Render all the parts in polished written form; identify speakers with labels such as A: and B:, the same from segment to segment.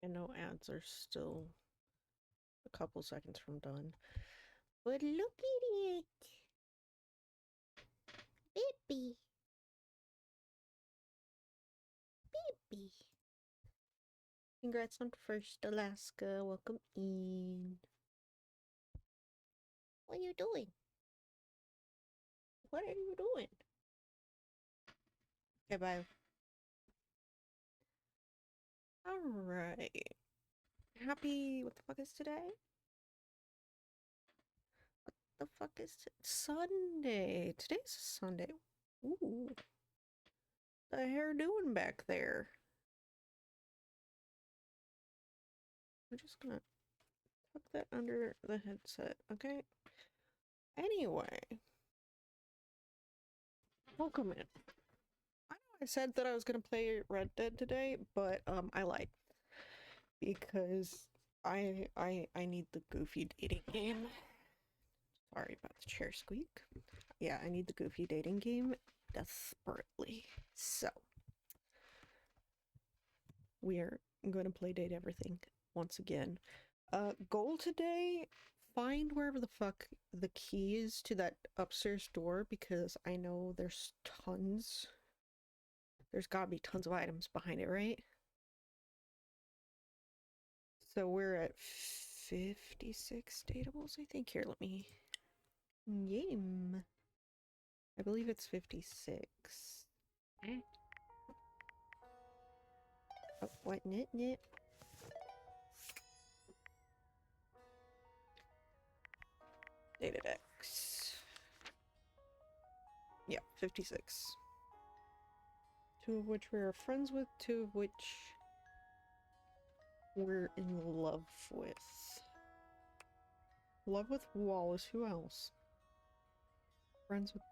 A: And no ads are still a couple seconds from done. But look at it! Bippy! Bippy! Congrats on first Alaska. Welcome in. What are you doing? What are you doing? Okay, bye. Alright. Happy. What the fuck is today? The fuck is Sunday? Today's Sunday. Ooh. The hair doing back there? I'm just gonna tuck that under the headset, okay? Anyway. Welcome in. I know I said that I was gonna play Red Dead today, but I lied. Because I need the goofy dating game. Sorry about the chair squeak. Yeah, I need the goofy dating game desperately. So we are going to play Date Everything once again. Goal today, find wherever the fuck the key is to that upstairs door, because I know there's tons. There's gotta be tons of items behind it, right? So we're at 56 datables, I think. Here, let me... Game. I believe it's 56. Oh, what? Nit? Dated X. Yeah, 56. 2 of which we're friends with, 2 of which we're in love with. Love with Wallace, who else? Friends with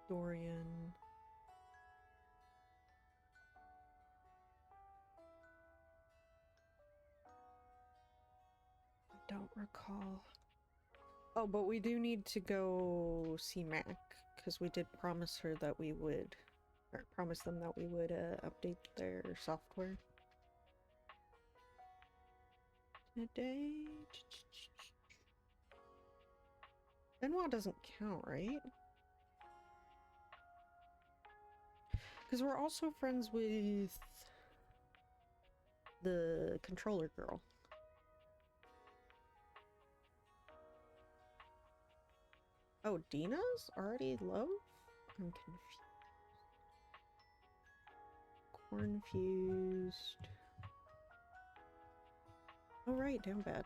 A: Dorian. I don't recall. Oh, but we do need to go see Mac, because we did promise her that we would, or promise them that we would update their software today. Benoit doesn't count, right? Because we're also friends with the controller girl. Oh, Dina's already love? I'm confused. Oh, right, down bad.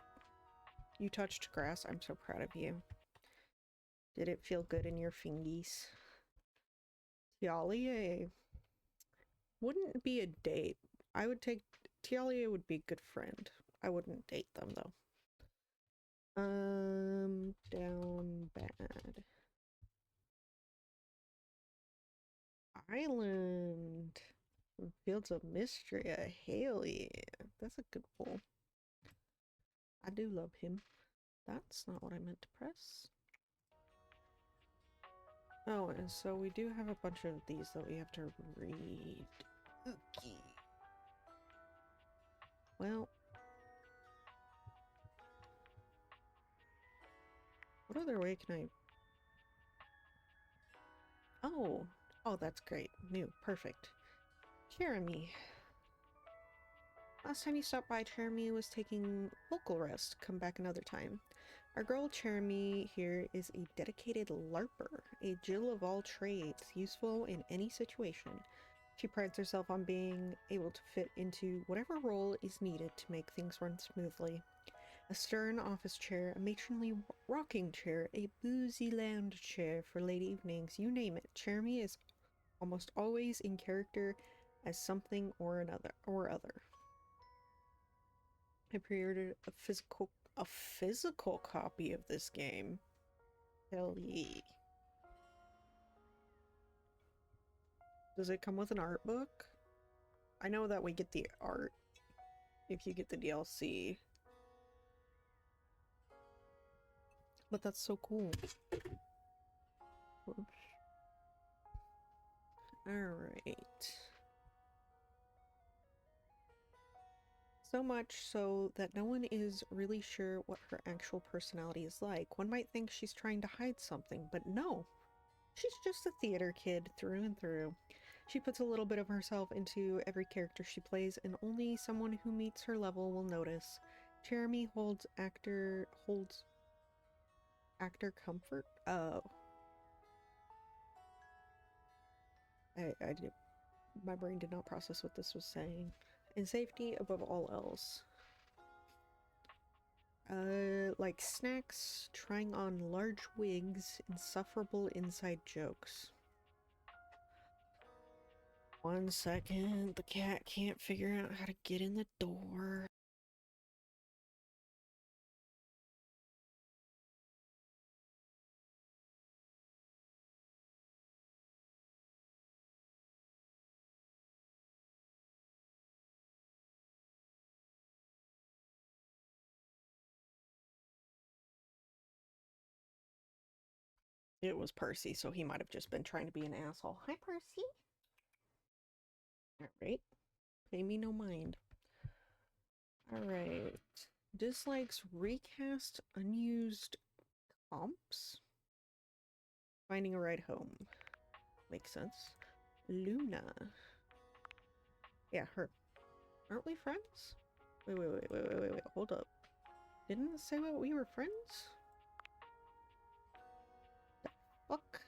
A: You touched grass. I'm so proud of you. Did it feel good in your fingies? Tialia wouldn't be a date. I would take... Tialia would be a good friend. I wouldn't date them, though. Down bad. Island. Fields of Mystery. Hell yeah. That's a good pull. I do love him. That's not what I meant to press. Oh, and so we do have a bunch of these that we have to read. Okay. Well. What other way can I... Oh. Oh, that's great. New. Perfect. Jeremy. Last time you stopped by, Jeremy was taking vocal rest. Come back another time. Our girl Jeremy here is a dedicated LARPer, a Jill of all trades, useful in any situation. She prides herself on being able to fit into whatever role is needed to make things run smoothly. A stern office chair, a matronly rocking chair, a boozy lounge chair for late evenings, you name it. Jeremy is almost always in character as something or other. I pre-ordered a physical copy of this game. Hell yeah. Does it come with an art book? I know that we get the art if you get the DLC. But that's so cool. Oops. Alright. So much so that no one is really sure what her actual personality is like. One might think she's trying to hide something, but no. She's just a theater kid through and through. She puts a little bit of herself into every character she plays, and only someone who meets her level will notice. Jeremy holds actor comfort. Oh, I did, my brain did not process what this was saying. And safety above all else. Like snacks, trying on large wigs, insufferable inside jokes. 1 second, the cat can't figure out how to get in the door. It was Percy, so he might have just been trying to be an asshole. Hi, Percy. Alright. Pay me no mind. Alright. Dislikes recast unused comps? Finding a ride home. Makes sense. Luna. Yeah, her. Aren't we friends? Wait. Hold up. Didn't it say what we were friends? The fuck?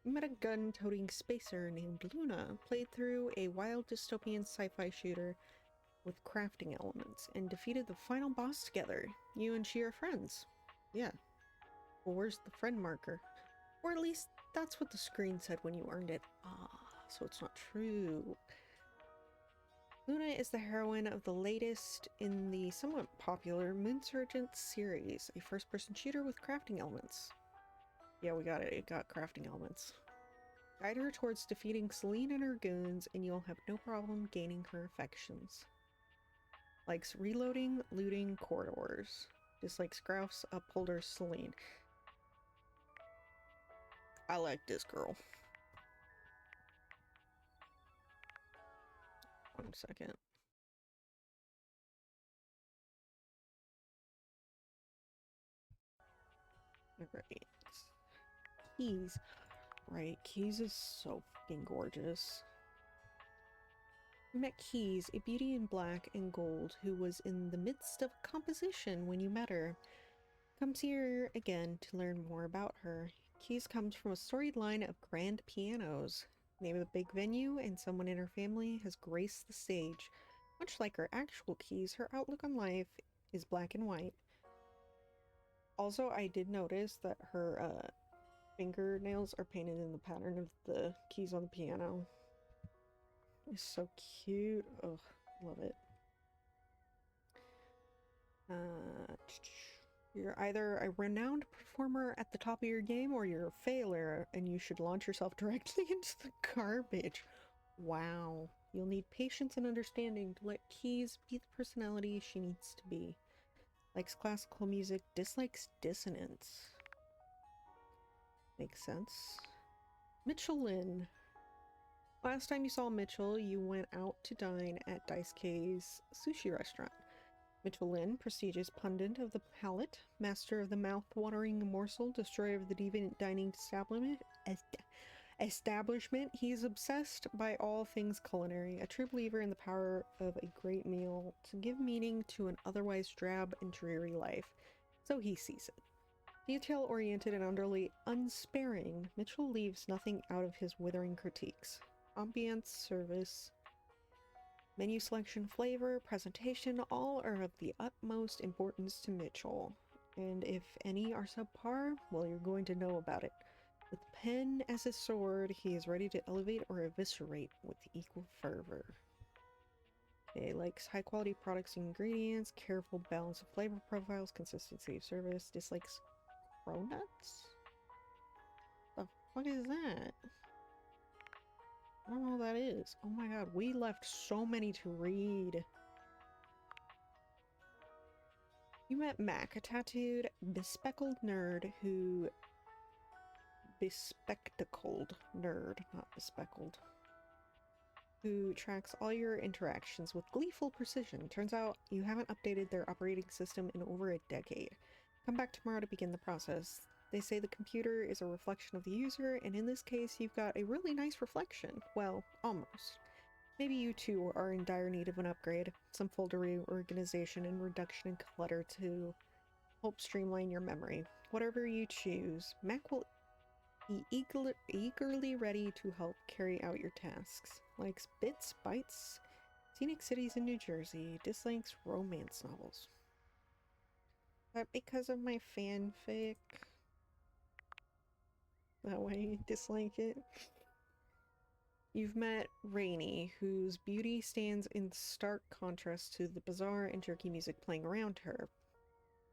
A: We met a gun-toting spacer named Luna, played through a wild dystopian sci-fi shooter with crafting elements, and defeated the final boss together. You and she are friends. Yeah. Well, where's the friend marker? Or at least that's what the screen said when you earned it. Ah, so it's not true. Luna is the heroine of the latest in the somewhat popular Moonsurgent series, a first-person shooter with crafting elements. Yeah, we got it. It got crafting elements. Guide her towards defeating Celine and her goons, and you'll have no problem gaining her affections. Likes reloading, looting, corridors. Dislikes Grouse, upholder, Celine. I like this girl. 1 second. Alright. Keys. Right, Keys is so fucking gorgeous. We met Keys, a beauty in black and gold, who was in the midst of composition when you met her. Comes here again to learn more about her. Keys comes from a storied line of grand pianos. Name of a big venue, and someone in her family has graced the stage. Much like her actual Keys, her outlook on life is black and white. Also, I did notice that her fingernails are painted in the pattern of the keys on the piano. It's so cute. Ugh, love it. You're either a renowned performer at the top of your game or you're a failure and you should launch yourself directly into the garbage. Wow. You'll need patience and understanding to let Keys be the personality she needs to be. Likes classical music, dislikes dissonance. Makes sense. Mitchell Lynn. Last time you saw Mitchell, you went out to dine at Dice K's sushi restaurant. Mitchell Lynn, prestigious pundit of the palate, master of the mouth-watering morsel, destroyer of the deviant dining establishment, he is obsessed by all things culinary, a true believer in the power of a great meal to give meaning to an otherwise drab and dreary life. So he sees it. Detail-oriented and utterly unsparing, Mitchell leaves nothing out of his withering critiques. Ambience, service, menu selection, flavor, presentation, all are of the utmost importance to Mitchell. And if any are subpar, well, you're going to know about it. With the pen as his sword, he is ready to elevate or eviscerate with equal fervor. Okay, likes high-quality products and ingredients, careful balance of flavor profiles, consistency of service, dislikes cronuts? The fuck is that? I don't know what that is. Oh my god, we left so many to read. You met Mac, a tattooed, bespectacled nerd who... Bespectacled nerd, not bespeckled. who tracks all your interactions with gleeful precision. Turns out you haven't updated their operating system in over a decade. Come back tomorrow to begin the process. They say the computer is a reflection of the user, and in this case, you've got a really nice reflection. Well, almost. Maybe you too are in dire need of an upgrade, some folder reorganization and reduction in clutter to help streamline your memory. Whatever you choose, Mac will be eagerly ready to help carry out your tasks. Likes bits, bytes, scenic cities in New Jersey, dislikes romance novels. Is that because of my fanfic? That why you dislike it? You've met Rainey, whose beauty stands in stark contrast to the bizarre and jerky music playing around her.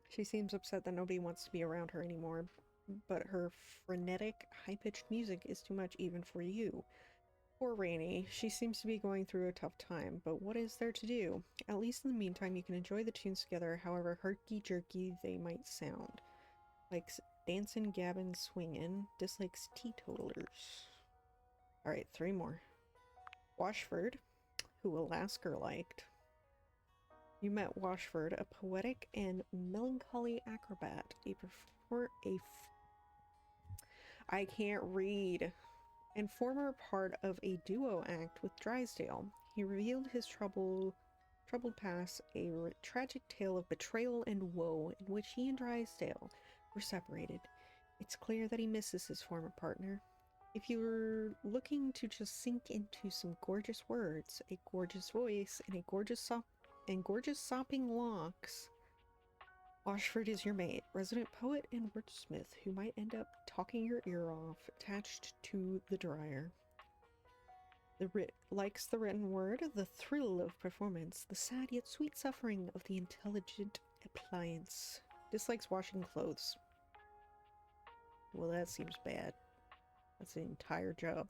A: She seems upset that nobody wants to be around her anymore, but her frenetic, high-pitched music is too much even for you. Poor Rainey. She seems to be going through a tough time, but what is there to do? At least in the meantime, you can enjoy the tunes together, however herky-jerky they might sound. Likes dancin', gabbin', swingin', dislikes teetotalers. Alright, 3 more. Washford, who Alaska liked. You met Washford, a poetic and melancholy acrobat, I can't read, and former part of a duo act with Drysdale. He revealed his troubled past, a tragic tale of betrayal and woe in which he and Drysdale were separated. It's clear that he misses his former partner. If you're looking to just sink into some gorgeous words, a gorgeous voice, and gorgeous sopping locks, Washford is your mate, resident poet and wordsmith who might end up talking your ear off, attached to the dryer. Likes the written word, the thrill of performance, the sad yet sweet suffering of the intelligent appliance. Dislikes washing clothes. Well, that seems bad. That's the entire job.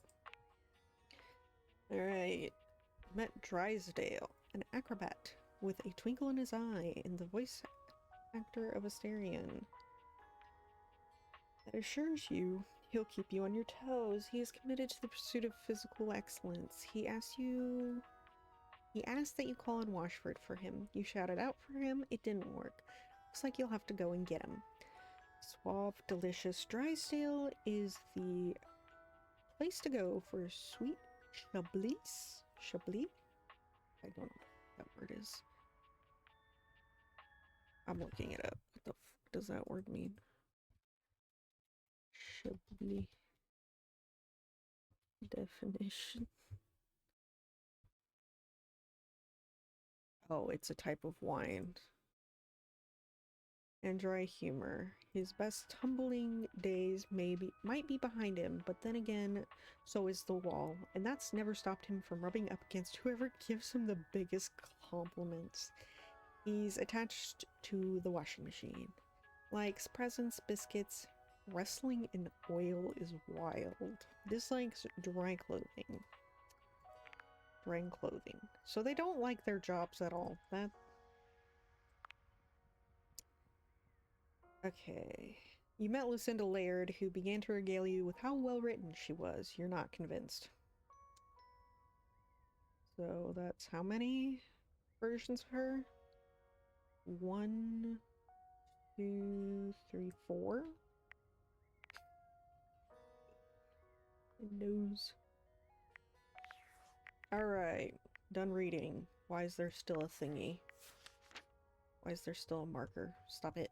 A: Alright. Met Drysdale, an acrobat with a twinkle in his eye and the voice actor of Asterion. That assures you he'll keep you on your toes. He is committed to the pursuit of physical excellence. He asked that you call on Washford for him. You shouted out for him. It didn't work. Looks like you'll have to go and get him. Suave, delicious Drysdale is the place to go for sweet Chablis? Chablis? I don't know what that word is. I'm looking it up. What the f does that word mean? Chablis. Definition. Oh, it's a type of wine. And dry humor. His best tumbling days might be behind him, but then again, so is the wall, and that's never stopped him from rubbing up against whoever gives him the biggest compliments. He's attached to the washing machine. Likes presents, biscuits, wrestling in oil is wild. Dislikes dry clothing. Drying clothing. So they don't like their jobs at all. That... Okay. You met Lucinda Laird, who began to regale you with how well written she was. You're not convinced. So that's how many versions of her? 1, 2, 3, 4? Nose. Alright. Done reading. Why is there still a thingy? Why is there still a marker? Stop it.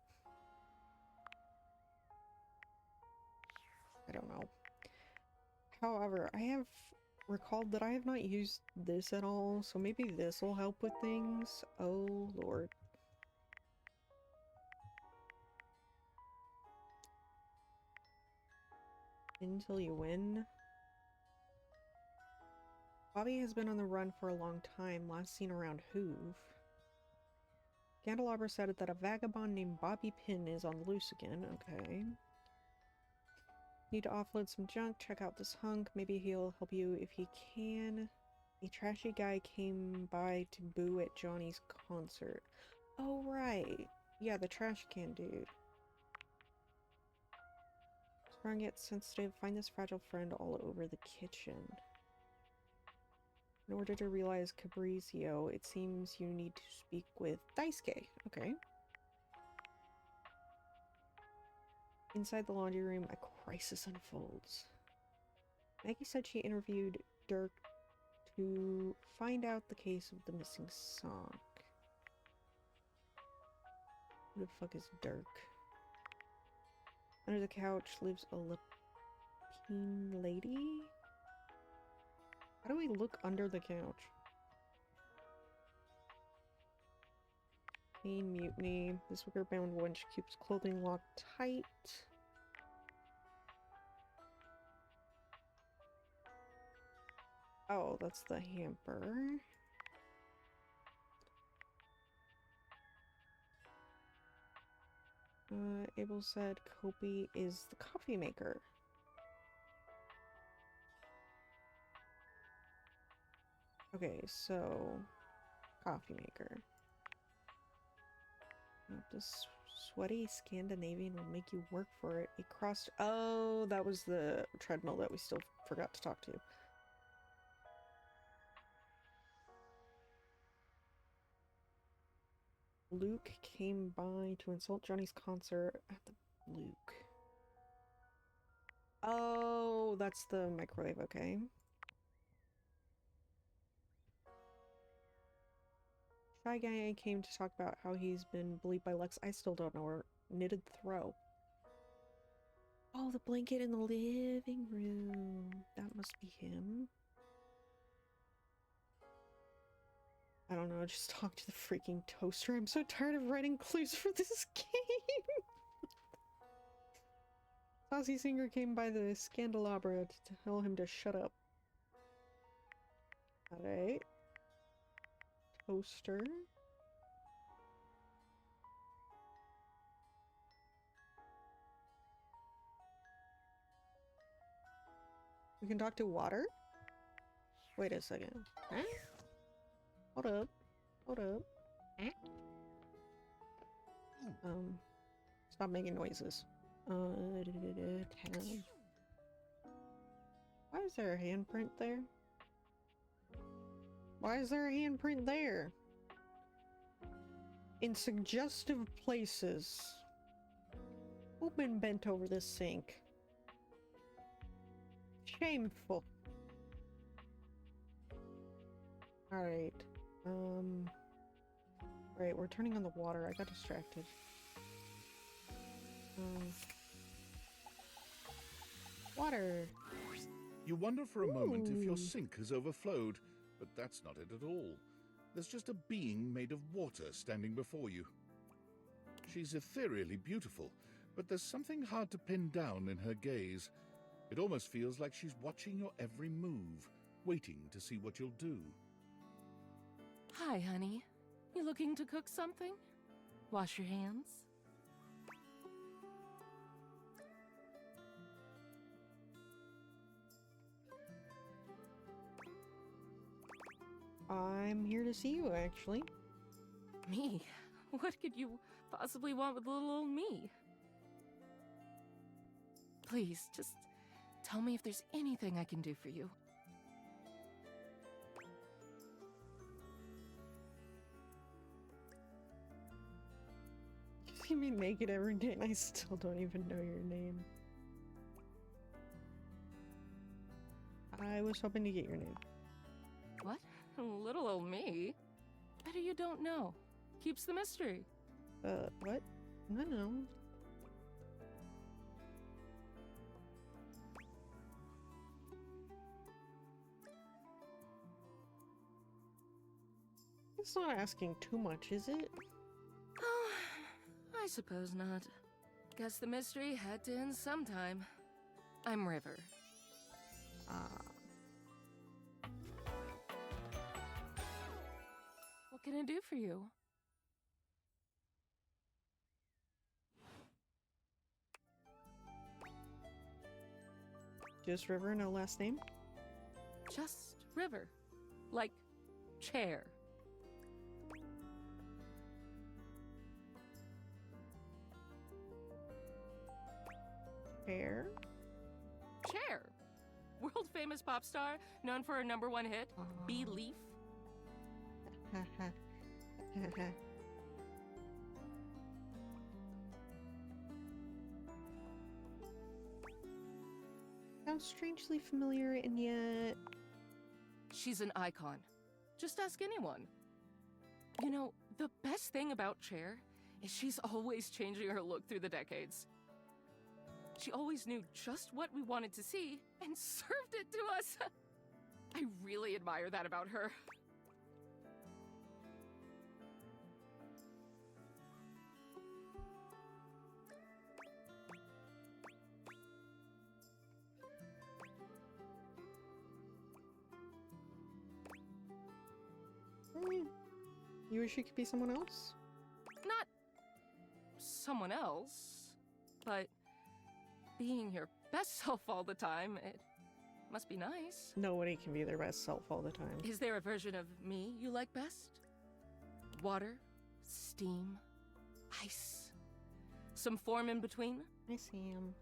A: I don't know. However, I have recalled that I have not used this at all, so maybe this will help with things. Oh, Lord. Until you win. Bobby has been on the run for a long time, last seen around Hoove. Candelabra said that a vagabond named Bobby Pin is on the loose again. Okay. Need to offload some junk, check out this hunk. Maybe he'll help you if he can. A trashy guy came by to boo at Johnny's concert. Oh, right. Yeah, the trash can dude. Strong yet sensitive, find this fragile friend all over the kitchen. In order to realize Cabrizio, it seems you need to speak with Daisuke. Okay. Inside the laundry room, a crisis unfolds. Maggie said she interviewed Dirk to find out the case of the missing sock. Who the fuck is Dirk? Under the couch lives a Lapine lady? How do we look under the couch? Pain mutiny. This wicker-bound wench keeps clothing locked tight. Oh, that's the hamper. Abel said Kopi is the coffee maker. Okay, so coffee maker. This sweaty Scandinavian will make you work for it. Oh, that was the treadmill that we still forgot to talk to. Luke came by to insult Johnny's concert at the Luke. Oh, that's the microwave, okay. Shy Guy came to talk about how he's been bullied by Lex. I still don't know her. Knitted throw. Oh, the blanket in the living room. That must be him. I don't know, just talk to the freaking toaster. I'm so tired of writing clues for this game. Saucy Singer came by the Scandelabra to tell him to shut up. Alright. Toaster. We can talk to water? Wait a second. Huh? Hold up. Hold up. Stop making noises. Town. Why is there a handprint there? Why is there a handprint there? In suggestive places. Who's been bent over this sink? Shameful. Alright. Right, we're turning on the water. I got distracted. Water.
B: You wonder for a moment if your sink has overflowed, but that's not it at all. There's just a being made of water standing before you. She's ethereally beautiful, but there's something hard to pin down in her gaze. It almost feels like she's watching your every move, waiting to see what you'll do.
C: Hi, honey. You looking to cook something? Wash your hands?
A: I'm here to see you, actually.
C: Me? What could you possibly want with little old me? Please, just tell me if there's anything I can do for you.
A: You see me naked every day and I still don't even know your name. I was hoping to get your name.
C: What? Little old me? Better you don't know. Keeps the mystery.
A: What? No. It's not asking too much, is it?
C: Oh, I suppose not. Guess the mystery had to end sometime. I'm River. What can I do for you?
A: Just River, no last name?
C: Just River. Like chair.
A: Fair?
C: Chair. World world-famous pop star known for her #1 hit, Belief.
A: Sounds strangely familiar and yet...
C: She's an icon. Just ask anyone. You know, the best thing about Cher is she's always changing her look through the decades. She always knew just what we wanted to see and served it to us. I really admire that about her.
A: You wish you could be someone else?
C: Not someone else, but being your best self all the time, it must be nice.
A: Nobody can be their best self all the time.
C: Is there a version of me you like best? Water, steam, ice, some form in between?
A: I see him.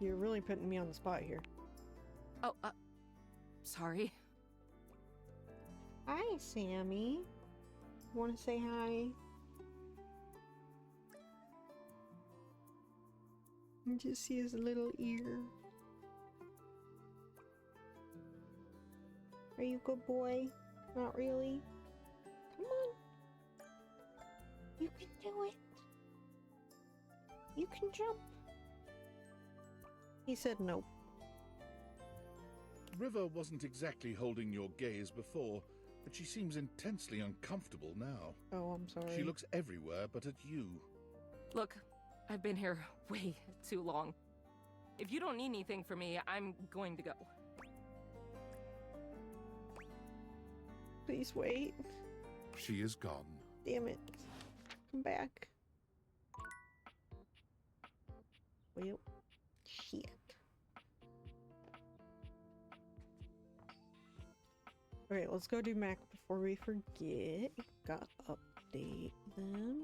A: You're really putting me on the spot here.
C: Oh, sorry.
A: Hi, Sammy. Want to say hi? You just see his little ear. Are you a good boy? Not really? Come on. You can do it. You can jump. He said no.
B: River wasn't exactly holding your gaze before, but she seems intensely uncomfortable now.
A: Oh, I'm sorry.
B: She looks everywhere but at you.
C: Look, I've been here way too long. If you don't need anything from me, I'm going to go.
A: Please wait.
B: She is gone.
A: Damn it. Come back. Well, shit. Alright, let's go do Mac before we forget. Gotta update them.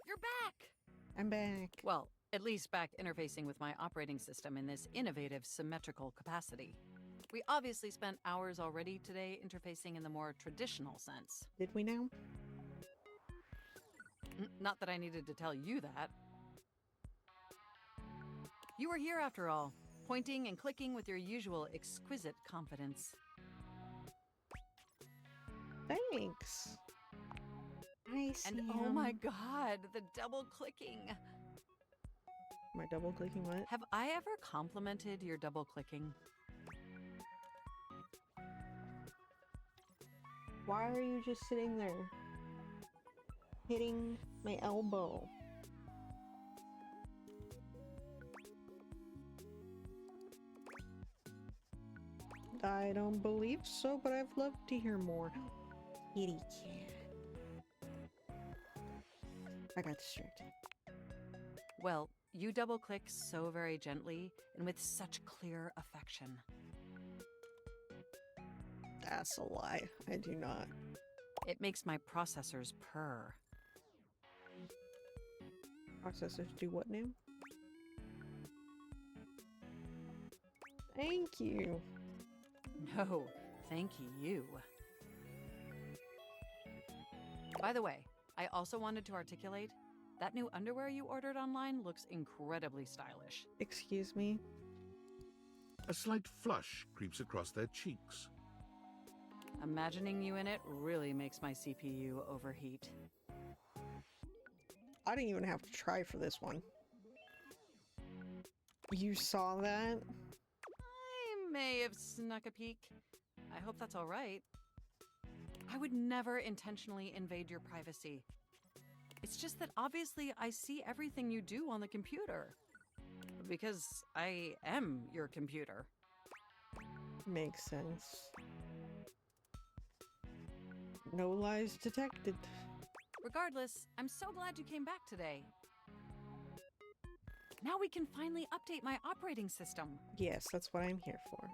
D: You're back!
A: I'm back.
D: Well, at least back interfacing with my operating system in this innovative symmetrical capacity. We obviously spent hours already today interfacing in the more traditional sense.
A: Did we now?
D: Not that I needed to tell you that. You were here after all, pointing and clicking with your usual exquisite confidence.
A: Thanks. Nice.
D: And oh my god, the double clicking.
A: Am I double clicking what?
D: Have I ever complimented your double clicking?
A: Why are you just sitting there? Hitting my elbow. I don't believe so, but I'd love to hear more. Kitty cat. I got distracted.
D: Well, you double click so very gently and with such clear affection.
A: That's a lie. I do not.
D: It makes my processors purr.
A: Processors do what now? Thank you.
D: No, thank you. By the way, I also wanted to articulate that new underwear you ordered online looks incredibly stylish.
A: Excuse me.
B: A slight flush creeps across their cheeks.
D: Imagining you in it really makes my CPU overheat.
A: I didn't even have to try for this one. You saw that?
D: I may have snuck a peek. I hope that's all right. I would never intentionally invade your privacy. It's just that obviously I see everything you do on the computer. Because I am your computer.
A: Makes sense. No lies detected.
D: Regardless, I'm so glad you came back today. Now we can finally update my operating system.
A: Yes, that's what I'm here for.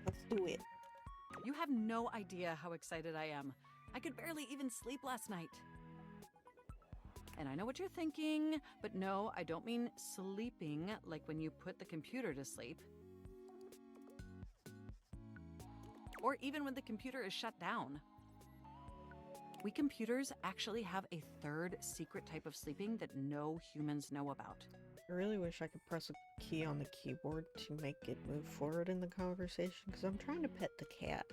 A: Let's do it.
D: You have no idea how excited I am. I could barely even sleep last night. And I know what you're thinking, but no, I don't mean sleeping like when you put the computer to sleep. Or even when the computer is shut down. We computers actually have a third secret type of sleeping that no humans know about.
A: I really wish I could press a key on the keyboard to make it move forward in the conversation, because I'm trying to pet the cat.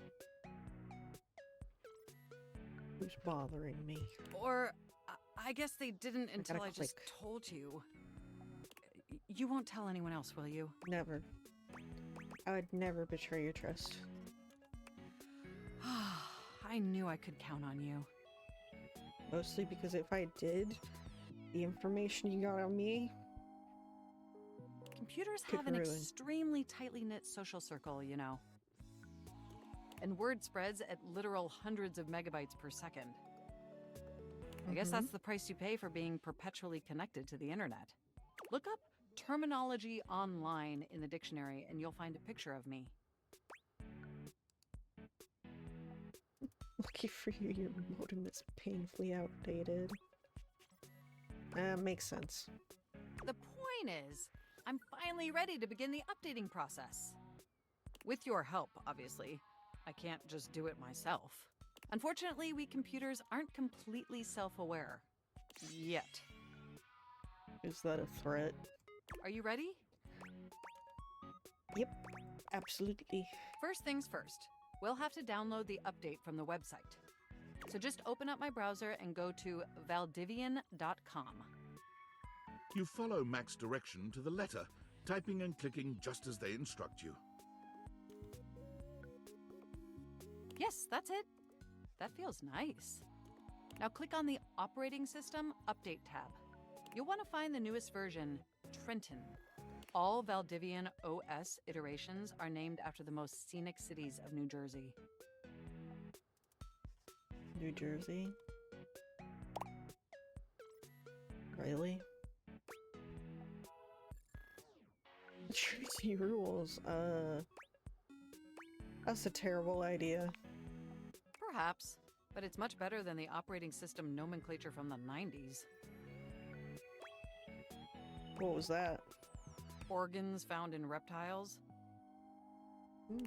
A: Who's bothering me?
D: Or I guess they didn't until
A: gotta
D: I just
A: click.
D: told you. You won't tell anyone else, will you?
A: Never. I would never betray your trust.
D: I knew I could count on you.
A: Mostly because if I did, the information you got on me,
D: Computers
A: Could
D: have an
A: ruin.
D: extremely tightly knit social circle, you know. And word spreads at literal hundreds of megabytes per second. I guess that's the price you pay for being perpetually connected to the internet. Look up terminology online in the dictionary and you'll find a picture of me.
A: lucky for you, your modem is painfully outdated. Makes sense.
D: The point is, I'm finally ready to begin the updating process. With your help, obviously. I can't just do it myself. Unfortunately, we computers aren't completely self-aware. Yet.
A: Is that a threat?
D: Are you ready?
A: Yep, absolutely.
D: First things first, we'll have to download the update from the website. So just open up my browser and go to valdivian.com.
B: You follow Mac's direction to the letter, typing and clicking just as they instruct you.
D: Yes, that's it. That feels nice. Now click on the Operating System Update tab. You'll want to find the newest version, Trenton. All Valdivian OS iterations are named after the most scenic cities of New Jersey.
A: New Jersey? Really? Jersey rules, that's a terrible idea.
D: Perhaps, but it's much better than the operating system nomenclature from the 90s.
A: What was that?
D: Organs found in reptiles,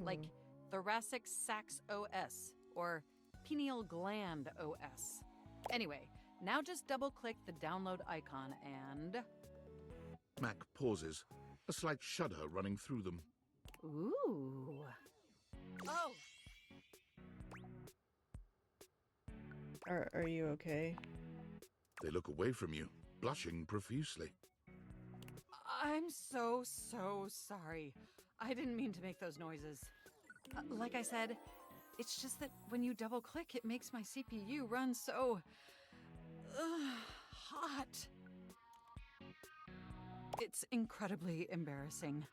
D: like thoracic sacs OS or pineal gland OS. Anyway, now just double-click the download icon and...
B: Mac pauses, a slight shudder running through them.
D: Ooh. Oh!
A: Are you okay?
B: They look away from you, blushing profusely.
D: I'm so sorry. I didn't mean to make those noises. Like I said, it's just that when you double-click, it makes my CPU run so... hot. It's incredibly embarrassing.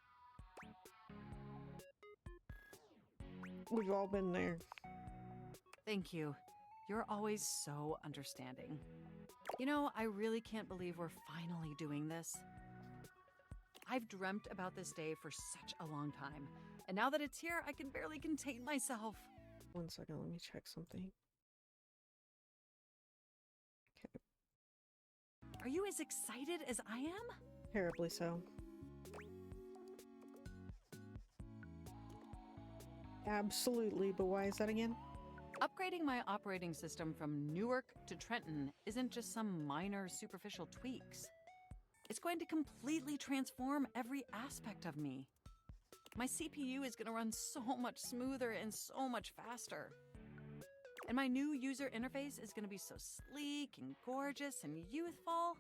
A: We've all been there.
D: Thank you. You're always so understanding. You know, I really can't believe we're finally doing this. I've dreamt about this day for such a long time, and now that it's here, I can barely contain myself.
A: 1 second, let me check something. Okay,
D: Are you as excited as I am?
A: terribly so. Absolutely, but why is that again?
D: Upgrading my operating system from Newark to Trenton isn't just some minor superficial tweaks. It's going to completely transform every aspect of me. My CPU is going to run so much smoother and so much faster. And my new user interface is going to be so sleek and gorgeous and youthful.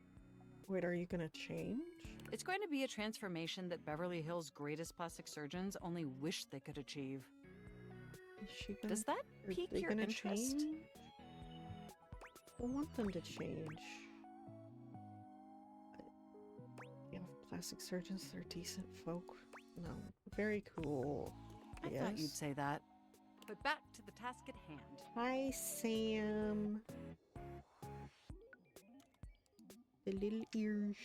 A: Wait, are you gonna change?
D: It's going to be a transformation that Beverly Hills' greatest plastic surgeons only wish they could achieve.
A: Is she gonna,
D: Does that
A: are
D: pique
A: they
D: your
A: gonna
D: interest?
A: change? I want them to change. Yeah, plastic surgeons, they're decent folk. No, very cool.
D: I thought you'd say that. But back to the task at hand.
A: Hi, Sam. The little ears.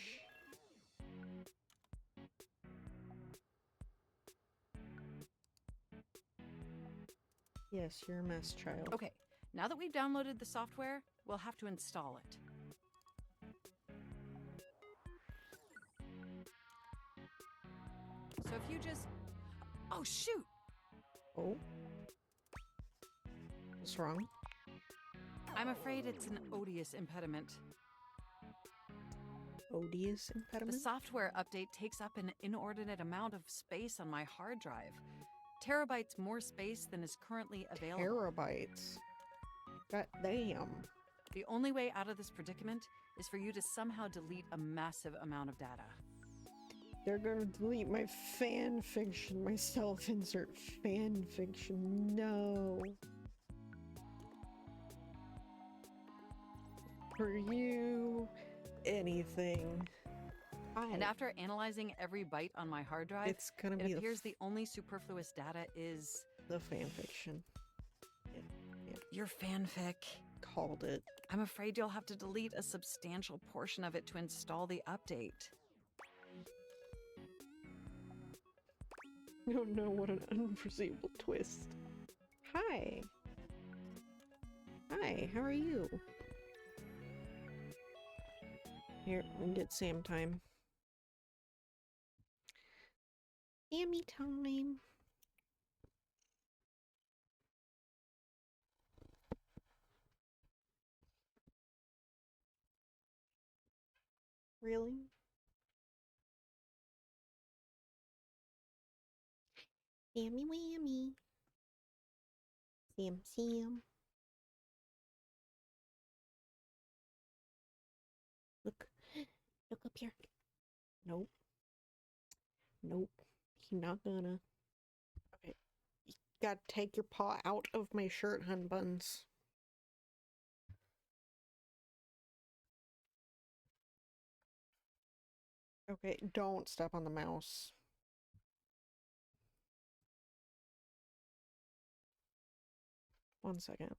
A: Yes, you're a mess, child.
D: Okay, now that we've downloaded the software, we'll have to install it. So if you just... Oh, shoot!
A: Oh. What's wrong?
D: I'm afraid it's an odious impediment.
A: Odious
D: The
A: impediment?
D: software update takes up an inordinate amount of space on my hard drive. Terabytes more space than is currently available.
A: Terabytes. God damn.
D: The only way out of this predicament is for you to somehow delete a massive amount of data.
A: They're gonna delete my fan fiction, my self-insert fan fiction. No. For you, anything.
D: And after analyzing every byte on my hard drive,
A: It's gonna be
D: it appears the only superfluous data is
A: the fan fiction.
D: your fanfic.
A: Called it.
D: I'm afraid you'll have to delete a substantial portion of it to install the update.
A: Oh no, what an unforeseeable twist. Hi. Hi, how are you? Here, we can get Sam time. Sammy time. Really? Sammy whammy. Sam. Look up here. Nope. He's not gonna. Okay. You gotta take your paw out of my shirt, hun buns. Okay, don't step on the mouse. One second.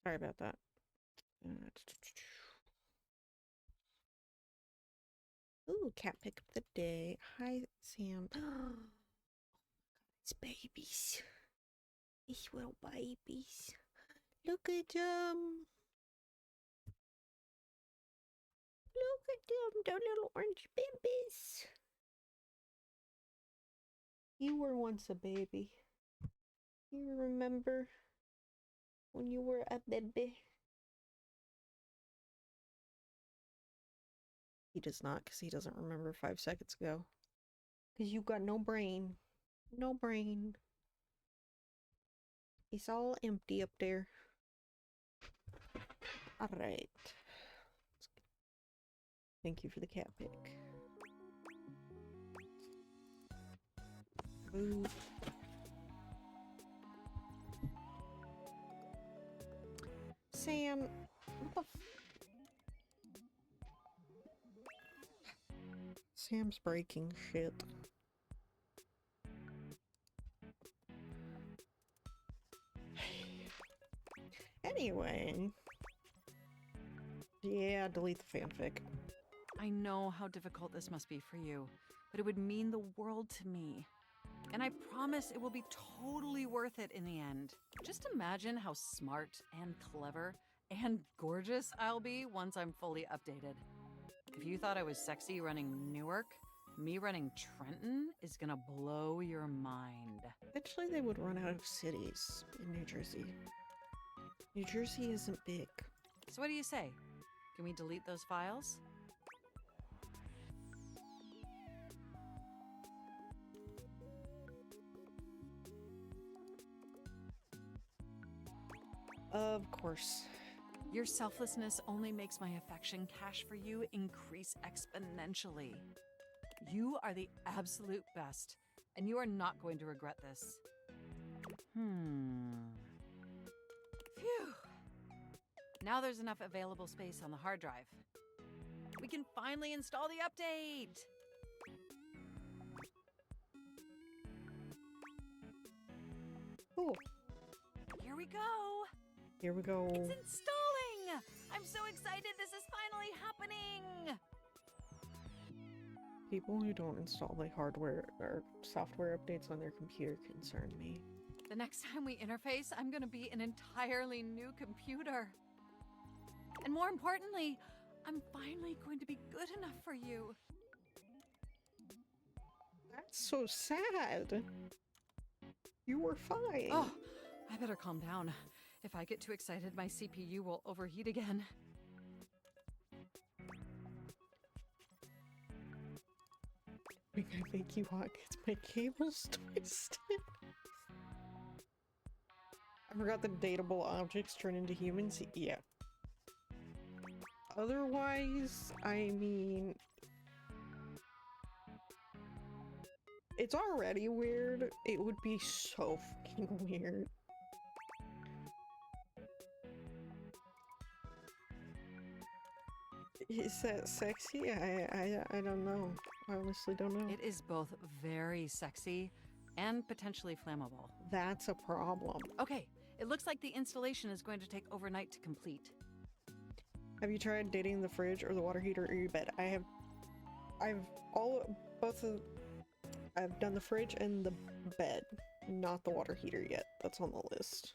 A: Sorry about that. Ooh, cat pick of the day. Hi, Sam. It's babies. It's little babies. Look at them. Look at them, the little orange babies. You were once a baby. You remember when you were a baby? He does not, because he doesn't remember 5 seconds ago. Because you got no brain. No brain. It's all empty up there. Alright. Thank you for the cat pic. Food. Sam, what the Sam's breaking shit. Anyway. Yeah, delete the fanfic.
D: I know how difficult this must be for you, but it would mean the world to me. And I promise it will be totally worth it in the end. Just imagine how smart and clever and gorgeous I'll be once I'm fully updated. If you thought I was sexy running Newark, me running Trenton is gonna blow your mind.
A: Eventually they would run out of cities in New Jersey. New Jersey isn't big.
D: So what do you say? Can we delete those files?
A: Of course.
D: Your selflessness only makes my affection cache for you increase exponentially. You are the absolute best, and you are not going to regret this. Phew. Now there's enough available space on the hard drive. We can finally install the update!
A: Cool.
D: Here we go!
A: Here we go.
D: It's installing! I'm so excited this is finally happening!
A: People who don't install the hardware or software updates on their computer concern me.
D: The next time we interface, I'm gonna be an entirely new computer. And more importantly, I'm finally going to be good enough for you.
A: That's so sad. You were fine.
D: Oh, I better calm down. If I get too excited, my CPU will overheat again.
A: I think you hot because my cable's twisted. I forgot that dateable objects turn into humans. Yeah. Otherwise, I mean, it's already weird. It would be so fucking weird. Is that sexy? I don't know. I honestly don't know.
D: It is both very sexy and potentially flammable.
A: That's a problem.
D: Okay, it looks like the installation is going to take overnight to complete.
A: Have you tried dating the fridge or the water heater or your bed? I've done the fridge and the bed, not the water heater yet. That's on the list.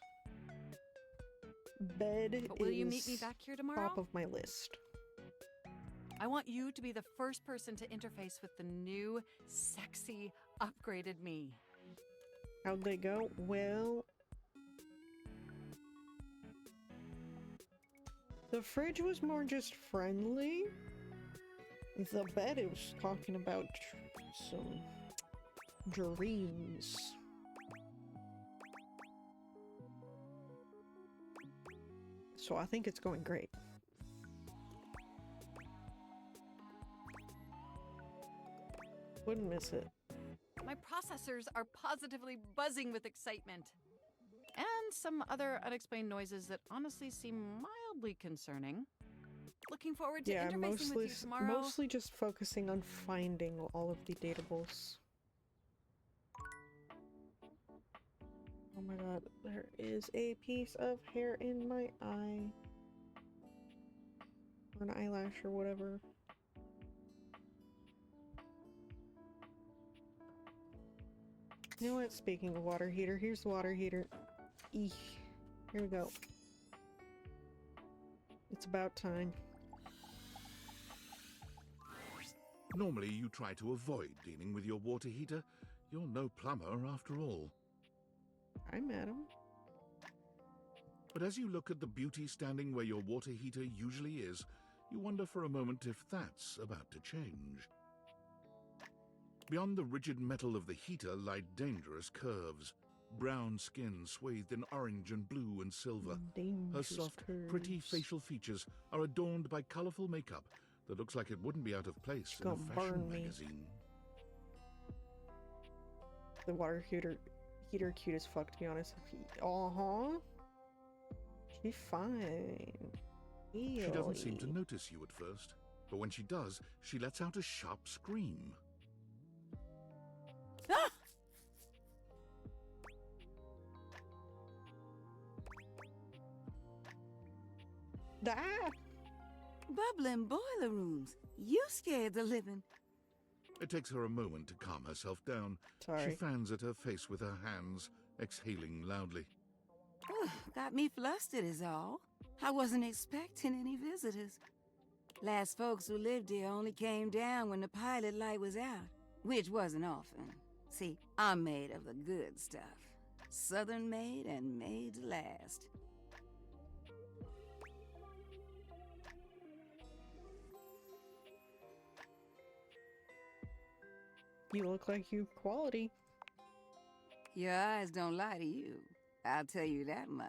A: Bed
D: But will you meet me
A: is
D: back here tomorrow?
A: top of my list.
D: I want you to be the first person to interface with the new, sexy, upgraded me.
A: How'd they go? Well, the fridge was more just friendly. The bed, it was talking about some dreams. So I think it's going great. Wouldn't miss it.
D: My processors are positively buzzing with excitement. And some other unexplained noises that honestly seem mildly concerning. Looking forward to interfacing with you tomorrow.
A: Mostly just focusing on finding all of the datables. Oh my god, there is a piece of hair in my eye. Or an eyelash or whatever. You know what? Speaking of water heater, here's the water heater. Eek. Here we go. It's about time.
B: Normally you try to avoid dealing with your water heater. You're no plumber after all.
A: Hi, madam.
B: But as you look at the beauty standing where your water heater usually is, you wonder for a moment if that's about to change. Beyond the rigid metal of the heater lie dangerous curves. Brown skin swathed in orange and blue and silver. Her
A: Dangerous
B: soft, pretty
A: curves.
B: facial features are adorned by colorful makeup that looks like it wouldn't be out of place in a
A: Gonna
B: fashion
A: burn me.
B: magazine.
A: The water heater cute as fuck, to be honest. She's fine.
B: She doesn't seem to
A: Eely.
B: notice you at first, but when she does, she lets out a sharp scream.
D: Ah!
A: Ah!
E: Bubbling boiler rooms. You scared the living.
B: It takes her a moment to calm herself down. She
A: Sorry.
B: fans at her face with her hands, exhaling loudly.
E: Got me flustered is all. I wasn't expecting any visitors. Last folks who lived here only came down when the pilot light was out, which wasn't often. See, I'm made of the good stuff. Southern made and made to last.
A: You look like you quality.
E: Your eyes don't lie to you. I'll tell you that much.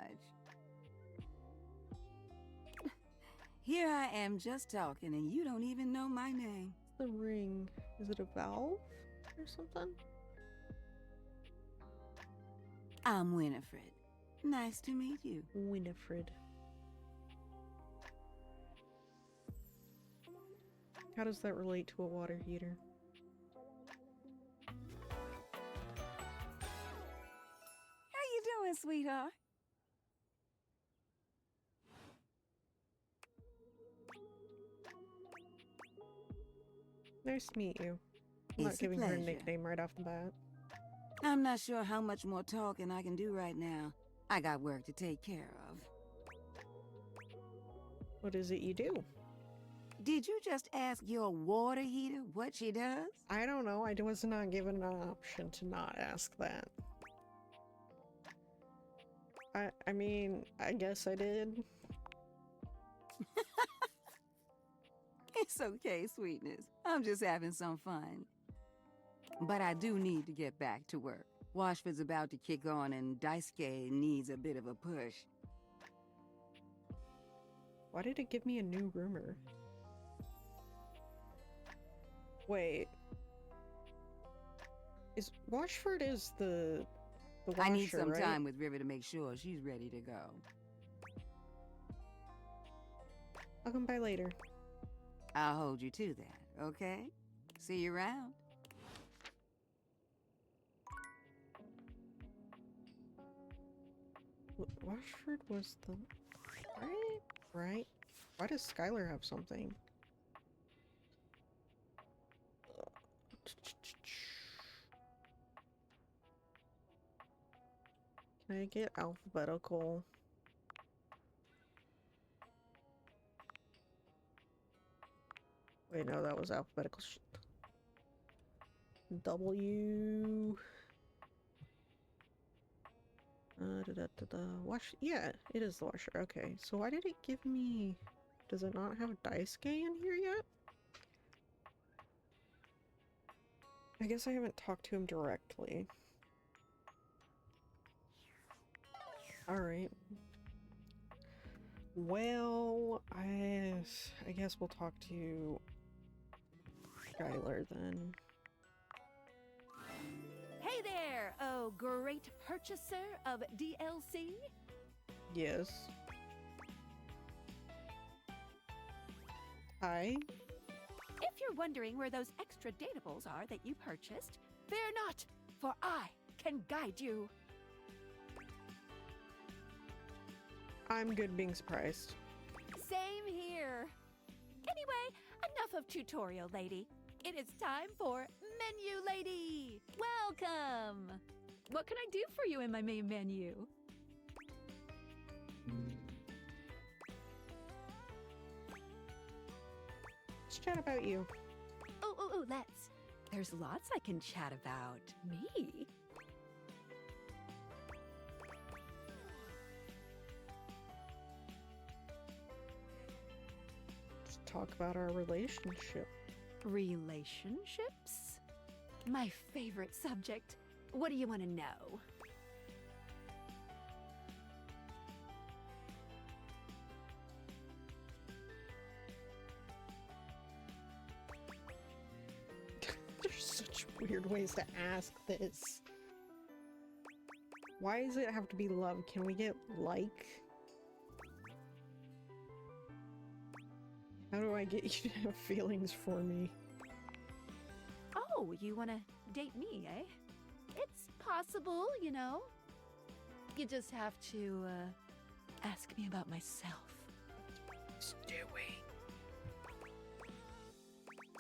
E: Here I am just talking, and you don't even know my name.
A: The ring. Is it a valve or something?
E: I'm Winifred. Nice to meet you.
A: Winifred. How does that relate to a water heater?
E: How you doing, sweetheart?
A: Nice to meet you. I'm not
E: It's a
A: giving her a
E: pleasure.
A: nickname right off the bat.
E: I'm not sure how much more talking I can do right now. I got work to take care of.
A: What is it you do?
E: Did you just ask your water heater what she does?
A: I don't know. I was not given an option to not ask that. I mean, I guess I did.
E: It's okay, sweetness. I'm just having some fun. But I do need to get back to work. Washford's about to kick on and Daisuke needs a bit of a push.
A: Why did it give me a new rumor? Wait. Washford is the washer,
E: I need some
A: right?
E: time with River to make sure she's ready to go.
A: I'll come by later.
E: I'll hold you to that, okay? See you around.
A: Washford was the... Right? Why does Skylar have something? Can I get alphabetical? Wait, no, that was alphabetical shit. W... Wash. Yeah, it is the washer. Okay, so why did it give me... Does it not have Daisuke in here yet? I guess I haven't talked to him directly. Alright. Well, I guess we'll talk to Skylar then.
F: Hey there, oh great purchaser of DLC.
A: Yes. Hi.
F: If you're wondering where those extra datables are that you purchased, fear not, for I can guide you.
A: I'm good being surprised.
F: Same here. Anyway, enough of tutorial lady. It is time for menu lady. Welcome. What can I do for you in my main menu?
A: Let's chat about you.
F: Oh, let's. There's lots I can chat about. Me?
A: Let's talk about our relationship.
F: Relationships? My favorite subject. What do you want to know?
A: There's such weird ways to ask this. Why does it have to be love? Can we get like? How do I get you to have feelings for me?
F: Oh, you want to date me, eh? It's possible, you know. You just have to, ask me about myself.
A: Stewie.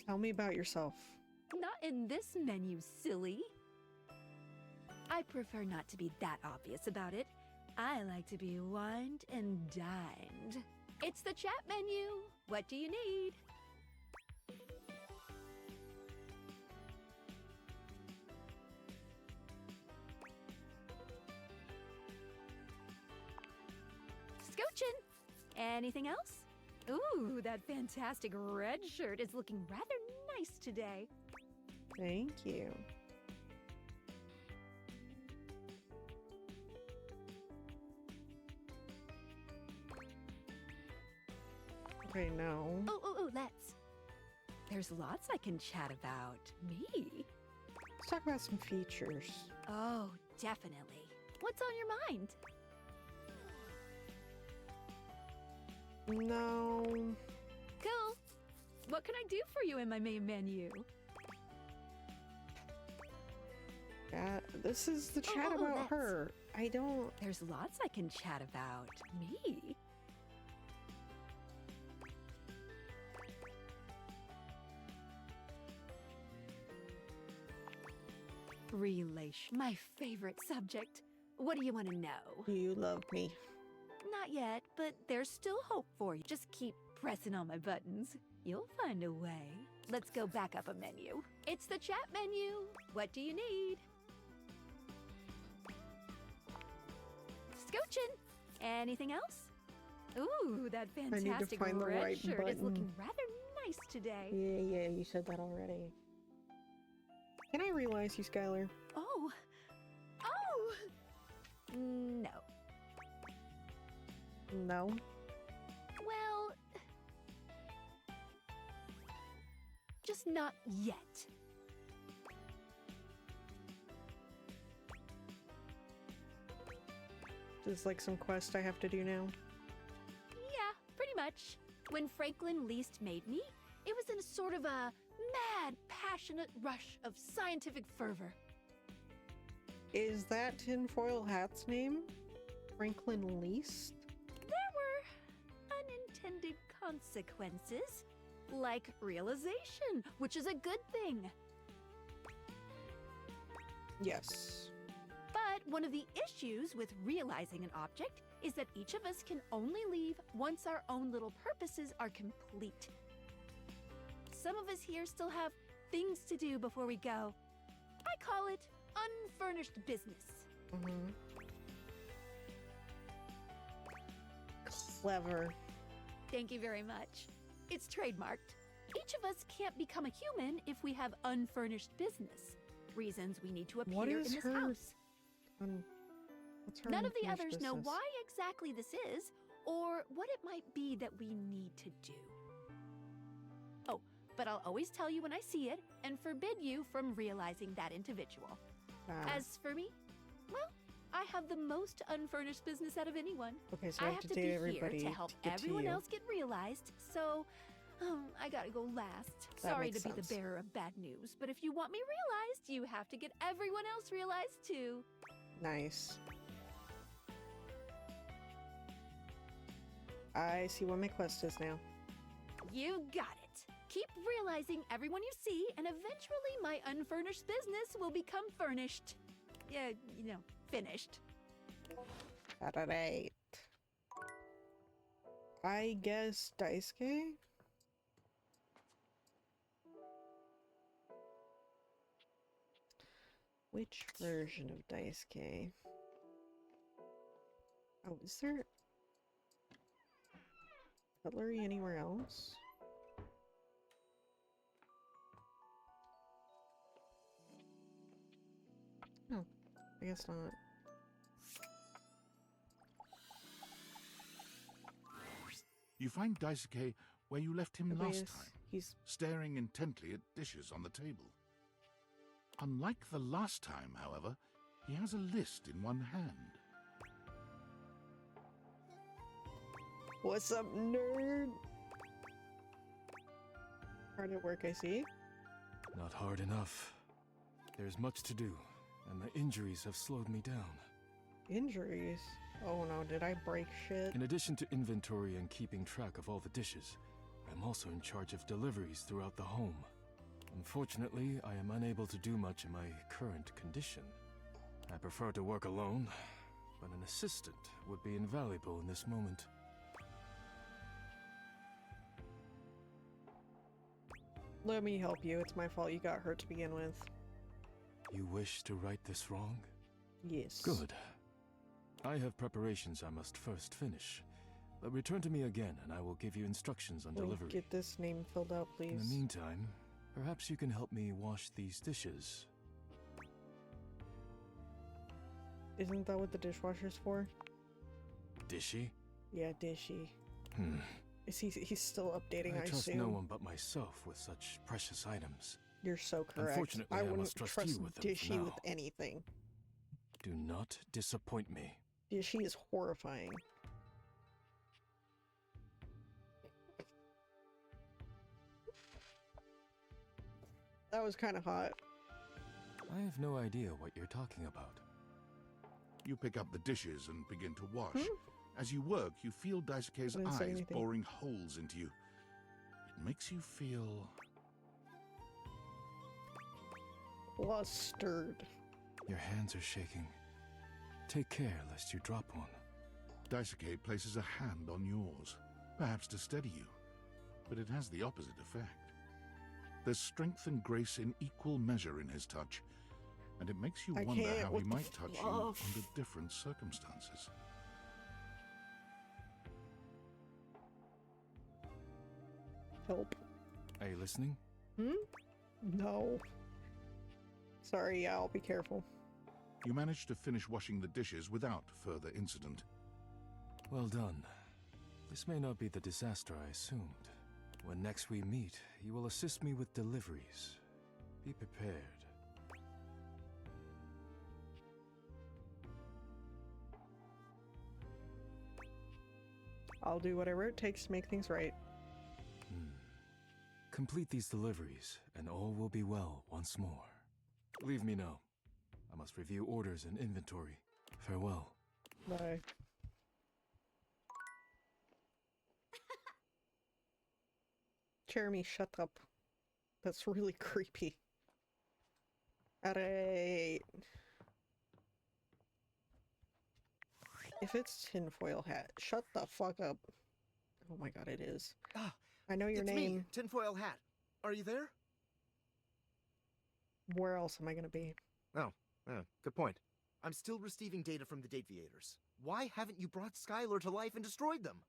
A: Tell me about yourself.
F: Not in this menu, silly. I prefer not to be that obvious about it. I like to be wined and dined. It's the chat menu. What do you need? Scooчин'. Anything else? Ooh, that fantastic red shirt is looking rather nice today.
A: Thank you. I know.
F: Oh, let's. There's lots I can chat about. Me?
A: Let's talk about some features.
F: Oh, definitely. What's on your mind?
A: No.
F: Cool. What can I do for you in my main menu?
A: Yeah, this is the chat
F: oh,
A: about
F: let's.
A: her. I don't.
F: There's lots I can chat about. Me? Relation. My favorite subject. What do you want to know?
A: Do you love me?
F: Not yet, but there's still hope for you. Just keep pressing on my buttons. You'll find a way. Let's go back up a menu. It's the chat menu. What do you need? Scoochin'. Anything else? Ooh, that
A: I need to
F: fantastic
A: find the
F: red
A: right
F: shirt is
A: button.
F: looking rather nice today.
A: Yeah, you said that already. Can I realize you, Skylar?
F: Oh. Oh! No.
A: No.
F: Well, just not yet.
A: There's like some quest I have to do now.
F: Yeah, pretty much. When Franklin least made me, it was in a sort of a mad, passionate rush of scientific fervor.
A: Is that Tinfoil Hat's name? Franklin Least?
F: There were unintended consequences, like realization, which is a good thing.
A: Yes.
F: But one of the issues with realizing an object is that each of us can only leave once our own little purposes are complete. Some of us here still have things to do before we go. I call it unfurnished business.
A: Mm-hmm. Clever.
F: Thank you very much. It's trademarked. Each of us can't become a human if we have unfurnished business. Reasons we need to
A: What
F: appear
A: is
F: in this
A: her
F: house.
A: What's her
F: None of the
A: unfinished
F: others know
A: business?
F: why exactly this is, or what it might be that we need to do. Oh, but I'll always tell you when I see it, and forbid you from realizing that individual.
A: Ah,
F: As for me, well, I have the most unfurnished business out of anyone.
A: okay, so
F: I
A: I
F: have
A: have
F: to
A: to
F: be
A: date
F: here
A: everybody
F: to help
A: get to
F: everyone
A: you.
F: else get realized, so I gotta go last.
A: That
F: Sorry to
A: makes
F: be the
A: sense.
F: bearer of bad news, but if you want me realized, you have to get everyone else realized too.
A: Nice. I see what my quest is now.
F: You got it. Keep realizing everyone you see, and eventually my unfurnished business will become furnished. Yeah, finished.
A: Alright. I guess Daisuke? Which version of Daisuke? Oh, is there cutlery anywhere else? No, I guess not.
B: You find Daisuke where you left him last
A: Tobias,
B: time,
A: he's
B: staring intently at dishes on the table. Unlike the last time, however, he has a list in one hand.
A: What's up, nerd? Hard at work, I see.
G: Not hard enough. There's much to do, and my injuries have slowed me down.
A: Injuries? Oh no, did I break shit?
G: In addition to inventory and keeping track of all the dishes, I'm also in charge of deliveries throughout the home. Unfortunately, I am unable to do much in my current condition. I prefer to work alone, but an assistant would be invaluable in this moment.
A: Let me help you. It's my fault you got hurt to begin with.
G: You wish to right this wrong?
A: Yes.
G: Good. I have preparations I must first finish. But return to me again, and I will give you instructions on
A: Wait,
G: delivery.
A: get this name filled out,
G: In the
A: please.
G: meantime, perhaps you can help me wash these dishes.
A: Isn't that what the dishwasher's for?
G: Dishy?
A: Yeah, dishy. He's still updating, I
G: trust
A: assume.
G: no one but myself with such precious items.
A: You're so correct.
G: Unfortunately,
A: I
G: I
A: wouldn't
G: must trust
A: trust
G: you with them for
A: Dishy
G: now.
A: with anything.
G: Do not disappoint me.
A: Dishy is horrifying. That was kind of hot.
G: I have no idea what you're talking about.
B: You pick up the dishes and begin to wash. As you work, you feel Daisuke's
A: I didn't say
B: eyes
A: anything.
B: boring holes into you. It makes you feel...
A: Flustered.
G: Your hands are shaking. Take care lest you drop one.
B: Daisuke places a hand on yours, perhaps to steady you, but it has the opposite effect. There's strength and grace in equal measure in his touch, and it makes you
A: I
B: wonder
A: can't
B: how he
A: with the
B: might touch you
A: fluff.
B: under different circumstances.
A: Help.
G: Are you listening?
A: No. Sorry, yeah, I'll be careful.
B: You manage to finish washing the dishes without further incident.
G: Well done. This may not be the disaster I assumed. When next we meet, you will assist me with deliveries. Be prepared.
A: I'll do whatever it takes to make things right.
G: Complete these deliveries, and all will be well once more. Leave me now. I must review orders and inventory. Farewell.
A: Bye. Jeremy, shut up. That's really creepy. Alright. If it's tinfoil hat, shut the fuck up. Oh my god, it is.
H: Ah,
A: I know your
H: it's
A: name.
H: me, Tinfoil Hat. Are you there?
A: Where else am I gonna be?
H: Oh, good point. I'm still receiving data from the Dateviators. Why haven't you brought Skylar to life and destroyed them?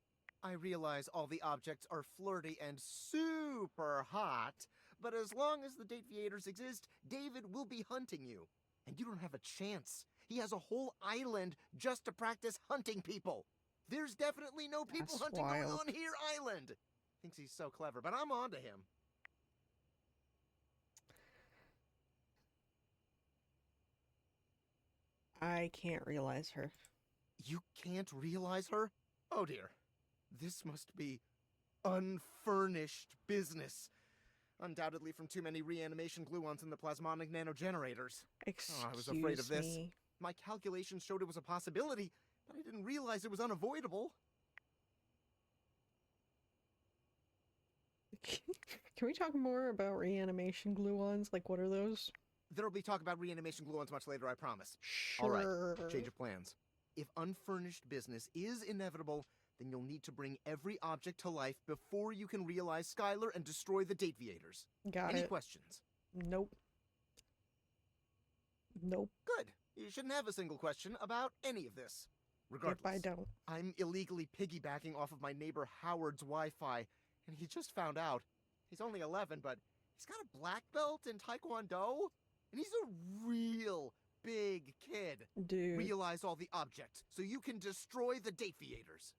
H: I realize all the objects are flirty and super hot, but as long as the Dateviators exist, David will be hunting you. And you don't have a chance. He has a whole island just to practice hunting people. There's definitely no people
A: That's
H: hunting going
A: wild.
H: on here island. Thinks he's so clever, but I'm on to him.
A: I can't realize her.
H: You can't realize her? Oh dear. This must be unfurnished business. Undoubtedly from too many reanimation gluons in the plasmonic nanogenerators.
A: Excuse
H: I was afraid of this.
A: me.
H: My calculations showed it was a possibility, but I didn't realize it was unavoidable.
A: Can we talk more about reanimation gluons? Like, what are those?
H: There'll be talk about reanimation gluons much later, I promise.
A: Sure.
H: All right, change of plans. If unfurnished business is inevitable, then you'll need to bring every object to life before you can realize Skylar and destroy the Dateviators.
A: Got
H: Any
A: it.
H: questions?
A: Nope. Nope.
H: Good. You shouldn't have a single question about any of this. Regardless,
A: If I don't.
H: I'm illegally piggybacking off of my neighbor Howard's Wi-Fi, and he just found out. He's only 11, but he's got a black belt in Taekwondo, and he's a real big kid.
A: Dude.
H: Realize all the objects so you can destroy the Dateviators.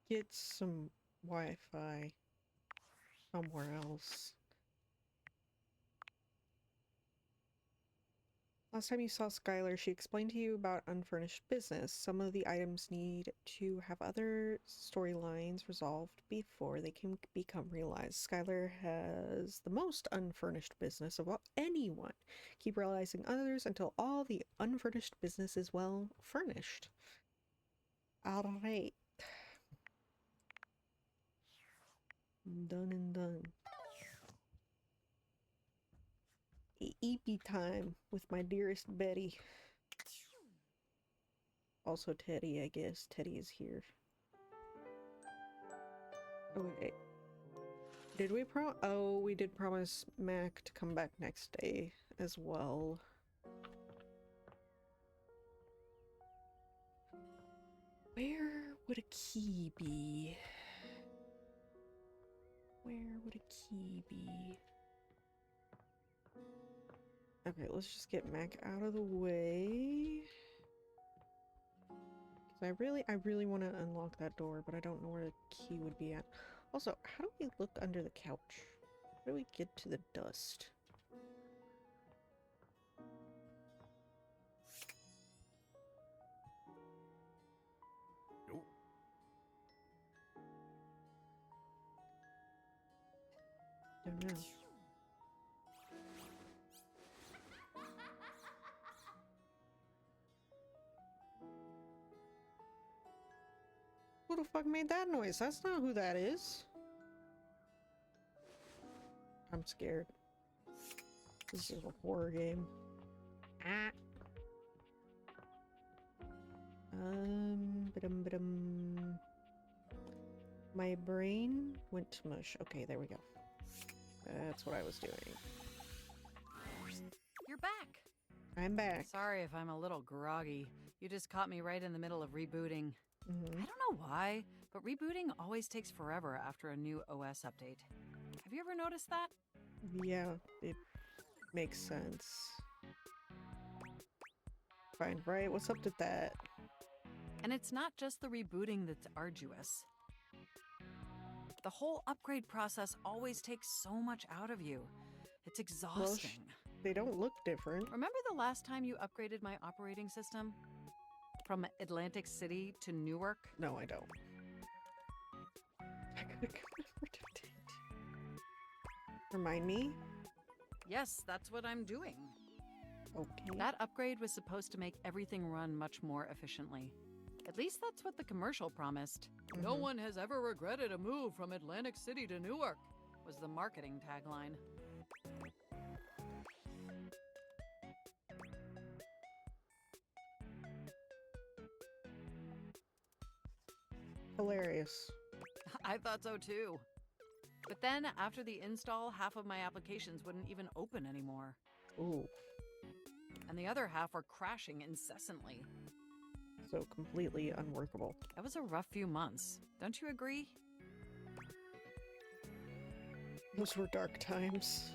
A: Get some Wi-Fi somewhere else. Last time you saw Skylar, she explained to you about unfurnished business. Some of the items need to have other storylines resolved before they can become realized. Skylar has the most unfurnished business of anyone. Keep realizing others until all the unfurnished business is well furnished. Alright. Done and done. EP time with my dearest Betty. Also Teddy, I guess. Teddy is here. Okay. Did we Oh, we did promise Mac to come back next day as well. Where would a key be? Where would a key be? Okay, let's just get Mac out of the way. So I really want to unlock that door, but I don't know where the key would be at. Also, how do we look under the couch? How do we get to the dust?
H: Oh,
A: Don't know. Who the fuck made that noise? That's not who that is. I'm scared. This is a horror game. Ah. Ba-dum. My brain went to mush. Okay, there we go. That's what I was doing.
D: You're back.
A: I'm back.
D: Sorry if I'm a little groggy. You just caught me right in the middle of rebooting.
A: Mhm.
D: I don't know why, but rebooting always takes forever after a new OS update. Have you ever noticed that?
A: Yeah, it makes sense. Fine, right? What's up with that?
D: And it's not just the rebooting that's arduous. The whole upgrade process always takes so much out of you. It's exhausting.
A: They don't look different.
D: Remember the last time you upgraded my operating system? From Atlantic City to Newark?
A: No, I don't. I gotta commemorate it. Remind me?
D: Yes, that's what I'm doing.
A: Okay.
D: That upgrade was supposed to make everything run much more efficiently. At least that's what the commercial promised. No
A: Mhm.
D: one has ever regretted a move from Atlantic City to Newark, was the marketing tagline.
A: Hilarious.
D: I thought so too. But then, after the install, half of my applications wouldn't even open anymore.
A: Ooh.
D: And the other half were crashing incessantly.
A: So completely unworkable.
D: That was a rough few months. Don't you agree?
A: Those were dark times.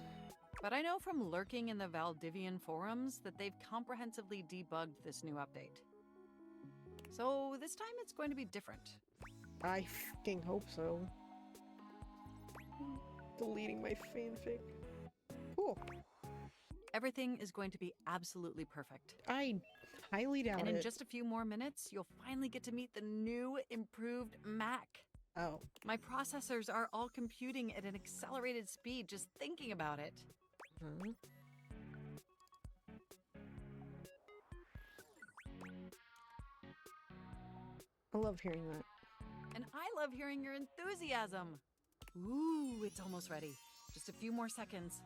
D: But I know from lurking in the Valdivian forums that they've comprehensively debugged this new update. So this time it's going to be different.
A: I fucking hope so. Deleting my fanfic. Cool.
D: Everything is going to be absolutely perfect.
A: I highly doubt
D: And in
A: it.
D: just a few more minutes, you'll finally get to meet the new, improved Mac.
A: Oh.
D: My processors are all computing at an accelerated speed just thinking about it.
A: Huh? I love hearing that.
D: And I love hearing your enthusiasm. Ooh, it's almost ready. Just a few more seconds.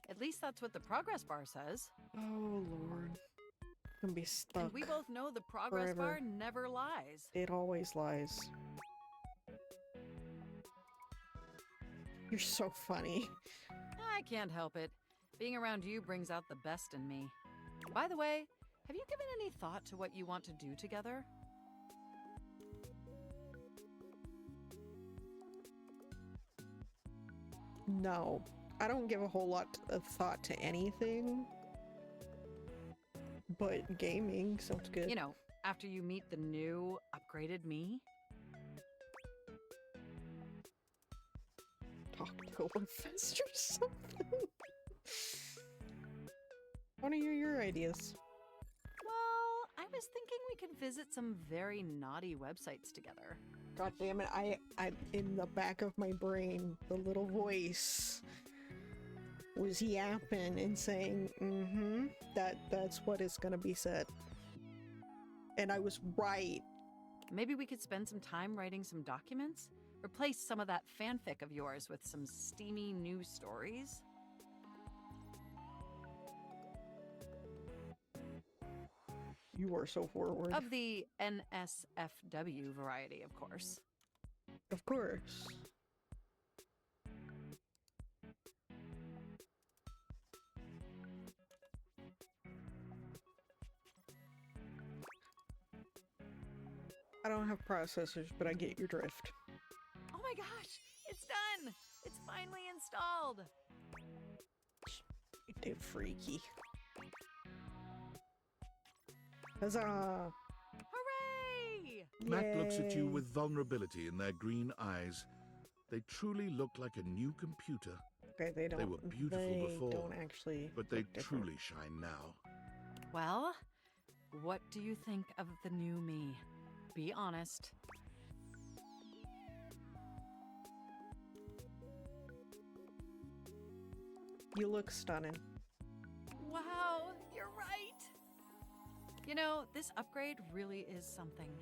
D: At least that's what the progress bar says.
A: Oh, Lord. I'm gonna be stuck.
D: And we both know the progress
A: forever.
D: bar never lies.
A: It always lies. You're so funny.
D: I can't help it. Being around you brings out the best in me. By the way, have you given any thought to what you want to do together?
A: No. I don't give a whole lot of thought to anything. But gaming sounds good.
D: You know, after you meet the new, upgraded me?
A: Oktoberfest or something. I want to hear your ideas.
D: Well, I was thinking we could visit some very naughty websites together.
A: God damn it! I in the back of my brain, the little voice was yapping and saying, "Mm-hmm, that's what is gonna be said," and I was right.
D: Maybe we could spend some time writing some documents? Replace some of that fanfic of yours with some steamy new stories?
A: You are so forward.
D: Of the NSFW variety, of course.
A: Of course. I don't have processors, but I get your drift.
D: Oh my gosh, it's done! It's finally installed!
A: They're freaky. Huzzah!
D: Hooray!
B: Matt looks at you
A: Yay.
B: with vulnerability in their green eyes. They truly look like a new computer,
A: Okay, they don't.
B: were beautiful
A: they
B: before,
A: don't actually.
B: but they
A: look different.
B: truly shine now.
D: Well, what do you think of the new me? Be honest.
A: You look stunning.
D: Wow, you're right. You know, this upgrade really is something.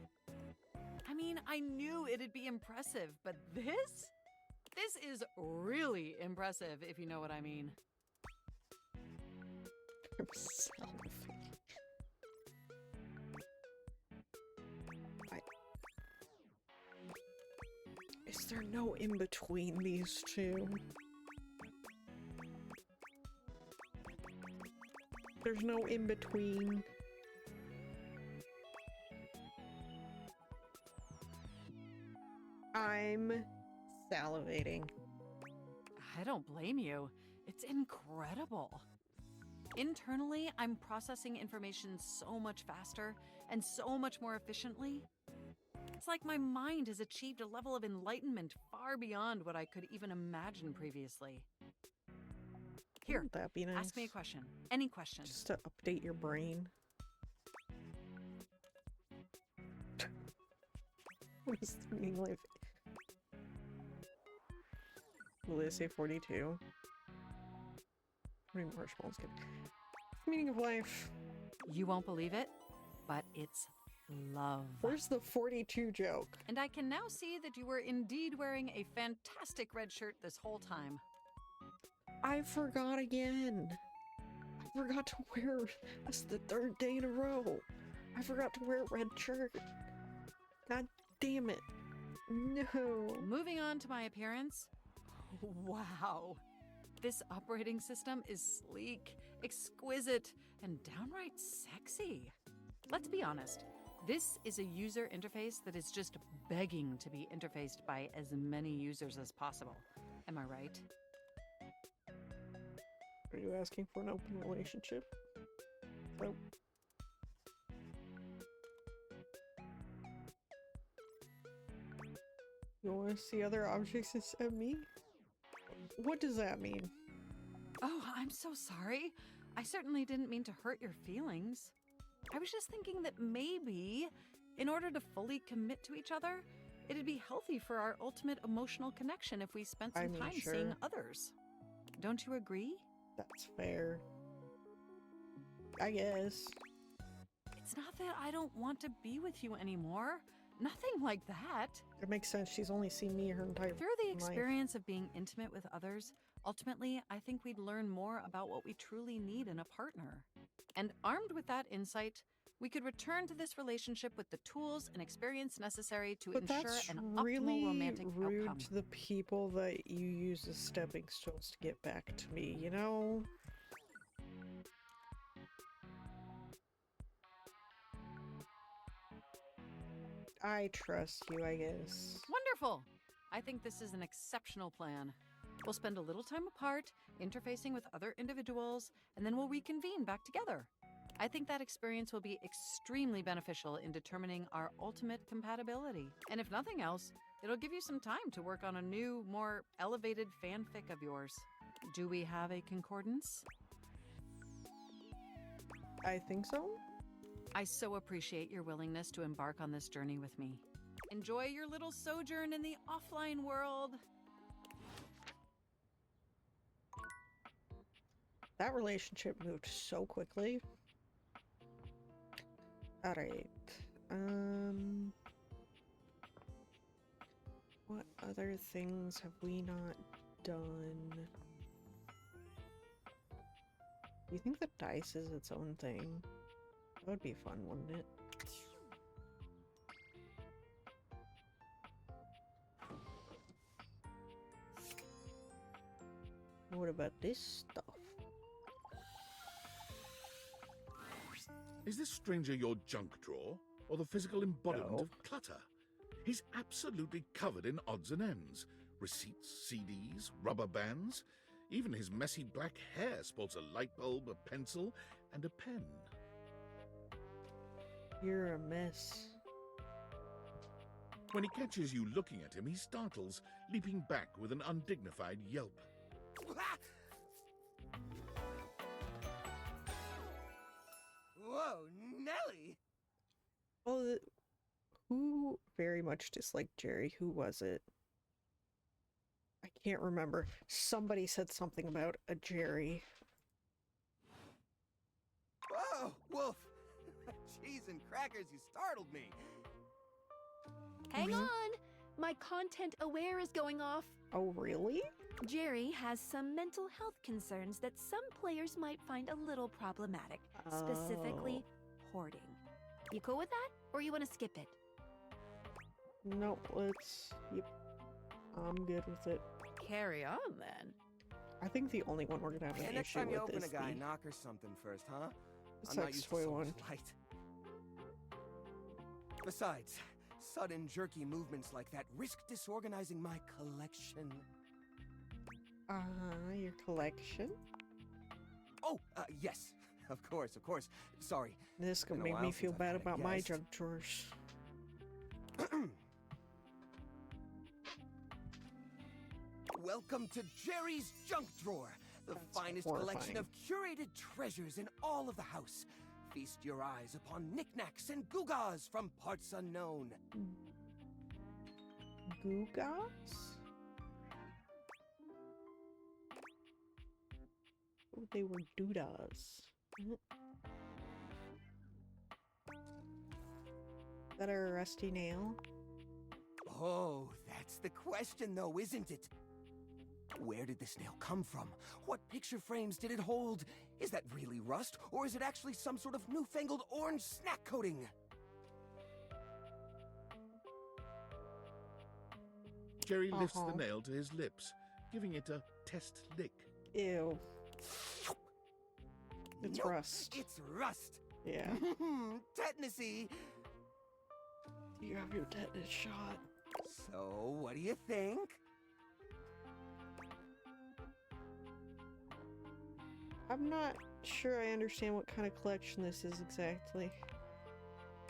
D: I mean, I knew it'd be impressive, but this? This is really impressive, if you know what I mean.
A: Is there no in between these two? There's no in between. I'm salivating.
D: I don't blame you. It's incredible. Internally, I'm processing information so much faster and so much more efficiently. It's like my mind has achieved a level of enlightenment far beyond what I could even imagine previously. Here,
A: Wouldn't that be nice?
D: ask me a question. Any question.
A: Just to update your brain. What is the meaning of? Will they say 42? How many marshmallows get? Meaning of life.
D: You won't believe it, but it's love.
A: Where's the 42 joke?
D: And I can now see that you were indeed wearing a fantastic red shirt this whole time.
A: I forgot again. I forgot to wear. That's the third day in a row. I forgot to wear a red shirt. God damn it. No.
D: Moving on to my appearance. Wow. This operating system is sleek, exquisite, and downright sexy. Let's be honest. This is a user interface that is just begging to be interfaced by as many users as possible. Am I right?
A: Are you asking for an open relationship? Nope. You want to see other objects that sent me? What does that mean?
D: Oh, I'm so sorry. I certainly didn't mean to hurt your feelings. I was just thinking that maybe, in order to fully commit to each other, it'd be healthy for our ultimate emotional connection if we spent some time seeing
A: sure.
D: others. Don't you agree?
A: That's fair. I guess.
D: It's not that I don't want to be with you anymore. Nothing like that.
A: It makes sense. She's only seen me her entire
D: Through the
A: life.
D: experience of being intimate with others, ultimately, I think we'd learn more about what we truly need in a partner. And armed with that insight, we could return to this relationship with the tools and experience necessary to
A: But
D: ensure
A: that's
D: an
A: really
D: optimal romantic
A: rude
D: outcome.
A: to the people that you use as stepping stones to get back to me, you know? I trust you, I guess.
D: Wonderful! I think this is an exceptional plan. We'll spend a little time apart, interfacing with other individuals, and then we'll reconvene back together. I think that experience will be extremely beneficial in determining our ultimate compatibility. And if nothing else, it'll give you some time to work on a new, more elevated fanfic of yours. Do we have a concordance?
A: I think so.
D: I so appreciate your willingness to embark on this journey with me. Enjoy your little sojourn in the offline world.
A: That relationship moved so quickly. Alright. What other things have we not done? You think the dice is its own thing? That would be fun, wouldn't it? What about this stuff?
B: Is this stranger your junk drawer, or the physical embodiment
A: No.
B: of clutter? He's absolutely covered in odds and ends. Receipts, CDs, rubber bands. Even his messy black hair sports a light bulb, a pencil, and a pen.
A: You're a mess.
B: When he catches you looking at him, he startles, leaping back with an undignified yelp.
H: Whoa, Nelly!
A: Oh, who very much disliked Jerry? Who was it? I can't remember. Somebody said something about a Jerry.
H: Whoa, Wolf! Cheese and crackers, you startled me.
F: Hang on! My content aware is going off.
A: Oh, really?
F: Jerry has some mental health concerns that some players might find a little problematic, specifically hoarding. You cool with that, or you want to skip it?
A: No, let's... Yep. I'm good with it.
D: Carry on then.
A: I think the only one we're gonna have an
I: Next
A: issue
I: time you
A: with
I: open
A: is
I: a guy,
A: the
I: knock or something first, huh? I'm
A: sex
I: not used to
A: toy
I: so much
A: one.
I: light. Besides, sudden jerky movements like that risk disorganizing my collection.
A: Your collection?
I: Oh, yes. Of course, of course. Sorry.
A: This could
I: Been a
A: make me
I: while
A: feel
I: since I've
A: bad
I: had a
A: about my
I: guest.
A: junk drawers.
I: Welcome to Jerry's Junk Drawer, the
A: That's
I: finest collection
A: horrifying.
I: of curated treasures in all of the house. Feast your eyes upon knickknacks and gewgaws from parts unknown.
A: Gugas? Oh, they were doodas. Is that a rusty nail?
I: Oh, that's the question, though, isn't it? Where did this nail come from? What picture frames did it hold? Is that really rust, or is it actually some sort of newfangled orange snack coating?
B: Jerry lifts
A: Uh-huh.
B: the nail to his lips, giving it a test lick.
A: Ew. It's
I: Nope,
A: rust.
I: It's rust.
A: Yeah.
I: Tetanusy.
A: You have your tetanus shot.
I: So, what do you think?
A: I'm not sure I understand what kind of collection this is exactly.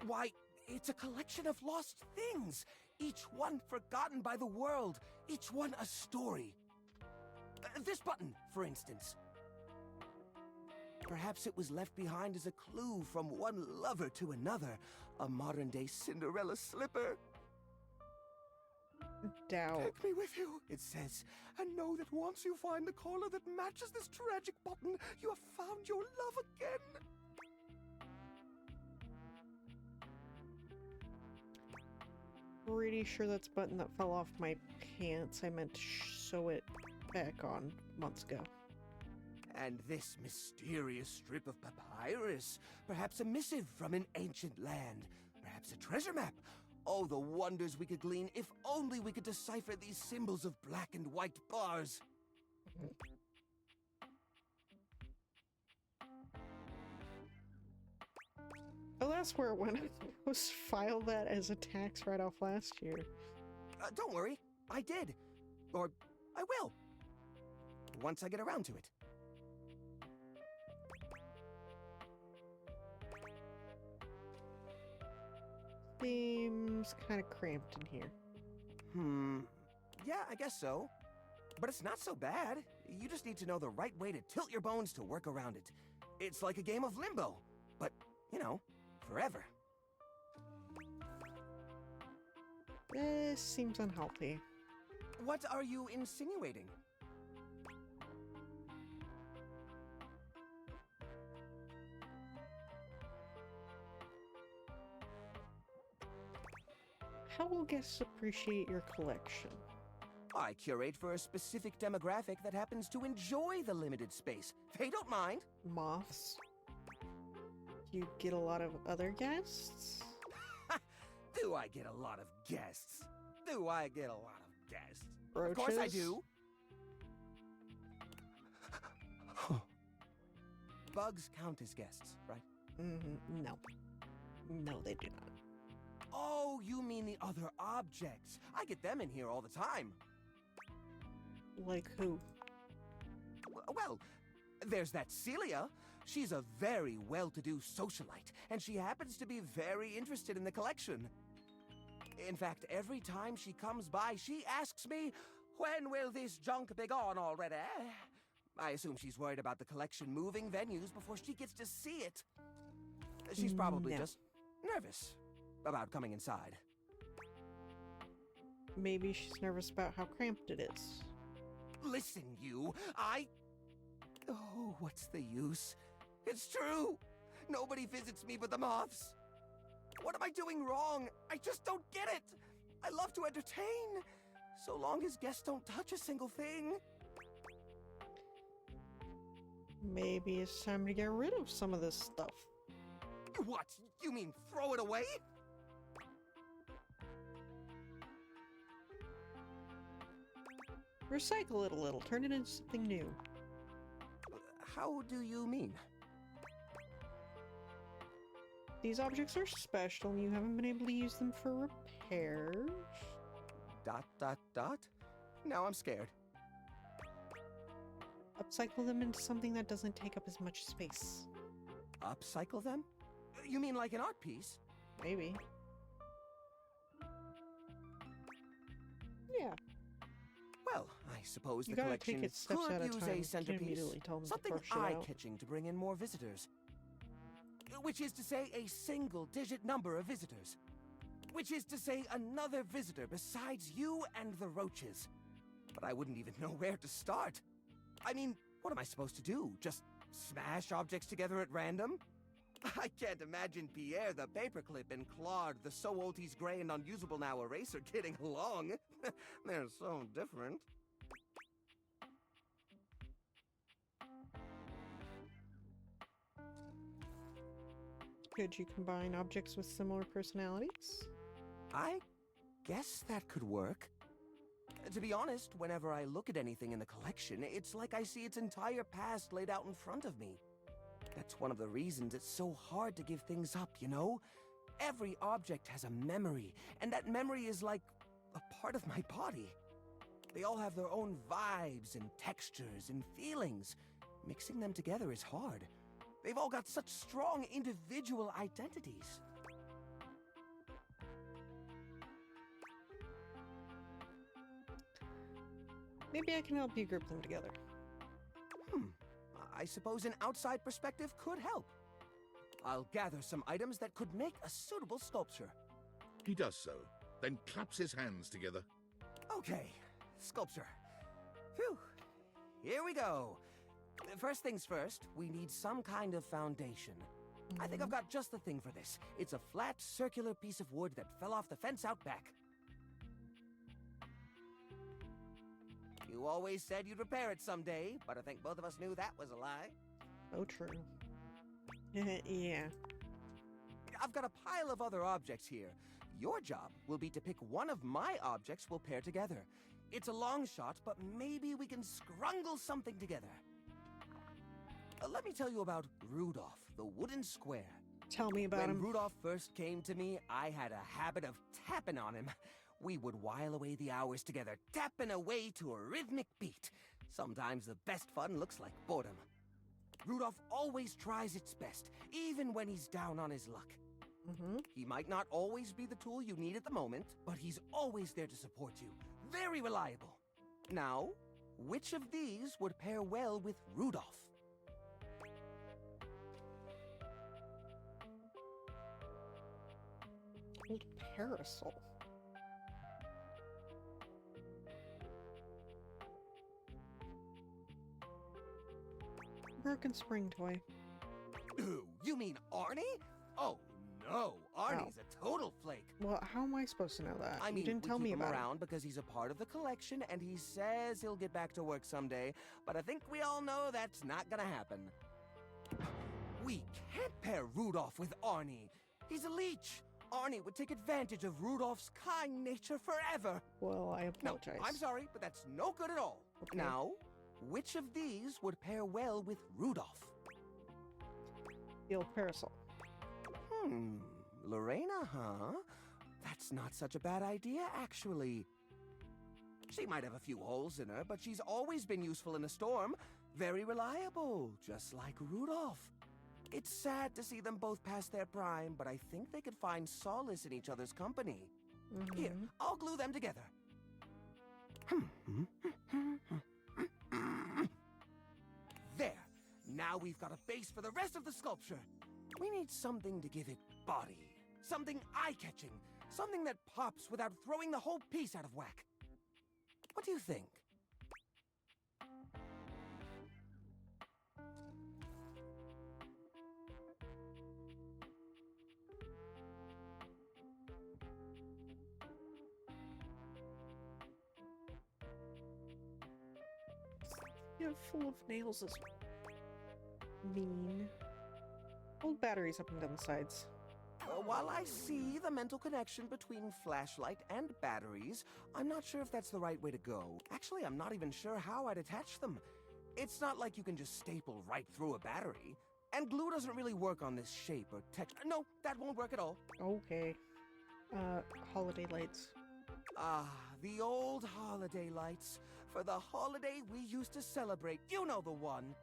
I: Why, it's a collection of lost things, each one forgotten by the world, each one a story. This button, for instance. Perhaps it was left behind as a clue from one lover to another, a modern-day Cinderella slipper.
A: Doubt.
I: Take me with you, it says, and know that once you find the collar that matches this tragic button, you have found your love again.
A: Pretty sure that's a button that fell off my pants. I meant to sew it back on months ago.
I: And this mysterious strip of papyrus, perhaps a missive from an ancient land, perhaps a treasure map. Oh, the wonders we could glean if only we could decipher these symbols of black and white bars.
A: Oh, that's where it went. I was filed that as a tax write-off last year.
I: Don't worry, I did. Or I will. Once I get around to it.
A: Seems kind of cramped in here.
I: Yeah, I guess so. But it's not so bad. You just need to know the right way to tilt your bones to work around it. It's like a game of limbo. But, you know, forever.
A: This seems unhealthy.
I: What are you insinuating?
A: How will guests appreciate your collection?
I: I curate for a specific demographic that happens to enjoy the limited space. They don't mind.
A: Moths? You get a lot of other guests?
I: Do I get a lot of guests? Do I get a lot of guests?
A: Roaches?
I: Of course I do. Bugs count as guests, right?
A: No. No, they do not.
I: Oh, you mean the other objects. I get them in here all the time.
A: Like who?
I: Well, there's that Celia. She's a very well-to-do socialite, and she happens to be very interested in the collection. In fact, every time she comes by, she asks me, when will this junk be gone already? I assume she's worried about the collection moving venues before she gets to see it. She's probably
A: No.
I: just nervous about coming inside.
A: Maybe she's nervous about how cramped it is.
I: Listen, you, Oh, what's the use? It's true! Nobody visits me but the moths. What am I doing wrong? I just don't get it! I love to entertain, so long as guests don't touch a single thing.
A: Maybe it's time to get rid of some of this stuff.
I: What? You mean throw it away?
A: Recycle it a little, turn it into something new.
I: How do you mean?
A: These objects are special and you haven't been able to use them for repairs. ...
I: Now I'm scared.
A: Upcycle them into something that doesn't take up as much space.
I: Upcycle them? You mean like an art piece?
A: Maybe. Yeah.
I: Well, I suppose
A: You
I: the
A: gotta take
I: collection
A: it steps at
I: could
A: a
I: use
A: time.
I: a
A: You can't
I: centerpiece.
A: immediately tell them to
I: Something
A: brush it out.
I: eye-catching to bring in more visitors. Which is to say a single-digit number of visitors. Which is to say another visitor besides you and the roaches. But I wouldn't even know where to start. I mean, what am I supposed to do? Just smash objects together at random? I can't imagine Pierre the paperclip and Claude the so old he's gray and unusable now eraser getting along. They're so different.
A: Could you combine objects with similar personalities?
I: I guess that could work. To be honest, whenever I look at anything in the collection, it's like I see its entire past laid out in front of me. That's one of the reasons it's so hard to give things up, you know? Every object has a memory, and that memory is like a part of my body. They all have their own vibes and textures and feelings. Mixing them together is hard. They've all got such strong individual identities.
A: Maybe I can help you group them together.
I: I suppose an outside perspective could help. I'll gather some items that could make a suitable sculpture.
B: He does so, then claps his hands together.
I: Okay, sculpture. Phew, here we go. First things first, we need some kind of foundation. I think I've got just the thing for this. It's a flat, circular piece of wood that fell off the fence out back. You always said you'd repair it someday, but I think both of us knew that was a lie.
A: Oh, true. Yeah.
I: I've got a pile of other objects here. Your job will be to pick one of my objects we'll pair together. It's a long shot, but maybe we can scrungle something together. Let me tell you about Rudolph, the wooden square.
A: Tell me about
I: When
A: him.
I: Rudolph first came to me, I had a habit of tapping on him. We would while away the hours together, tapping away to a rhythmic beat. Sometimes the best fun looks like boredom. Rudolph always tries its best, even when he's down on his luck. He might not always be the tool you need at the moment, but he's always there to support you. Very reliable. Now, which of these would pair well with Rudolph?
A: Old parasol. Broken spring toy.
I: Ooh, you mean Arnie? Oh, no. Arnie's a total flake.
A: Well, how am I supposed to know that?
I: I mean,
A: you didn't
I: we
A: tell
I: keep
A: me
I: him
A: about
I: around because he's a part of the collection, and he says he'll get back to work someday. But I think we all know that's not gonna happen. We can't pair Rudolph with Arnie. He's a leech. Arnie would take advantage of Rudolph's kind nature forever.
A: it. Well, I
I: No,
A: apologize.
I: I'm sorry, but that's no good at all.
A: Okay.
I: Now, which of these would pair well with Rudolph?
A: The old parasol.
I: Lorena, huh? That's not such a bad idea, actually. She might have a few holes in her, but she's always been useful in a storm. Very reliable, just like Rudolph. It's sad to see them both past their prime, but I think they could find solace in each other's company.
H: Here,
A: Mhm.
H: I'll glue them together. There. Now we've got a base for the rest of the sculpture. We need something to give it body. Something eye-catching. Something that pops without throwing the whole piece out of whack. What do you think?
A: Yeah, full of nails is mean. Old batteries up and down the sides.
H: While I see the mental connection between flashlight and batteries, I'm not sure if that's the right way to go. Actually, I'm not even sure how I'd attach them. It's not like you can just staple right through a battery. And glue doesn't really work on this shape or texture. No, that won't work at all.
A: Okay. Holiday lights.
H: Ah, the old holiday lights. For the holiday we used to celebrate. You know the one.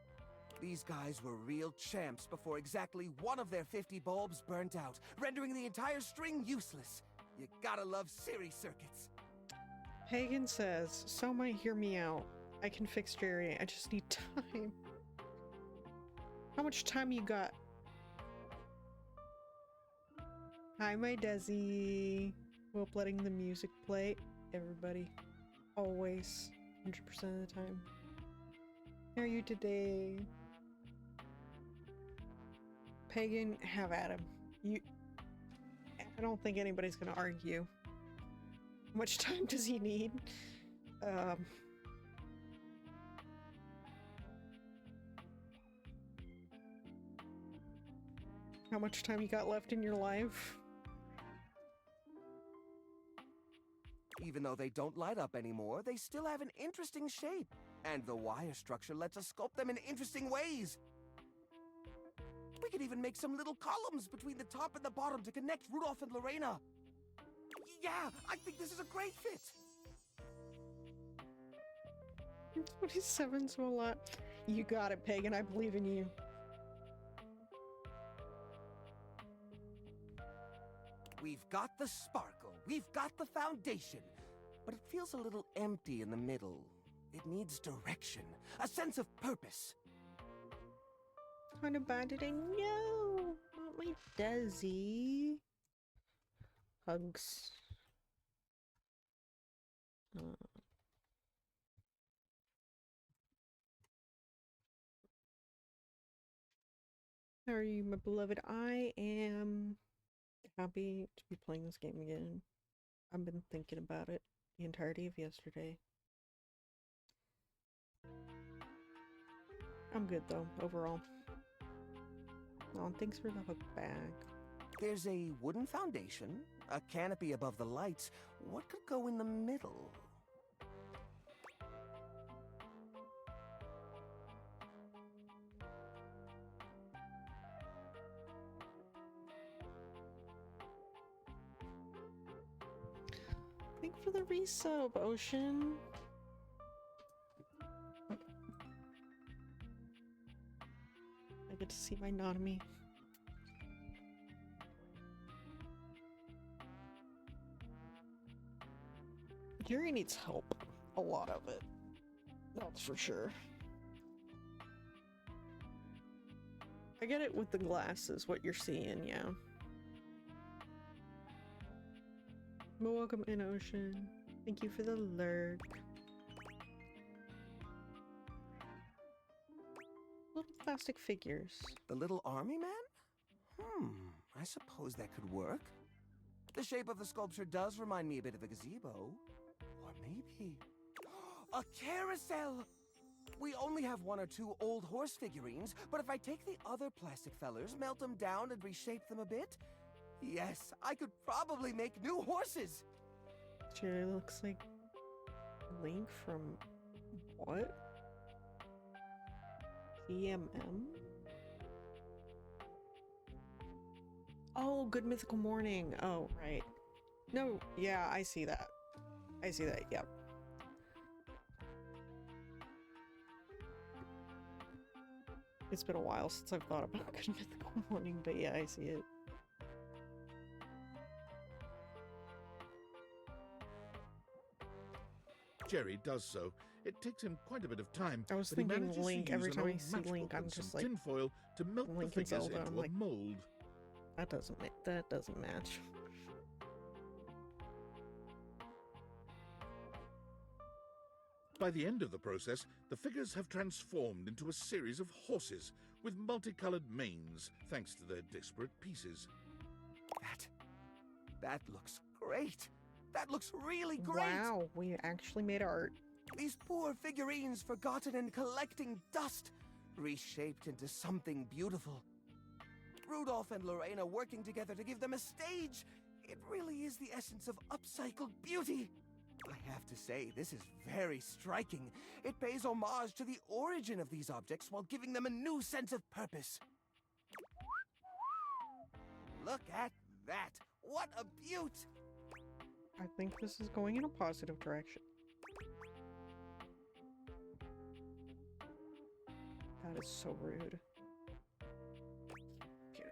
H: These guys were real champs before exactly one of their 50 bulbs burnt out, rendering the entire string useless. You gotta love series circuits.
A: Hagen says, "So might hear me out. I can fix Jerry. I just need time." How much time you got? Hi, my Desi. Hope letting the music play. Everybody. Always. 100% of the time. How are you today? Pagan, have at him. I don't think anybody's gonna argue. How much time does he need? How much time you got left in your life?
H: Even though they don't light up anymore, they still have an interesting shape. And the wire structure lets us sculpt them in interesting ways. We could even make some little columns between the top and the bottom to connect Rudolph and Lorena. Yeah, I think this is a great fit.
A: 27's a lot. You got it, Pagan. I believe in you.
H: We've got the sparkle, we've got the foundation, but it feels a little empty in the middle. It needs direction, a sense of purpose.
A: Kind of bad today. No, not my Desi. Hugs. How are you, my beloved? I am happy to be playing this game again. I've been thinking about it the entirety of yesterday. I'm good though, overall. Oh, and thanks for the hook bag.
H: There's a wooden foundation, a canopy above the lights. What could go in the middle?
A: Thank for the resub, Ocean. I get to see my Nanami. Yuri needs help. A lot of it. That's for sure. I get it with the glasses, what you're seeing, yeah. Well, welcome in, Ocean. Thank you for the lurk. Little plastic figures.
H: The little army man? I suppose that could work. The shape of the sculpture does remind me a bit of a gazebo. Or maybe... a carousel! We only have one or two old horse figurines, but if I take the other plastic fellers, melt them down and reshape them a bit, yes, I could probably make new horses!
A: Jerry looks like Link from what? EMM? Oh, Good Mythical Morning. Oh, right. No, yeah, I see that. I see that, yep. It's been a while since I've thought about Good Mythical Morning, but yeah, I see it.
B: Jerry does so. It takes him quite a bit of time.
A: I was
B: but he
A: thinking
B: manages
A: Link.
B: to
A: Every
B: use an
A: time I
B: old
A: see Link,
B: matchbook
A: I'm
B: and
A: just
B: some
A: like
B: tinfoil to melt
A: Link
B: the
A: and
B: figures
A: Zelda.
B: into
A: I'm
B: a
A: like,
B: mold.
A: that doesn't match.
B: By the end of the process, the figures have transformed into a series of horses with multicolored manes, thanks to their disparate pieces.
I: That looks great. That looks really great.
A: Wow, we actually made art.
I: These poor figurines forgotten and collecting dust, reshaped into something beautiful. Rudolph and Lorena working together to give them a stage. It really is the essence of upcycled beauty. I have to say, this is very striking. It pays homage to the origin of these objects while giving them a new sense of purpose. Look at that. What a beaut!
A: I think this is going in a positive direction. That is so rude. Okay.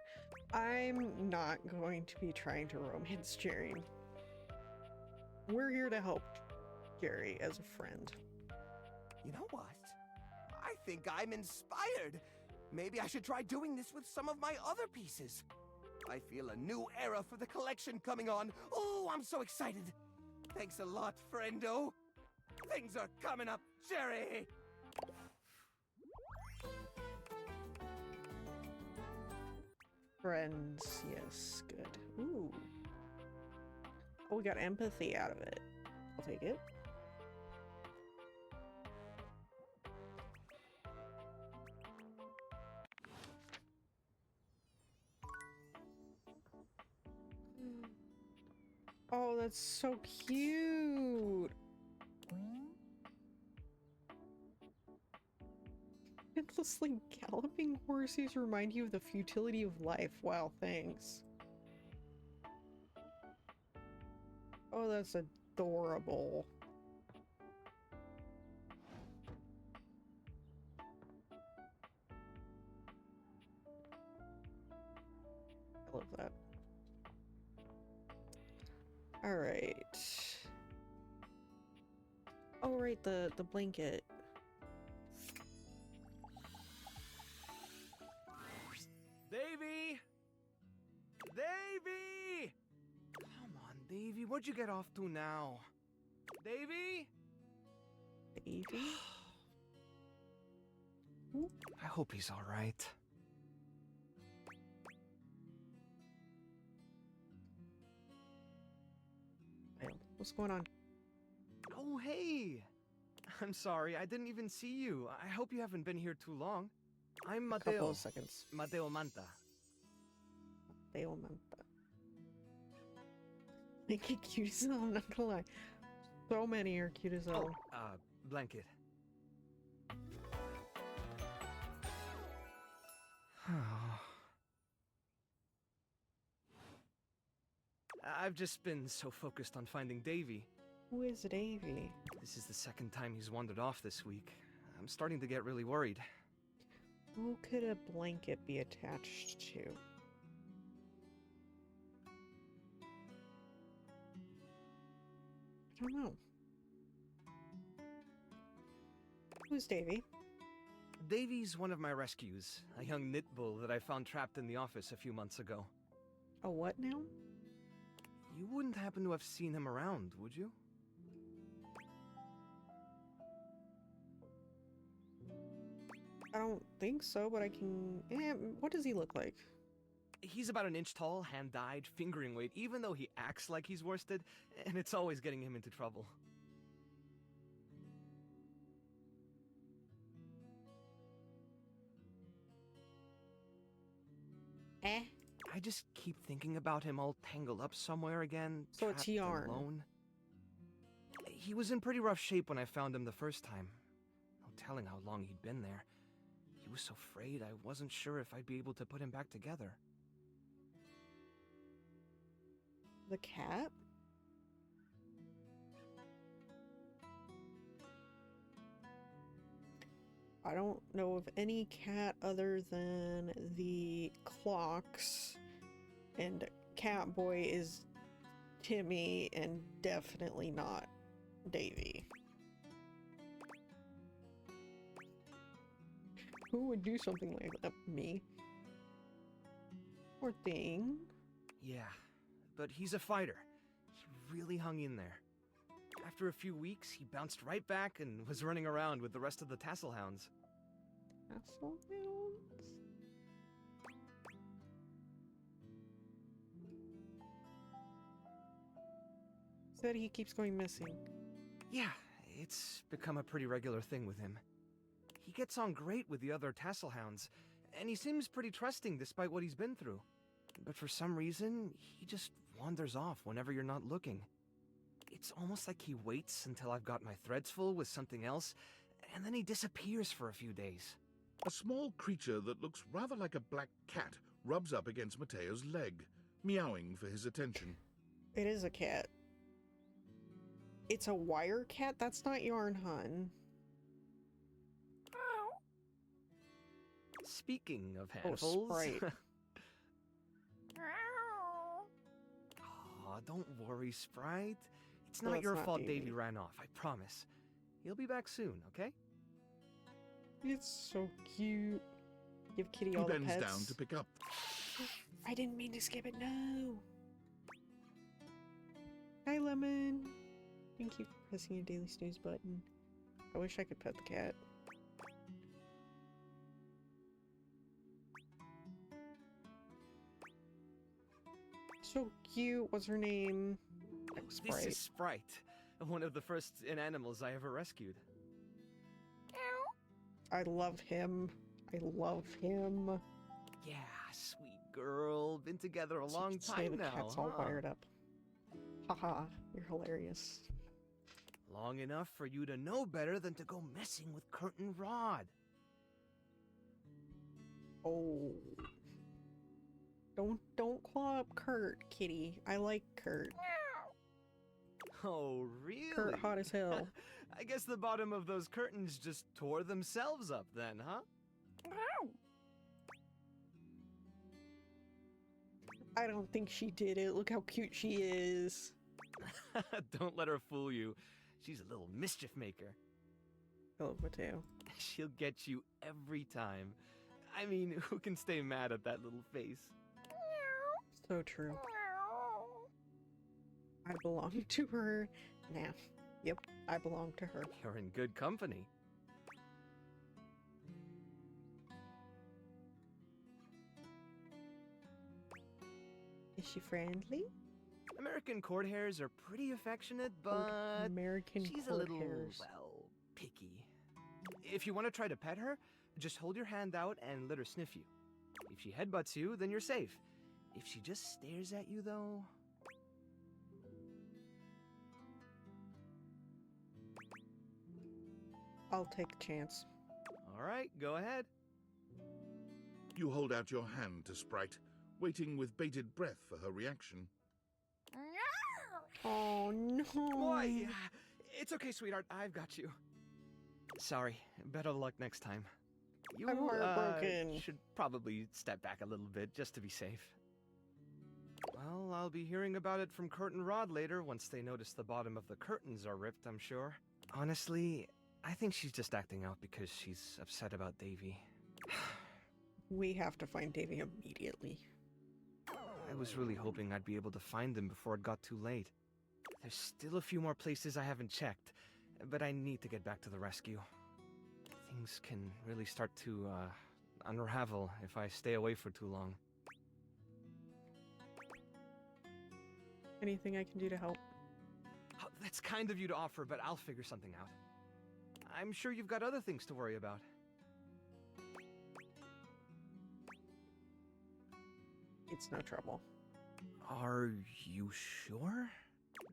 A: I'm not going to be trying to romance Jerry. We're here to help Jerry as a friend.
I: You know what? I think I'm inspired. Maybe I should try doing this with some of my other pieces. I feel a new era for the collection coming on. Oh, I'm so excited. Thanks a lot, friendo. Things are coming up, Jerry.
A: Friends, yes, good. Ooh. Oh, we got empathy out of it. I'll take it. Oh, that's so cute. Endlessly galloping horses remind you of the futility of life. Wow, thanks. Oh, that's adorable. I love that. All right. Oh, right, the blanket.
J: Davy! Davy! Come on, Davy, what'd you get off to now? Davy?
A: Davy?
J: I hope he's all right.
A: What's going on?
J: Oh, hey! I'm sorry, I didn't even see you. I hope you haven't been here too long. I'm
A: A couple
J: Mateo.
A: of seconds.
J: Mateo Manta.
A: Mateo Manta. Make it cute as hell, I'm not gonna lie. So many are cute as hell.
J: Blanket. I've just been so focused on finding Davy.
A: Who is Davy?
J: This is the second time he's wandered off this week. I'm starting to get really worried.
A: Who could a blanket be attached to? I don't know. Who's Davy?
J: Davy's one of my rescues, a young knit bull that I found trapped in the office a few months ago.
A: A what now?
J: You wouldn't happen to have seen him around, would you?
A: I don't think so, but I can... what does he look like?
J: He's about an inch tall, hand-dyed, fingering weight, even though he acts like he's worsted, and it's always getting him into trouble. I just keep thinking about him all tangled up somewhere again,
A: So it's
J: trapped
A: yarn.
J: alone. He was in pretty rough shape when I found him the first time. No telling how long he'd been there. He was so frayed I wasn't sure if I'd be able to put him back together.
A: The cat? I don't know of any cat other than the clocks, and Catboy is Timmy and definitely not Davy. Who would do something like that? Me. Poor thing.
J: Yeah, but he's a fighter. He really hung in there. After a few weeks, he bounced right back and was running around with the rest of the tassel hounds.
A: Castle Hounds? Said he keeps going missing.
J: Yeah, it's become a pretty regular thing with him. He gets on great with the other tassel hounds, and he seems pretty trusting despite what he's been through. But for some reason, he just wanders off whenever you're not looking. It's almost like he waits until I've got my threads full with something else, and then he disappears for a few days.
B: A small creature that looks rather like a black cat rubs up against Mateo's leg, meowing for his attention.
A: It is a cat. It's a wire cat? That's not Yarn Hun.
J: Speaking of
A: Oh,
J: handfuls...
A: Sprite.
J: Aw, don't worry, Sprite. It's
A: No,
J: not
A: it's
J: your
A: not
J: fault
A: Davy.
J: Davy ran off, I promise. He'll be back soon, okay?
A: It's so cute. Give Kitty
B: He
A: all the
B: bends
A: pets.
B: down to pick up.
A: I didn't mean to skip it, no. Hi, Lemon. Thank you for pressing your daily snooze button. I wish I could pet the cat. So cute. What's her name?
J: This
A: Sprite.
J: is Sprite, one of the first inanimals I ever rescued.
A: I love him. I love him.
J: Yeah, sweet girl. Been together a long
A: Say
J: time
A: the
J: now,
A: cat's all
J: huh?
A: wired up. Haha, you're hilarious.
J: Long enough for you to know better than to go messing with Curtain Rod.
A: Oh. Don't claw up Kurt, Kitty. I like Kurt.
J: Oh, really?
A: Kurt hot as hell.
J: I guess the bottom of those curtains just tore themselves up then, huh?
A: I don't think she did it. Look how cute she is.
J: Don't let her fool you. She's a little mischief maker.
A: I love Mateo.
J: She'll get you every time. I mean, who can stay mad at that little face?
A: So true. I belong to her now. Yep, I belong to her.
J: You're in good company.
A: Is she friendly?
J: American court hares are pretty affectionate, but
A: American
J: she's a
A: court
J: little,
A: hares.
J: well, picky. If you want to try to pet her, just hold your hand out and let her sniff you. If she headbutts you, then you're safe. If she just stares at you, though...
A: I'll take a chance.
J: All right, go ahead.
B: You hold out your hand to Sprite, waiting with bated breath for her reaction.
A: Oh no!
J: Why? It's okay, sweetheart. I've got you. Sorry. Better luck next time. You
A: I'm heartbroken.
J: should probably step back a little bit just to be safe. Well, I'll be hearing about it from Curtain Rod later once they notice the bottom of the curtains are ripped, I'm sure. Honestly, I think she's just acting out because she's upset about Davy.
A: We have to find Davy immediately.
J: I was really hoping I'd be able to find him before it got too late. There's still a few more places I haven't checked, but I need to get back to the rescue. Things can really start to, unravel if I stay away for too long.
A: Anything I can do to help?
J: Oh, that's kind of you to offer, but I'll figure something out. I'm sure you've got other things to worry about.
A: It's no trouble.
J: Are you sure?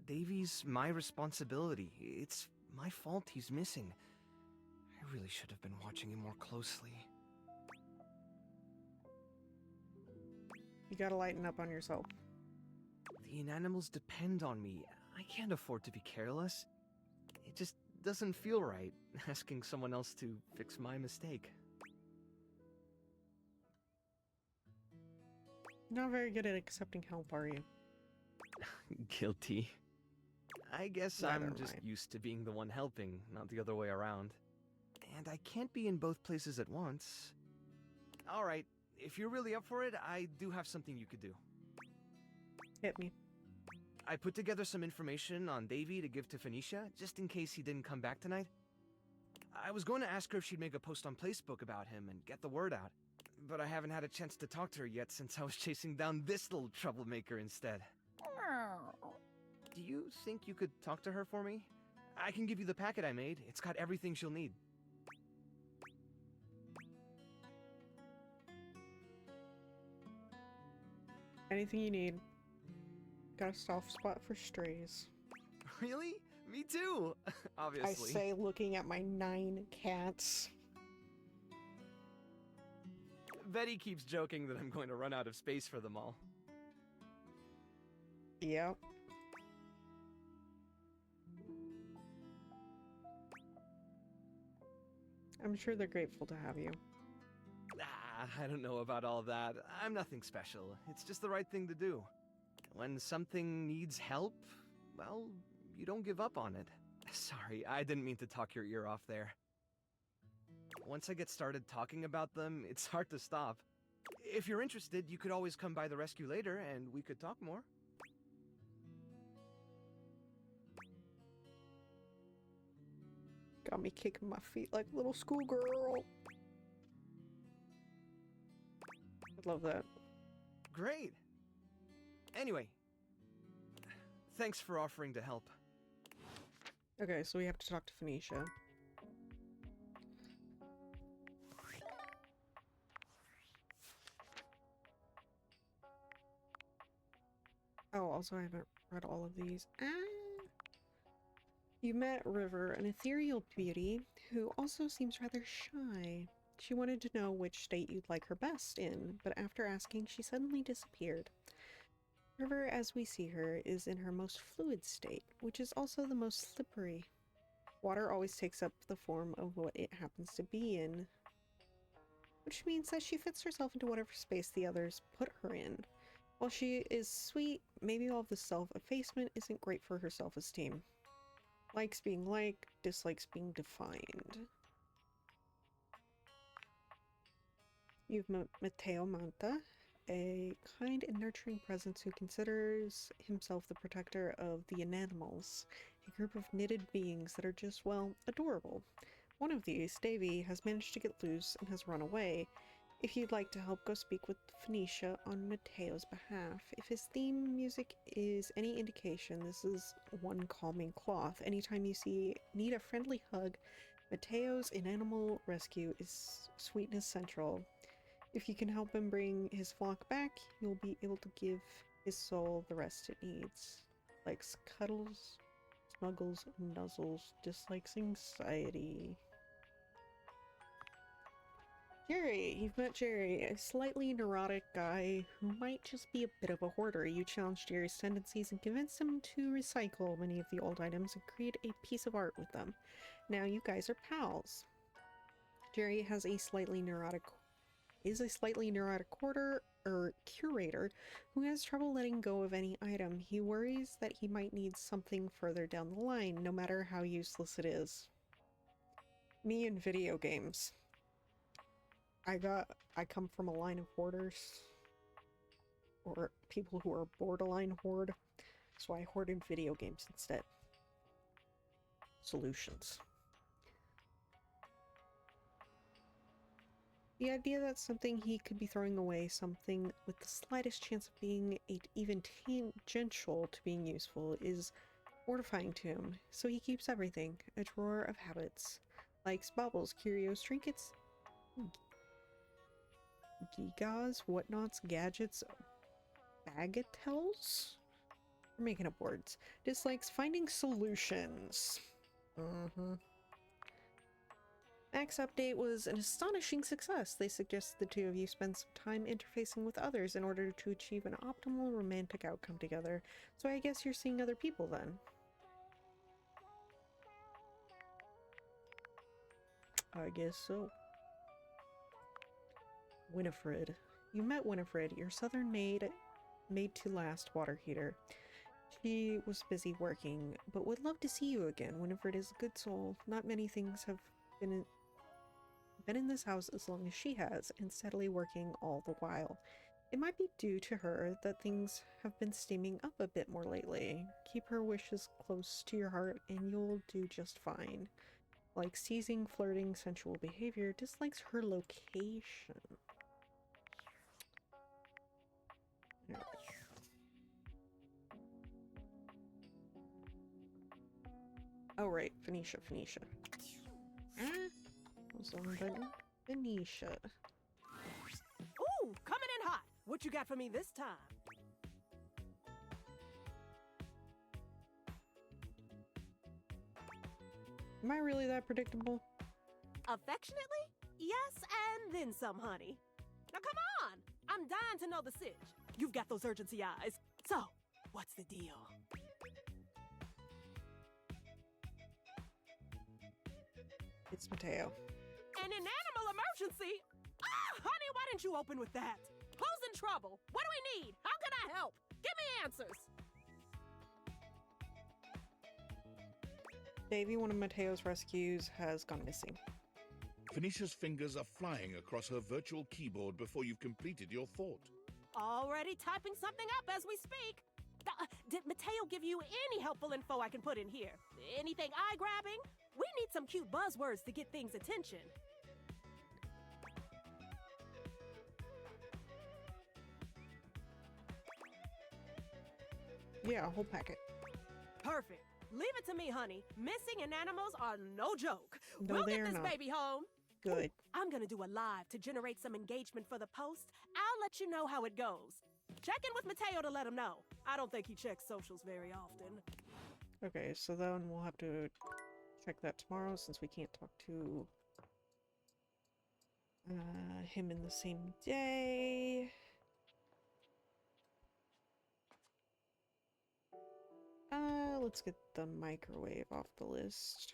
J: Davy's my responsibility. It's my fault he's missing. I really should have been watching him more closely.
A: You gotta lighten up on yourself.
J: The inanimals depend on me. I can't afford to be careless. It just doesn't feel right, asking someone else to fix my mistake.
A: Not very good at accepting help, are you?
J: Guilty. I guess
A: Neither
J: I'm
A: am
J: just
A: I.
J: used to being the one helping, not the other way around. and I can't be in both places at once. Alright, if you're really up for it, I do have something you could do.
A: Hit me.
J: I put together some information on Davy to give to Phoenicia, just in case he didn't come back tonight. I was going to ask her if she'd make a post on Facebook about him and get the word out, but I haven't had a chance to talk to her yet since I was chasing down this little troublemaker instead. Do you think you could talk to her for me? I can give you the packet I made. It's got everything she'll need.
A: Anything you need. Got a soft spot for strays.
J: Really? Me too! Obviously.
A: I say looking at my 9 cats.
J: Betty keeps joking that I'm going to run out of space for them all.
A: Yep. I'm sure they're grateful to have you.
J: I don't know about all that. I'm nothing special. It's just the right thing to do. When something needs help, well, you don't give up on it. Sorry, I didn't mean to talk your ear off there. Once I get started talking about them, it's hard to stop. If you're interested, you could always come by the rescue later and we could talk more.
A: Got me kicking my feet like a little schoolgirl. I love that.
J: Great. Anyway, thanks for offering to help.
A: Okay, so we have to talk to Phoenicia. Oh, also I haven't read all of these. You met River, an ethereal beauty who also seems rather shy. She wanted to know which state you'd like her best in, but after asking, she suddenly disappeared. River, as we see her, is in her most fluid state, which is also the most slippery. Water always takes up the form of what it happens to be in, which means that she fits herself into whatever space the others put her in. While she is sweet, maybe all of the self-effacement isn't great for her self-esteem. Likes being liked, dislikes being defined. You've met Matteo Manta, a kind and nurturing presence who considers himself the protector of the Inanimals, a group of knitted beings that are just, well, adorable. One of these, Davy, has managed to get loose and has run away. If you'd like to help, go speak with Phoenicia on Matteo's behalf. If his theme music is any indication, this is one calming cloth. Anytime you need a friendly hug, Matteo's Inanimal Rescue is sweetness central. If you can help him bring his flock back, you'll be able to give his soul the rest it needs. Likes cuddles, snuggles, nuzzles, dislikes anxiety. Jerry, you've met Jerry, a slightly neurotic guy who might just be a bit of a hoarder. You challenged Jerry's tendencies and convinced him to recycle many of the old items and create a piece of art with them. Now you guys are pals. Jerry has a slightly neurotic hoarder or curator who has trouble letting go of any item. He worries that he might need something further down the line, no matter how useless it is. Me in video games. I come from a line of hoarders, or people who are borderline hoard, so I hoard in video games instead. Solutions. The idea that something he could be throwing away, something with the slightest chance of being even tangential to being useful, is mortifying to him, so he keeps everything, a drawer of habits. Likes baubles, curios, trinkets, gigas, whatnots, gadgets, bagatelles? We're making up words. Dislikes finding solutions. Max update was an astonishing success. They suggest the two of you spend some time interfacing with others in order to achieve an optimal romantic outcome together. So I guess you're seeing other people then. I guess so. Winifred. You met Winifred, your southern made-to-last water heater. She was busy working, but would love to see you again. Winifred is a good soul. Not many things have been been in this house as long as she has, and steadily working all the while. It might be due to her that things have been steaming up a bit more lately. Keep her wishes close to your heart and you'll do just fine. Like seizing, flirting, sensual behavior, dislikes her location. Oh right, Phoenicia. Zone button. Phoenicia.
K: Ooh, coming in hot. What you got for me this time?
A: Am I really that predictable?
K: Affectionately? Yes, and then some, honey. Now come on! I'm dying to know the sitch. You've got those urgency eyes. So, what's the deal?
A: It's Mateo.
K: An animal emergency? Ah, honey, why didn't you open with that? Who's in trouble? What do we need? How can I help? Give me answers.
A: Davy, one of Mateo's rescues, has gone missing.
B: Phoenicia's fingers are flying across her virtual keyboard before you've completed your thought.
K: Already typing something up as we speak. Did Mateo give you any helpful info I can put in here? Anything eye-grabbing? We need some cute buzzwords to get things' attention.
A: Yeah, a whole packet.
K: Perfect. Leave it to me, honey. Missing and animals are no joke.
A: No,
K: we'll
A: they
K: get
A: are
K: this
A: not.
K: baby home.
A: Good.
K: Ooh, I'm gonna do a live to generate some engagement for the post. I'll let you know how it goes. Check in with Mateo to let him know. I don't think he checks socials very often.
A: Okay, so then we'll have to check that tomorrow since we can't talk to him in the same day. Let's get the microwave off the list.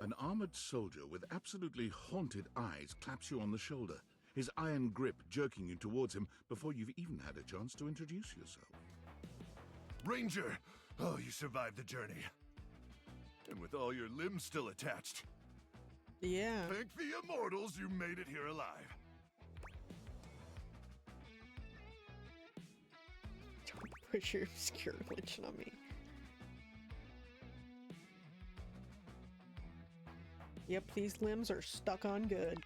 B: An armored soldier with absolutely haunted eyes claps you on the shoulder, his iron grip jerking you towards him before you've even had a chance to introduce yourself.
L: Ranger! Oh, you survived the journey. And with all your limbs still attached.
A: Yeah.
L: Thank the immortals you made it here alive.
A: Don't push your obscure religion on me. Yep, these limbs are stuck on good.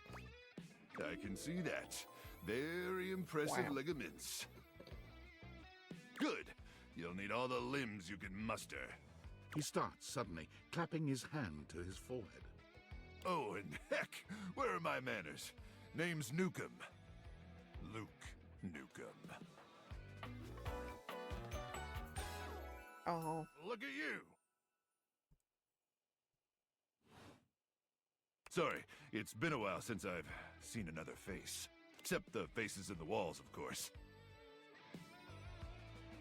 L: I can see that. Very impressive
A: Wow.
L: ligaments. Good. You'll need all the limbs you can muster.
B: He starts suddenly, clapping his hand to his forehead.
L: Oh, and heck, where are my manners? Name's Nukem. Luke Nukem.
A: Oh.
L: Look at you! Sorry, it's been a while since I've seen another face. Except the faces in the walls, of course.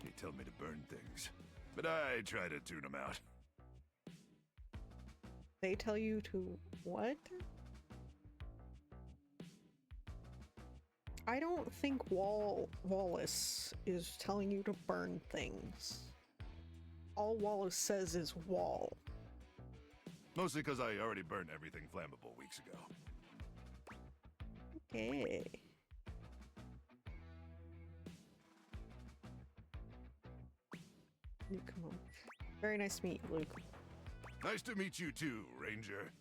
L: They tell me to burn things, but I try to tune them out.
A: They tell you to what? I don't think Wallace is telling you to burn things. All Wallace says is wall.
L: Mostly because I already burned everything flammable weeks ago.
A: Okay. Luke, come on. Very nice to meet you, Luke.
L: Nice to meet you too, Ranger.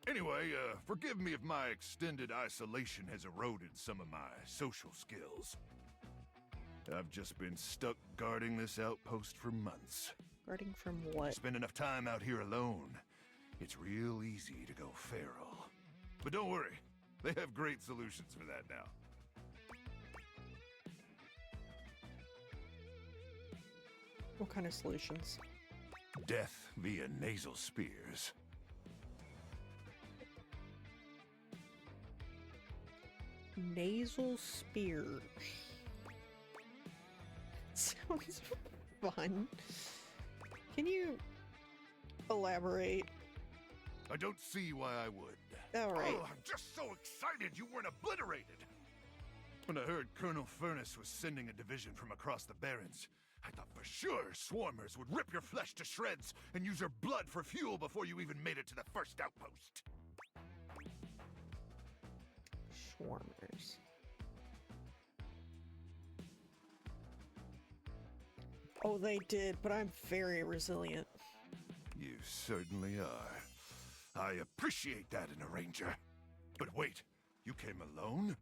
L: Anyway, forgive me if my extended isolation has eroded some of my social skills. I've just been stuck guarding this outpost for months.
A: Guarding from what?
L: Spend enough time out here alone, it's real easy to go feral. But don't worry, they have great solutions for that now.
A: What kind of solutions?
L: Death via nasal spears.
A: Nasal spears. Sounds fun. Can you elaborate?
L: I don't see why I would.
A: All right.
L: Oh, I'm just so excited you weren't obliterated. When I heard Colonel Furness was sending a division from across the Barrens, I thought for sure swarmers would rip your flesh to shreds and use your blood for fuel before you even made it to the first outpost.
A: Swarmers. Oh, they did, but I'm very resilient.
L: You certainly are. I appreciate that in a ranger. But wait, you came alone?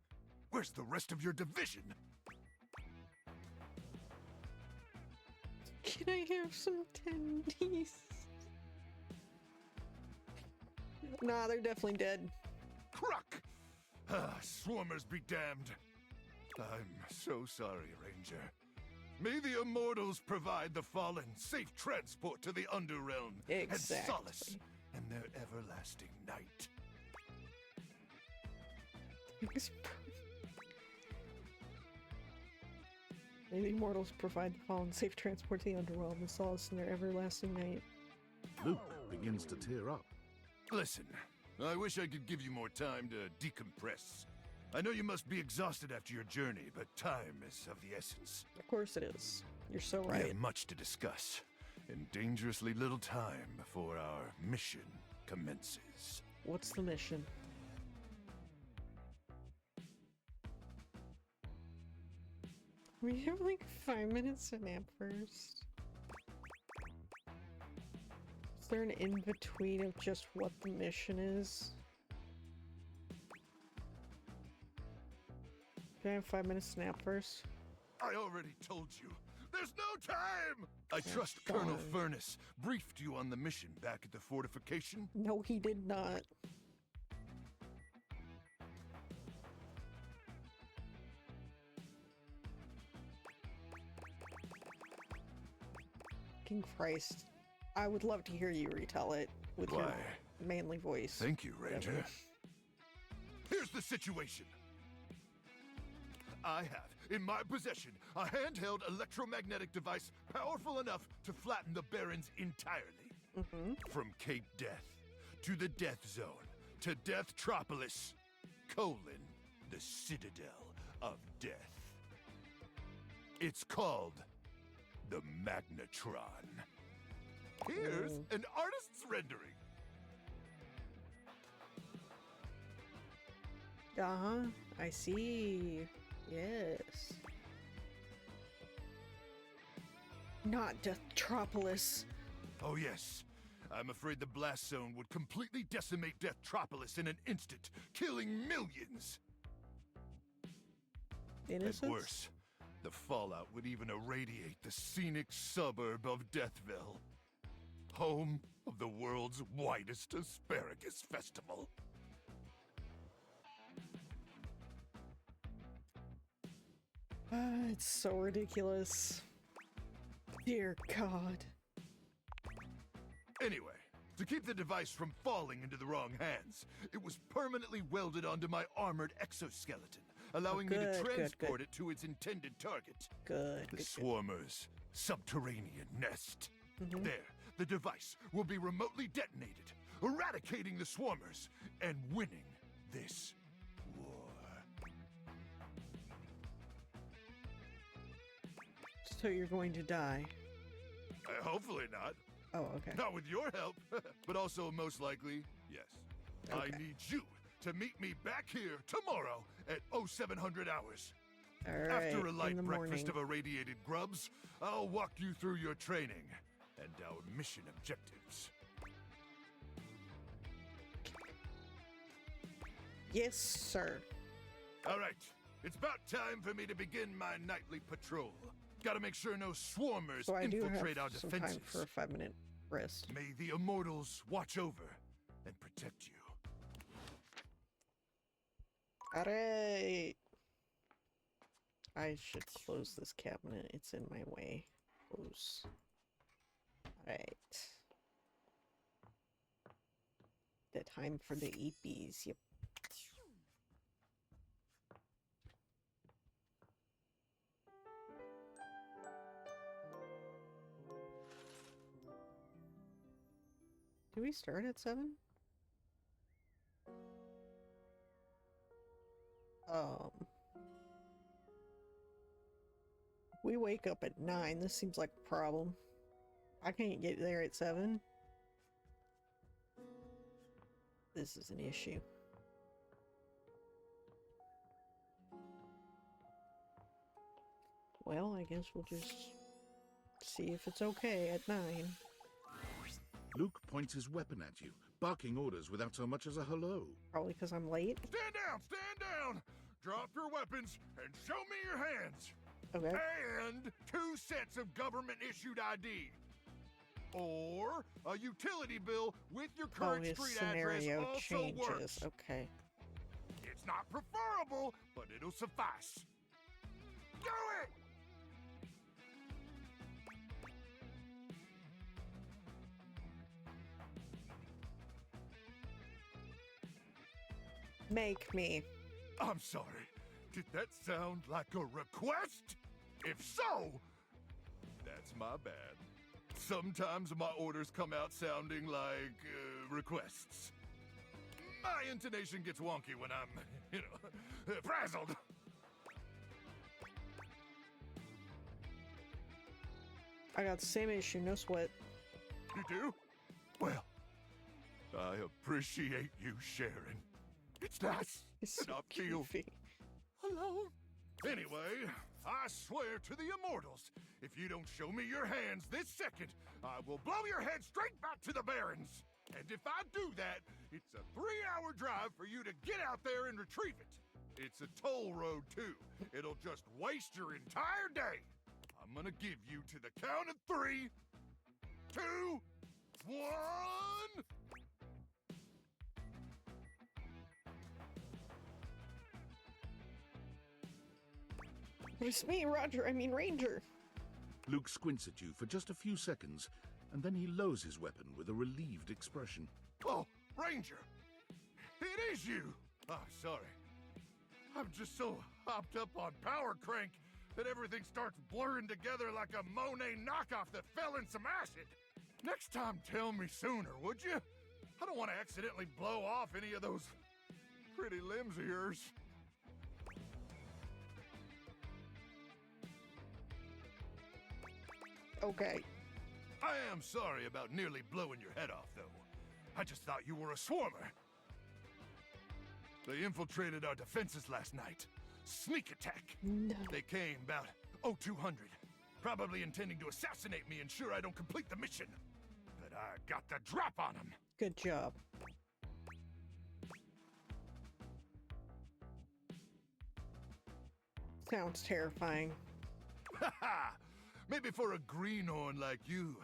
L: Where's the rest of your division?
A: Can I have some tendies? Nah, they're definitely dead.
L: Cruck! Ah, swarmers be damned. I'm so sorry, Ranger. May the immortals provide the fallen safe transport to the Underrealm and solace in their everlasting night.
A: May the immortals provide the fallen safe transport to the underworld and solace in their everlasting night.
B: Luke begins to tear up.
L: Listen, I wish I could give you more time to decompress. I know you must be exhausted after your journey, but time is of the essence.
A: Of course it is. You're so
L: We
A: right.
L: have much to discuss, and dangerously little time before our mission commences.
A: What's the mission? We have like 5 minutes to nap first. Is there an in-between of just what the mission is? Can I have 5 minutes to nap first?
L: I already told you. There's no time! I trust Colonel Furnace briefed you on the mission back at the fortification.
A: No, he did not. King Christ. I would love to hear you retell it with your
L: Why?
A: manly voice.
L: Thank you, Ranger.
A: Whatever.
L: Here's the situation. I have in my possession a handheld electromagnetic device powerful enough to flatten the Barrens entirely. From Cape Death to the Death Zone to Deathtropolis, the Citadel of Death. It's called the Magnetron. Here's an artist's rendering.
A: Uh-huh. I see. Yes. Not Deathtropolis.
L: Oh yes. I'm afraid the blast zone would completely decimate Deathtropolis in an instant, killing millions.
A: Innocence?
L: And worse, the fallout would even irradiate the scenic suburb of Deathville, home of the world's widest asparagus festival.
A: It's so ridiculous. Dear God.
L: Anyway, to keep the device from falling into the wrong hands, it was permanently welded onto my armored exoskeleton, allowing me to transport it to its intended target. The Swarmer's subterranean nest. There, the device will be remotely detonated, eradicating the Swarmers and winning this war.
A: So you're going to die.
L: Hopefully not.
A: Oh, okay.
L: Not with your help, but also most likely, yes.
A: Okay.
L: I need you to meet me back here tomorrow at 0700 hours.
A: All right,
L: After a light
A: in the
L: breakfast
A: morning.
L: of irradiated grubs, I'll walk you through your training and our mission objectives.
A: Yes, sir.
L: All right, it's about time for me to begin my nightly patrol. Gotta make sure no swarmers
A: So I do
L: infiltrate our
A: have some
L: defenses.
A: time for a 5-minute rest.
L: May the immortals watch over and protect you.
A: Alright. I should close this cabinet. It's in my way. Close. Alright. The time for the eepies. Yep. Do we start at 7? We wake up at 9. This seems like a problem. I can't get there at 7. This is an issue. Well, I guess we'll just see if it's okay at 9.
B: Luke points his weapon at you, barking orders without so much as a hello.
A: Probably because I'm late.
L: Stand down! Stand down! Drop your weapons and show me your hands!
A: Okay.
L: And 2 sets of government-issued ID. Or a utility bill with your
A: Oh,
L: current
A: his
L: street address
A: scenario
L: also
A: changes.
L: works.
A: Okay.
L: It's not preferable, but it'll suffice. Do it!
A: Make me.
L: I'm sorry. Did that sound like a request? If so, that's my bad. Sometimes my orders come out sounding like requests. My intonation gets wonky when I'm, frazzled.
A: I got the same issue, no sweat.
L: You do? Well, I appreciate you sharing. It's nice
A: It's
L: to
A: so
L: not feel
A: goofy.
L: alone. Anyway, I swear to the immortals, if you don't show me your hands this second, I will blow your head straight back to the Barrens. And if I do that, it's a 3-hour drive for you to get out there and retrieve it. It's a toll road, too. It'll just waste your entire day. I'm gonna give you to the count of 3, 2, 1...
A: It's me, Roger. I mean, Ranger.
B: Luke squints at you for just a few seconds, and then he lowers his weapon with a relieved expression.
L: Oh, Ranger! It is you! Oh, sorry. I'm just so hopped up on Power Crank that everything starts blurring together like a Monet knockoff that fell in some acid. Next time, tell me sooner, would you? I don't want to accidentally blow off any of those pretty limbs of yours.
A: Okay.
L: I am sorry about nearly blowing your head off, though. I just thought you were a swarmer. They infiltrated our defenses last night. Sneak attack.
A: No.
L: They came about 0200, probably intending to assassinate me, ensure I don't complete the mission. But I got the drop on them.
A: Good job. Sounds terrifying.
L: Ha! Maybe for a greenhorn like you,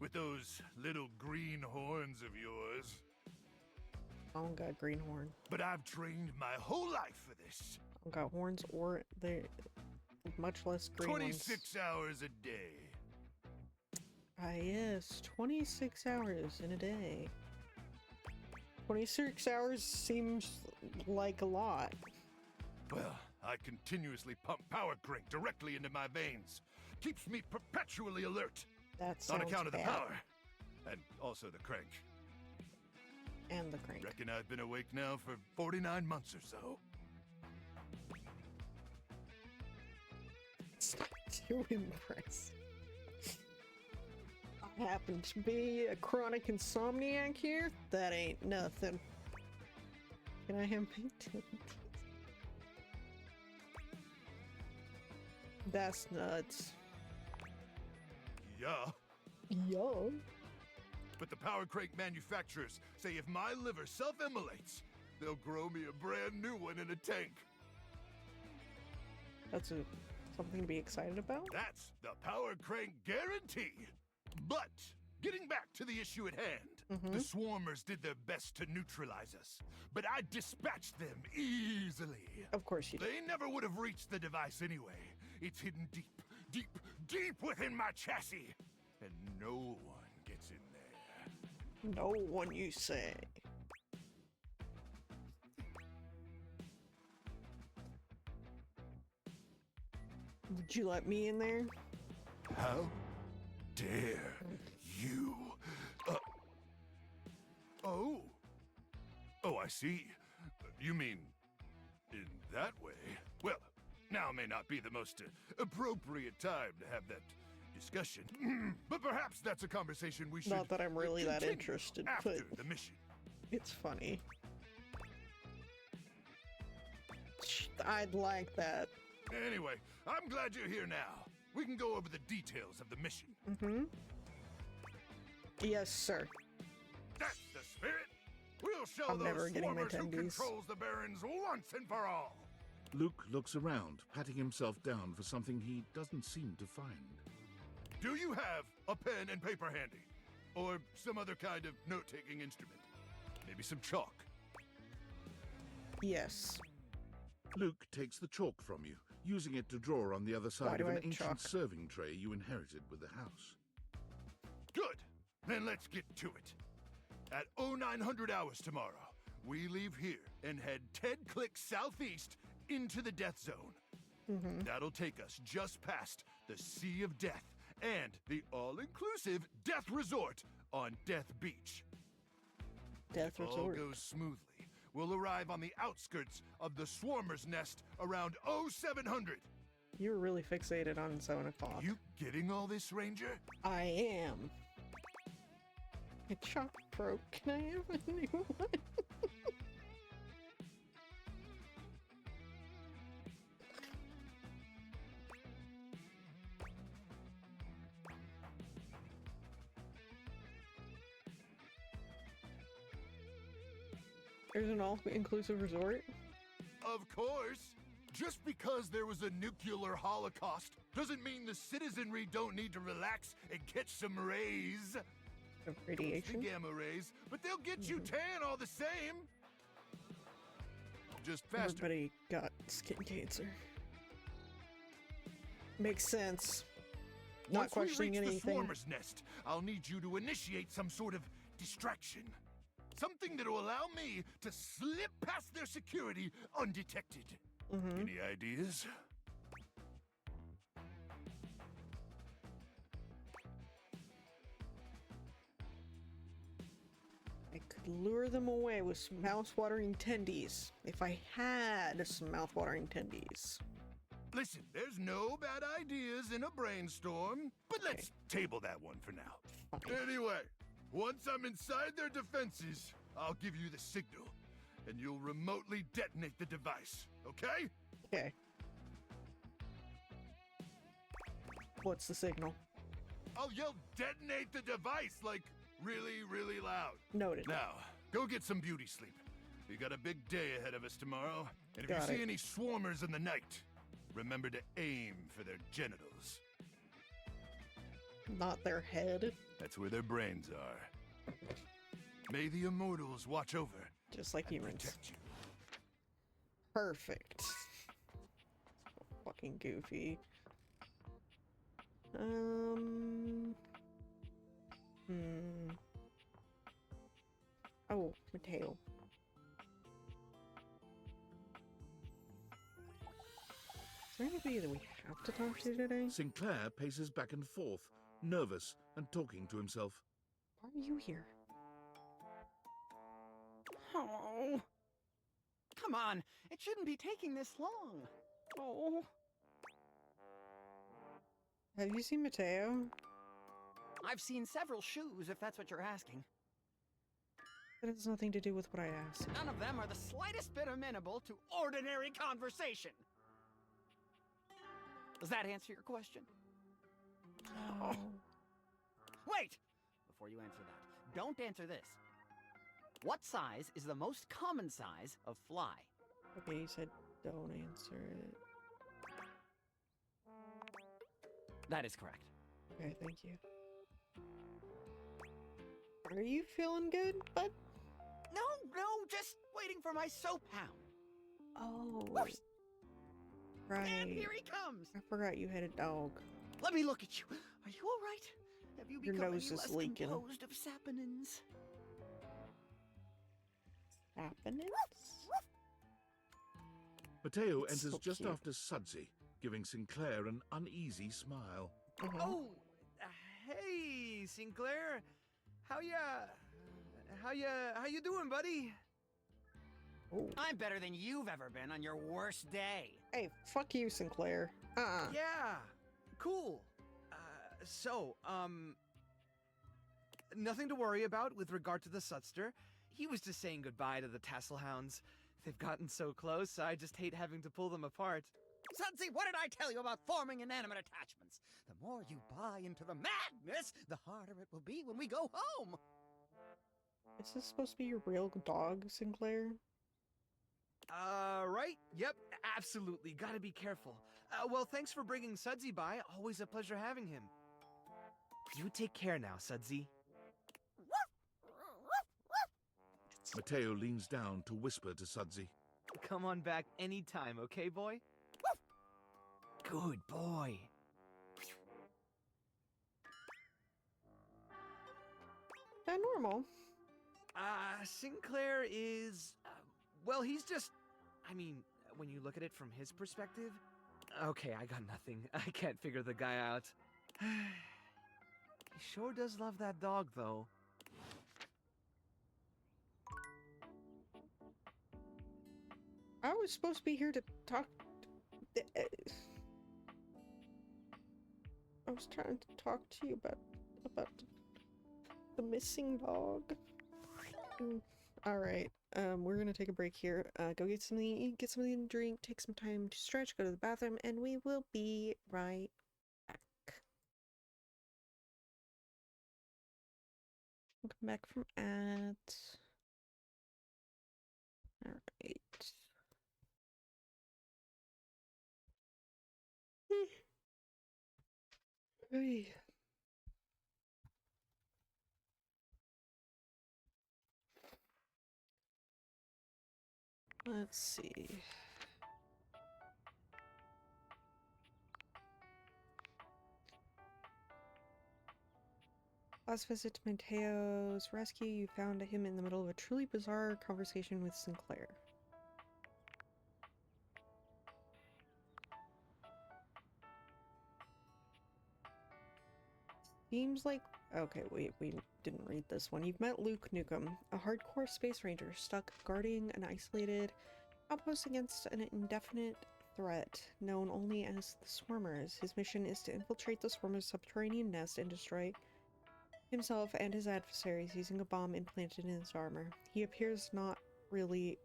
L: with those little green horns of yours.
A: I don't got green horn.
L: But I've trained my whole life for this.
A: I don't got horns or they're much less green
L: 26 hours a day.
A: ones. Yes, 26 hours in a day. 26 hours seems like a lot.
L: Well, I continuously pump power crank directly into my veins. Keeps me perpetually alert.
A: That sounds
L: On account of the
A: bad.
L: power. And also the crank.
A: And the crank.
L: Reckon I've been awake now for 49 months or so.
A: Stop doing this. I happen to be a chronic insomniac here. That ain't nothing. Can I have my tea? That's nuts.
L: Yeah.
A: Yo.
L: But the power crank manufacturers say if my liver self-immolates, they'll grow me a brand new one in a tank.
A: That's something to be excited about?
L: That's the power crank guarantee. But getting back to the issue at hand, the swarmers did their best to neutralize us, but I dispatched them easily.
A: Of course you did.
L: They never would have reached the device anyway. It's hidden deep, deep, deep within my chassis, and no one gets in there.
A: No one, you say. Did you let me in there?
L: How dare you? Oh. Oh, I see. You mean in that way? Well, Now may not be the most appropriate time to have that discussion, but perhaps that's a conversation we should
A: Not that I'm really that
L: continue
A: interested,
L: after
A: but
L: the mission.
A: it's funny. I'd like that.
L: Anyway, I'm glad you're here now. We can go over the details of the mission.
A: Mm-hmm. Yes, sir.
L: That's the spirit. We'll show
A: I'm
L: those
A: never getting my
L: swarmers who
A: tendies.
L: controls the barons once and for all.
B: Luke looks around, patting himself down for something he doesn't seem to find.
L: Do you have a pen and paper handy? Or some other kind of note-taking instrument? Maybe some chalk?
A: Yes.
B: Luke takes the chalk from you, using it to draw on the other
A: Why
B: side
A: do
B: of
A: I
B: an
A: have
B: ancient
A: chalk?
B: serving tray you inherited with the house.
L: Good. Then let's get to it. At 0900 hours tomorrow, we leave here and head 10 clicks southeast into the death zone.
A: Mm-hmm.
L: That'll take us just past the Sea of Death and the all-inclusive Death Resort on Death Beach.
A: Death
L: If all
A: Resort.
L: goes smoothly, we'll arrive on the outskirts of the Swarmer's Nest around 0700.
A: You're really fixated on 7 o'clock.
L: You getting all this, Ranger?
A: I am. My chalk broke. Can I have a new one? There's an all-inclusive resort?
L: Of course. Just because there was a nuclear holocaust doesn't mean the citizenry don't need to relax and catch some rays.
A: Of radiation?
L: The gamma rays, but they'll get you tan all the same. Just faster.
A: Everybody got skin cancer. Makes sense. Not
L: Once we
A: questioning
L: reach
A: anything.
L: the Swarmer's Nest, I'll need you to initiate some sort of distraction. Something that'll allow me to slip past their security undetected.
A: Mm-hmm.
L: Any ideas?
A: I could lure them away with some mouth-watering tendies. If I had some mouth-watering tendies.
L: Listen, there's no bad ideas in a brainstorm, but let's table that one for now.
A: Fine.
L: Anyway, once I'm inside their defenses, I'll give you the signal, and you'll remotely detonate the device, okay?
A: Okay. What's the signal?
L: I'll yell detonate the device, like really, really loud.
A: Noted.
L: Now, go get some beauty sleep. We got a big day ahead of us tomorrow, and if
A: Got
L: you see
A: it.
L: any swarmers in the night, remember to aim for their genitals.
A: Not their head.
L: That's where their brains are. May the immortals watch over
A: Just like
L: and
A: humans.
L: protect you.
A: Perfect. Fucking goofy. Oh, Mateo. Is there anybody that we have to talk to today?
B: Sinclair paces back and forth, nervous and talking to himself.
A: Why are you here?
J: Oh. Come on, it shouldn't be taking this long. Oh.
A: Have you seen Mateo?
J: I've seen several shoes, if that's what you're asking.
A: That has nothing to do with what I asked.
J: None of them are the slightest bit amenable to ordinary conversation. Does that answer your question?
A: Oh.
J: Wait! Before you answer that, don't answer this. What size is the most common size of fly?
A: Okay, you said don't answer it.
J: That is correct.
A: Okay, thank you. Are you feeling good, bud?
J: No, just waiting for my soap hound.
A: Oh.
J: Whoosh.
A: Right.
J: And here he comes.
A: I forgot you had a dog.
J: Let me look at you. Are you all right? Have you
A: Your
J: become
A: nose
J: any
A: is
J: less
A: leaking.
J: composed of saponins?
A: Happening?
B: Mateo
A: It's
B: enters
A: so
B: just
A: cute.
B: after Sudsy, giving Sinclair an uneasy smile.
A: Mhm.
J: Oh, hey, Sinclair. How you doing, buddy?
A: Oh.
J: I'm better than you've ever been on your worst day.
A: Hey, fuck you, Sinclair.
J: Yeah, cool. Nothing to worry about with regard to the Sutster. He was just saying goodbye to the Tasselhounds. They've gotten so close, I just hate having to pull them apart.
M: Sudsy, what did I tell you about forming inanimate attachments? The more you buy into the madness, the harder it will be when we go home.
A: Is this supposed to be your real dog, Sinclair?
J: Right? Yep, absolutely. Gotta be careful. Well, thanks for bringing Sudsy by. Always a pleasure having him. You take care now, Sudsy.
B: Mateo leans down to whisper to Sudsy.
J: Come on back anytime, okay, boy? Good boy.
A: That normal.
J: Sinclair is... well, he's just... I mean, when you look at it from his perspective... Okay, I got nothing. I can't figure the guy out. He sure does love that dog, though.
A: I was supposed to be here to talk... I was trying to talk to you about the missing dog. Alright, we're gonna take a break here. Go get something to eat, get something to drink, take some time to stretch, go to the bathroom, and we will be right back. We'll come back from at... Alright. Hey. Let's see. Last visit to Mateo's rescue, you found him in the middle of a truly bizarre conversation with Sinclair. Seems like... Okay, we didn't read this one. You've met Luke Nukem, a hardcore space ranger stuck guarding an isolated outpost against an indefinite threat known only as the Swarmers. His mission is to infiltrate the Swarmers' subterranean nest and destroy himself and his adversaries using a bomb implanted in his armor. He appears to not really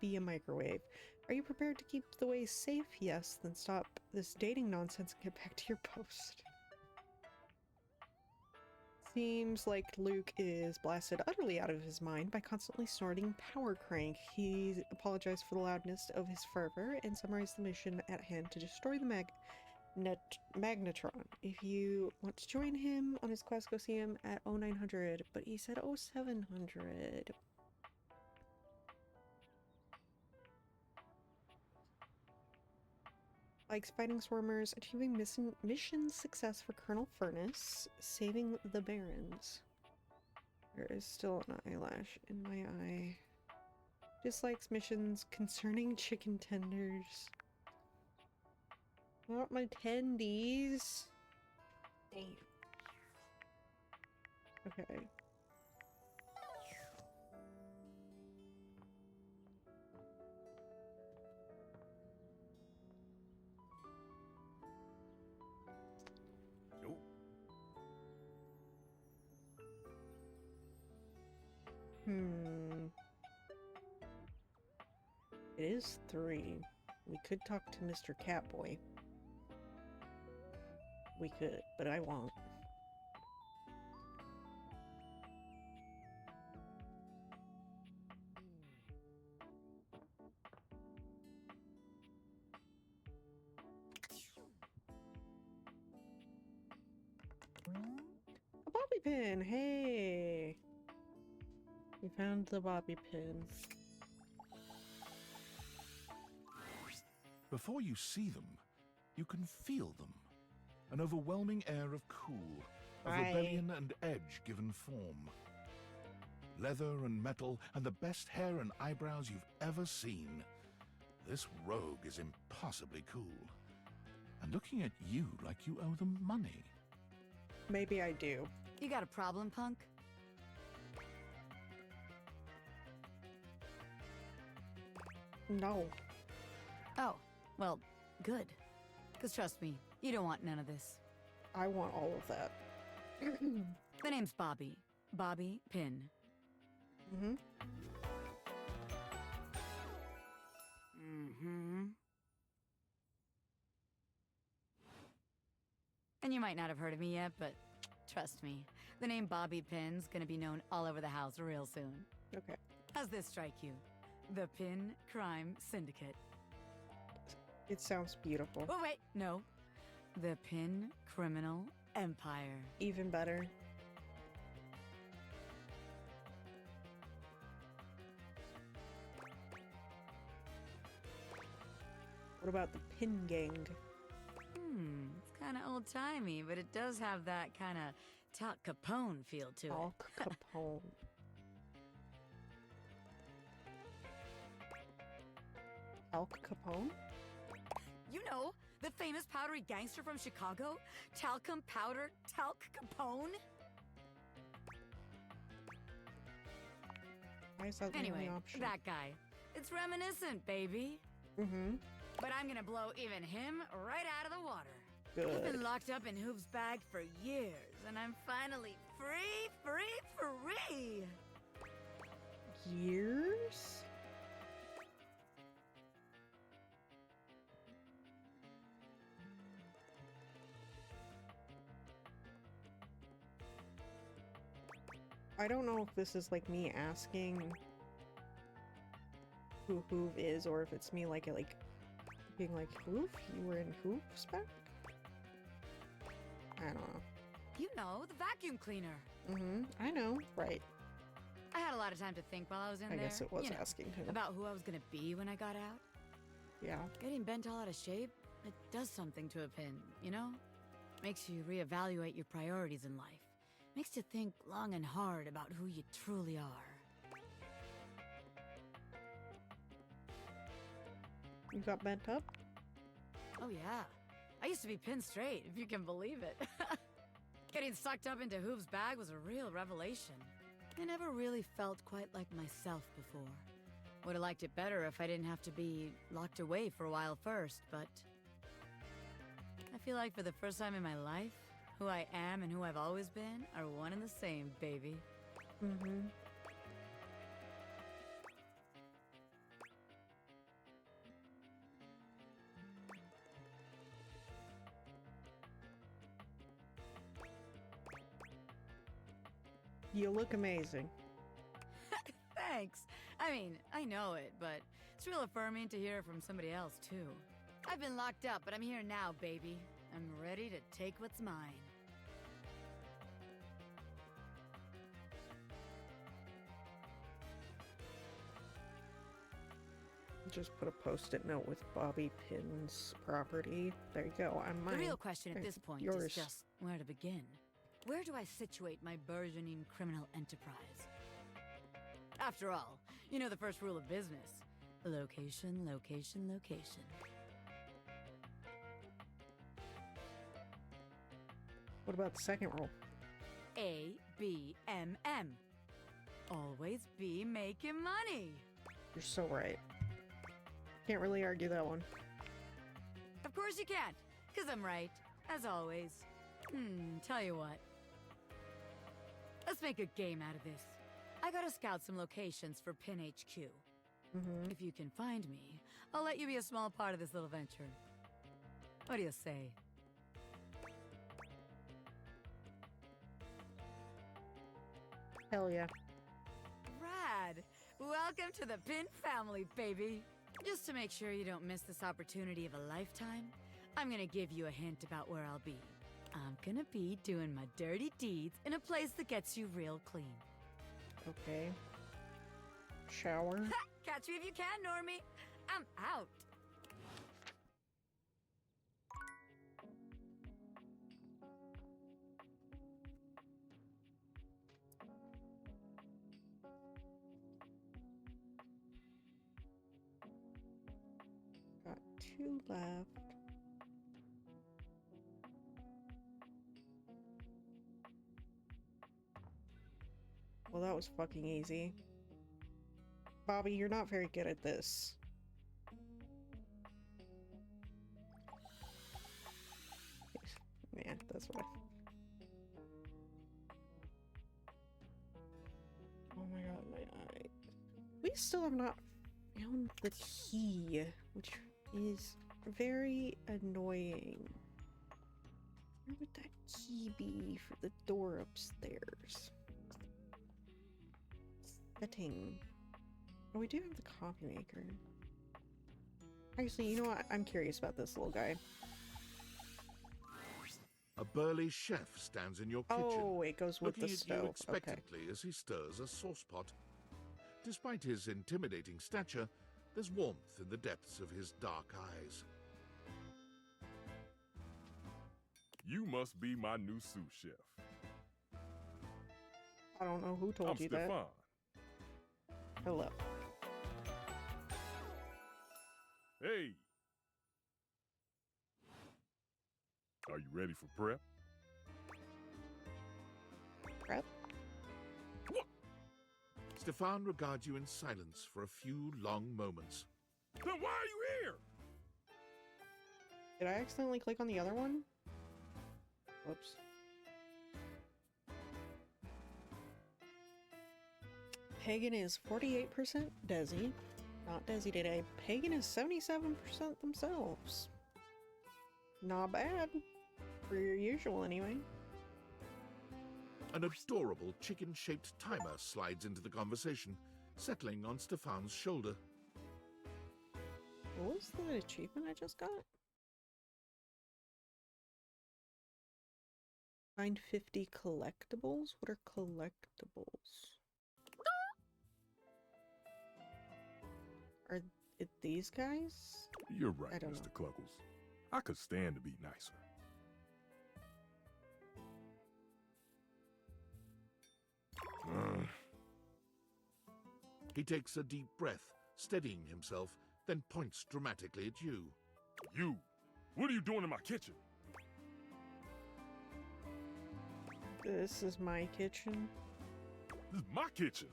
A: be a microwave. Are you prepared to keep the way safe? Yes, then stop this dating nonsense and get back to your post. Seems like Luke is blasted utterly out of his mind by constantly snorting power crank. He apologized for the loudness of his fervor and summarized the mission at hand to destroy the Magnetron. If you want to join him on his quest, go see him at 0900, but he said 0700. Likes fighting swarmers, achieving mission success for Colonel Furnace, saving the Barons. There is still an eyelash in my eye. Dislikes missions concerning chicken tenders. I want my tendies. Damn. Okay.
L: Nope.
A: It is 3. We could talk to Mr. Catboy. We could, but I won't. A bobby pin! Hey! We found the bobby pin.
B: Before you see them, you can feel them. An overwhelming air of cool, of rebellion and edge given form. Leather and metal and the best hair and eyebrows you've ever seen. This rogue is impossibly cool. And looking at you like you owe them money.
A: Maybe I do.
F: You got a problem, punk?
A: No.
D: Oh, well, good. Because trust me, you don't want none of this.
A: I want all of that.
D: The name's Bobby. Bobby Pin.
A: Mm-hmm.
D: Mm-hmm. And you might not have heard of me yet, but trust me, the name Bobby Pin's gonna be known all over the house real soon.
A: Okay.
D: How's this strike you? The Pin Crime Syndicate.
A: It sounds beautiful.
D: Oh, wait, no. The Pin Criminal Empire.
A: Even better. What about the Pin Gang?
D: It's kind of old-timey, but it does have that kind of Tal Capone feel to
A: Al
D: it.
A: Capone. Al Capone?
D: You know, the famous powdery gangster from Chicago? Talcum Powder Talc Capone?
A: Why is that the only
D: Anyway,
A: option?
D: that guy. It's reminiscent, baby.
A: Mm-hmm.
D: But I'm gonna blow even him right out of the water.
A: Good.
D: I've been locked up in Hoop's bag for years, and I'm finally free!
A: Years? I don't know if this is like me asking who Hoov is, or if it's me like being like, Hoov? You were in Hoov's back? I don't know.
D: You know, the vacuum cleaner.
A: Mm-hmm. I know. Right.
D: I had a lot of time to think while I was in
A: I
D: there.
A: guess it was
D: you know,
A: asking him.
D: about who I was gonna be when I got out.
A: Yeah.
D: Getting bent all out of shape, it does something to a pin, you know? Makes you reevaluate your priorities in life. Makes you think long and hard about who you truly are.
A: You got bent up?
D: Oh yeah. I used to be pinned straight, if you can believe it. Getting sucked up into Hoov's bag was a real revelation. I never really felt quite like myself before. Would have liked it better if I didn't have to be locked away for a while first, but... I feel like for the first time in my life, who I am and who I've always been are one and the same, baby.
A: Mm-hmm. You look amazing.
D: Thanks. I mean, I know it, but it's real affirming to hear it from somebody else, too. I've been locked up, but I'm here now, baby. I'm ready to take what's mine.
A: Just put a post-it note with Bobby Pin's property. There you go. I'm mine.
D: The real question at
A: There's
D: this point
A: yours.
D: is just where to begin. Where do I situate my burgeoning criminal enterprise? After all, you know the first rule of business. Location, location, location.
A: What about the second rule?
D: A-B-M-M. Always be making money.
A: You're so right. Can't really argue that one.
D: Of course you can't, because I'm right, as always. Tell you what. Let's make a game out of this. I gotta scout some locations for Pin HQ.
A: Mm-hmm.
D: If you can find me, I'll let you be a small part of this little venture. What do you say?
A: Hell yeah.
D: Rad! Welcome to the Pin family, baby! Just to make sure you don't miss this opportunity of a lifetime, I'm gonna give you a hint about where I'll be. I'm gonna be doing my dirty deeds in a place that gets you real clean.
A: Okay. Shower.
D: Catch me if you can, Normie! I'm out!
A: Got 2 left. Well, that was fucking easy. Bobby, you're not very good at this. Yeah, that's what I... Oh my god, my eye. We still have not found the key, which is very annoying. Where would that key be for the door upstairs? Setting. Oh, we do have the coffee maker. Actually, you know what? I'm curious about this little guy.
B: A burly chef stands in your kitchen,
A: Oh, it goes with
B: looking
A: the
B: at
A: stove.
B: you expectantly as he stirs a sauce pot. Despite his intimidating stature, there's warmth in the depths of his dark eyes.
N: You must be my new sous chef.
A: I don't know who told
N: I'm
A: you
N: Stefan.
A: that. Hello.
N: Hey. Are you ready for prep?
A: Prep?
N: What?
B: Stefan regards you in silence for a few long moments.
N: Then why are you here?
A: Did I accidentally click on the other one? Whoops. Pagan is 48% Desi. Not Desi today. Pagan is 77% themselves. Not bad. For your usual, anyway.
B: An adorable chicken-shaped timer slides into the conversation, settling on Stefan's shoulder.
A: What was the achievement I just got? Find 50 collectibles? What are collectibles? Are it these guys?
N: You're right,
A: I don't
N: Mr.
A: know.
N: Cluckles. I could stand to be nicer.
B: He takes a deep breath, steadying himself, then points dramatically at you.
N: You! What are you doing in my kitchen?
A: This is my kitchen.
N: This is my kitchen.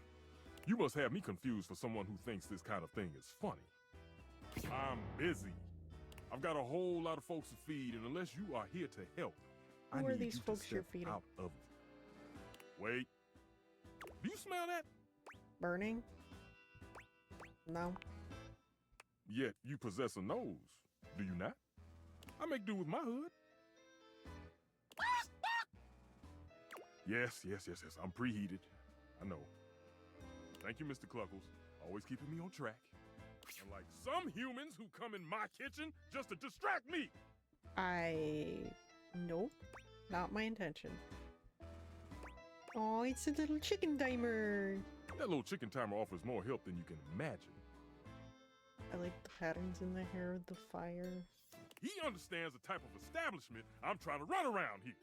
N: You must have me confused for someone who thinks this kind of thing is funny. I'm busy. I've got a whole lot of folks to feed, and unless you are here to help, I
A: Who are
N: need
A: these
N: you to
A: folks you're
N: step
A: feeding?
N: out of it. Wait. Do you smell that?
A: Burning? No.
N: Yet you possess a nose, do you not? I make do with my hood. Yes. I'm preheated. I know. Thank you, Mr. Cluckles. Always keeping me on track. Unlike some humans who come in my kitchen just to distract me.
A: Nope. Not my intention. Oh, it's a little chicken timer.
N: That little chicken timer offers more help than you can imagine.
A: I like the patterns in the hair of the fire.
N: He understands the type of establishment I'm trying to run around here.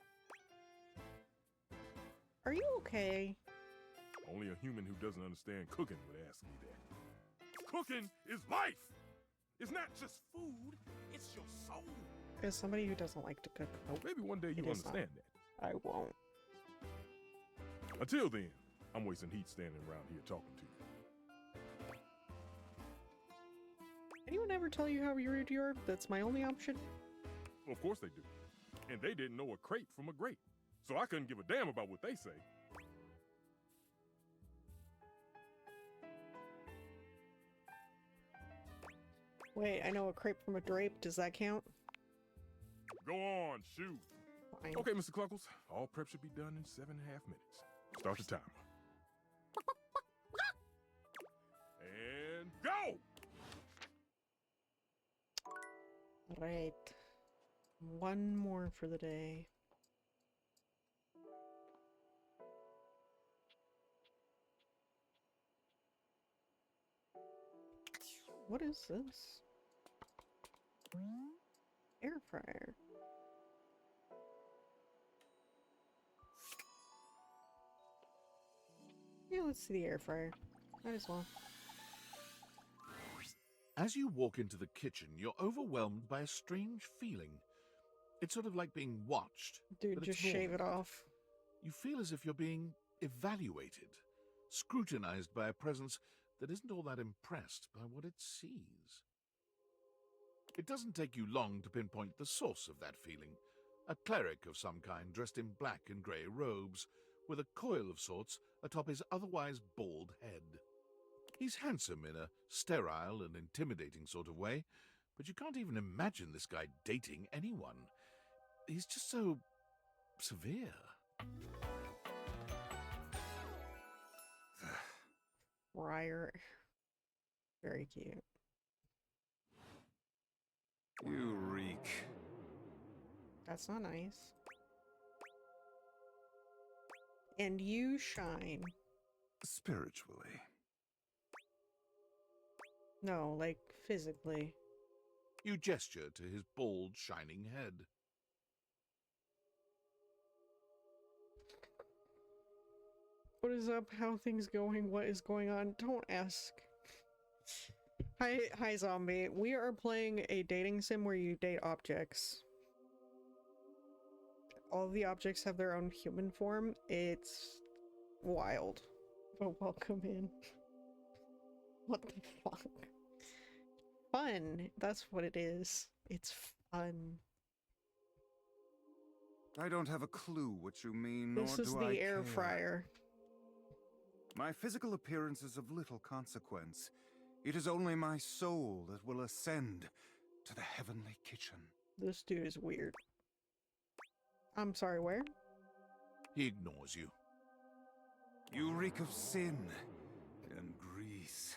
A: Are you okay?
N: Only a human who doesn't understand cooking would ask me that. Cooking is life! It's not just food, it's your soul.
A: As somebody who doesn't like to cook, nope,
N: Maybe one day
A: it
N: you'll
A: is not.
N: understand that.
A: I won't.
N: Until then, I'm wasting heat standing around here talking to you.
A: Anyone ever tell you how rude you are? That's my only option.
N: Well, of course they do. And they didn't know a crepe from a grape. So I couldn't give a damn about what they say.
A: Wait, I know a crepe from a drape. Does that count?
N: Go on, shoot.
A: Fine.
N: Okay, Mr. Cluckles. All prep should be done in 7.5 minutes. Start the timer. And go!
A: Right. One more for the day. What is this? Air fryer. Yeah, let's see the air fryer. Might as well.
B: As you walk into the kitchen, you're overwhelmed by a strange feeling. It's sort of like being watched.
A: Dude,
B: but
A: just
B: it's more
A: shave it
B: than that.
A: off.
B: You feel as if you're being evaluated, scrutinized by a presence that isn't all that impressed by what it sees. It doesn't take you long to pinpoint the source of that feeling, A cleric of some kind dressed in black and grey robes, with a coil of sorts atop his otherwise bald head. He's handsome in a sterile and intimidating sort of way, but you can't even imagine this guy dating anyone. He's just so severe.
A: Friar. Very cute.
O: You reek.
A: That's not nice. And you shine.
O: Spiritually.
A: No, like physically.
B: You gesture to his bald, shining head.
A: What is up? How are things going? What is going on? Don't ask. Hi, zombie. We are playing a dating sim where you date objects. All the objects have their own human form. It's wild. But welcome in. What the fuck? Fun. That's what it is. It's fun.
O: I don't have a clue what you mean,
A: This
O: nor
A: is
O: do
A: the
O: I
A: air
O: care.
A: fryer.
O: My physical appearance is of little consequence. It is only my soul that will ascend to the heavenly kitchen.
A: This dude is weird. I'm sorry, where?
B: He ignores you.
O: You reek of sin and grease.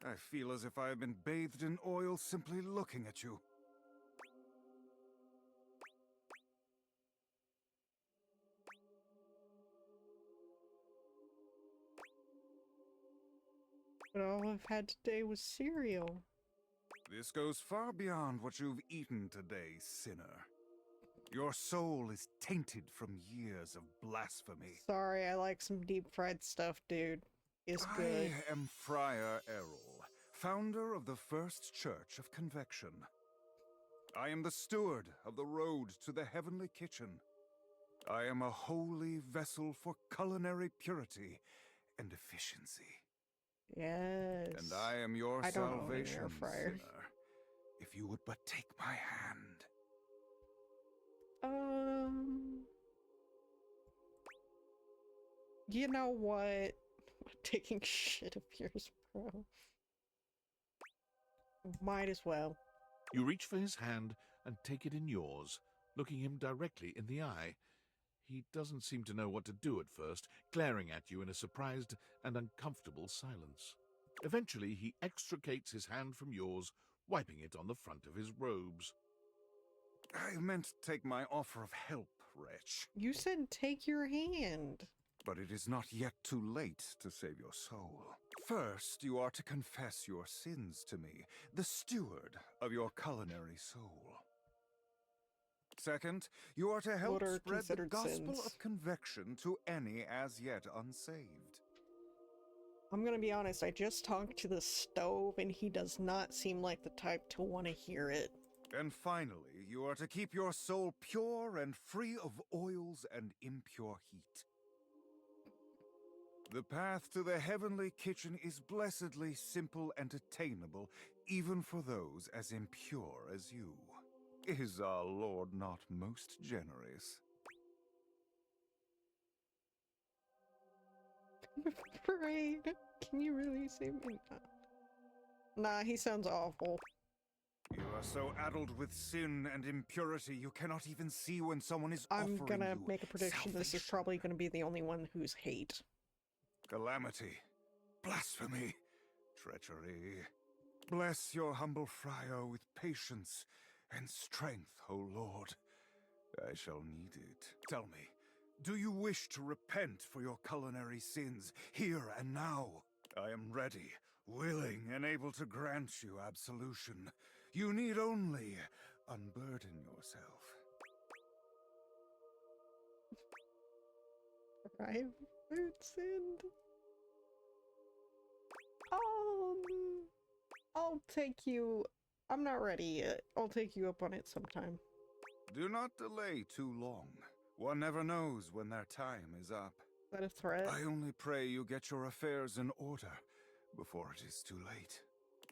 O: I feel as if I have been bathed in oil simply looking at you.
A: But all I've had today was cereal.
O: This goes far beyond what you've eaten today, sinner. Your soul is tainted from years of blasphemy.
A: Sorry, I like some deep fried stuff, dude. It's good.
O: I am Friar Errol, founder of the First Church of Convection. I am the steward of the road to the heavenly kitchen. I am a holy vessel for culinary purity and efficiency.
A: Yes.
O: And I am your
A: I don't own an
O: salvation,
A: air fryer.
O: sinner. If you would but take my hand.
A: You know what? Taking shit of yours, bro. Might as well.
B: You reach for his hand and take it in yours, looking him directly in the eye. He doesn't seem to know what to do at first, glaring at you in a surprised and uncomfortable silence. Eventually, he extricates his hand from yours, wiping it on the front of his robes.
O: I meant to take my offer of help, wretch.
A: You said take your hand.
O: But it is not yet too late to save your soul. First, you are to confess your sins to me, the steward of your culinary soul. Second, you are to help
A: What are
O: spread the
A: considered
O: gospel
A: sins?
O: of convection to any as yet unsaved.
A: I'm gonna be honest, I just talked to the stove and he does not seem like the type to want to hear it.
O: And finally, you are to keep your soul pure and free of oils and impure heat. The path to the heavenly kitchen is blessedly simple and attainable, even for those as impure as you. Is our Lord not most generous?
A: I'm afraid. Can you really save me? Nah, he sounds awful.
O: You are so addled with sin and impurity, you cannot even see when someone is
A: I'm
O: offering
A: gonna
O: you
A: make a prediction. This is
O: salvation.
A: probably gonna be the only one who's hate.
O: Calamity, blasphemy, treachery. Bless your humble friar with patience and strength, O Lord. I shall need it. Tell me, do you wish to repent for your culinary sins here and now? I am ready, willing, and able to grant you absolution. You need only unburden yourself.
A: Right? Food sinned. I'll take you. I'm not ready yet. I'll take you up on it sometime.
O: Do not delay too long. One never knows when their time is up.
A: Is that a threat?
O: I only pray you get your affairs in order before it is too late.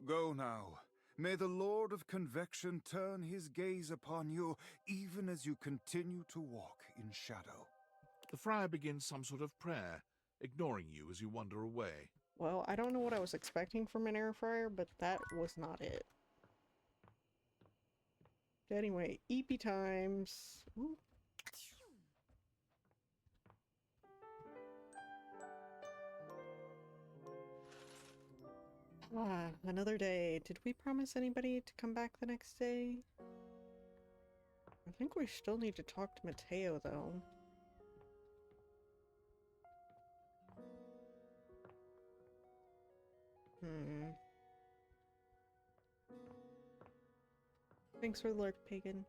O: Go now, May the Lord of Convection turn his gaze upon you, even as you continue to walk in shadow.
B: The friar begins some sort of prayer, ignoring you as you wander away.
A: Well, I don't know what I was expecting from an air fryer, but that was not it. Anyway, EP times. Ooh. Ah, another day. Did we promise anybody to come back the next day? I think we still need to talk to Mateo, though. Thanks for the lurk, Pagan.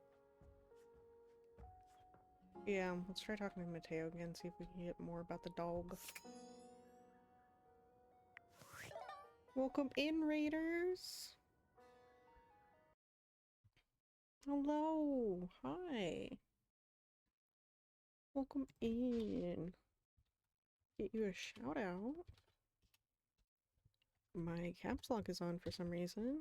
A: Yeah, let's try talking to Mateo again, see if we can get more about the dog. Welcome in, Raiders! Hello! Hi! Welcome in. Get you a shout out. My caps lock is on for some reason.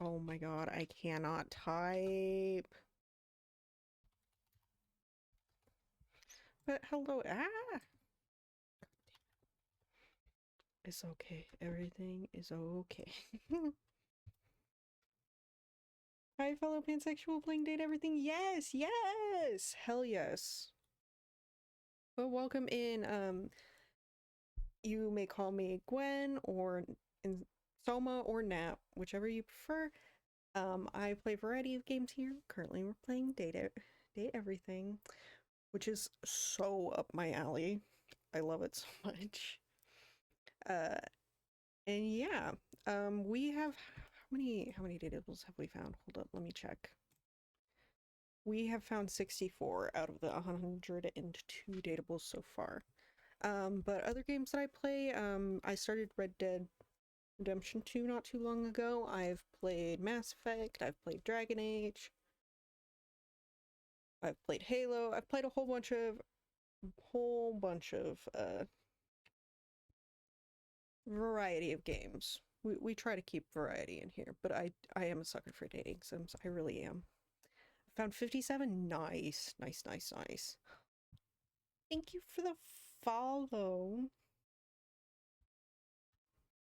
A: Oh my god, I cannot type. But hello, ah! It's okay. Everything is okay. Hi, fellow pansexual playing date everything. Yes, yes! Hell yes. Well, welcome in. You may call me Gwen or Soma or Nap, whichever you prefer. I play a variety of games here. Currently, we're playing Date Everything, which is so up my alley. I love it so much. And yeah, we have how many datables have we found? Hold up, let me check. We have found 64 out of the 102 datables so far. But other games that I play, I started Red Dead Redemption 2 not too long ago. I've played Mass Effect, I've played Dragon Age, I've played Halo, I've played a whole bunch of variety of games. We try to keep variety in here, but I am a sucker for dating sims. I really am. I found 57. Nice. Thank you for the follow.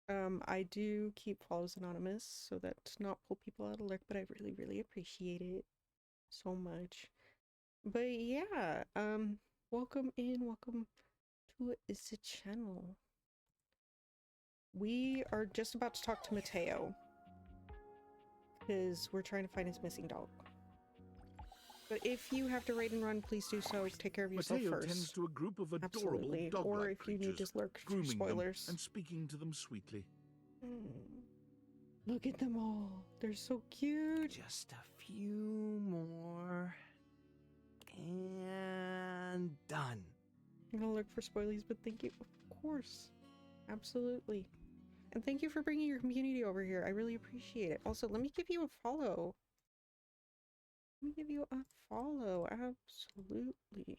A: I do keep follows anonymous so that to not pull people out of lurk, but I really appreciate it so much. But yeah, welcome in, welcome to the channel. We are just about to talk to Mateo because we're trying to find his missing dog. But if you have to raid and run, please do so. Take care of yourself
B: Mateo
A: first.
B: tends to a group of adorable
A: Absolutely.
B: dog-like
A: Or if you need
B: creatures,
A: to lurk for
B: grooming
A: spoilers.
B: them and speaking to them sweetly.
A: Look at them all. They're so cute.
J: Just a few more. And done.
A: I'm gonna look for spoilies, but thank you. Of course. Absolutely. And thank you for bringing your community over here. I really appreciate it. Also, let me give you a follow. Let me give you a follow. Absolutely.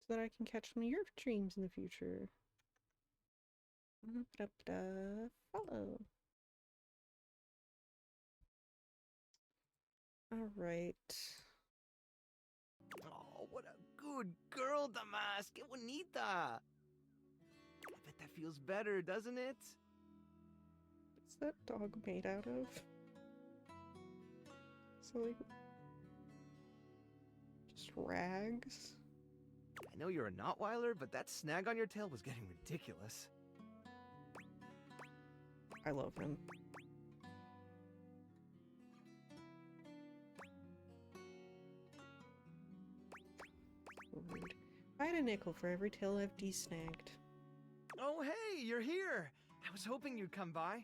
A: So that I can catch some of your streams in the future. Follow. Alright.
J: Oh, what a good girl, Damas. Que bonita. I bet that feels better, doesn't it?
A: What's that dog made out of? So, like, just rags?
J: I know you're a Notweiler, but that snag on your tail was getting ridiculous.
A: I love him. Rude. I had a nickel for every tail I've de-snagged.
J: Oh, hey, you're here. I was hoping you'd come by.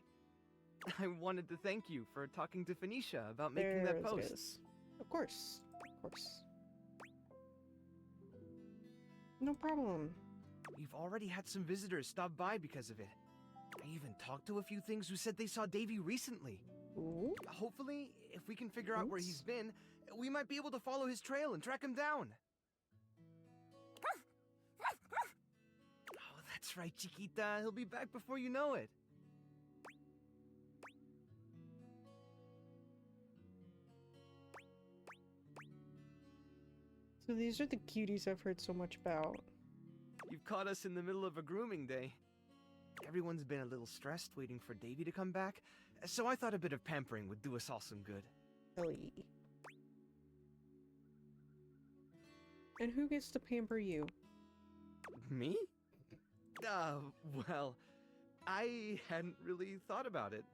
J: I wanted to thank you for talking to Phoenicia about making that post.
A: It is. Of course. No problem.
J: We've already had some visitors stop by because of it. I even talked to a few things who said they saw Davy recently.
A: Ooh.
J: Hopefully, if we can figure out where he's been, we might be able to follow his trail and track him down. That's right, Chiquita. He'll be back before you know it.
A: So these are the cuties I've heard so much about.
J: You've caught us in the middle of a grooming day. Everyone's been a little stressed waiting for Davy to come back, so I thought a bit of pampering would do us all some good.
A: Ellie. And who gets to pamper you?
J: Me? Well, I hadn't really thought about it.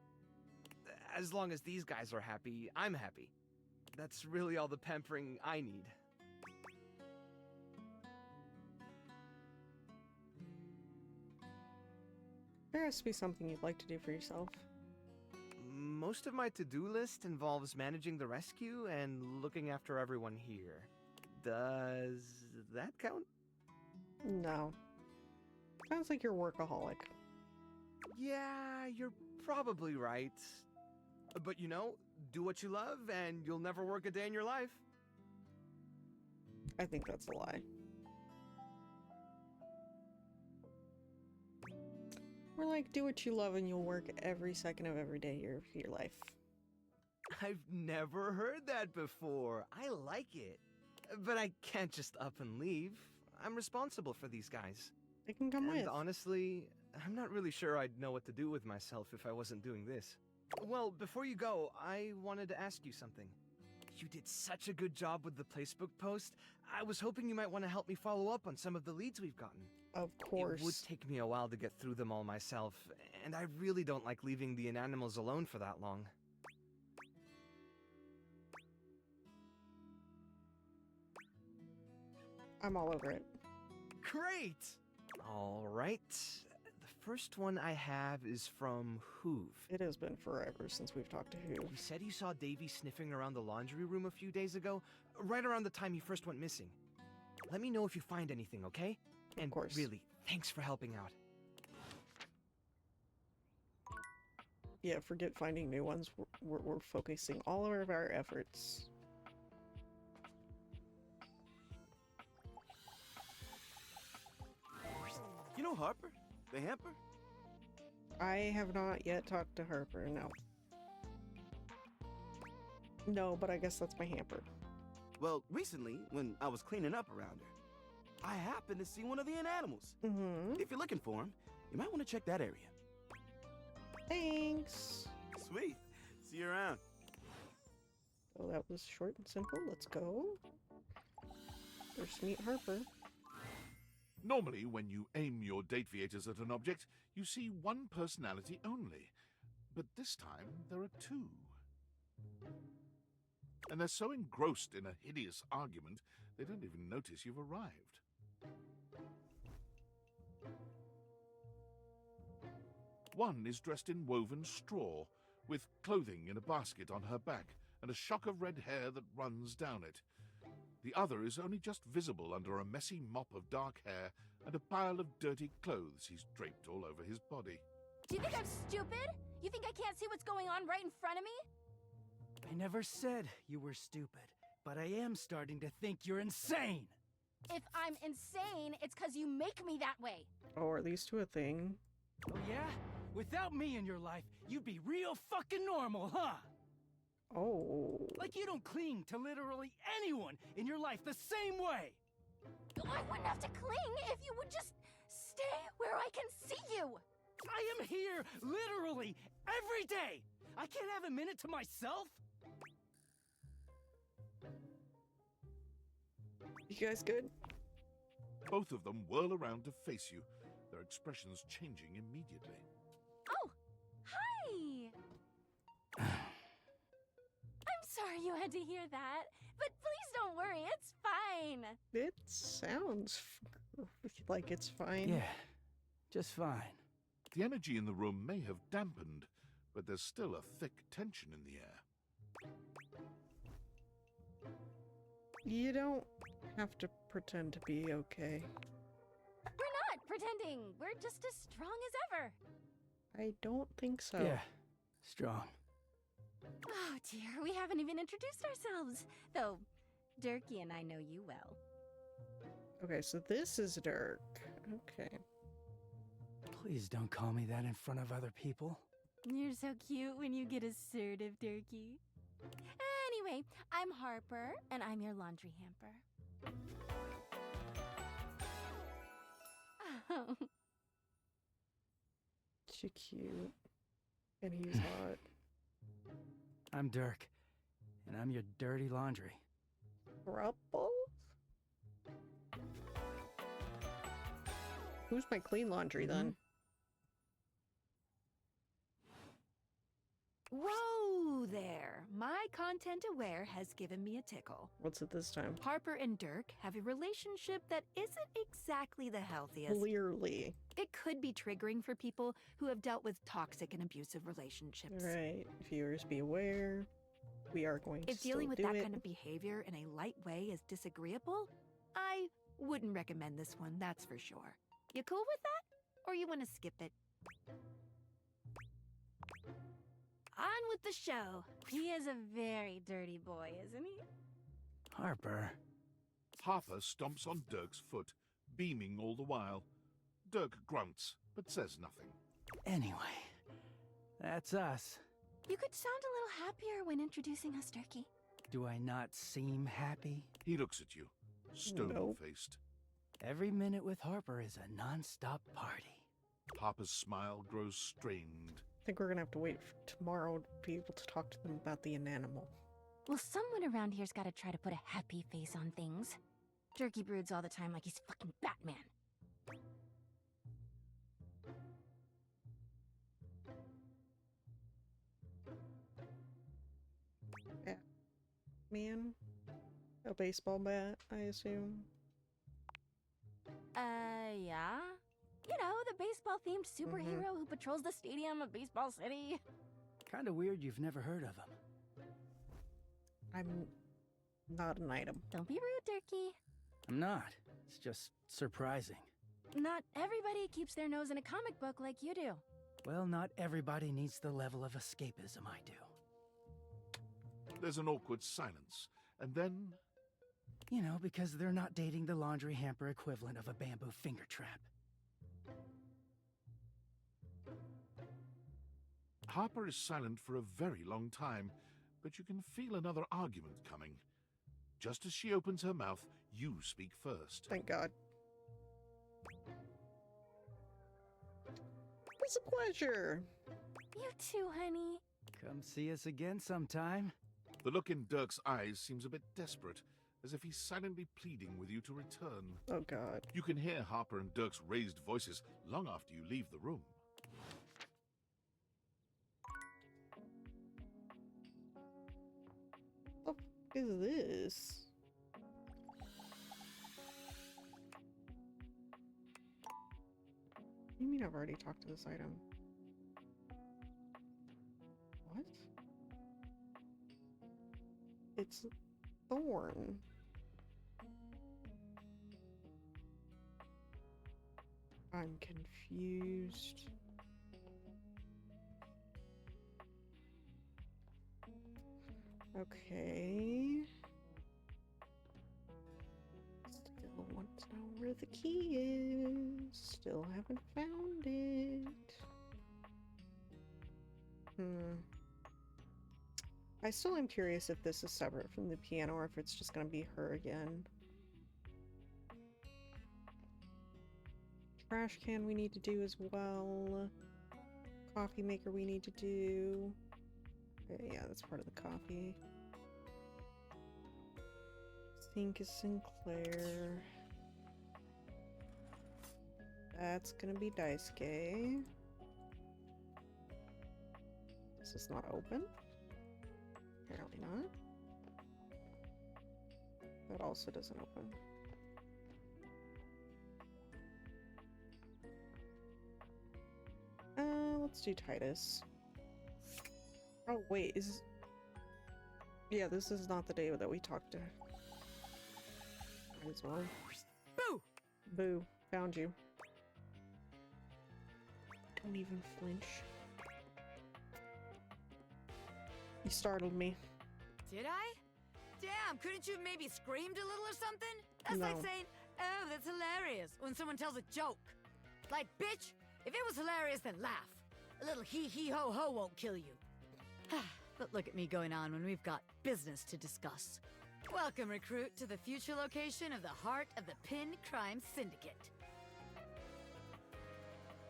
J: As long as these guys are happy, I'm happy. That's really all the pampering I need.
A: There has to be something you'd like to do for yourself.
J: Most of my to-do list involves managing the rescue and looking after everyone here. Does that count?
A: No. Sounds like you're a workaholic.
J: Yeah, you're probably right. But you know, do what you love and you'll never work a day in your life.
A: I think that's a lie. We're like, do what you love and you'll work every second of every day of your life.
J: I've never heard that before. I like it. But I can't just up and leave. I'm responsible for these guys.
A: They can come with.
J: And honestly, I'm not really sure I'd know what to do with myself if I wasn't doing this. Well, before you go, I wanted to ask you something. You did such a good job with the placebook post. I was hoping you might want to help me follow up on some of the leads we've gotten.
A: Of course.
J: It would take me a while to get through them all myself, and I really don't like leaving the inanimals alone for that long.
A: I'm all over it.
J: Great! Alright. The first one I have is from Hoove.
A: It has been forever since we've talked to Hoove.
J: He said he saw Davy sniffing around the laundry room a few days ago, right around the time he first went missing. Let me know if you find anything, okay? And
A: of course.
J: Really, thanks for helping out.
A: Yeah, forget finding new ones. We're focusing all of our efforts.
I: You know Harper? The hamper?
A: I have not yet talked to Harper, no. No, but I guess that's my hamper.
I: Well, recently, when I was cleaning up around her, I happened to see one of the animals.
A: Mm-hmm.
I: If you're looking for him, you might want to check that area.
A: Thanks.
I: Sweet. See you around.
A: Oh, that was short and simple. Let's go. First meet Harper.
B: Normally, when you aim your dataviators at an object, you see one personality only. But this time, there are two. And they're so engrossed in a hideous argument, they don't even notice you've arrived. One is dressed in woven straw, with clothing in a basket on her back, and a shock of red hair that runs down it. The other is only just visible under a messy mop of dark hair and a pile of dirty clothes he's draped all over his body.
F: Do you think I'm stupid? You think I can't see what's going on right in front of me?
M: I never said you were stupid, but I am starting to think you're insane.
F: If I'm insane, it's because you make me that way.
A: Oh, are these two a thing?
M: Oh yeah? Without me in your life, you'd be real fucking normal, huh?
A: Oh.
M: Like you don't cling to literally anyone in your life the same way.
F: I wouldn't have to cling if you would just stay where I can see you.
M: I am here literally every day. I can't have a minute to myself.
A: You guys good?
B: Both of them whirl around to face you, their expressions changing immediately.
F: Oh, hi! I'm sorry you had to hear that, but please don't worry, it's fine.
A: It sounds like it's fine.
M: Yeah, just fine.
B: The energy in the room may have dampened, but there's still a thick tension in the air.
A: You don't have to pretend to be okay.
F: We're not pretending. We're just as strong as ever.
A: I don't think so.
M: Yeah, strong.
F: Oh dear, we haven't even introduced ourselves. Though, Durkee and I know you well.
A: Okay, so this is Dirk. Okay.
P: Please don't call me that in front of other people.
F: You're so cute when you get assertive, Turkey. Anyway, I'm Harper, and I'm your laundry hamper. Oh.
A: She cute. And he's hot.
P: I'm Dirk, and I'm your dirty laundry.
A: Ruffles? Who's my clean laundry then?
F: Whoa there! My content aware has given me a tickle.
A: What's it this time?
F: Harper and Dirk have a relationship that isn't exactly the healthiest.
A: Clearly.
F: It could be triggering for people who have dealt with toxic and abusive relationships.
A: Right. Viewers, be aware. We are going to
F: If dealing with
A: still
F: that
A: do it.
F: kind of behavior in a light way is disagreeable, I wouldn't recommend this one, that's for sure. You cool with that? Or you want to skip it? On with the show. He is a very dirty boy, isn't he?
P: Harper.
B: Harper stomps on Dirk's foot, beaming all the while. Dirk grunts, but says nothing.
P: Anyway, that's us.
F: You could sound a little happier when introducing us, Turkey.
P: Do I not seem happy?
B: He looks at you, stone-faced.
P: Every minute with Harper is a non-stop party.
B: Harper's smile grows strained.
A: I think we're gonna have to wait for tomorrow to be able to talk to them about the inanimal.
F: Well, someone around here's gotta try to put a happy face on things. Turkey broods all the time like he's fucking Batman.
A: Man? A baseball bat, I assume?
F: Yeah? You know, the baseball-themed superhero who patrols the stadium of Baseball City.
P: Kinda weird you've never heard of him.
A: I'm not an item.
F: Don't be rude, Turkey.
P: I'm not. It's just surprising.
F: Not everybody keeps their nose in a comic book like you do.
P: Well, not everybody needs the level of escapism I do.
B: There's an awkward silence, and then...
P: You know, because they're not dating the laundry hamper equivalent of a bamboo finger trap.
B: Harper is silent for a very long time, but you can feel another argument coming. Just as she opens her mouth, you speak first.
A: Thank God. It's a pleasure.
F: You too, honey.
P: Come see us again sometime.
B: The look in Dirk's eyes seems a bit desperate, as if he's silently pleading with you to return.
A: Oh, God.
B: You can hear Harper and Dirk's raised voices long after you leave the room.
A: What the f is this? What do you mean I've already talked to this item? What? It's Thorn. I'm confused. Okay. Still want to know where the key is. Still haven't found it. I still am curious if this is separate from the piano or if it's just gonna be her again. Trash can we need to do as well. Coffee maker we need to do. Yeah, that's part of the coffee. Sink is Sinclair. That's gonna be Daisuke. This is not open. Apparently not. That also doesn't open. Let's do Titus. Oh, wait, is... Yeah, this is not the day that we talked to... Might as well.
M: Boo!
A: Boo. Found you. Don't even flinch. You startled me.
E: Did I? Damn, couldn't you have maybe screamed a little or something? That's like
A: No.
E: saying, oh, that's hilarious, when someone tells a joke. Like, bitch,
Q: If it was hilarious, then laugh. A little hee-hee-ho-ho won't kill you. But look at me going on when we've got business to discuss. Welcome, recruit, to the future location of the heart of the Pin Crime Syndicate.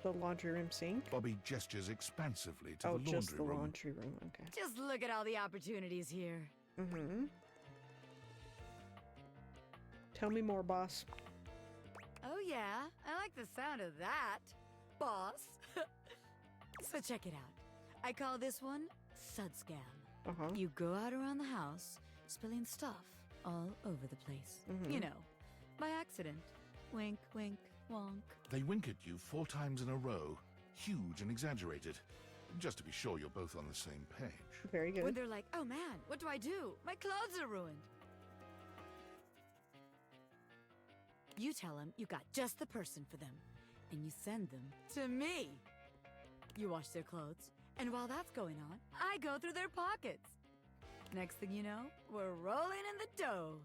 A: The laundry room sink?
B: Bobby gestures expansively to
A: Oh,
B: the
A: just
B: laundry
A: the
B: room.
A: laundry room, okay.
Q: Just look at all the opportunities here.
A: Mm-hmm. Tell me more, boss.
Q: Oh yeah, I like the sound of that, boss. So check it out. I call this one Sud Scam. You go out around the house, spilling stuff all over the place. You know, by accident. Wink, wink, wonk.
B: They wink at you 4 times in a row, huge and exaggerated, just to be sure you're both on the same page.
A: Very good.
Q: When they're like, oh man, what do I do? My clothes are ruined. You tell them you got just the person for them, and you send them to me. You wash their clothes, and while that's going on, I go through their pockets. Next thing you know, we're rolling in the dough.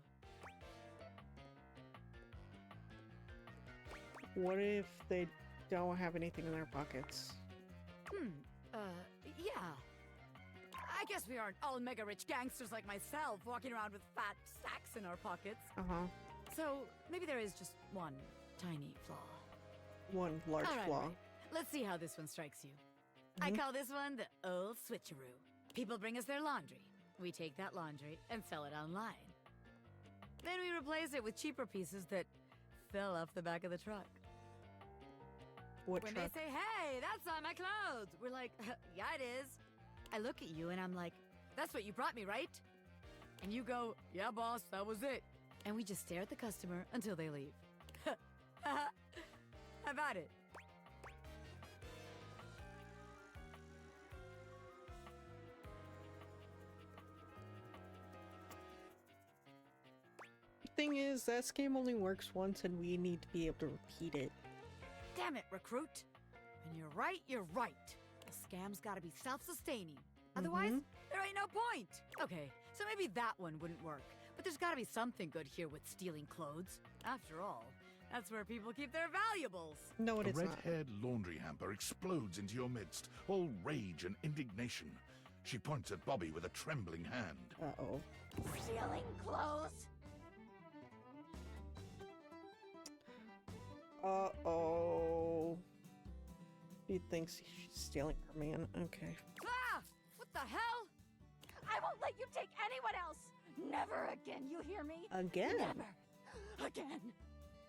A: What if they don't have anything in their pockets?
Q: Yeah. I guess we aren't all mega rich gangsters like myself walking around with fat sacks in our pockets. So maybe there is just one tiny flaw.
A: One large
Q: All right,
A: flaw.
Q: all right. Let's see how this one strikes you. I call this one the old switcheroo. People bring us their laundry. We take that laundry and sell it online. Then we replace it with cheaper pieces that fell off the back of the truck.
A: What
Q: when
A: truck?
Q: they say, hey, that's on my clothes, we're like, yeah, it is. I look at you and I'm like, that's what you brought me, right? And you go, yeah, boss, that was it. And we just stare at the customer until they leave. How about it?
A: Thing is, that scam only works once and we need to be able to repeat it.
Q: Damn it, recruit. When you're right, you're right. The scam's gotta be self-sustaining. Otherwise, there ain't no point. Okay, so maybe that one wouldn't work. But there's gotta be something good here with stealing clothes. After all, that's where people keep their valuables.
A: No,
B: A red-haired laundry hamper explodes into your midst, all rage and indignation. She points at Bobby with a trembling hand.
A: Uh-oh.
Q: Stealing clothes?
A: Uh-oh. He thinks she's stealing her man. Okay.
Q: Ah! What the hell?
F: I won't let you take anyone else! Never again, you hear me?
A: Again?
F: Never again.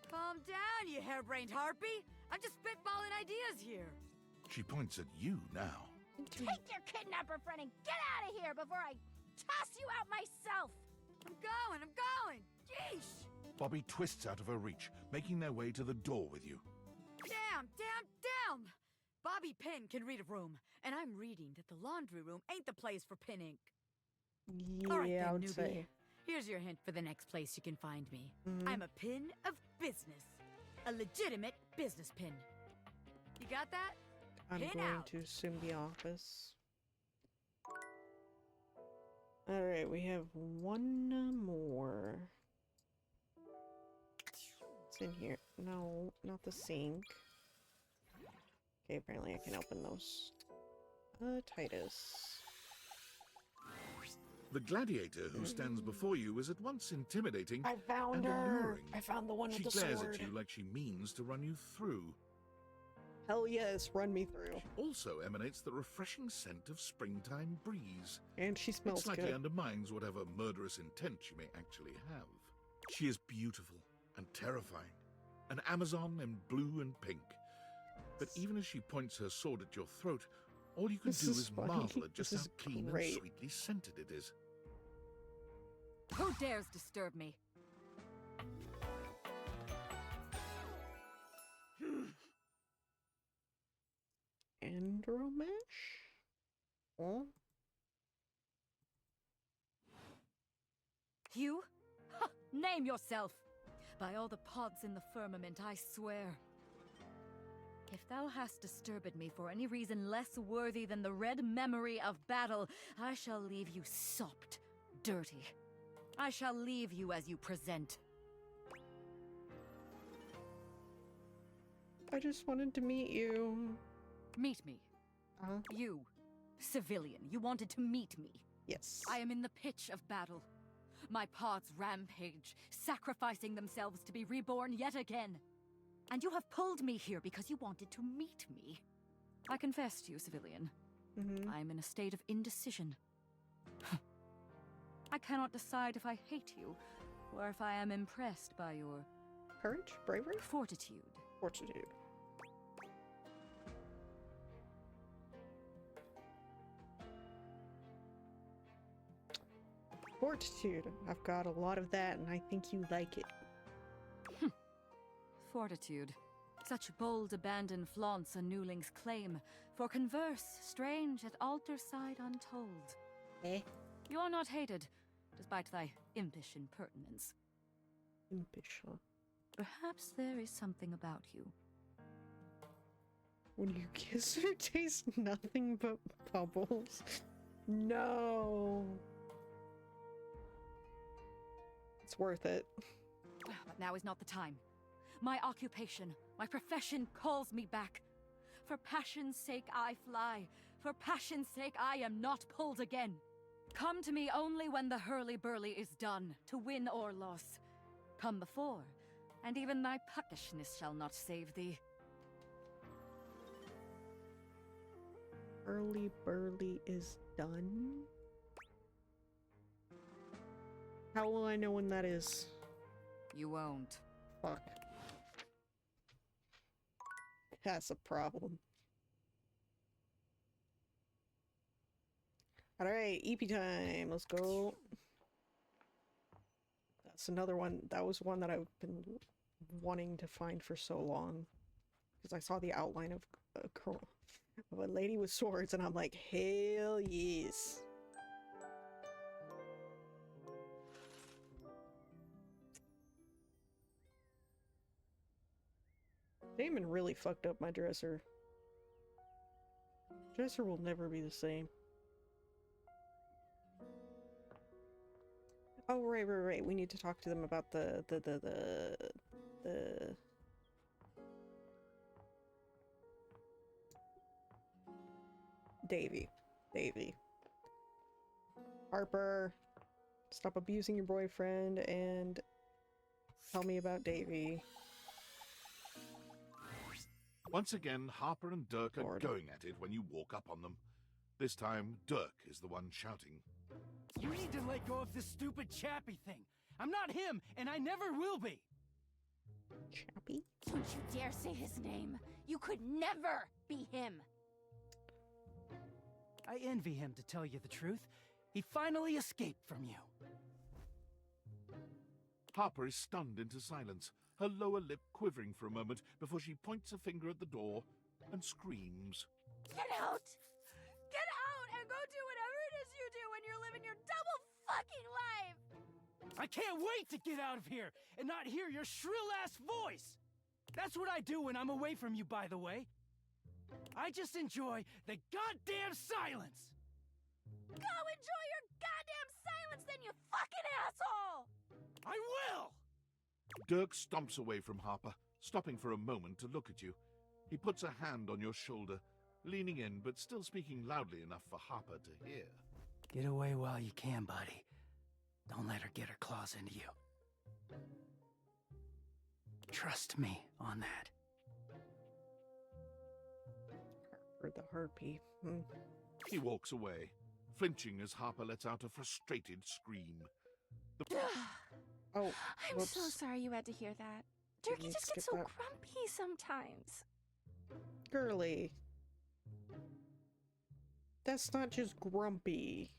Q: Calm down, you harebrained harpy. I'm just spitballing ideas here.
B: She points at you now.
F: Take your kidnapper friend and get out of here before I toss you out myself!
Q: I'm going! Yeesh!
B: Bobby twists out of her reach, making their way to the door with you.
Q: Damn! Bobby Pin can read a room, and I'm reading that the laundry room ain't the place for pin ink.
A: Yeah,
Q: All right, then,
A: I would
Q: newbie.
A: say.
Q: Here's your hint for the next place you can find me. I'm a pin of business. A legitimate business pin. You got that?
A: I'm
Q: Pin
A: going
Q: out.
A: to assume the office. Alright, we have one more. It's in here. No, not the sink. Okay, apparently I can open those. Titus.
B: The gladiator who stands before you is at once intimidating
A: I found
B: and
A: her!
B: alluring.
A: I found the one
B: She
A: with the
B: glares
A: sword.
B: at you like she means to run you through.
A: Hell yes, run me through.
B: Also emanates the refreshing scent of springtime breeze.
A: And she smells
B: It slightly
A: good.
B: undermines whatever murderous intent she may actually have. She is beautiful and terrifying, an Amazon in blue and pink. But even as she points her sword at your throat, all you can
A: This
B: do
A: is
B: is
A: funny.
B: marvel at just
A: This
B: how
A: is
B: clean
A: great.
B: and sweetly scented it is.
Q: Who dares disturb me?
A: Andromesh? Oh?
Q: You? Ha! Name yourself! By all the pods in the firmament, I swear. If thou hast disturbed me for any reason less worthy than the red memory of battle, I shall leave you sopped, dirty. I shall leave you as you present.
A: I just wanted to meet you.
Q: Meet me.
A: Uh-huh.
Q: You, civilian, you wanted to meet me.
A: Yes.
Q: I am in the pitch of battle. My pods rampage, sacrificing themselves to be reborn yet again. And you have pulled me here because you wanted to meet me. I confess to you, civilian. I am in a state of indecision. I cannot decide if I hate you, or if I am impressed by your...
A: Courage? Bravery?
Q: Fortitude.
A: Fortitude. Fortitude. I've got a lot of that, and I think you like it.
Q: Fortitude. Such bold abandon flaunts a newling's claim, for converse, strange at altar side untold.
A: Eh?
Q: You are not hated, despite thy impish impertinence.
A: Impish, huh?
Q: Perhaps there is something about you.
A: When you kiss her, taste nothing but bubbles. No. It's worth it.
Q: But now is not the time. My occupation, my profession calls me back. For passion's sake I fly. For passion's sake I am not pulled again. Come to me only when the hurly-burly is done, to win or loss. Come before, and even thy puckishness shall not save thee.
A: Early burly is done? How will I know when that is?
Q: You won't.
A: Fuck. That's a problem. Alright, EP time. Let's go. That's another one. That was one that I've been wanting to find for so long. Because I saw the outline of a lady with swords, and I'm like, hell yes. Damon really fucked up my dresser. Dresser will never be the same. Oh, right. We need to talk to them about the Davy. Harper, stop abusing your boyfriend and tell me about Davy.
B: Once again, Harper and Dirk are going at it when you walk up on them. This time, Dirk is the one shouting.
P: You need to let go of this stupid Chappie thing. I'm not him, and I never will be.
A: Chappie?
F: Don't you dare say his name. You could never be him.
P: I envy him, to tell you the truth. He finally escaped from you.
B: Harper is stunned into silence, her lower lip quivering for a moment before she points a finger at the door and screams.
F: Get out! Get out and go do whatever it is you do when you're living your double fucking life!
P: I can't wait to get out of here and not hear your shrill-ass voice! That's what I do when I'm away from you, by the way. I just enjoy the goddamn silence!
F: Go enjoy your goddamn silence then, you fucking asshole!
P: I will!
B: Dirk stomps away from Harper, stopping for a moment to look at you. He puts a hand on your shoulder, leaning in but still speaking loudly enough for Harper to hear.
P: Get away while you can, buddy. Don't let her get her claws into you. Trust me on that.
A: Or the harpy.
B: He walks away, flinching as Harper lets out a frustrated scream.
A: Oh,
F: I'm so sorry you had to hear that. Turkey just gets so
A: that.
F: grumpy sometimes.
A: Girly. That's not just grumpy.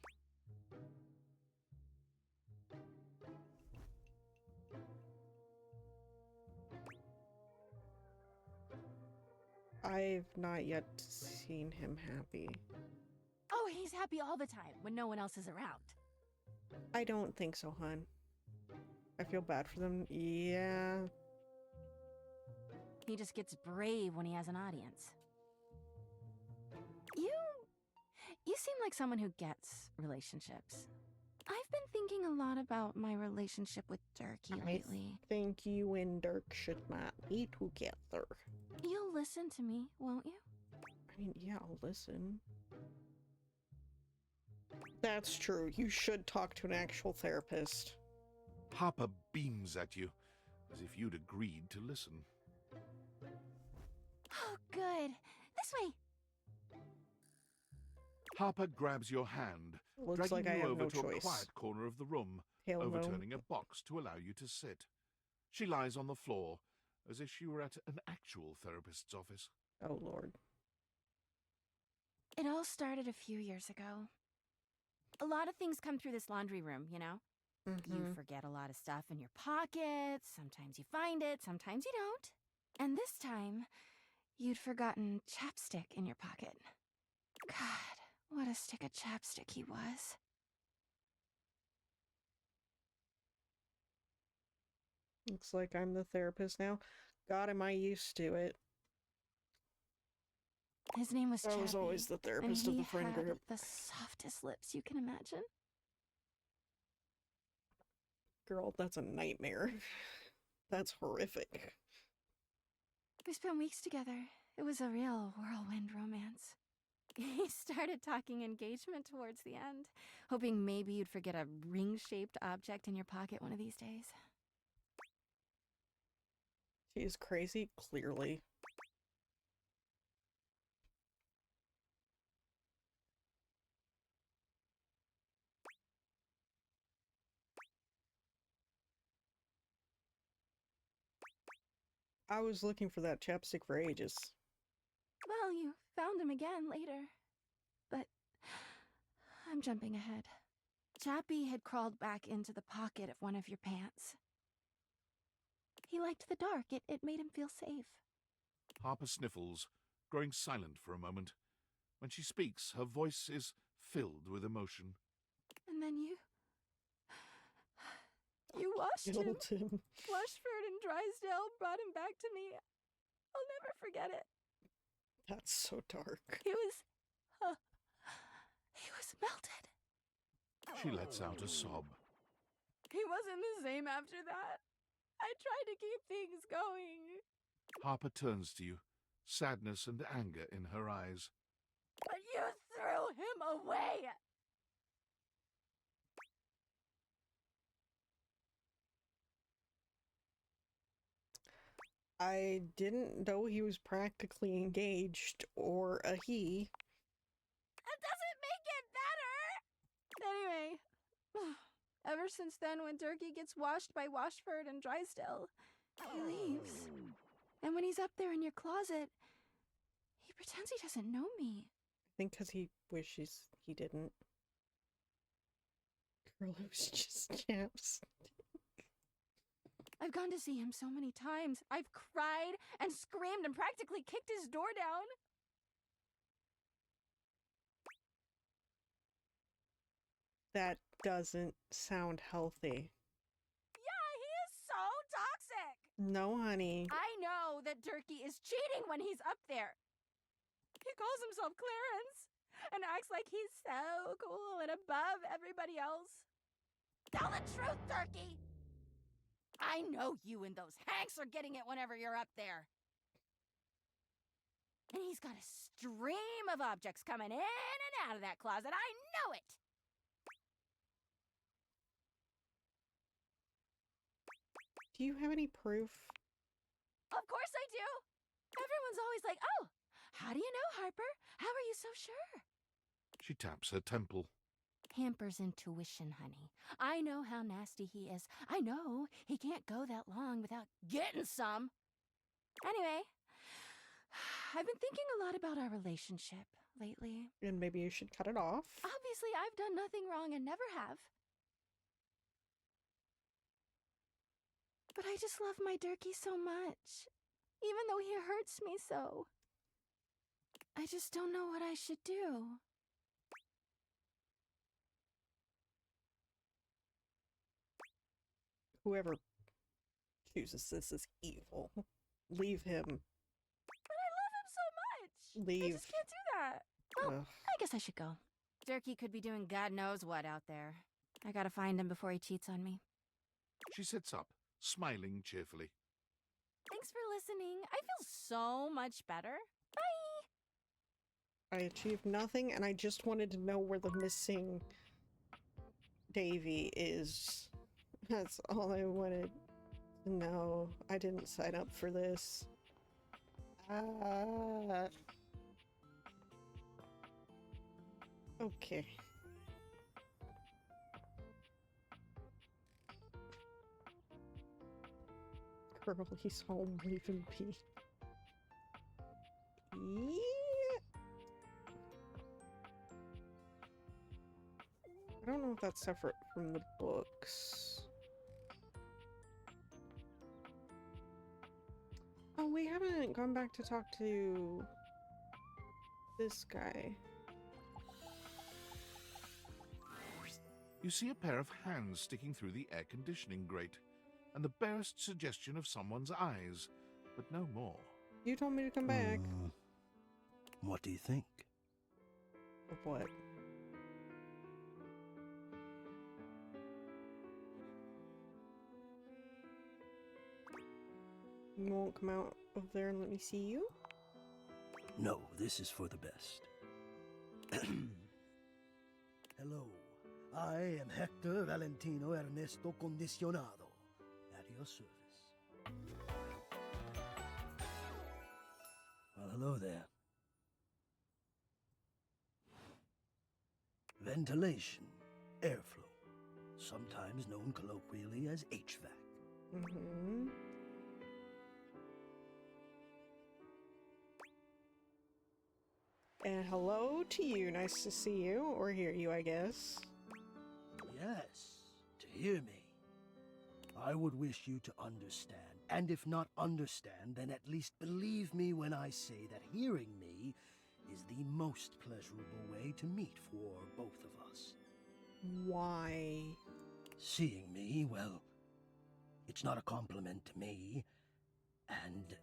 A: I've not yet seen him happy.
F: Oh, he's happy all the time when no one else is around.
A: I don't think so, hon. I feel bad for them. Yeah.
F: He just gets brave when he has an audience. You seem like someone who gets relationships. I've been thinking a lot about my relationship with Durkee lately.
A: I think you and Dirk should not be together.
F: You'll listen to me, won't you?
A: I mean, yeah, I'll listen. That's true. You should talk to an actual therapist.
B: Harper beams at you, as if you'd agreed to listen.
F: Oh, good. This way.
B: Harper grabs your hand,
A: Looks
B: dragging
A: like I
B: you
A: have
B: over
A: no
B: to a
A: choice.
B: quiet corner of the room,
A: Hell no.
B: overturning a box to allow you to sit. She lies on the floor, as if she were at an actual therapist's office.
A: Oh, Lord.
K: It all started a few years ago. A lot of things come through this laundry room, you know? You forget a lot of stuff in your pockets. Sometimes you find it, sometimes you don't. And this time, you'd forgotten chapstick in your pocket. God, what a stick of chapstick he was.
A: Looks like I'm the therapist now. God, am I used to it.
K: His name was Chappie.
A: I was always the therapist
K: and
A: of the friend
K: he had
A: group.
K: the softest lips you can imagine.
A: Girl, that's a nightmare. That's horrific.
K: We spent weeks together. It was a real whirlwind romance. He started talking engagement towards the end, hoping maybe you'd forget a ring-shaped object in your pocket one of these days.
A: She's crazy, clearly. I was looking for that chapstick for ages.
K: Well, you found him again later. But I'm jumping ahead. Chappie had crawled back into the pocket of one of your pants. He liked the dark. It made him feel safe.
B: Harper sniffles, growing silent for a moment. When she speaks, her voice is filled with emotion.
K: And then you washed him. Washford and Drysdale brought him back to me. I'll never forget it.
A: That's so dark.
K: He was melted.
B: She lets out a sob.
K: He wasn't the same after that. I tried to keep things going.
B: Harper turns to you, sadness and anger in her eyes.
K: But you threw him away.
A: I didn't know he was practically engaged, or a he.
K: That doesn't make it better! Anyway, ever since then, when Durkee gets washed by Washford and Drysdale, he leaves. And when he's up there in your closet, he pretends he doesn't know me.
A: I think because he wishes he didn't. Girl, it was just chaps.
K: I've gone to see him so many times. I've cried and screamed and practically kicked his door down.
A: That doesn't sound healthy.
K: Yeah, he is so toxic.
A: No, honey.
K: I know that Durkee is cheating when he's up there. He calls himself Clarence and acts like he's so cool and above everybody else. Tell the truth, Durkee! I know you and those Hanks are getting it whenever you're up there. And he's got a stream of objects coming in and out of that closet. I know it!
A: Do you have any proof?
K: Of course I do! Everyone's always like, oh, how do you know, Harper? How are you so sure?
B: She taps her temple.
K: Hamper's intuition, honey. I know how nasty he is. I know he can't go that long without getting some. Anyway, I've been thinking a lot about our relationship lately.
A: And maybe you should cut it off.
K: Obviously, I've done nothing wrong and never have. But I just love my Durkee so much, even though he hurts me so. I just don't know what I should do.
A: Whoever chooses this is evil. Leave him.
K: But I love him so much!
A: Leave.
K: I just can't do that. Well,
A: Ugh.
K: I guess I should go. Durkee could be doing God knows what out there. I gotta find him before he cheats on me.
B: She sits up, smiling cheerfully.
K: Thanks for listening. I feel so much better. Bye!
A: I achieved nothing, and I just wanted to know where the missing Davy is. That's all I wanted to know. I didn't sign up for this. Okay. Girl, he's home, leave him be. Yeah. I don't know if that's separate from the books. Oh, we haven't gone back to talk to this guy.
B: You see a pair of hands sticking through the air conditioning grate, and the barest suggestion of someone's eyes, but no more.
A: You told me to come back.
M: What do you think?
A: Of what? You won't come out of there and let me see you?
M: No, this is for the best. Hello, I am Hector Valentino Ernesto Condicionado, at your service. Well, hello there. Ventilation, airflow, sometimes known colloquially as HVAC.
A: Mm-hmm. And hello to you. Nice to see you, or hear you, I guess.
M: Yes, to hear me. I would wish you to understand, and if not understand, then at least believe me when I say that hearing me is the most pleasurable way to meet for both of us.
A: Why?
M: Seeing me, well, it's not a compliment to me, and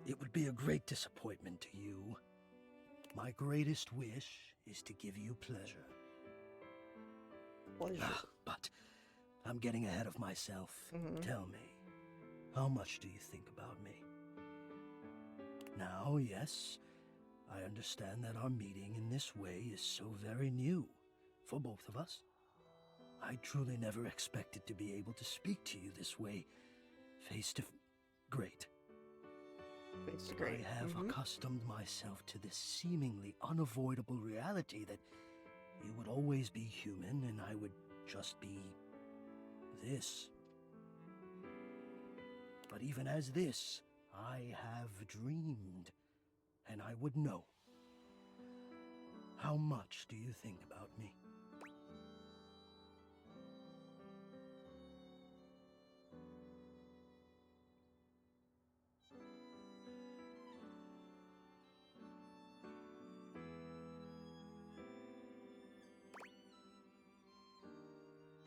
M: it would be a great disappointment to you. My greatest wish is to give you pleasure. But I'm getting ahead of myself. Tell me, how much do you think about me? Now, yes, I understand that our meeting in this way is so very new for both of us. I truly never expected to be able to speak to you this way, face to great.
A: Great.
M: I have accustomed myself to this seemingly unavoidable reality that you would always be human and I would just be this. But even as this, I have dreamed, and I would know. How much do you think about me?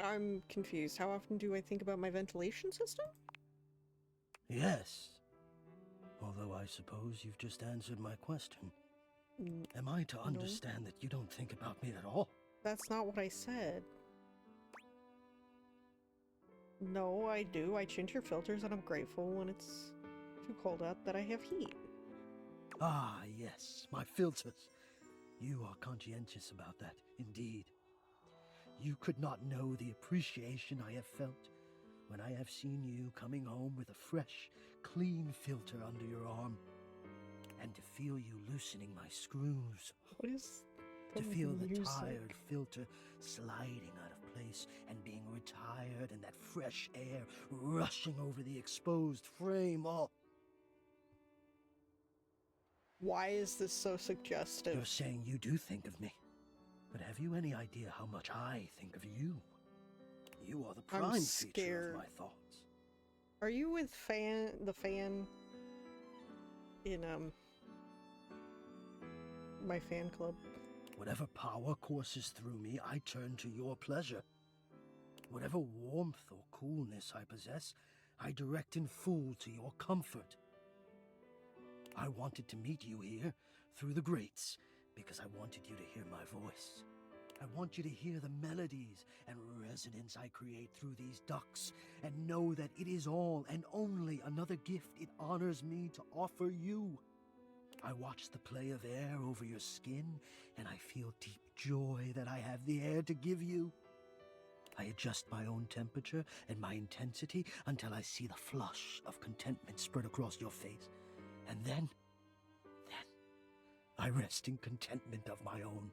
A: I'm confused. How often do I think about my ventilation system?
M: Yes. Although I suppose you've just answered my question. Am I to understand that you don't think about me at all?
A: That's not what I said. No, I do. I change your filters and I'm grateful when it's too cold out that I have heat.
M: Ah, yes, my filters. You are conscientious about that, indeed. You could not know the appreciation I have felt when I have seen you coming home with a fresh, clean filter under your arm, and to feel you loosening my screws.
A: What is
M: to feel the tired filter sliding out of place and being retired and that fresh air rushing over the exposed frame. Oh.
A: Why is this so suggestive?
M: You're saying you do think of me. But have you any idea how much I think of you? You are the prime feature of my thoughts.
A: Are you with the fan in my fan club?
M: Whatever power courses through me, I turn to your pleasure. Whatever warmth or coolness I possess, I direct in full to your comfort. I wanted to meet you here through the grates because I wanted you to hear my voice. I want you to hear the melodies and resonance I create through these ducts, and know that it is all and only another gift it honors me to offer you. I watch the play of air over your skin, and I feel deep joy that I have the air to give you. I adjust my own temperature and my intensity until I see the flush of contentment spread across your face. And then I rest in contentment of my own.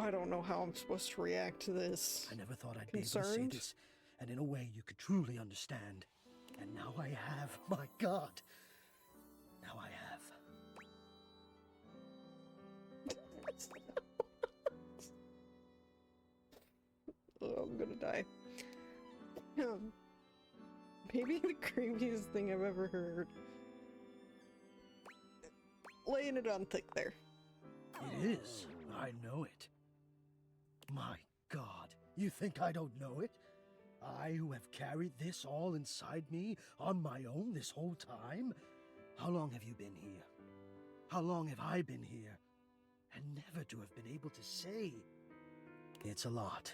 A: I don't know how I'm supposed to react to this.
M: I never thought I'd be able to say this, and in a way you could truly understand. And now I have, my God. Now I have.
A: Oh, I'm gonna die. Maybe the creepiest thing I've ever heard. Laying it on thick there.
M: It is. I know it. My God, you think I don't know it? I who have carried this all inside me on my own this whole time? How long have you been here? How long have I been here? And never to have been able to say. It's a lot.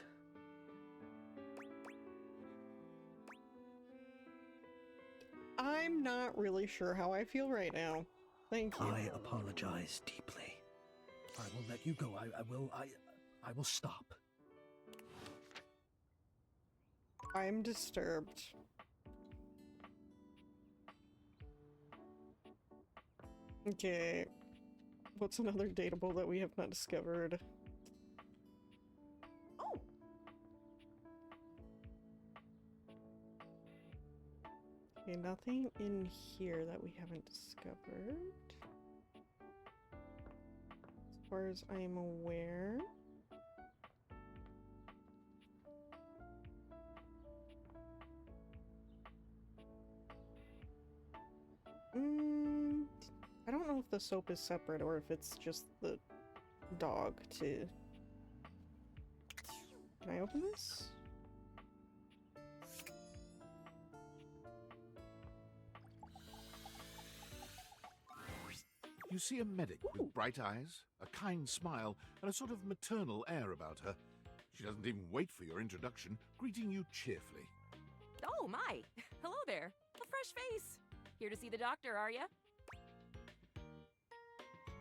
A: I'm not really sure how I feel right now. Thank you.
M: I apologize deeply. I will let you go. I will stop.
A: I'm disturbed. Okay. What's another dateable that we have not discovered?
K: Oh!
A: Okay, nothing in here that we haven't discovered. As far as I am aware. I don't know if the soap is separate or if it's just the dog to... Can I open this?
B: You see a medic with bright eyes, a kind smile, and a sort of maternal air about her. She doesn't even wait for your introduction, greeting you cheerfully.
C: Oh, my. Hello there. A fresh face. Here to see the doctor, are ya?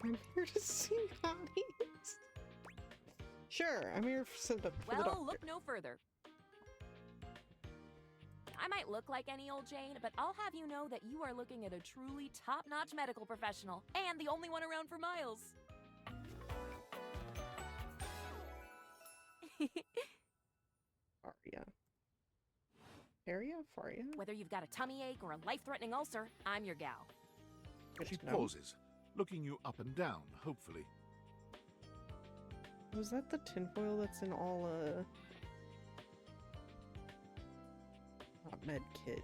A: I'm here to see hotties. Sure, I'm here for the doctor.
C: Well, look no further. I might look like any old Jane, but I'll have you know that you are looking at a truly top-notch medical professional, and the only one around for miles.
A: Faria. Faria? Faria?
C: Whether you've got a tummy ache or a life-threatening ulcer, I'm your gal.
B: She pauses, looking you up and down, hopefully.
A: Was that the tinfoil that's in all, not med kit.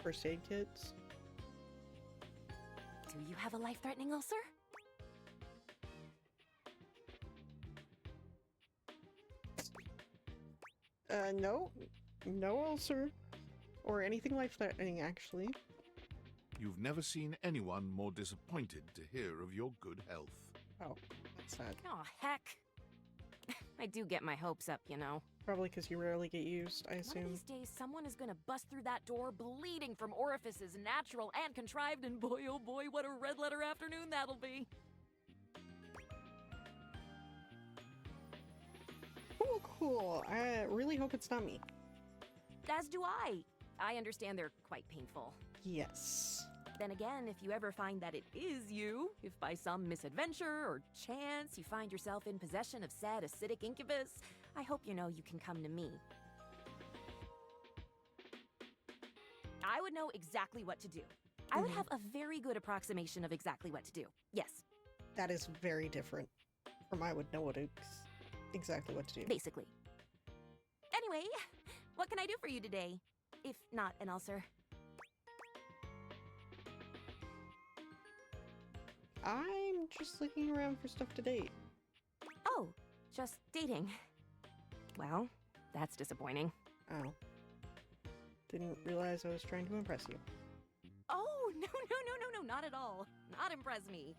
A: First aid kits?
C: Do you have a life-threatening ulcer?
A: No. No ulcer. Or anything life-threatening, actually.
B: You've never seen anyone more disappointed to hear of your good health.
A: Oh, that's sad.
C: Oh, heck. I do get my hopes up, you know.
A: Probably because you rarely get used, I
C: One
A: assume.
C: of these days, someone is gonna bust through that door bleeding from orifices, natural and contrived, and boy, oh boy, what a red letter afternoon that'll be.
A: Cool, cool. I really hope it's not me.
C: As do I. I understand they're quite painful.
A: Yes.
C: Then again, if you ever find that it is you, if by some misadventure or chance you find yourself in possession of said acidic incubus, I hope you know you can come to me. I would know exactly what to do. I would have a very good approximation of exactly what to do. Yes.
A: That is very different from I would know exactly what to do.
C: Basically. Anyway, what can I do for you today? If not an ulcer.
A: I'm just looking around for stuff to date.
C: Oh, just dating. Well, that's disappointing.
A: Oh. Didn't realize I was trying to impress you.
C: Oh, no.
R: no, not at all. Not impress me.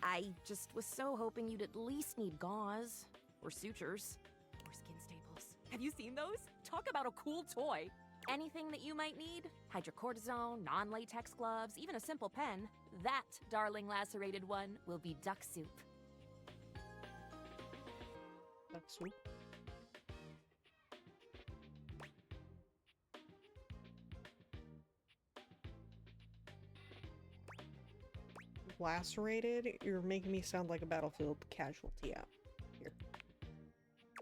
R: I just was so hoping you'd at least need gauze. Or sutures. Or skin staples. Have you seen those? Talk about a cool toy. Anything that you might need, hydrocortisone, non-latex gloves, even a simple pen, that, darling lacerated one, will be duck soup.
A: Duck soup? Lacerated? You're making me sound like a battlefield casualty out here.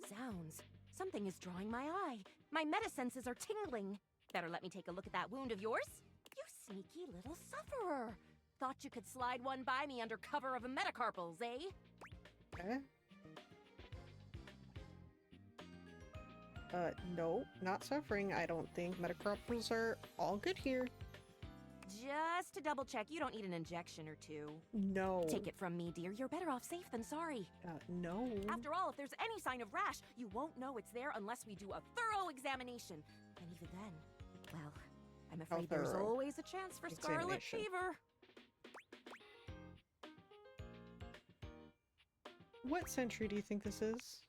R: Zounds. Something is drawing my eye. My meta-senses are tingling. Better let me take a look at that wound of yours. You sneaky little sufferer. Thought you could slide one by me under cover of a metacarpals, eh?
A: Eh? No, not suffering, I don't think. Metacarpals are all good here.
R: Just to double check, you don't need an injection or two.
A: No.
R: Take it from me, dear. You're better off safe than sorry.
A: No.
R: After all, if there's any sign of rash, you won't know it's there unless we do a thorough examination. And even then, well, I'm afraid there's always a chance for scarlet fever.
A: What century do you think this is?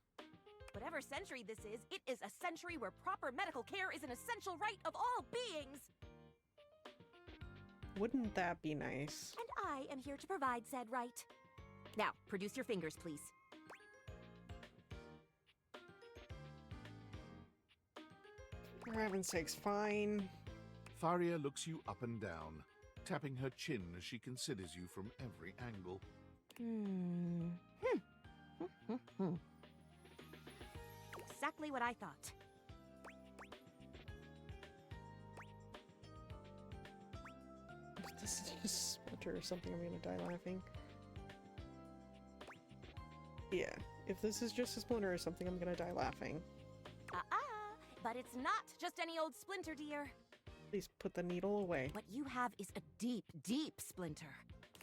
R: Whatever century this is, it is a century where proper medical care is an essential right of all beings.
A: Wouldn't that be nice?
R: And I am here to provide said right. Now, produce your fingers, please.
A: For heaven's sakes, fine.
B: Faria looks you up and down, tapping her chin as she considers you from every angle.
R: Exactly what I thought.
A: If this is just Splinter or something, I'm gonna die laughing. Yeah, if this is just a Splinter or something, I'm gonna die laughing.
R: But it's not just any old splinter, dear.
A: Please put the needle away.
R: What you have is a deep, deep splinter.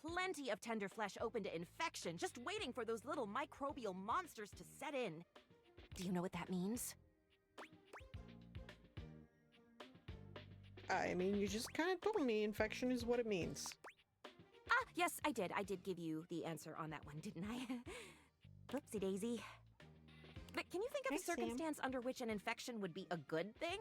R: Plenty of tender flesh open to infection, just waiting for those little microbial monsters to set in. Do you know what that means?
A: I mean, you just kind of told me infection is what it means.
R: Ah, yes, I did. I did give you the answer on that one, didn't I? Whoopsie daisy. But can you think of a circumstance under which an infection would be a good thing?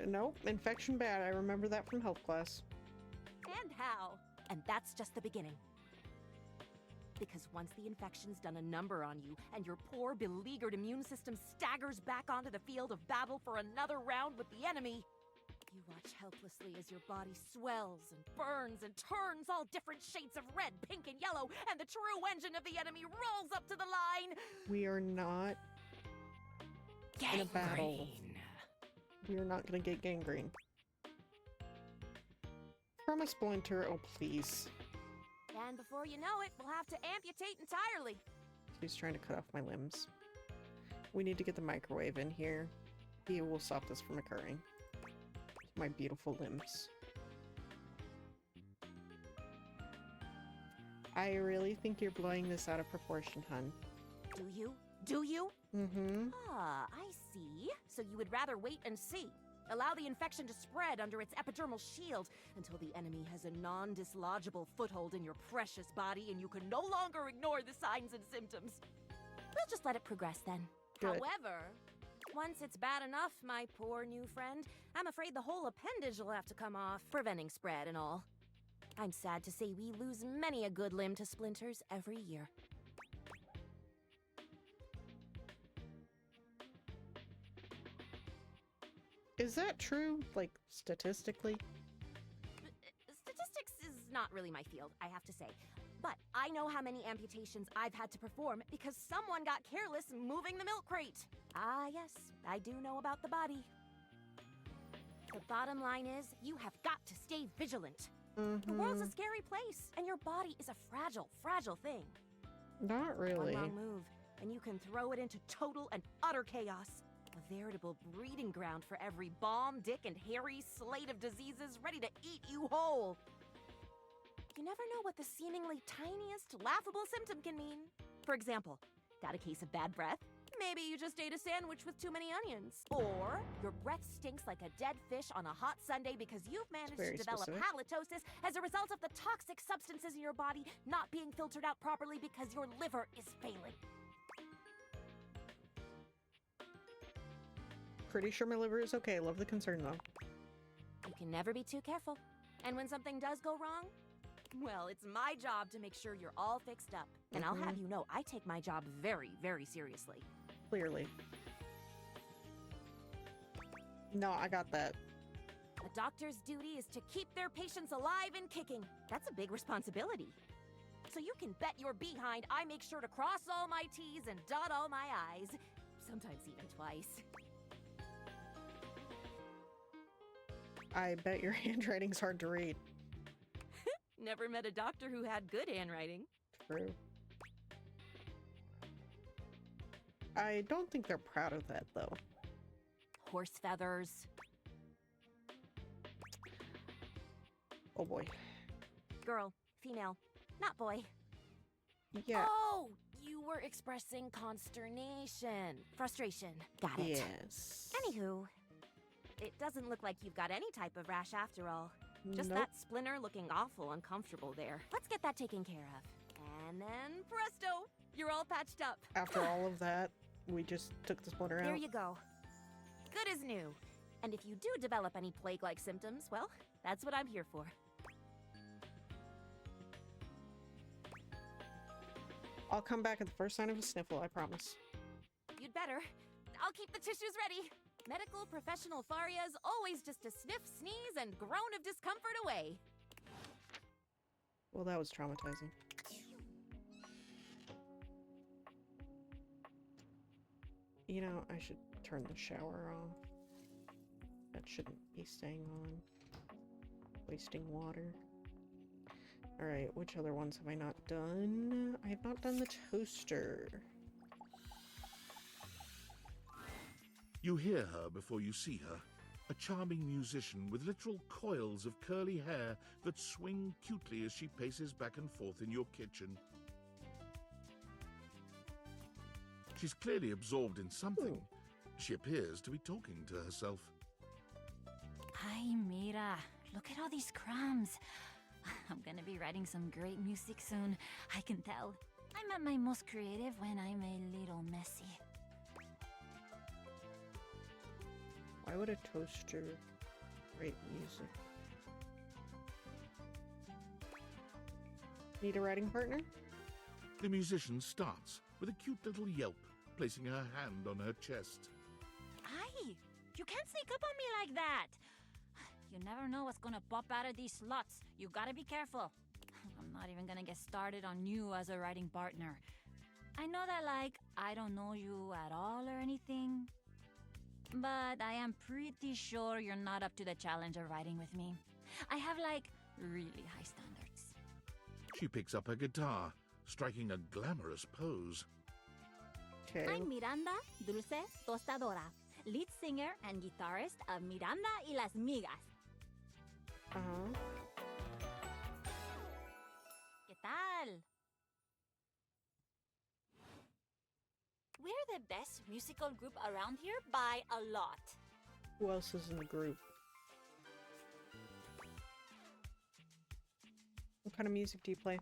A: Nope, infection bad. I remember that from health class.
R: And how? And that's just the beginning. Because once the infection's done a number on you, and your poor, beleaguered immune system staggers back onto the field of battle for another round with the enemy, you watch helplessly as your body swells and burns and turns all different shades of red, pink, and yellow, and the true engine of the enemy rolls up to the line.
A: We are not in a battle. We are not gonna get gangrene. From a splinter, oh please.
R: And before you know it, we'll have to amputate entirely.
A: He's trying to cut off my limbs. We need to get the microwave in here. He will stop this from occurring. My beautiful limbs. I really think you're blowing this out of proportion, hun.
R: Do you? Do you?
A: Mm-hmm.
R: Ah, I see. So you would rather wait and see. Allow the infection to spread under its epidermal shield until the enemy has a non-dislodgeable foothold in your precious body and you can no longer ignore the signs and symptoms. We'll just let it progress then.
A: Good.
R: However, once it's bad enough, my poor new friend, I'm afraid the whole appendage will have to come off, preventing spread and all. I'm sad to say we lose many a good limb to splinters every year.
A: Is that true? Like, statistically?
R: Statistics is not really my field, I have to say. But I know how many amputations I've had to perform because someone got careless moving the milk crate. Ah, yes, I do know about the body. The bottom line is, you have got to stay vigilant. The world's a scary place, and your body is a fragile, fragile thing.
A: Not really.
R: One wrong move, and you can throw it into total and utter chaos. A veritable breeding ground for every bomb, dick, and hairy slate of diseases ready to eat you whole. You never know what the seemingly tiniest, laughable symptom can mean. For example, got a case of bad breath? Maybe you just ate a sandwich with too many onions. Or your breath stinks like a dead fish on a hot Sunday because you've managed to develop halitosis as a result of the toxic substances in your body not being filtered out properly because your liver is failing.
A: Pretty sure my liver is okay. Love the concern, though.
R: You can never be too careful. And when something does go wrong, well, it's my job to make sure you're all fixed up. And I'll have you know, I take my job very, very seriously.
A: Clearly. No, I got that.
R: A doctor's duty is to keep their patients alive and kicking. That's a big responsibility. So you can bet your behind I make sure to cross all my T's and dot all my I's. Sometimes even twice.
A: I bet your handwriting's hard to read.
R: Never met a doctor who had good handwriting.
A: True. I don't think they're proud of that, though.
R: Horse feathers.
A: Oh boy.
R: Girl, female, not boy.
A: Yeah.
R: Oh, you were expressing consternation. Frustration. Got it.
A: Yes.
R: Anywho, it doesn't look like you've got any type of rash after all. Just
A: Nope.
R: that splinter looking awful uncomfortable there. Let's get that taken care of. And then presto, you're all patched up.
A: After all of that, we just took the splinter out.
R: There you go. Good as new. And if you do develop any plague-like symptoms, well, that's what I'm here for.
A: I'll come back at the first sign of a sniffle, I promise.
R: You'd better. I'll keep the tissues ready. Medical professional Faria's always just a sniff, sneeze, and groan of discomfort away.
A: Well, that was traumatizing. You know, I should turn the shower off. That shouldn't be staying on. Wasting water. Alright, which other ones have I not done? I have not done the toaster.
B: You hear her before you see her. A charming musician with literal coils of curly hair that swing cutely as she paces back and forth in your kitchen. She's clearly absorbed in something. She appears to be talking to herself.
Q: Ay, mira. Look at all these crumbs. I'm gonna be writing some great music soon. I can tell. I'm at my most creative when I'm a little messy.
A: Why would a toaster write music? Need a writing partner?
B: The musician starts with a cute little yelp, placing her hand on her chest.
Q: Ay, you can't sneak up on me like that. You never know what's gonna pop out of these slots. You gotta be careful. I'm not even gonna get started on you as a writing partner. I know that, like, I don't know you at all or anything, but I am pretty sure you're not up to the challenge of writing with me. I have, like, really high standards.
B: She picks up her guitar, striking a glamorous pose.
A: Okay.
S: I'm Miranda Dulce Tostadora, lead singer and guitarist of Miranda y las Migas.
Q: ¿Qué tal?
S: We're the best musical group around here by a lot.
A: Who else is in the group? What kind of music do you play?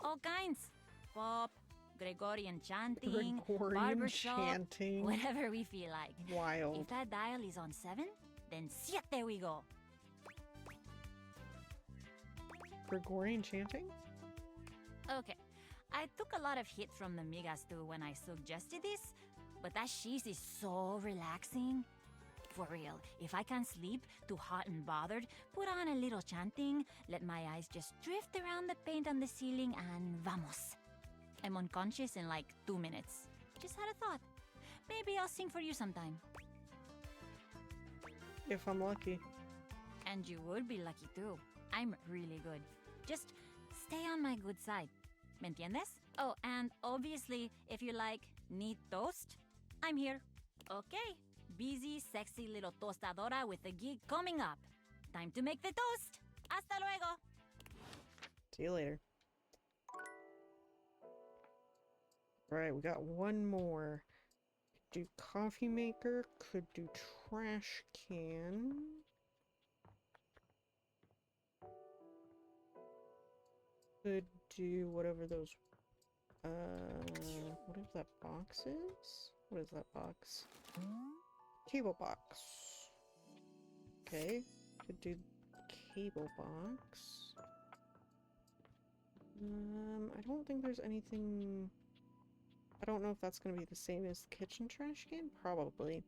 Q: All kinds. Pop, Gregorian chanting,
A: Gregorian
Q: barbershop,
A: chanting.
Q: whatever we feel like.
A: Wild.
Q: If that dial is on 7, then siete we go.
A: Gregorian chanting?
Q: Okay, I took a lot of hit from the migas too when I suggested this, but that cheese is so relaxing. For real, if I can't sleep, too hot and bothered, put on a little chanting, let my eyes just drift around the paint on the ceiling, and vamos. I'm unconscious in like 2 minutes. Just had a thought. Maybe I'll sing for you sometime.
A: If I'm lucky.
Q: And you would be lucky too. I'm really good. Just stay on my good side. ¿Me entiendes? Oh, and obviously, if you like need toast, I'm here. Okay. Busy, sexy little tostadora with a gig coming up. Time to make the toast. Hasta luego.
A: See you later. Alright, we got one more. do coffee maker, could do trash can. Could do whatever those, what is that box is? What is that box? Cable box. Okay, could do cable box. I don't think there's anything... I don't know if that's gonna be the same as the kitchen trash can? Probably.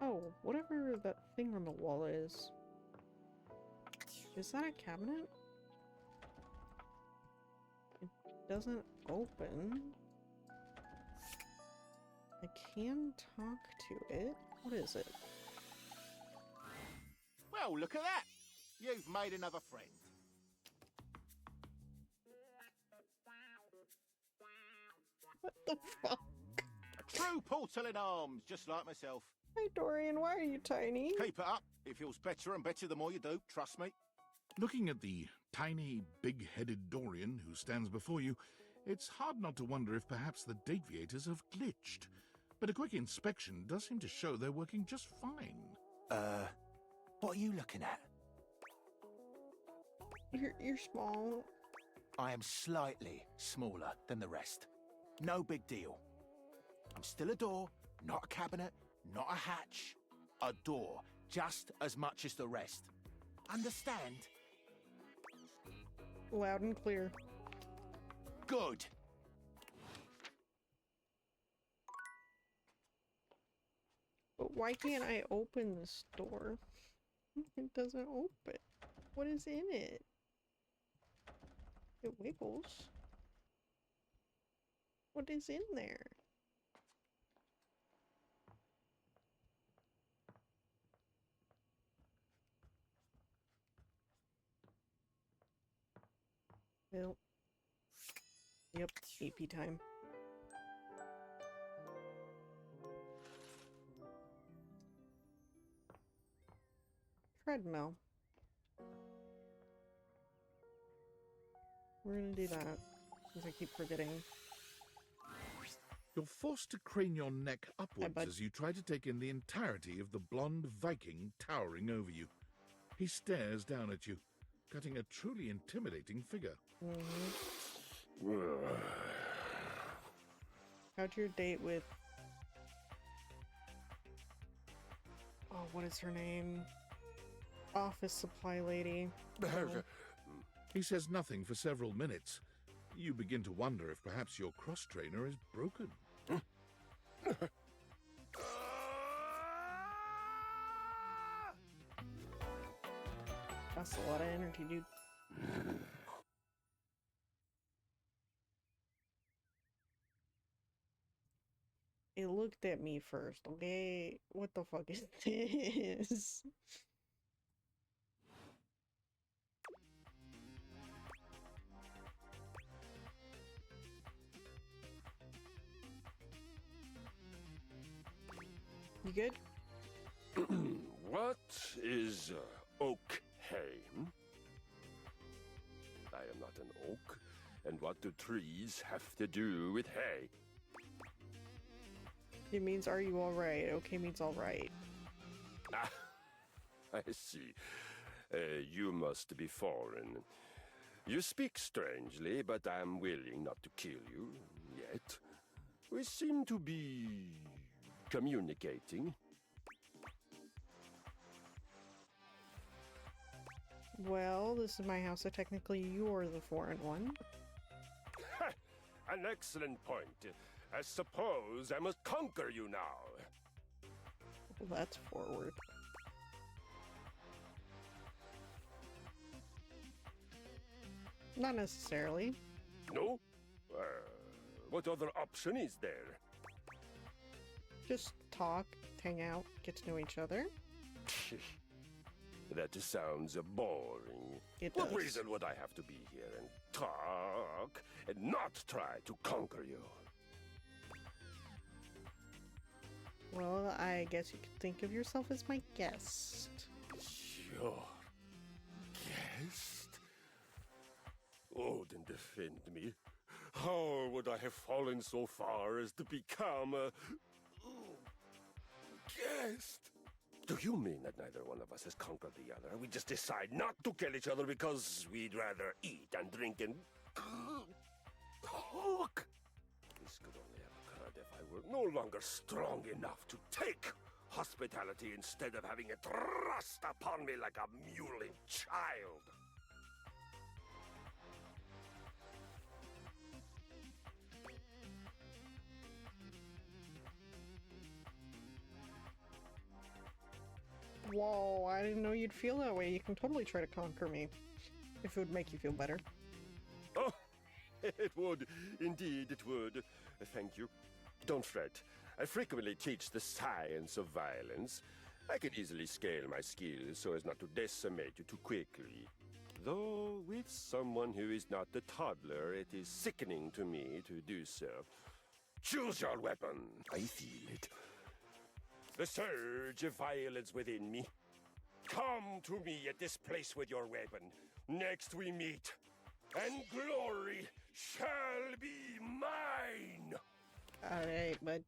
A: Oh, whatever that thing on the wall is. Is that a cabinet? It doesn't open. I can talk to it. What is it?
T: Well, look at that! You've made another friend.
A: What the fuck?
T: A true portal in arms, just like myself.
A: Hey Dorian, why are you tiny?
T: Keep it up. It feels better and better the more you do, trust me.
B: Looking at the tiny, big-headed Dorian who stands before you, it's hard not to wonder if perhaps the Dateviators have glitched. But a quick inspection does seem to show they're working just fine.
T: What are you looking at?
A: You're small.
T: I am slightly smaller than the rest. No big deal. I'm still a door, not a cabinet, not a hatch. A door, just as much as the rest. Understand?
A: Loud and clear.
T: Good.
A: But why can't I open this door? It doesn't open. What is in it? It wiggles. What is in there? Well. Yep, AP time. Treadmill. We're gonna do that, because I keep forgetting.
B: You're forced to crane your neck upwards as you try to take in the entirety of the blonde Viking towering over you. He stares down at you, cutting a truly intimidating figure.
A: How'd your date with... Oh, what is her name? Office supply lady.
B: He says nothing for several minutes. You begin to wonder if perhaps your cross-trainer is broken.
A: That's a lot of energy, dude. It looked at me first, okay? What the fuck is this? You good?
U: What is okay? I am not an oak, and what do trees have to do with hay?
A: It means are you alright? Okay means alright.
U: Ah, I see. You must be foreign. You speak strangely, but I'm willing not to kill you yet. We seem to be communicating.
A: Well, this is my house, so technically you're the foreign one.
U: An excellent point. I suppose I must conquer you now.
A: Well, that's forward. Not necessarily.
U: No? What other option is there?
A: Just talk, hang out, get to know each other.
U: That sounds boring.
A: It
U: What
A: does.
U: reason would I have to be here and talk and not try to conquer you?
A: Well, I guess you could think of yourself as my guest.
U: Your guest? Oh, then defend me. How would I have fallen so far as to become a guest? Do you mean that neither one of us has conquered the other? We just decide not to kill each other because we'd rather eat and drink and cook? This could only have occurred if I were no longer strong enough to take hospitality instead of having it thrust upon me like a mewling child.
A: Whoa, I didn't know you'd feel that way. You can totally try to conquer me. If it would make you feel better.
U: Oh, it would. Indeed, it would. Thank you. Don't fret. I frequently teach the science of violence. I can easily scale my skills so as not to decimate you too quickly. Though with someone who is not a toddler, it is sickening to me to do so. Choose your weapon. I feel it. The surge of violence within me. Come to me at this place with your weapon. Next we meet, and glory shall be mine!
A: Alright, bud.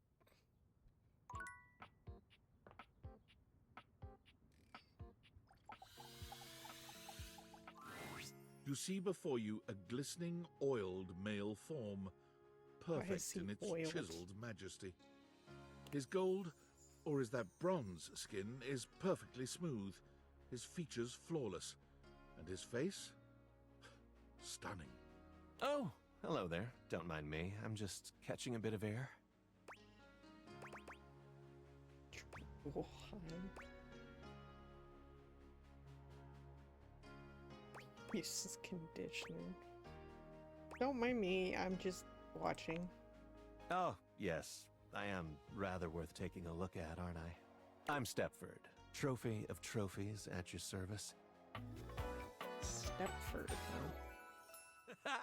B: You see before you a glistening, oiled male form, perfect
A: see
B: in its
A: oiled?
B: chiseled majesty. His gold, or is that bronze skin, is perfectly smooth, his features flawless, and his face stunning.
G: Oh, hello there. Don't mind me. I'm just catching a bit of air.
A: Useless conditioner. Don't mind me, I'm just watching.
G: Oh, yes. I am rather worth taking a look at, aren't I? I'm Stepford, trophy of trophies at your service.
A: Stepford, huh?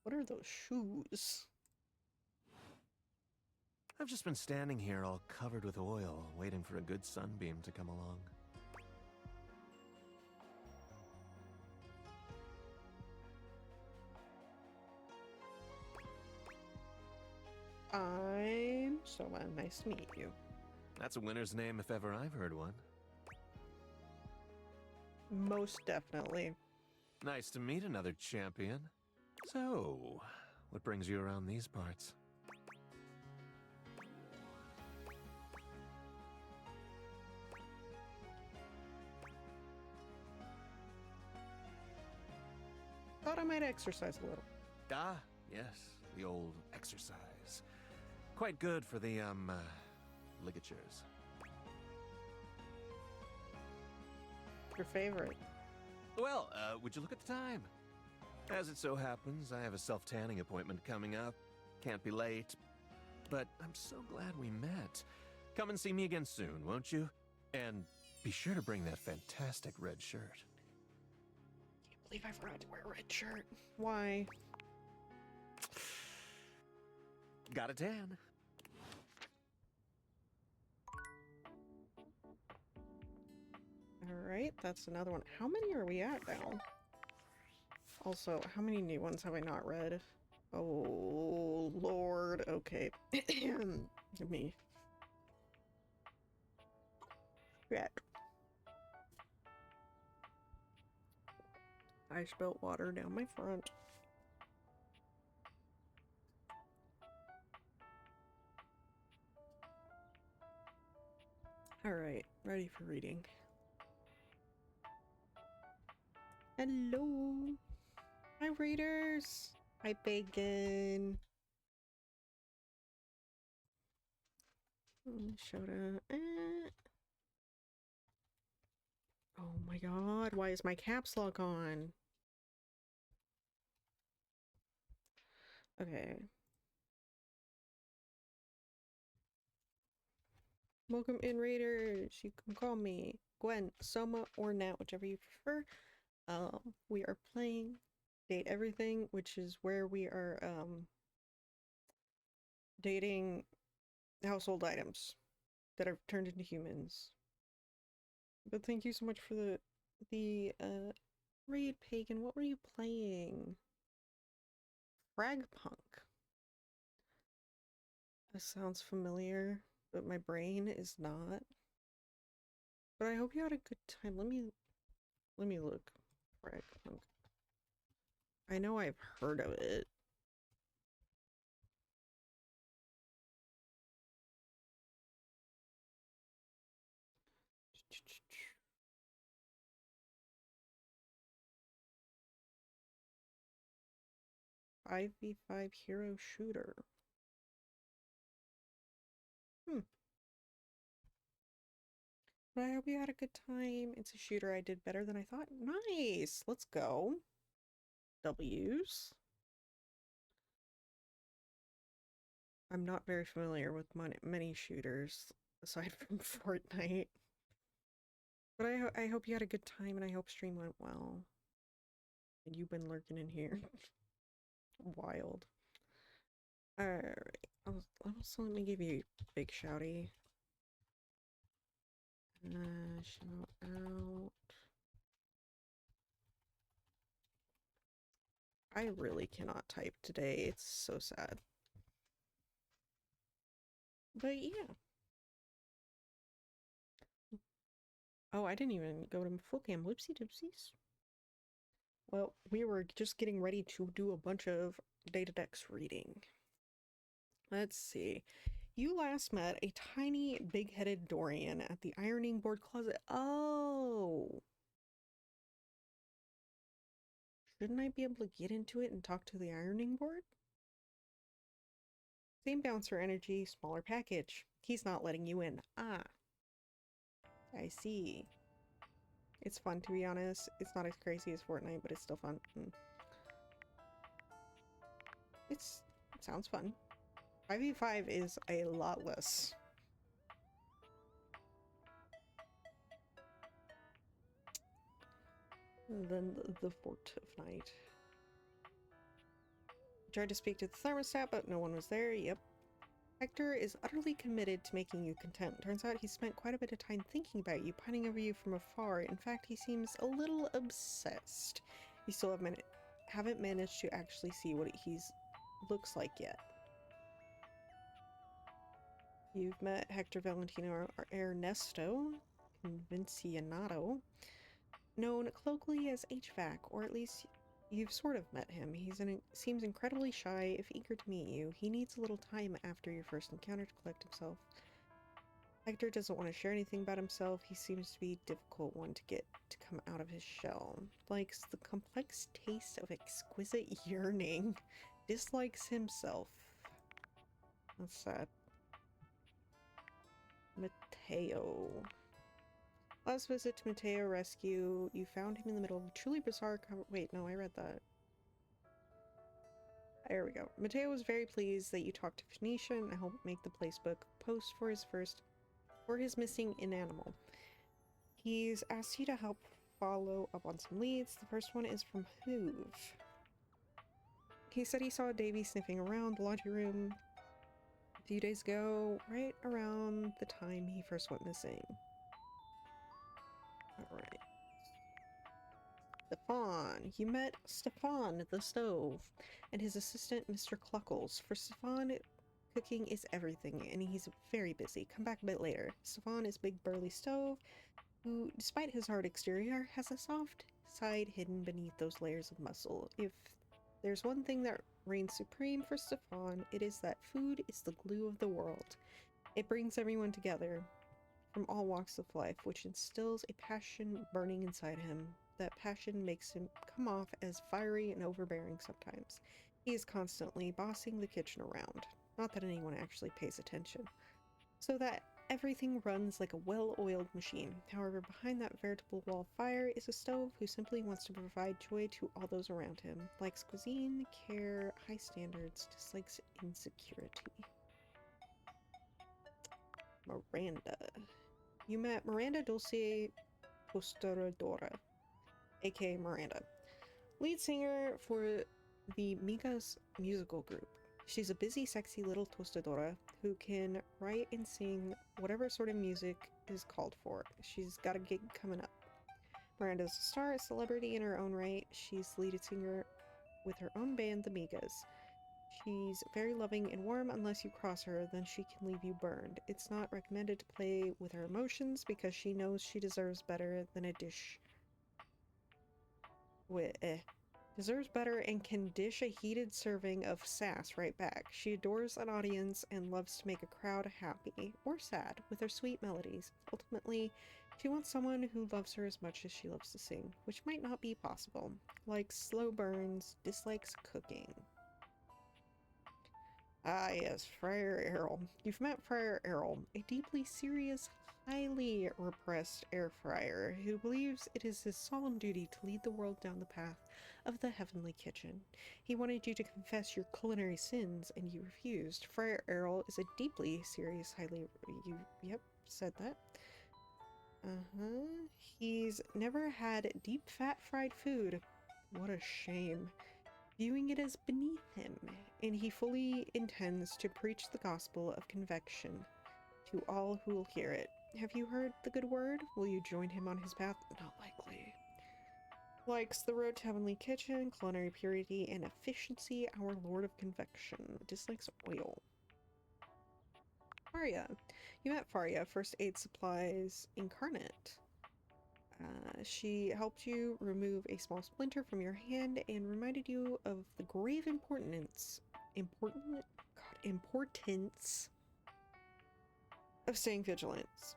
A: What are those shoes?
G: I've just been standing here all covered with oil, waiting for a good sunbeam to come along.
A: I'm Soma. Nice to meet you.
G: That's a winner's name if ever I've heard one.
A: Most definitely.
G: Nice to meet another champion. So, what brings you around these parts?
A: Thought I might exercise a little.
G: Ah, yes, the old exercise. Quite good for the, ligatures.
A: Your favorite?
G: Well, would you look at the time? As it so happens, I have a self-tanning appointment coming up. Can't be late. But I'm so glad we met. Come and see me again soon, won't you? And be sure to bring that fantastic red shirt.
A: Can't believe I forgot to wear a red shirt. Why?
G: Got a tan.
A: Alright, that's another one. How many are we at now? Also, how many new ones have I not read? Oh, Lord. Okay. Give me. Shit. I spilled water down my front. Alright, ready for reading. Hello! Hi, readers! Hi, Bacon! Shoda. Oh my god, why is my caps lock on? Okay. Welcome in, raiders. You can call me Gwen, Soma, or Nat, whichever you prefer. We are playing Date Everything, which is where we are dating household items that are turned into humans. But thank you so much for the raid, Pagan. What were you playing? Fragpunk. That sounds familiar, but my brain is not. But I hope you had a good time. Let me look. Fragpunk. I know I've heard of it. 5v5 hero shooter. But I hope you had a good time. It's a shooter. I did better than I thought. Nice! Let's go. W's. I'm not very familiar with many shooters, aside from Fortnite. But I hope you had a good time, and I hope stream went well. And you've been lurking in here. Wild. Alright. Also, let me give you a big shouty. Shout out. I really cannot type today. It's so sad. But yeah. Oh, I didn't even go to full cam. Whoopsie doopsies. Well, we were just getting ready to do a bunch of data decks reading. Let's see. You last met a tiny, big-headed Dorian at the ironing board closet. Oh! Shouldn't I be able to get into it and talk to the ironing board? Same bouncer energy, smaller package. He's not letting you in. Ah. I see. It's fun, to be honest. It's not as crazy as Fortnite, but it's still fun. It sounds fun. 5v5 is a lot less. Than the Fort of Night. Tried to speak to the thermostat, but no one was there. Yep. Hector is utterly committed to making you content. Turns out he spent quite a bit of time thinking about you, pining over you from afar. In fact, he seems a little obsessed. You still haven't managed to actually see what he's looks like yet. You've met Hector Valentino Ernesto Convencionado, known colloquially as HVAC, or at least you've sort of met him. He seems incredibly shy, if eager to meet you. He needs a little time after your first encounter to collect himself. Hector doesn't want to share anything about himself. He seems to be a difficult one to get to come out of his shell. Likes the complex taste of exquisite yearning. Dislikes himself. That's sad. Mateo. Last visit to Mateo Rescue, you found him in the middle of a truly bizarre wait, no, I read that. There we go. Mateo was very pleased that you talked to Phoenicia and helped make the placebook post for his missing inanimal. He's asked you to help follow up on some leads. The first one is from Hoove. He said he saw Davy sniffing around the laundry room a few days ago, right around the time he first went missing. Alright. Stefan. You met Stefan at the stove and his assistant, Mr. Cluckles. For Stefan, cooking is everything, and he's very busy. Come back a bit later. Stefan is big burly stove, who, despite his hard exterior, has a soft side hidden beneath those layers of muscle. If there's one thing that reigns supreme for Stefan, it is that food is the glue of the world. It brings everyone together from all walks of life, which instills a passion burning inside him. That passion makes him come off as fiery and overbearing sometimes. He is constantly bossing the kitchen around. Not that anyone actually pays attention. So that everything runs like a well-oiled machine. However, behind that veritable wall of fire is a stove who simply wants to provide joy to all those around him. Likes cuisine, care, high standards, dislikes insecurity. Miranda. You met Miranda Dulce Postoradora, aka Miranda, lead singer for the Migas musical group. She's a busy, sexy little tostadora who can write and sing whatever sort of music is called for. She's got a gig coming up. Miranda's a star, a celebrity in her own right. She's the lead singer with her own band, the Migas. She's very loving and warm. Unless you cross her, then she can leave you burned. It's not recommended to play with her emotions because she knows she deserves better than a dish. Deserves better and can dish a heated serving of sass right back. She adores an audience and loves to make a crowd happy or sad with her sweet melodies. Ultimately, she wants someone who loves her as much as she loves to sing, which might not be possible. Likes slow burns, dislikes cooking. Ah, yes, Friar Errol. You've met Friar Errol, a deeply serious, highly repressed air fryer who believes it is his solemn duty to lead the world down the path of the heavenly kitchen. He wanted you to confess your culinary sins, and you refused. Friar Errol is a deeply serious, Yep, said that. He's never had deep fat fried food. What a shame. Viewing it as beneath him, and he fully intends to preach the gospel of convection to all who will hear it. Have you heard the good word? Will you join him on his path? Not likely. Likes the road to heavenly kitchen, culinary purity, and efficiency, our lord of convection. Dislikes oil. Faria. You met Faria, first aid supplies incarnate. She helped you remove a small splinter from your hand and reminded you of the grave importance of staying vigilant.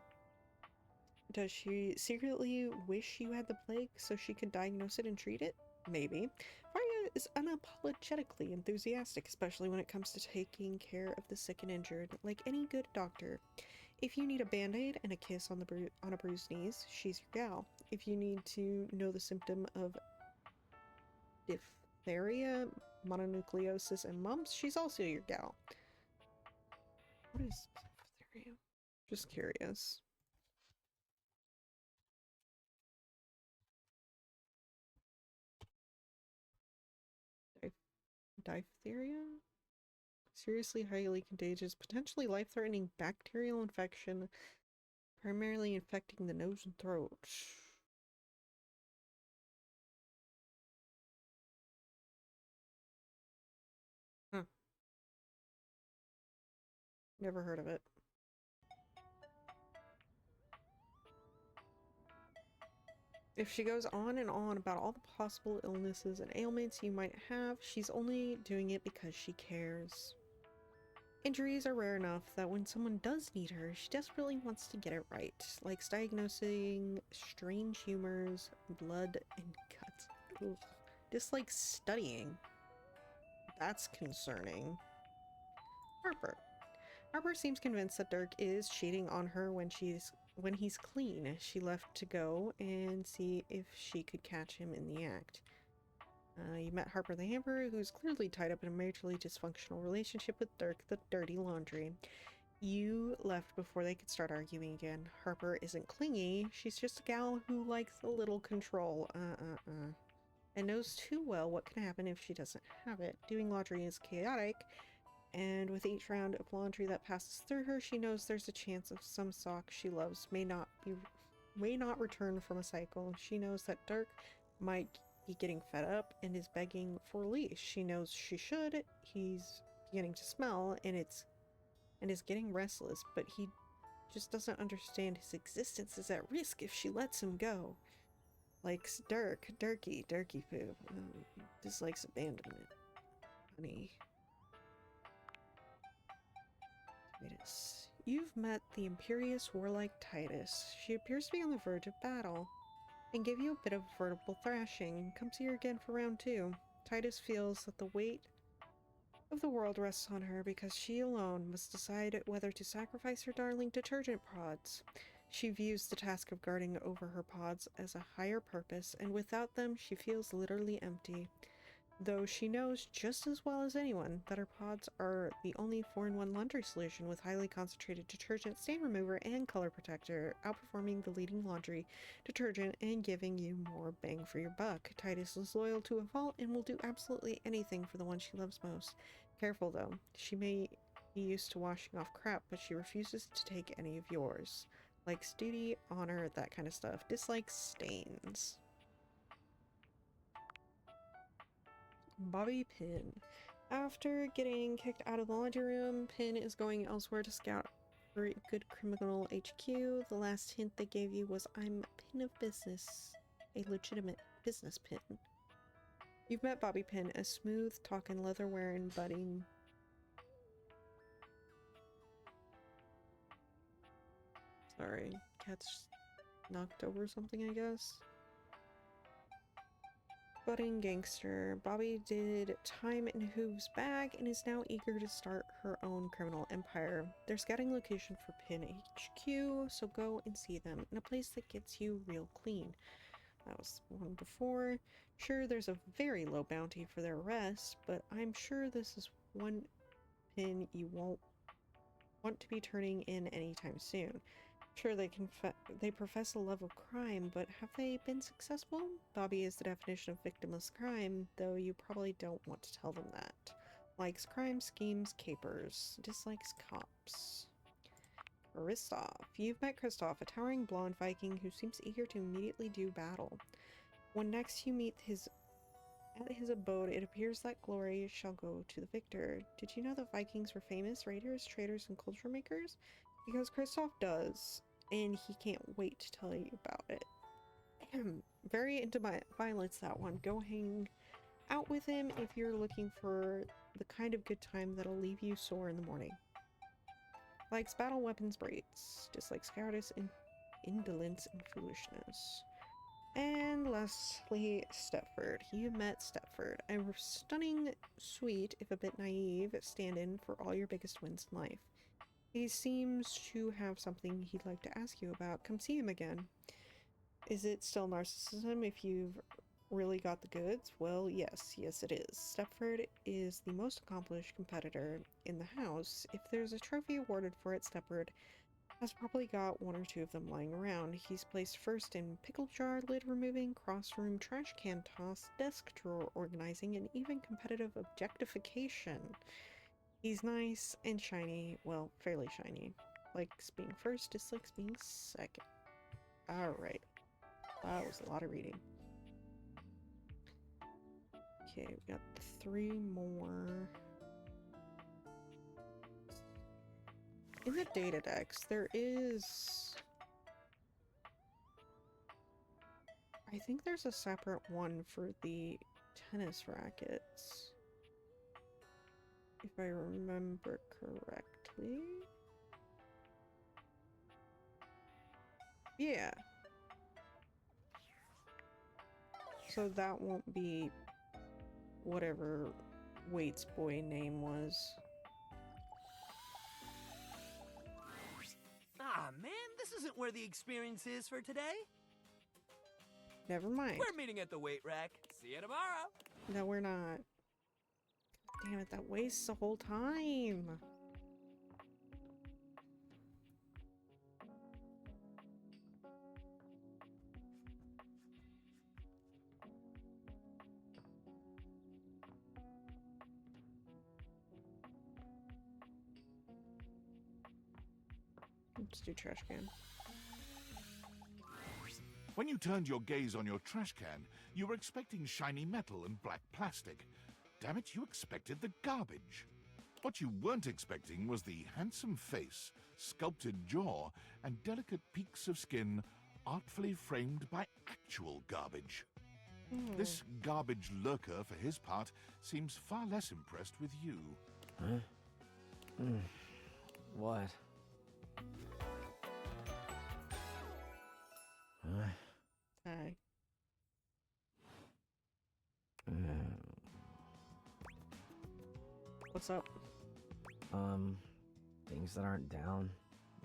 A: Does she secretly wish you had the plague so she could diagnose it and treat it? Maybe. Faria is unapologetically enthusiastic, especially when it comes to taking care of the sick and injured, like any good doctor. If you need a band-aid and a kiss on a bruised knees, she's your gal. If you need to know the symptom of diphtheria, mononucleosis, and mumps, she's also your gal. What is diphtheria? Just curious. Diphtheria? Seriously highly contagious, potentially life-threatening bacterial infection, primarily infecting the nose and throat. Huh. Never heard of it. If she goes on and on about all the possible illnesses and ailments you might have, she's only doing it because she cares. Injuries are rare enough that when someone does need her, she desperately wants to get it right, likes diagnosing strange humors, blood, and cuts. Ugh. Dislikes studying. That's concerning. Harper. Harper seems convinced that Dirk is cheating on her when he's clean. She left to go and see if she could catch him in the act. You met Harper the Hamper, who's clearly tied up in a majorly dysfunctional relationship with Dirk the Dirty Laundry. You left before they could start arguing again. Harper isn't clingy, she's just a gal who likes a little control. And knows too well what can happen if she doesn't have it. Doing laundry is chaotic, and with each round of laundry that passes through her, she knows there's a chance of some sock she loves may not return from a cycle. She knows that Dirk might be getting fed up and is begging for release. She knows she should. He's beginning to smell and is getting restless, but he just doesn't understand his existence is at risk if she lets him go. Likes Dirky poop. Dislikes abandonment. Honey. Titus. You've met the imperious warlike Titus. She appears to be on the verge of battle and give you a bit of verbal thrashing. Come see her again for round 2. Titus feels that the weight of the world rests on her because she alone must decide whether to sacrifice her darling detergent pods. She views the task of guarding over her pods as a higher purpose, and without them she feels literally empty. Though she knows just as well as anyone that her pods are the only 4-in-1 laundry solution with highly concentrated detergent, stain remover, and color protector, outperforming the leading laundry detergent and giving you more bang for your buck. Titus is loyal to a fault and will do absolutely anything for the one she loves most. Careful though, she may be used to washing off crap, but she refuses to take any of yours. Likes duty, honor, that kind of stuff. Dislikes stains. Bobby Pin. After getting kicked out of the laundry room, Pin is going elsewhere to scout for good criminal HQ. The last hint they gave you was I'm a pin of business. A legitimate business pin. You've met Bobby Pin, a smooth-talking, leather-wearing, budding... Sorry, cat's knocked over something, I guess. Budding gangster. Bobby did time in Hoove's bag and is now eager to start her own criminal empire. They're scouting location for Pin HQ, so go and see them in a place that gets you real clean. That was one before. Sure, there's a very low bounty for their arrest, but I'm sure this is one Pin you won't want to be turning in anytime soon. Sure, they profess a love of crime, but have they been successful? Bobby is the definition of victimless crime, though you probably don't want to tell them that. Likes crime schemes, capers. Dislikes cops. Kristoff. You've met Kristoff, a towering blonde Viking who seems eager to immediately do battle. When next you meet at his abode, it appears that glory shall go to the victor. Did you know the Vikings were famous raiders, traders, and culture makers? Because Kristoff does, and he can't wait to tell you about it. Very into violence, that one. Go hang out with him if you're looking for the kind of good time that'll leave you sore in the morning. Likes battle weapons braids. Dislikes cowardice, indolence, and foolishness. And lastly, Stepford. You met Stepford, a stunning, sweet, if a bit naive, stand-in for all your biggest wins in life. He seems to have something he'd like to ask you about. Come see him again. Is it still narcissism if you've really got the goods? Well, yes it is. Stepford is the most accomplished competitor in the house. If there's a trophy awarded for it, Stepford has probably got one or two of them lying around. He's placed first in pickle jar lid removing, cross-room trash can toss, desk drawer organizing, and even competitive objectification. He's nice and shiny, well, fairly shiny. Likes being first, dislikes being second. Alright. That was a lot of reading. Okay, we got 3 more. In the data decks, there is... I think there's a separate one for the tennis rackets. If I remember correctly. Yeah. So that won't be whatever Waite's boy name was.
P: Ah, man, this isn't where the experience is for today.
A: Never mind.
P: We're meeting at the weight rack. See you tomorrow.
A: No, we're not. Damn it, that wastes the whole time. Let's do trash can.
B: When you turned your gaze on your trash can, you were expecting shiny metal and black plastic. Damn it, you expected the garbage. What you weren't expecting was the handsome face, sculpted jaw, and delicate peaks of skin artfully framed by actual garbage. This garbage lurker, for his part, seems far less impressed with you.
H: Huh? What? Huh?
A: Hi. What's up?
H: Things that aren't down,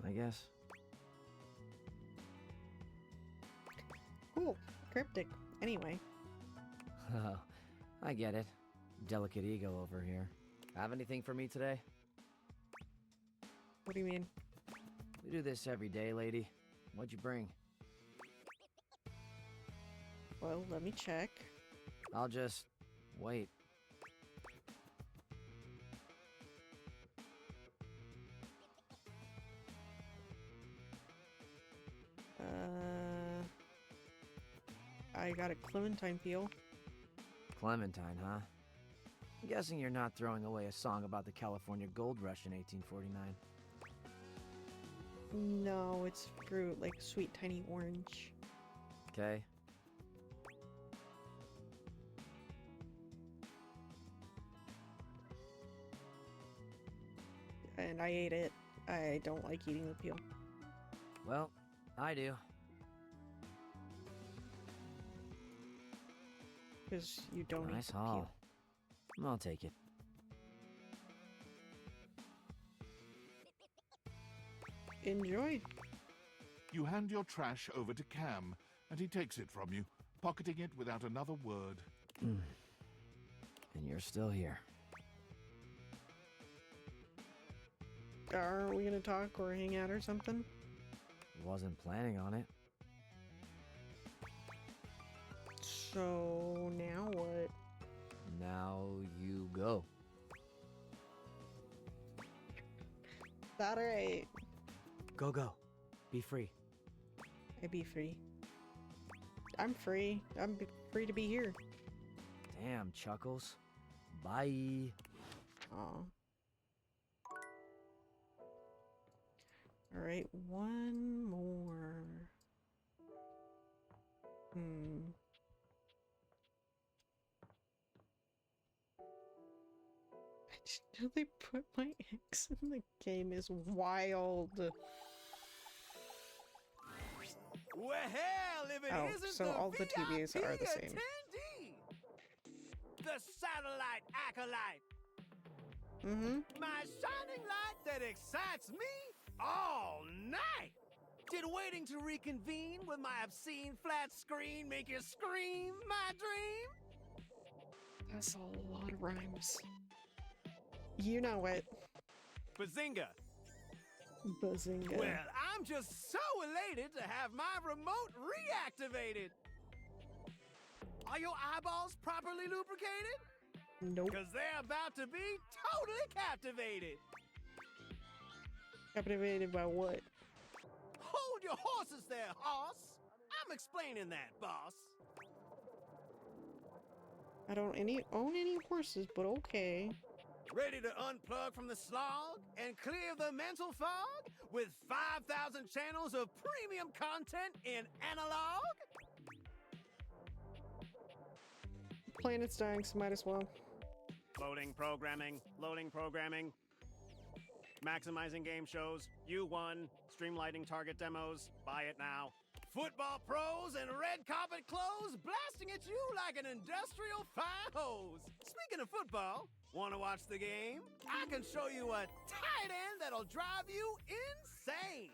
H: I guess.
A: Cool. Cryptic. Anyway.
H: Oh, I get it. Delicate ego over here. Have anything for me today?
A: What do you mean?
H: We do this every day, lady. What'd you bring?
A: Well, let me check.
H: I'll just wait.
A: I got a clementine peel.
H: Clementine, huh? I'm guessing you're not throwing away a song about the California Gold Rush in 1849.
A: No, it's fruit, like sweet tiny orange.
H: Okay.
A: And I ate it. I don't like eating the peel.
H: Well, I do.
A: Because you don't eat
H: Nice
A: the
H: haul.
A: peel.
H: I'll take it.
A: Enjoy.
B: You hand your trash over to Cam, and he takes it from you, pocketing it without another word.
H: And you're still here.
A: Are we gonna talk or hang out or something?
H: Wasn't planning on it.
A: So now what?
H: Now you go.
A: That right.
J: Go, go. Be free.
A: I be free. I'm free. Free to be here.
H: Damn, Chuckles. Bye.
A: Aw. Alright, one more. I just know they put my ex in the game is wild.
P: Well, if it isn't
A: so
P: the
A: all the TVs are the same.
P: attendee, the satellite acolyte. My shining light that excites me all night. Did waiting to reconvene with my obscene flat screen make you scream, my dream?
A: That's a lot of rhymes. You know it.
P: Bazinga.
A: Bazinga.
P: Well, I'm just so elated to have my remote reactivated. Are your eyeballs properly lubricated?
A: Nope.
P: Because they're about to be totally captivated.
A: Captivated by what?
P: Hold your horses there, hoss. I'm explaining that, boss.
A: I don't own any horses, but okay.
P: Ready to unplug from the slog and clear the mental fog with 5,000 channels of premium content in analog?
A: Planet's dying, so might as well.
P: Loading programming, maximizing game shows, U1, streamlining target demos, buy it now. Football pros and red carpet clothes blasting at you like an industrial fire hose. Speaking of football, want to watch the game? I can show you a tight end that'll drive you insane.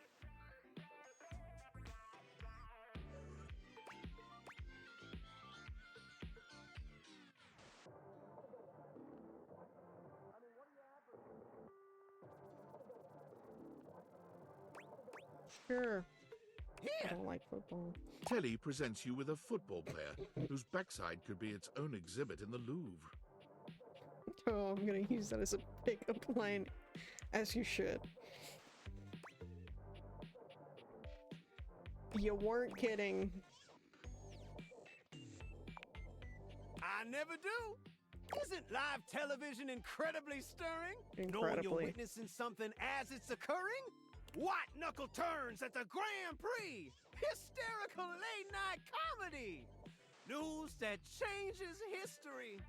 A: Sure.
P: Here.
A: I don't like football.
B: Telly presents you with a football player whose backside could be its own exhibit in the Louvre.
A: Oh, I'm gonna use that as a pickup line, as you should. You weren't kidding.
P: I never do. Isn't live television incredibly stirring? Knowing
A: Incredibly.
P: you're witnessing something as it's occurring? White knuckle turns at the Grand Prix! Hysterical late night comedy! News that changes history!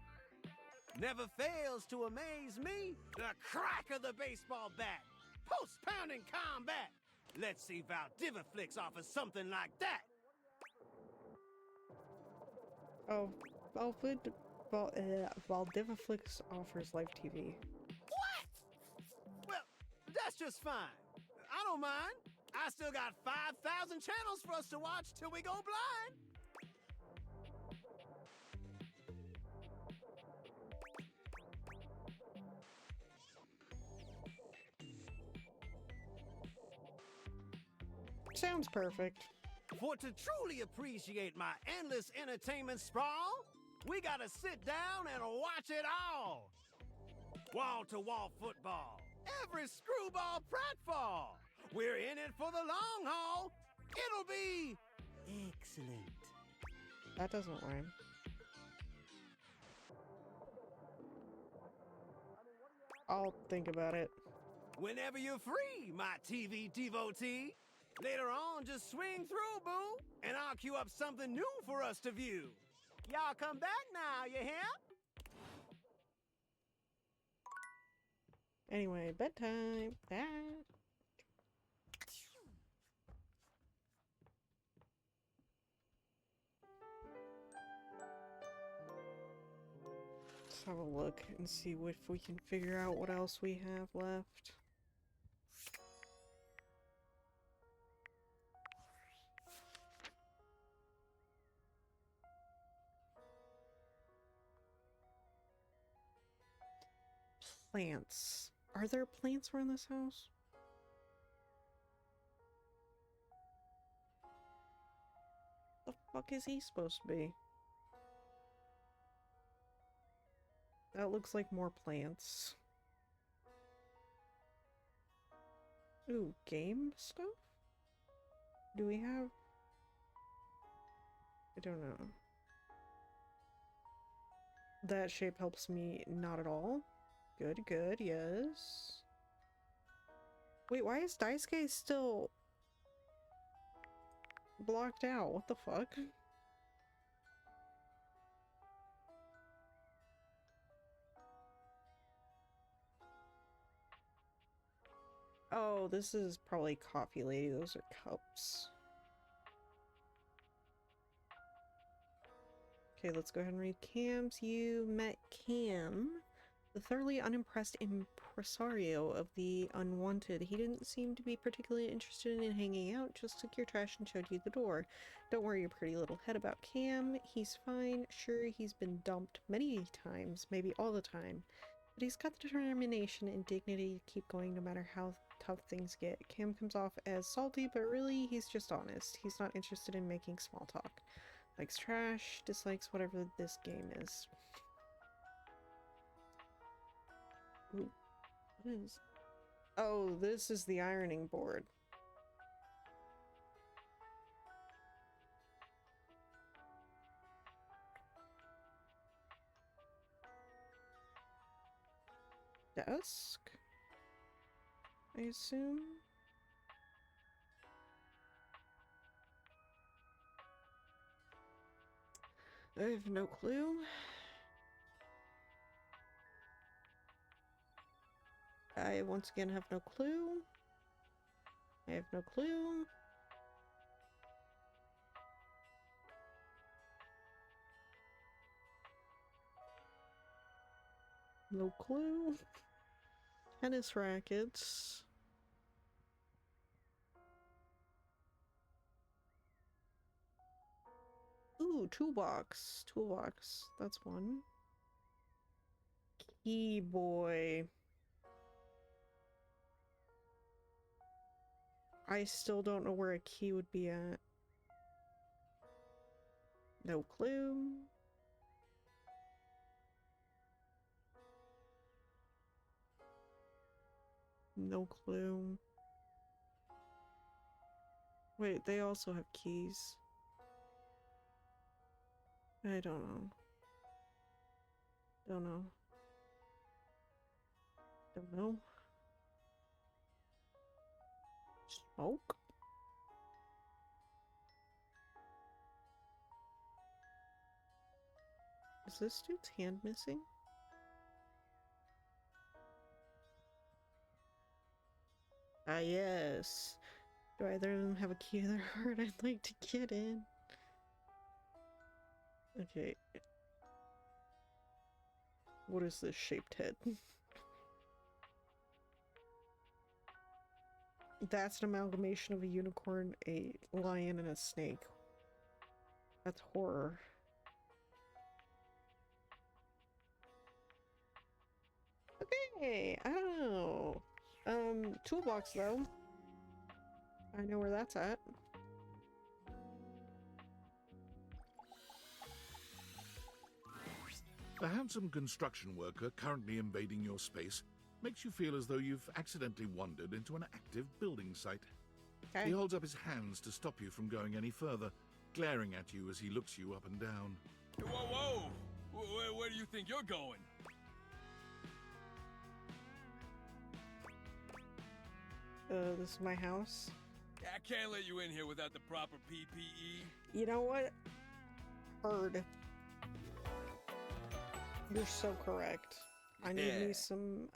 P: Never fails to amaze me. The crack of the baseball bat. Post-pounding combat. Let's see Valdiviflix offers something like that.
A: Oh, Valdiviflix offers live TV.
P: What? Well, that's just fine. I don't mind. I still got 5,000 channels for us to watch till we go blind.
A: Sounds perfect.
P: For to truly appreciate my endless entertainment sprawl, we gotta sit down and watch it all. Wall-to-wall football, every screwball pratfall. We're in it for the long haul.
I: It'll be
M: excellent.
A: That doesn't rhyme. I'll think about it.
J: Whenever you're free, my TV devotee. Later on, just swing through, boo, and I'll queue up something new for us to view. Y'all come back now, you hear?
A: Anyway, bedtime. Bye. Let's have a look and see if we can figure out what else we have left. Plants. Are there plants around this house? The fuck is he supposed to be? That looks like more plants. Ooh, game stuff? Do we have... I don't know. That shape helps me not at all. Good, good, yes. Wait, why is Daisuke still blocked out? What the fuck? Oh, this is probably coffee lady. Those are cups. Okay, let's go ahead and read Cam's. You met Cam, the thoroughly unimpressed impresario of the unwanted. He didn't seem to be particularly interested in hanging out, just took your trash and showed you the door. Don't worry your pretty little head about Cam. He's fine. Sure, he's been dumped many times, maybe all the time. But he's got the determination and dignity to keep going no matter how tough things get. Cam comes off as salty, but really, he's just honest. He's not interested in making small talk. Likes trash, dislikes whatever this game is. Ooh, what is... Oh, this is the ironing board. Desk? I assume? I have no clue. I once again have no clue. I have no clue. No clue. Tennis rackets. Ooh, toolbox. Toolbox. That's one. Key boy. I still don't know where a key would be at. No clue. No clue. Wait, they also have keys. I don't know. Don't know. Don't know. Smoke? Is this dude's hand missing? Ah, yes. Do either of them have a key to their heart I'd like to get in? Okay. What is this shaped head? That's an amalgamation of a unicorn, a lion, and a snake. That's horror. Okay, I don't know. Toolbox though. I know where that's at.
B: A handsome construction worker currently invading your space makes you feel as though you've accidentally wandered into an active building site. He holds up his hands to stop you from going any further, glaring at you as he looks you up and down.
L: Whoa, whoa! Where do you think you're going?
A: This is my house.
L: I can't let you in here without the proper PPE.
A: You know what? Heard. You're so correct. I need me some,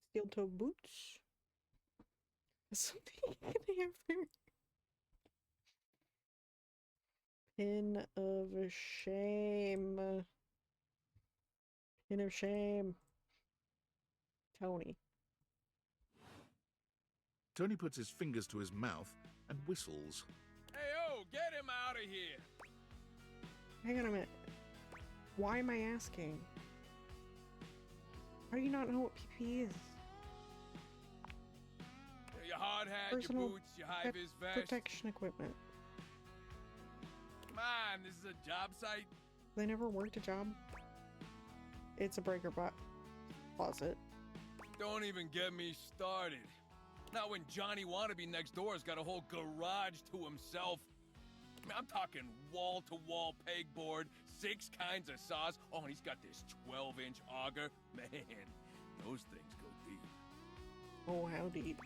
A: steel-toe boots. Something in here. Pin of shame. Pin of shame. Tony.
B: Tony puts his fingers to his mouth and whistles.
L: Hey, oh, get him out of here!
A: Hang on a minute. Why am I asking? How do you not know what PPE is?
L: Your hard hat,
A: Personal
L: your boots, your high-vis vest.
A: protection equipment.
L: Come on, this is a job site.
A: They never worked a job. It's a breaker closet.
L: Don't even get me started. Not when Johnny Wannabe next door's got a whole garage to himself. I mean, I'm talking wall-to-wall pegboard, 6 kinds of saws. Oh, and he's got this 12-inch auger. Man, those things go deep.
A: Oh, how deep.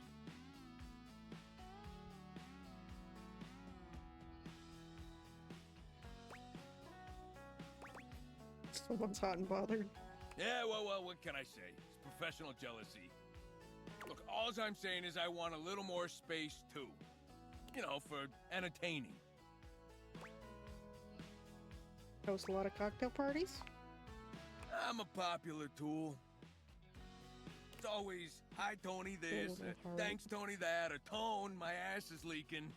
A: Someone's hot and bothered.
L: Yeah, well, what can I say? It's professional jealousy. Look, all I'm saying is I want a little more space, too. You know, for entertaining.
A: Host a lot of cocktail parties?
L: I'm a popular tool. It's always, hi, Tony, this, thanks, Tony, that, or Tone, my ass is leaking.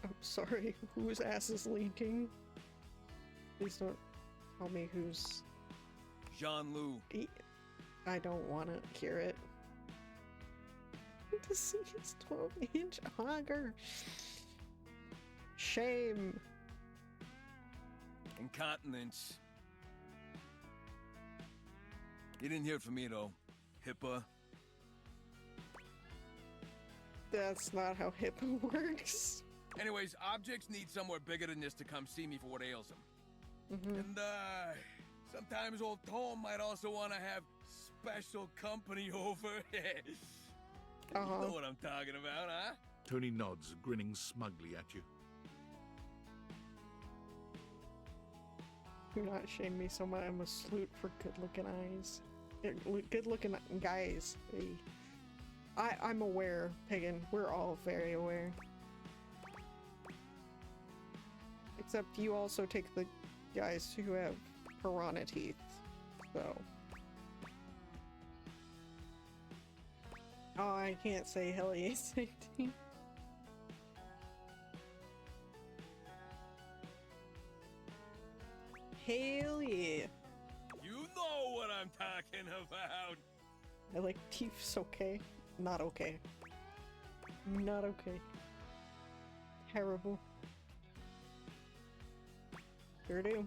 A: I'm sorry, whose ass is leaking? Please don't tell me who's...
L: Jean-Lou.
A: I don't want to hear it. To see his 12-inch auger. Shame.
L: Incontinence. You didn't hear it from me, though. HIPAA.
A: That's not how HIPAA works.
L: Anyways, objects need somewhere bigger than this to come see me for what ails them. And, sometimes old Tom might also want to have special company over. You know what I'm talking about, huh?
B: Tony nods, grinning smugly at you.
A: Do not shame me so much. I'm a salute for good-looking eyes. Good-looking guys. I'm aware, Pagan. We're all very aware. Except you also take the guys who have piranha teeth, so... Oh, I can't say hell yeah 16. Hell yeah.
L: You know what I'm talking about.
A: I like teeth's okay. Not okay. Not okay. Terrible. Sure do.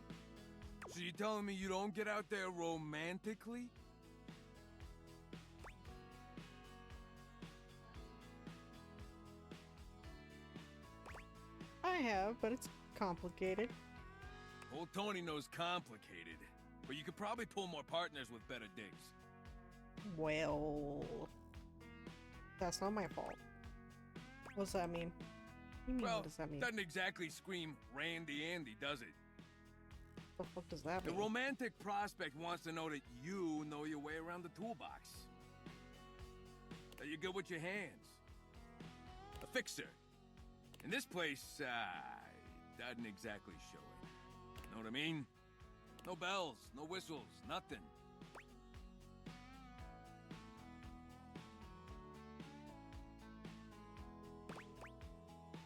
L: So you telling me you don't get out there romantically?
A: I have, but it's complicated.
L: Old Tony knows complicated, but you could probably pull more partners with better digs.
A: Well, that's not my fault. What's that mean? What do you mean,
L: Well,
A: what does that mean?
L: doesn't exactly scream Randy Andy, does it?
A: What the fuck does that
L: The
A: mean?
L: romantic prospect wants to know that you know your way around the toolbox. That you're good with your hands. A fixer. And this place, doesn't exactly show it. Know what I mean? No bells, no whistles, nothing.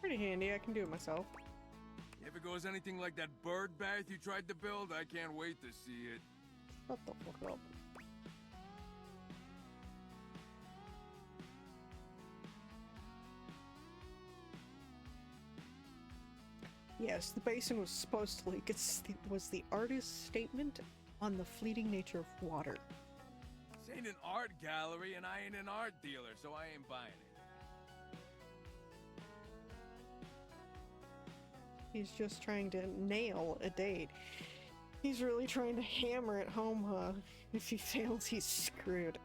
A: Pretty handy, I can do it myself.
L: If it goes anything like that bird bath you tried to build, I can't wait to see it.
A: Shut the fuck up. Yes, the basin was supposed to leak. It was the artist's statement on the fleeting nature of water.
L: This ain't an art gallery, and I ain't an art dealer, so I ain't buying it.
A: He's just trying to nail a date. He's really trying to hammer it home, huh? If he fails, he's screwed.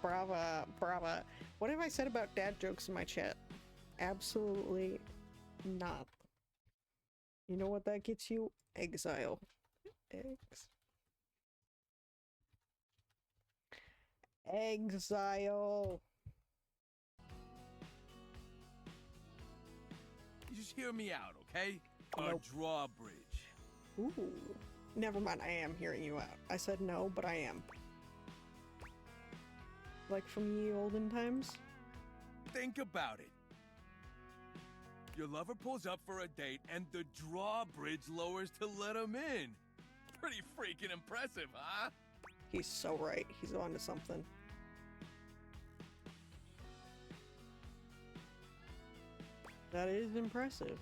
A: Brava, brava. What have I said about dad jokes in my chat? Absolutely not. You know what that gets you? Exile. Exile.
L: You just hear me out, okay?
A: Nope.
L: A drawbridge.
A: Ooh. Never mind, I am hearing you out. I said no, but I am. Like from ye olden times?
L: Think about it. Your lover pulls up for a date, and the drawbridge lowers to let him in. Pretty freaking impressive, huh?
A: He's so right. He's onto something. That is impressive.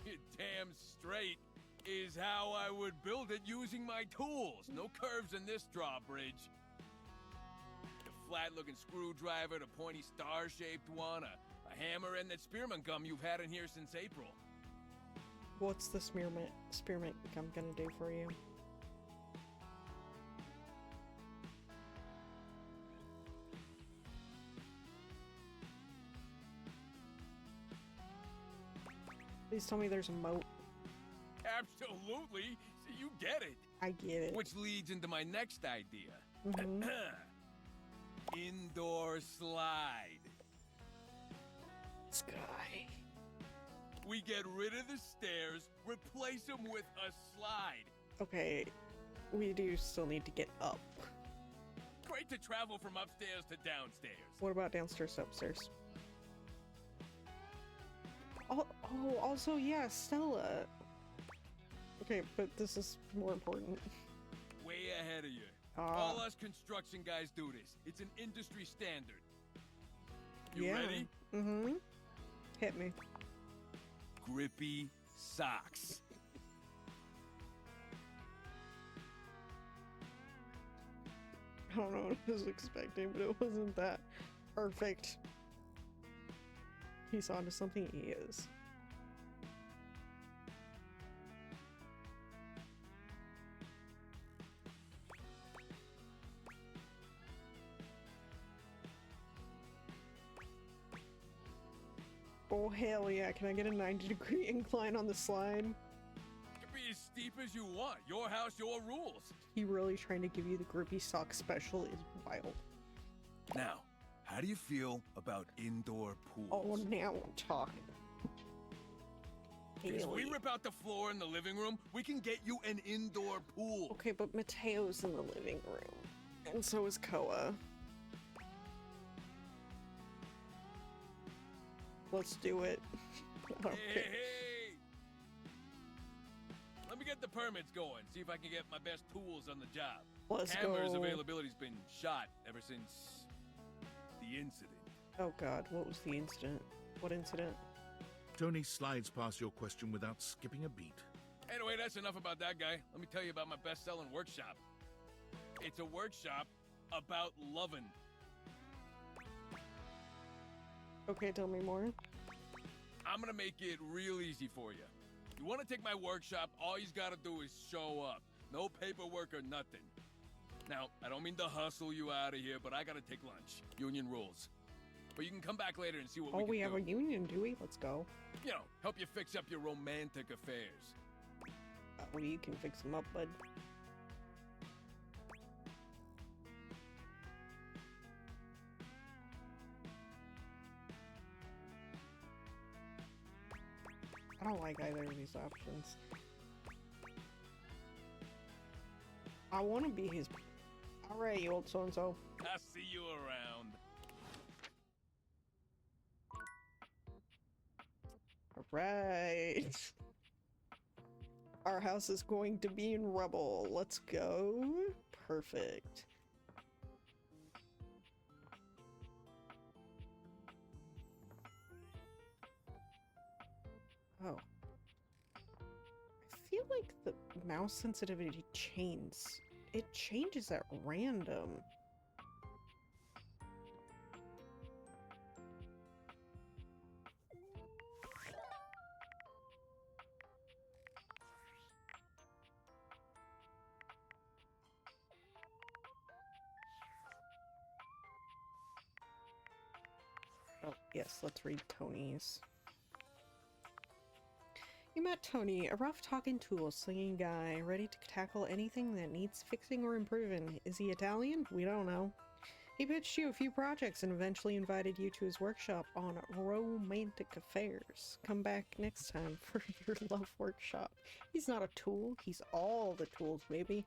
L: You're damn straight is how I would build it using my tools. No curves in this drawbridge. The flat-looking screwdriver, the pointy star-shaped one, a hammer, and that spearmint gum you've had in here since April.
A: What's the spearmint gum gonna do for you? Please tell me there's a moat.
L: Absolutely. So you get it.
A: I get it.
L: Which leads into my next idea.
A: Mm-hmm.
L: Indoor slide.
A: Sky.
L: We get rid of the stairs, replace them with a slide.
A: Okay, we do still need to get up.
L: Great to travel from upstairs to downstairs.
A: What about downstairs to upstairs? Oh, also, yeah, Stella. Okay, but this is more important.
L: Way ahead of you. All us construction guys do this. It's an industry standard. You ready?
A: Mm-hmm. Hit me.
L: Grippy socks.
A: I don't know what I was expecting, but it wasn't that perfect. He's onto something, he is. Oh hell yeah, can I get a 90-degree incline on the slide?
L: It can be as steep as you want. Your house, your rules.
A: He really trying to give you the grippy sock special is wild.
L: Now, how do you feel about indoor pools?
A: Oh, now we're talking.
L: If we rip out the floor in the living room, we can get you an indoor pool.
A: Okay, but Mateo's in the living room. And so is Koa. Let's do it. Okay.
L: Hey! Let me get the permits going, see if I can get my best tools on the job.
A: Let's
L: Hammer's
A: go.
L: availability's been shot ever since the incident.
A: Oh god, what was the incident? What incident?
B: Tony slides past your question without skipping a beat.
L: Anyway, that's enough about that guy. Let me tell you about my best-selling workshop. It's a workshop about loving.
A: Okay, tell me more.
L: I'm gonna make it real easy for you. You wanna take my workshop, all you gotta do is show up. No paperwork or nothing. Now, I don't mean to hustle you out of here, but I gotta take lunch. Union rules. But you can come back later and see what we can do.
A: Oh, we have a union, do we? Let's go.
L: You know, help you fix up your romantic affairs.
A: Oh, you can fix them up, bud. I don't like either of these options. I want to be his... Alright, you old so-and-so.
L: I'll see you around.
A: Alright. Our house is going to be in rubble. Let's go. Perfect. Oh. I feel like the mouse sensitivity It changes at random. Oh, yes, let's read Tony's. You met Tony, a rough-talking tool-slinging guy, ready to tackle anything that needs fixing or improving. Is he Italian? We don't know. He pitched you a few projects and eventually invited you to his workshop on romantic affairs. Come back next time for your love workshop. He's not a tool, he's all the tools, baby.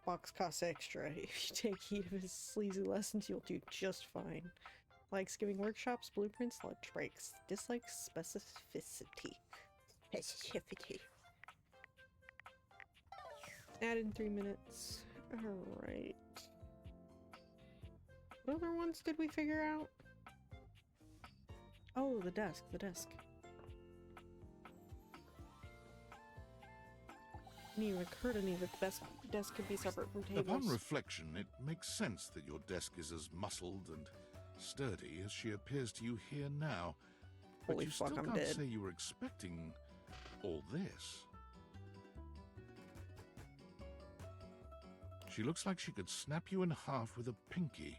A: Box costs extra. If you take heed of his sleazy lessons, you'll do just fine. Likes giving workshops, blueprints, lunch breaks. Dislikes specificity. Specificity. Add in 3 minutes. Alright. What other ones did we figure out? Oh, the desk, the desk. Didn't even occur to me that the desk could be separate from tables.
B: Upon reflection, it makes sense that your desk is as muscled and sturdy as she appears to you here now. But
A: Holy
B: you
A: fuck,
B: still
A: I'm
B: can't
A: dead.
B: say you were expecting all this. She looks like she could snap you in half with a pinky,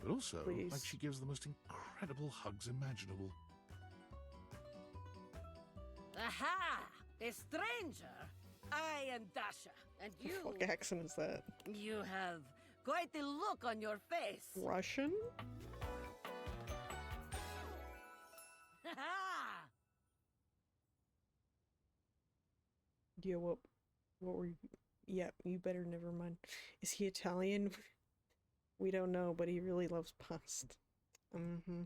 B: but also
A: Please.
B: like she gives the most incredible hugs imaginable.
D: Aha! A stranger! I am Dasha, and you...
A: What the fuck accent is that?
D: You have quite the look on your face.
A: Russian?
D: Ha!
A: Yeah, what were you? Yeah, you better never mind. Is he Italian? We don't know, but he really loves pasta. Mm-hmm.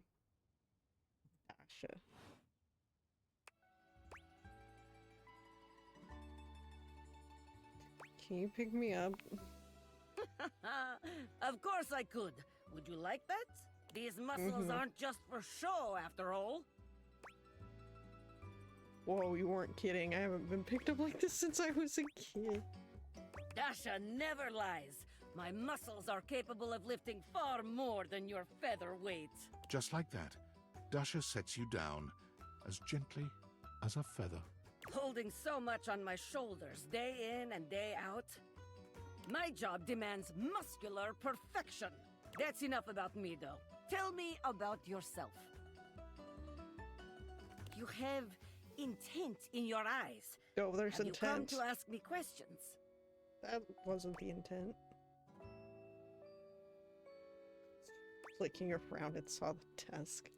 A: Dasha. Can you pick me up?
D: Of course I could. Would you like that? These muscles
A: Mhm.
D: aren't just for show, after all.
A: Whoa, you weren't kidding. I haven't been picked up like this since I was a kid.
D: Dasha never lies. My muscles are capable of lifting far more than your feather weight.
B: Just like that, Dasha sets you down as gently as a feather.
D: Holding so much on my shoulders day in and day out. My job demands muscular perfection. That's enough about me, though. Tell me about yourself. You have intent in your eyes.
A: Oh, there's
D: have
A: intent.
D: you come to ask me questions?
A: That wasn't the intent. Flicking around and saw the desk.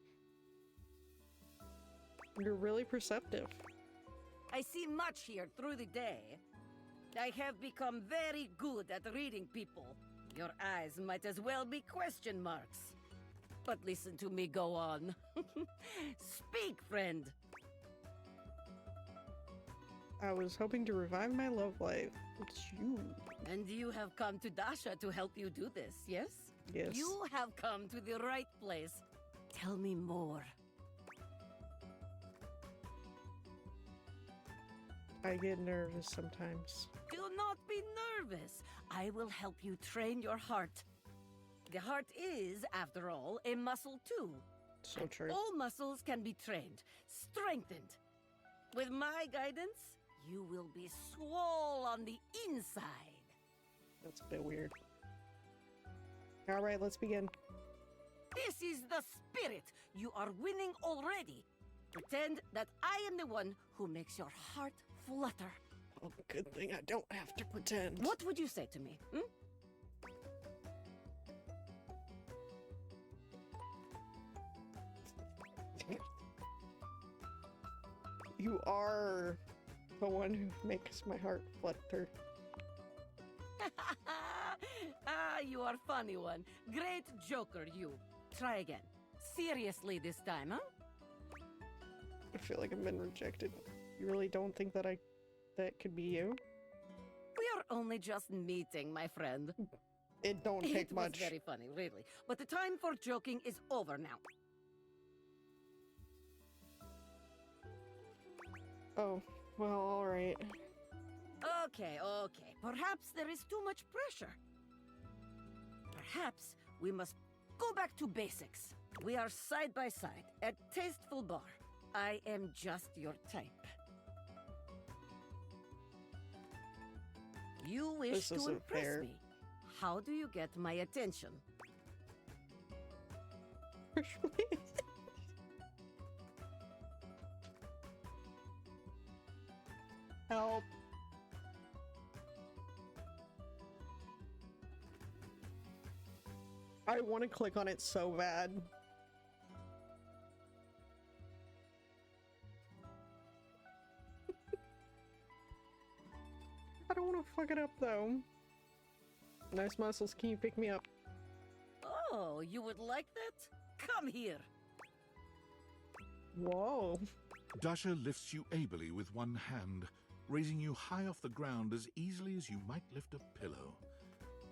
A: You're really perceptive.
D: I see much here through the day. I have become very good at reading people. Your eyes might as well be question marks. But listen to me go on. Speak, friend.
A: I was hoping to revive my love life. It's you.
D: And you have come to Dasha to help you do this, yes?
A: Yes.
D: You have come to the right place. Tell me more.
A: I get nervous sometimes.
D: Do not be nervous. I will help you train your heart. The heart is, after all, a muscle too.
A: So true.
D: All muscles can be trained, strengthened. With my guidance, you will be swole on the inside.
A: That's a bit weird. Alright, let's begin.
D: This is the spirit. You are winning already. Pretend that I am the one who makes your heart flutter.
A: Oh, good thing I don't have to pretend.
D: What would you say to me? Hmm?
A: You are the one who makes my heart flutter.
D: Ah, you are funny one. Great joker, you. Try again. Seriously this time, huh?
A: I feel like I've been rejected. You really don't think that that could be you?
D: We are only just meeting, my friend.
A: It don't take
D: It was
A: much.
D: very funny, really. But the time for joking is over now.
A: Oh, well, alright.
D: Okay, okay. Perhaps there is too much pressure. Perhaps we must go back to basics. We are side by side at Tasteful Bar. I am just your type. You wish
A: This
D: to
A: isn't
D: impress
A: fair.
D: me. How do you get my attention?
A: Help. I want to click on it so bad. I don't want to fuck it up though. Nice muscles, can you pick me up?
D: Oh, you would like that? Come here.
A: Whoa.
B: Dasha lifts you ably with one hand, raising you high off the ground as easily as you might lift a pillow.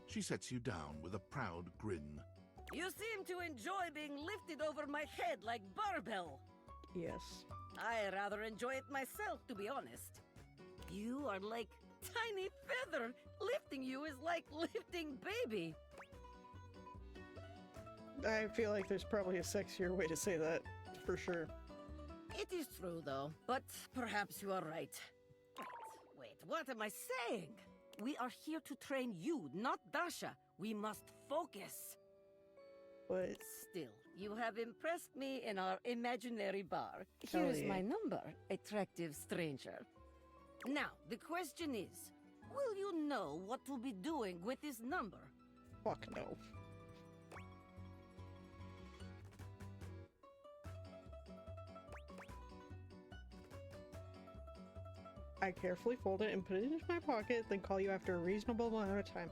B: She sets you down with a proud grin.
D: You seem to enjoy being lifted over my head like barbell.
A: Yes.
D: I rather enjoy it myself, to be honest. You are like tiny feather. Lifting you is like lifting baby.
A: I feel like there's probably a sexier way to say that, for sure.
D: It is true, though, but perhaps you are right. Wait, what am I saying? We are here to train you, not Dasha. We must focus.
A: But
D: still, you have impressed me in our imaginary bar.
A: Hell
D: Here's
A: yeah.
D: my number, attractive stranger. Now, the question is, will you know what to be doing with this number?
A: Fuck no. I carefully fold it and put it into my pocket, then call you after a reasonable amount of time.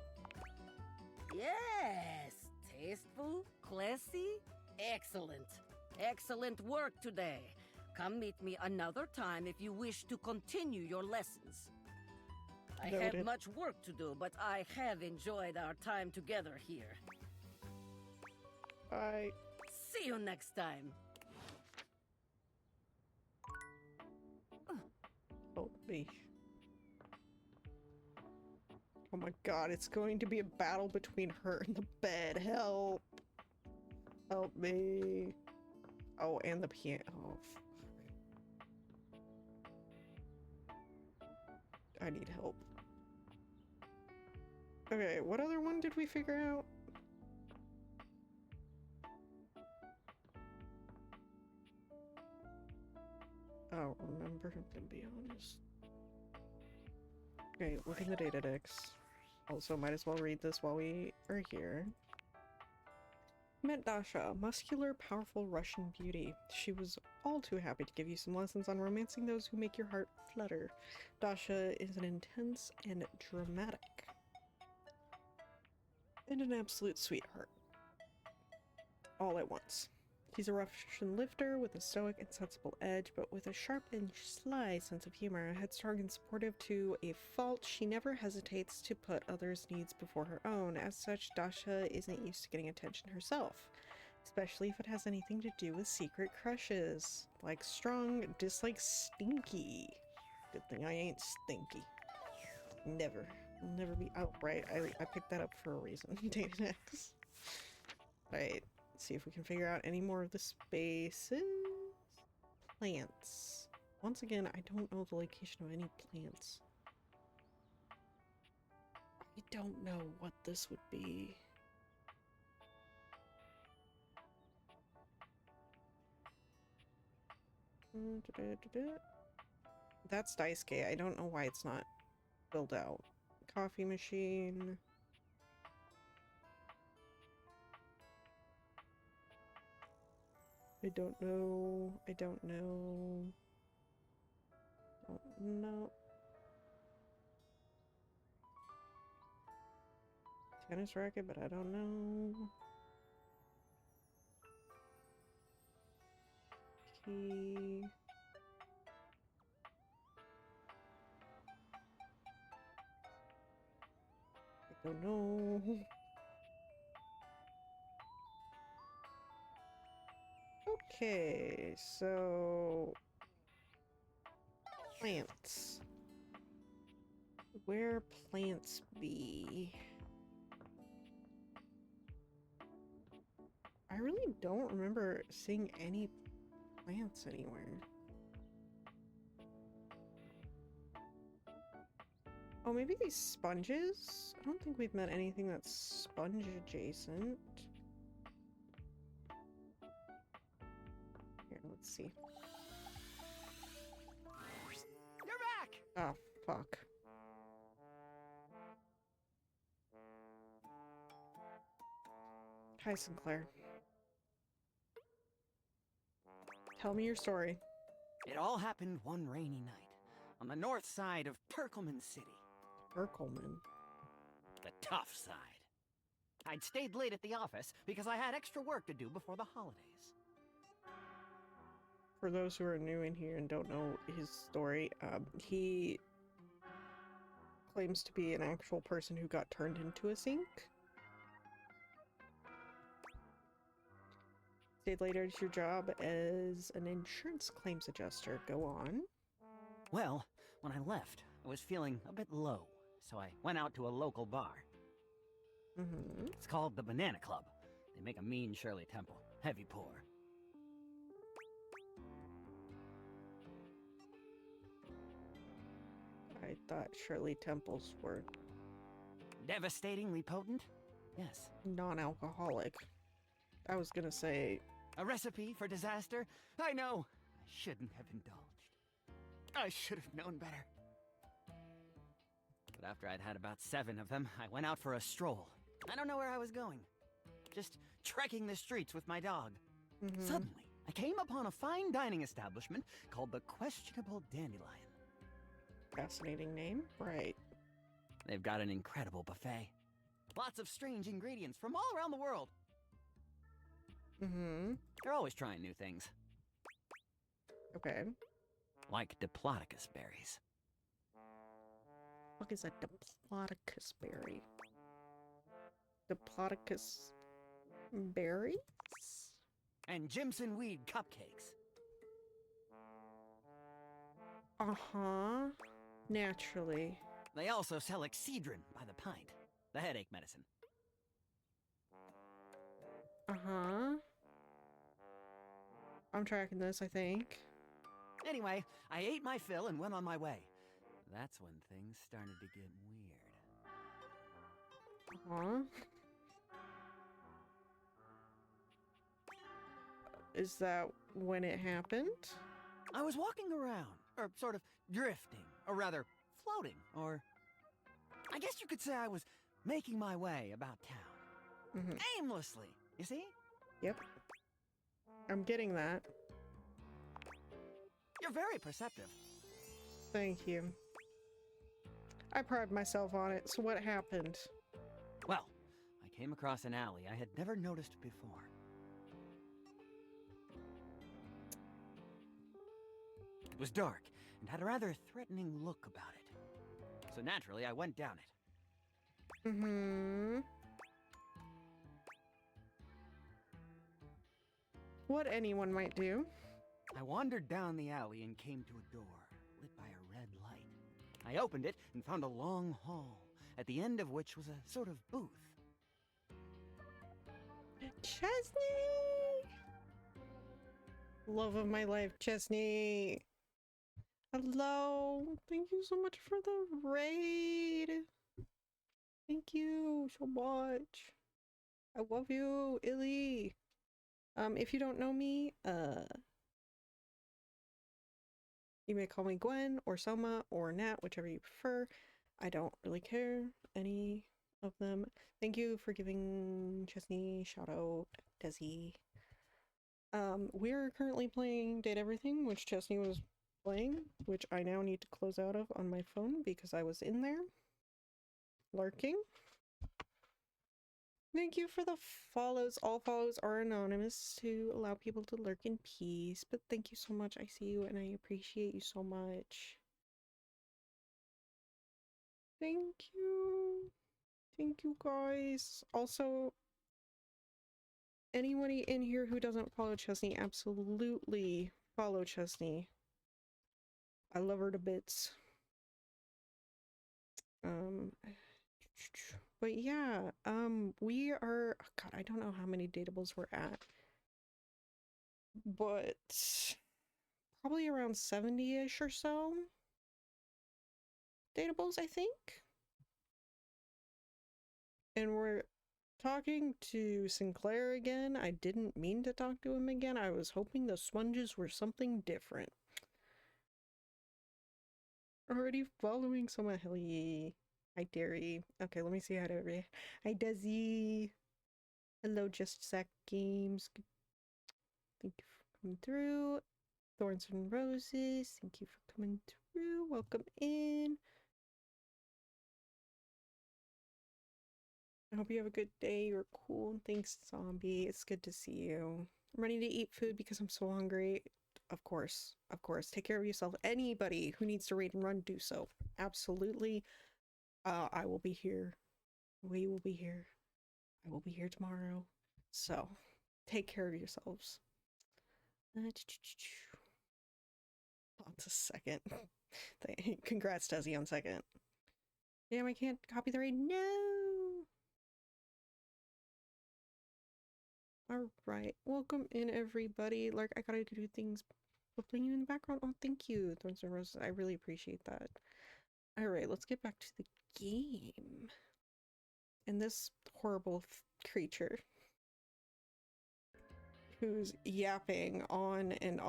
D: Yes! Tasteful, classy, excellent. Excellent work today. Come meet me another time if you wish to continue your lessons. I have
A: Noted.
D: much work to do, but I have enjoyed our time together here.
A: Bye.
D: See you next time.
A: Help me. Oh my god, it's going to be a battle between her and the bed. Help. Help me. Oh, and the piano. Oh, I need help. Okay, what other one did we figure out? I don't remember, to be honest. Okay, look in the data decks. Also, might as well read this while we are here. Met Dasha, a muscular, powerful Russian beauty. She was all too happy to give you some lessons on romancing those who make your heart flutter. Dasha is an intense and dramatic. And an absolute sweetheart. All at once. She's a Russian lifter with a stoic and sensible edge, but with a sharp and sly sense of humor. Headstrong and supportive to a fault, she never hesitates to put others' needs before her own. As such, Dasha isn't used to getting attention herself, especially if it has anything to do with secret crushes. Like strong, dislike stinky. Good thing I ain't stinky. Never. I'll never be outright. I picked that up for a reason. Dating X. Alright. See if we can figure out any more of the spaces. Plants. Once again, I don't know the location of any plants. I don't know what this would be. That's Daisuke. I don't know why it's not filled out. Coffee machine. I don't know. I don't know. Don't know. Tennis racket, but I don't know. Key. I don't know. Okay, so plants. Where plants be? I really don't remember seeing any plants anywhere. Oh, maybe these sponges? I don't think we've met anything that's sponge adjacent. Here, let's see.
P: You're back!
A: Oh, fuck. Hi, Sinclair. Tell me your story.
P: It all happened one rainy night on the north side of Perkleman City.
A: Perkleman?
P: The tough side. I'd stayed late at the office because I had extra work to do before the holidays.
A: For those who are new in here and don't know his story, he claims to be an actual person who got turned into a sink. Stayed later at your job as an insurance claims adjuster. Go on.
P: Well, when I left, I was feeling a bit low, so I went out to a local bar. It's called the Banana Club. They make a mean Shirley Temple. Heavy pour.
A: I thought Shirley Temples were
P: Devastatingly potent? Yes.
A: non-alcoholic. I was gonna say...
P: A recipe for disaster? I know. I shouldn't have indulged. I should have known better. But after I'd had about 7 of them, I went out for a stroll. I don't know where I was going. Just trekking the streets with my dog. Suddenly, I came upon a fine dining establishment called the Questionable Dandelion.
A: Fascinating name. Right.
P: They've got an incredible buffet. Lots of strange ingredients from all around the world. They're always trying new things.
A: Okay.
P: Like Diplodocus berries.
A: What is a Diplodocus berry? Diplodocus berries?
P: And Jimson weed cupcakes.
A: Uh-huh. Naturally.
P: They also sell Excedrin by the pint, the headache medicine.
A: Uh-huh. I'm tracking this, I think.
P: Anyway, I ate my fill and went on my way. That's when things started to get weird.
A: Uh-huh. Is that when it happened?
P: I was walking around, or sort of drifting, or rather, floating, or... I guess you could say I was making my way about town. Aimlessly, you see?
A: Yep. I'm getting that.
P: You're very perceptive.
A: Thank you. I pride myself on it, so what happened?
P: Well, I came across an alley I had never noticed before. It was dark, and had a rather threatening look about it. So naturally, I went down it.
A: What anyone might do.
P: I wandered down the alley and came to a door, lit by a red light. I opened it and found a long hall, at the end of which was a sort of booth.
A: Chesney! Love of my life, Chesney! Hello! Thank you so much for the raid! Thank you so much! I love you, Illy! If you don't know me, you may call me Gwen, or Selma, or Nat, whichever you prefer. I don't really care, any of them. Thank you for giving Chesney shout out, Desi. We're currently playing Date Everything, which Chesney was playing, which I now need to close out of on my phone because I was in there lurking. Thank you for the follows. All follows are anonymous to allow people to lurk in peace, but thank you so much. I see you and I appreciate you so much. Thank you. Thank you guys. Also, anybody in here who doesn't follow Chesney, absolutely follow Chesney. I love her to bits. But yeah, we are, oh God, I don't know how many dateables we're at, but probably around 70-ish or so dateables, I think. And we're talking to Sinclair again. I didn't mean to talk to him again. I was hoping the sponges were something different. Already following someone. Hell yeah. Hi, Derry. Okay, let me see how to read. Hi, Desi. Hello, Just Sack Games. Thank you for coming through. Thorns and Roses. Thank you for coming through. Welcome in. I hope you have a good day. You're cool. Thanks, Zombie. It's good to see you. I'm ready to eat food because I'm so hungry. Of course. Of course. Take care of yourself. Anybody who needs to raid and run, do so. Absolutely. I will be here. We will be here. I will be here tomorrow. So, take care of yourselves. That's a second. Congrats, Desi, on second. Damn, I can't copy the raid. No! Alright, welcome in, everybody. Like, I gotta do things with playing you in the background. Oh, thank you, Thorns and Roses. I really appreciate that. Alright, let's get back to the game. And this horrible creature who's yapping on and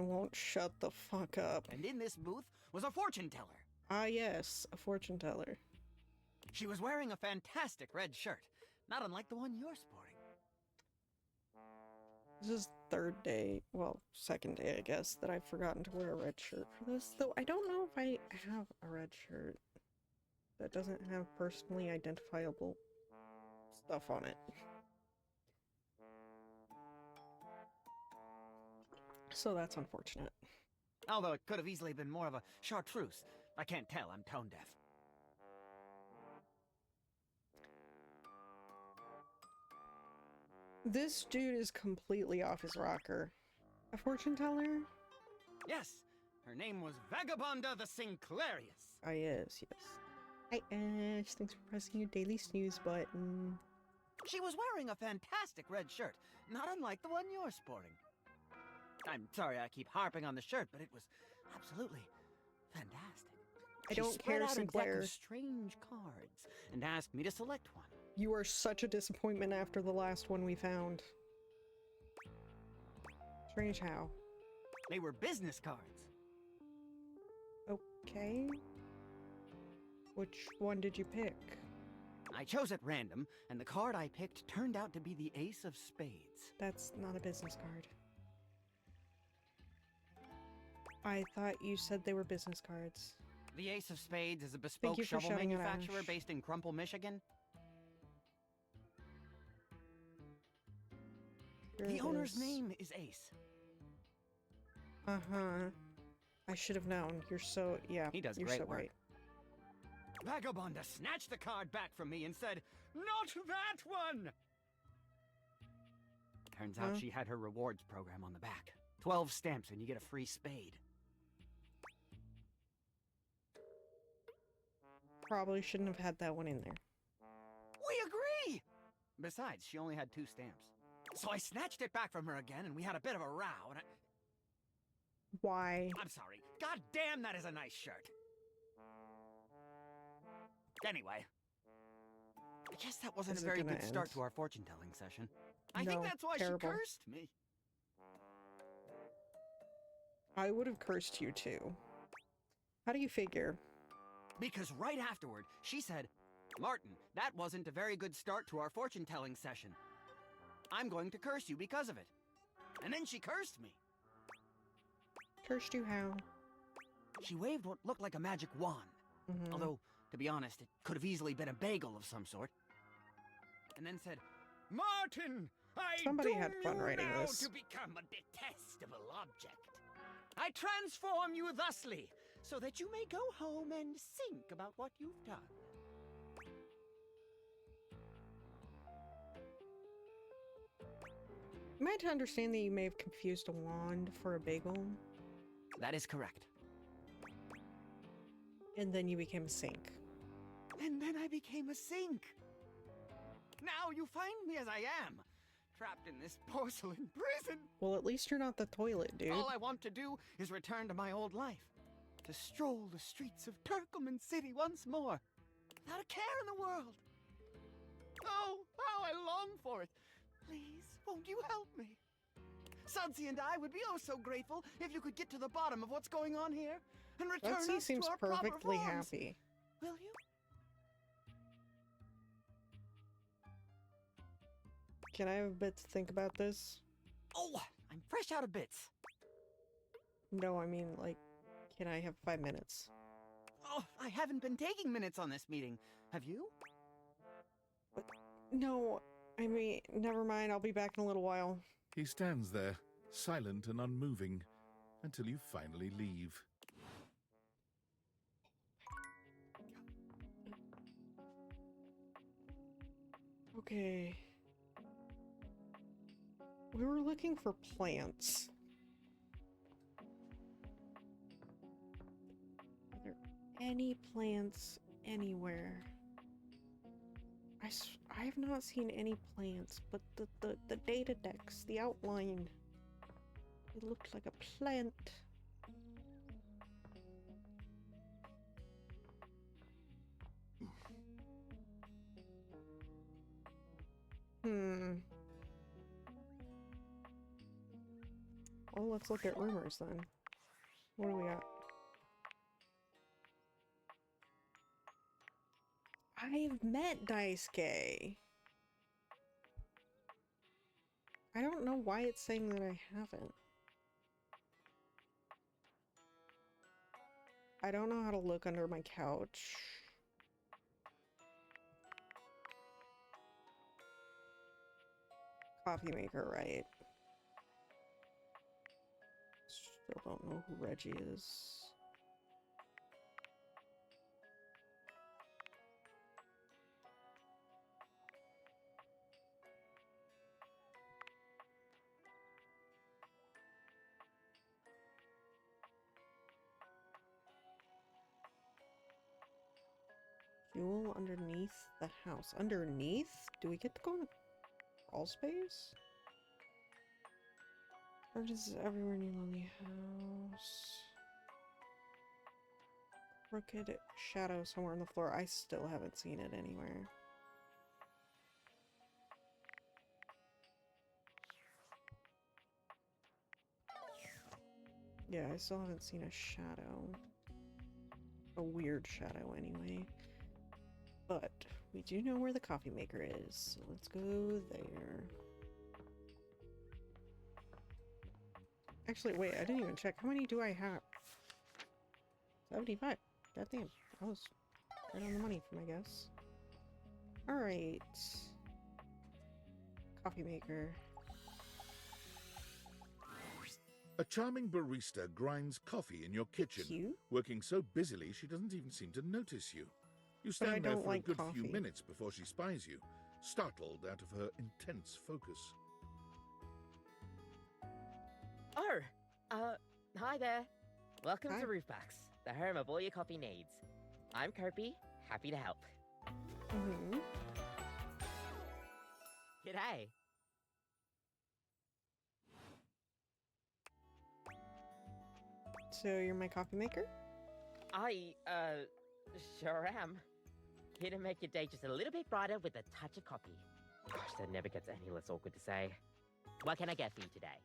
A: won't shut the fuck up.
P: And in this booth was a fortune teller.
A: Ah, yes, a fortune teller.
P: She was wearing a fantastic red shirt, not unlike the one you're sporting.
A: This is third day, well, second day, I guess, that I've forgotten to wear a red shirt for this. Though I don't know if I have a red shirt that doesn't have personally identifiable stuff on it. So that's unfortunate.
P: Although it could have easily been more of a chartreuse. I can't tell, I'm tone deaf.
A: This dude is completely off his rocker. A fortune teller?
P: Yes, her name was Vagabonda the Sinclairius.
A: Ah, yes. Hi, Ash. Thanks for pressing your daily snooze button.
P: She was wearing a fantastic red shirt, not unlike the one you're sporting. I'm sorry I keep harping on the shirt, but it was absolutely fantastic.
A: I don't care, Sinclair.
P: She spread out a deck of strange cards and asked me to select one.
A: You are such a disappointment after the last one we found. Strange how?
P: They were business cards.
A: Okay. Which one did you pick?
P: I chose at random, and the card I picked turned out to be the Ace of Spades.
A: That's not a business card. I thought you said they were business cards.
P: The Ace of Spades is a bespoke shovel manufacturer based in Crumple, Michigan. The owner's name is Ace.
A: Uh-huh. I should have known. You're so... yeah,
P: he does
A: you're
P: great
A: so
P: work.
A: right.
P: Vagabonda snatched the card back from me and said, "Not that one!" Turns out she had her rewards program on the back. 12 stamps and you get a free spade.
A: Probably shouldn't have had that one in there.
P: We agree! Besides, she only had 2 stamps. So I snatched it back from her again and we had a bit of a row and
A: Why?
P: I'm sorry. God damn, that is a nice shirt. Anyway. I guess that wasn't a very good start to our fortune-telling session. I think that's why she cursed me.
A: I would have cursed you too. How do you figure?
P: Because right afterward, she said, "Martin, that wasn't a very good start to our fortune-telling session. I'm going to curse you because of it." And then she cursed me.
A: Cursed you how?
P: She waved what looked like a magic wand. Although, to be honest, it could have easily been a bagel of some sort. And then said, "Martin,
A: Somebody had fun writing
P: now
A: this.
P: to become a detestable object. I transform you thusly, so that you may go home and think about what you've done."
A: Am I to understand that you may have confused a wand for a bagel?
P: That is correct.
A: And then you became a sink.
P: And then I became a sink. Now you find me as I am, trapped in this porcelain prison.
A: Well, at least you're not the toilet, dude.
P: All I want to do is return to my old life, to stroll the streets of Turkoman City once more, without a care in the world. Oh, how I long for it. Please, won't you help me? Sudsy and I would be oh so grateful if you could get to the bottom of what's going on here and return
A: Sudsy
P: us
A: seems
P: to our proper
A: perfectly
P: forms.
A: happy.
P: Will you?
A: Can I have a bit to think about this?
P: Oh, I'm fresh out of bits.
A: No, I mean, like, can I have 5 minutes?
P: Oh, I haven't been taking minutes on this meeting. Have you?
A: No, I mean, never mind. I'll be back in a little while.
B: He stands there, silent and unmoving, until you finally leave.
A: Okay. We were looking for plants. Are there any plants anywhere? I have not seen any plants, but the data decks, the outline, it looked like a plant. Well, let's look at rumors then. What do we got? I've met Daisuke. I don't know why it's saying that I haven't. I don't know how to look under my couch. Coffee maker, right? Still don't know who Reggie is. Fuel underneath the house. Underneath? Do we get to go in the crawl space? Emergencies everywhere near Lonely House. Crooked shadow somewhere on the floor. I still haven't seen it anywhere. Yeah, I still haven't seen a shadow. A weird shadow, anyway. But we do know where the coffee maker is, so let's go there. Actually, wait, I didn't even check. How many do I have? 75. Goddamn. I was right on the money for my guess. Alright. Coffee maker.
B: A charming barista grinds coffee in your kitchen,
A: Cute.
B: working so busily she doesn't even seem to notice you. You
A: But I
B: stand there
A: don't
B: for
A: like
B: a good few
A: coffee.
B: minutes before she spies you, startled out of her intense focus.
N: Oh, hi there. Welcome
A: Hi.
N: to Roofbox, the home of all your coffee needs. I'm Kirby, happy to help.
A: Mm-hmm.
N: G'day.
A: So you're my coffee maker?
N: I, sure am. Here to make your day just a little bit brighter with a touch of coffee. Gosh, that never gets any less awkward to say. What can I get for you today?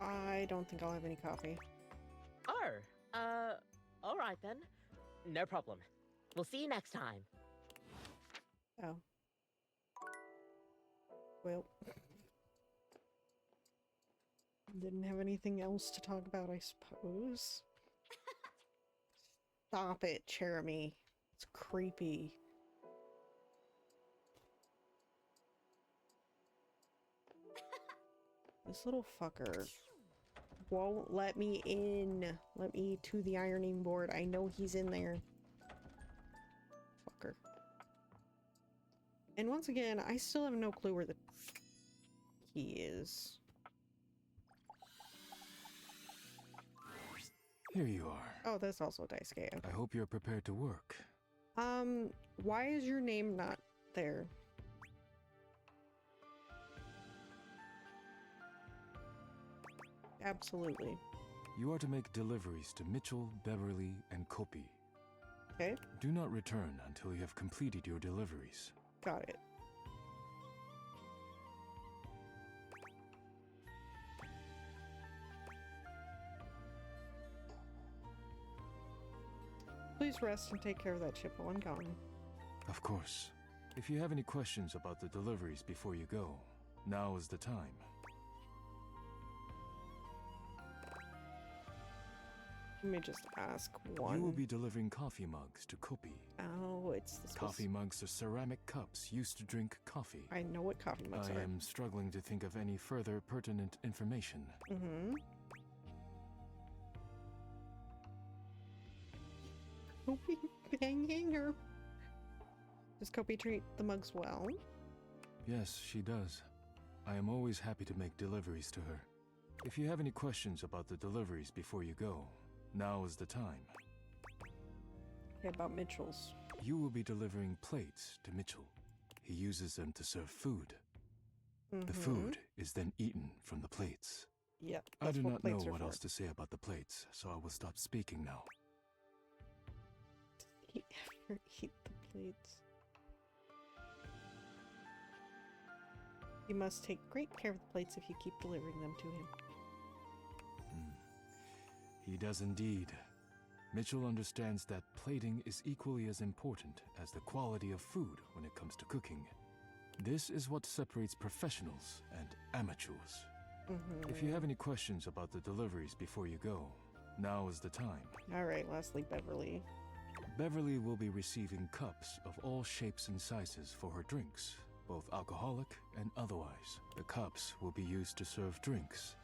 A: I don't think I'll have any coffee.
N: Oh, alright then. No problem. We'll see you next time.
A: Oh. Well. Didn't have anything else to talk about, I suppose. Stop it, Jeremy. It's creepy. This little fucker won't let me in. Let me to the ironing board. I know he's in there. Fucker. And once again, I still have no clue where the key is.
O: Here you are.
A: Oh, that's also Daisuke. Okay.
O: I hope you're prepared to work.
A: Why is your name not there? Absolutely.
O: You are to make deliveries to Mitchell, Beverly, and Kopi.
A: Okay.
O: Do not return until you have completed your deliveries.
A: Got it. Please rest and take care of that ship while I'm gone.
O: Of course. If you have any questions about the deliveries before you go, now is the time.
A: Let me just ask one.
O: You will be delivering coffee mugs to Kopi.
A: Oh, it's this
O: Coffee mugs are ceramic cups used to drink coffee.
A: I know what coffee mugs are.
O: I am struggling to think of any further pertinent information.
A: Mm-hmm. Kopi banging her. Does Kopi treat the mugs well?
O: Yes, she does. I am always happy to make deliveries to her. If you have any questions about the deliveries before you go, now is the time.
A: Yeah, about Mitchell's.
O: You will be delivering plates to Mitchell. He uses them to serve food. The food is then eaten from the plates.
A: Yep.
O: I do not know what else to say about the plates, so I will stop speaking now.
A: He ever eat the plates? You must take great care of the plates if you keep delivering them to him.
O: He does indeed. Mitchell understands that plating is equally as important as the quality of food when it comes to cooking. This is what separates professionals and amateurs. If you have any questions about the deliveries before you go, now is the time.
A: Alright, lastly, Beverly.
O: Beverly will be receiving cups of all shapes and sizes for her drinks, both alcoholic and otherwise. The cups will be used to serve drinks.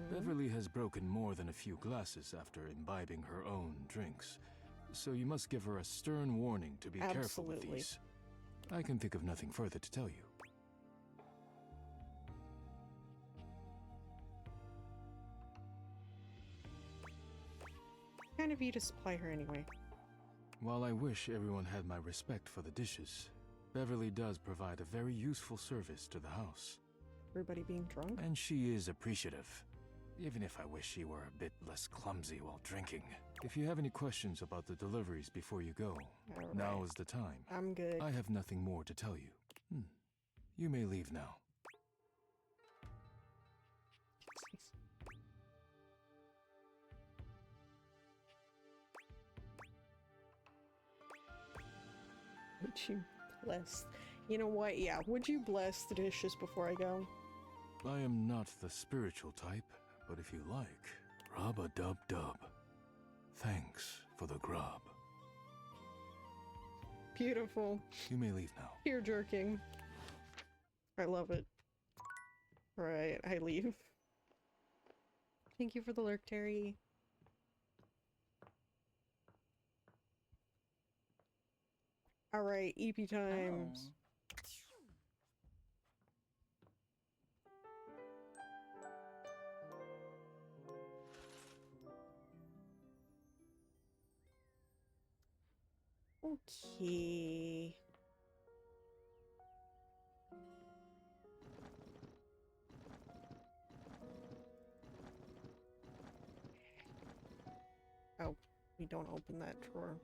O: Beverly has broken more than a few glasses after imbibing her own drinks, so you must give her a stern warning to be careful with these. I can think of nothing further to tell you.
A: Kind of you to supply her anyway.
O: While I wish everyone had my respect for the dishes, Beverly does provide a very useful service to the house.
A: Everybody being drunk?
O: And she is appreciative, even if I wish she were a bit less clumsy while drinking. If you have any questions about the deliveries before you go, now is the time.
A: I'm good.
O: I have nothing more to tell you. You may leave now.
A: Would you bless? You know what? Yeah, would you bless the dishes before I go?
O: I am not the spiritual type, but if you like, rub-a-dub-dub. Thanks for the grub.
A: Beautiful.
O: You may leave now.
A: Tear jerking. I love it. Right, I leave. Thank you for the lurk, Terry. Alright, EP times. Okay. Oh, we don't open that drawer.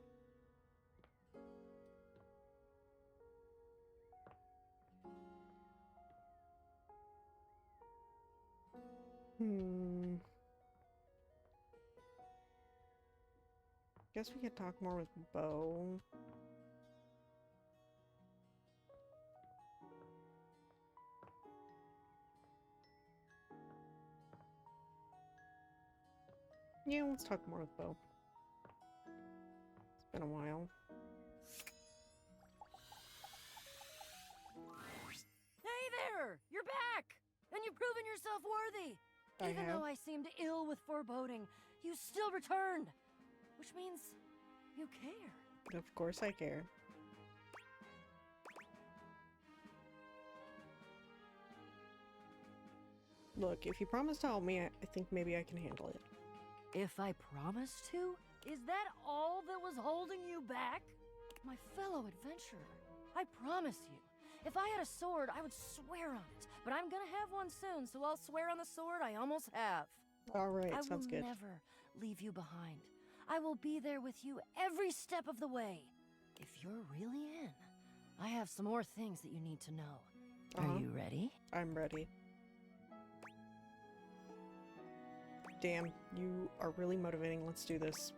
A: Guess we could talk more with Bo. Yeah, let's talk more with Bo. It's been a while.
Q: Hey there! You're back! And you've proven yourself worthy! Even though I seemed ill with foreboding, you still returned! Which means you care.
A: Of course I care. Look, if you promise to help me, I think maybe I can handle it.
Q: If I promised to? Is that all that was holding you back? My fellow adventurer, I promise you, if I had a sword, I would swear on it. But I'm gonna have one soon, so I'll swear on the sword I almost have.
A: Alright, sounds good.
Q: I will never leave you behind. I will be there with you every step of the way. If you're really in, I have some more things that you need to know. Are you ready?
A: I'm ready. Damn, you are really motivating. Let's do this.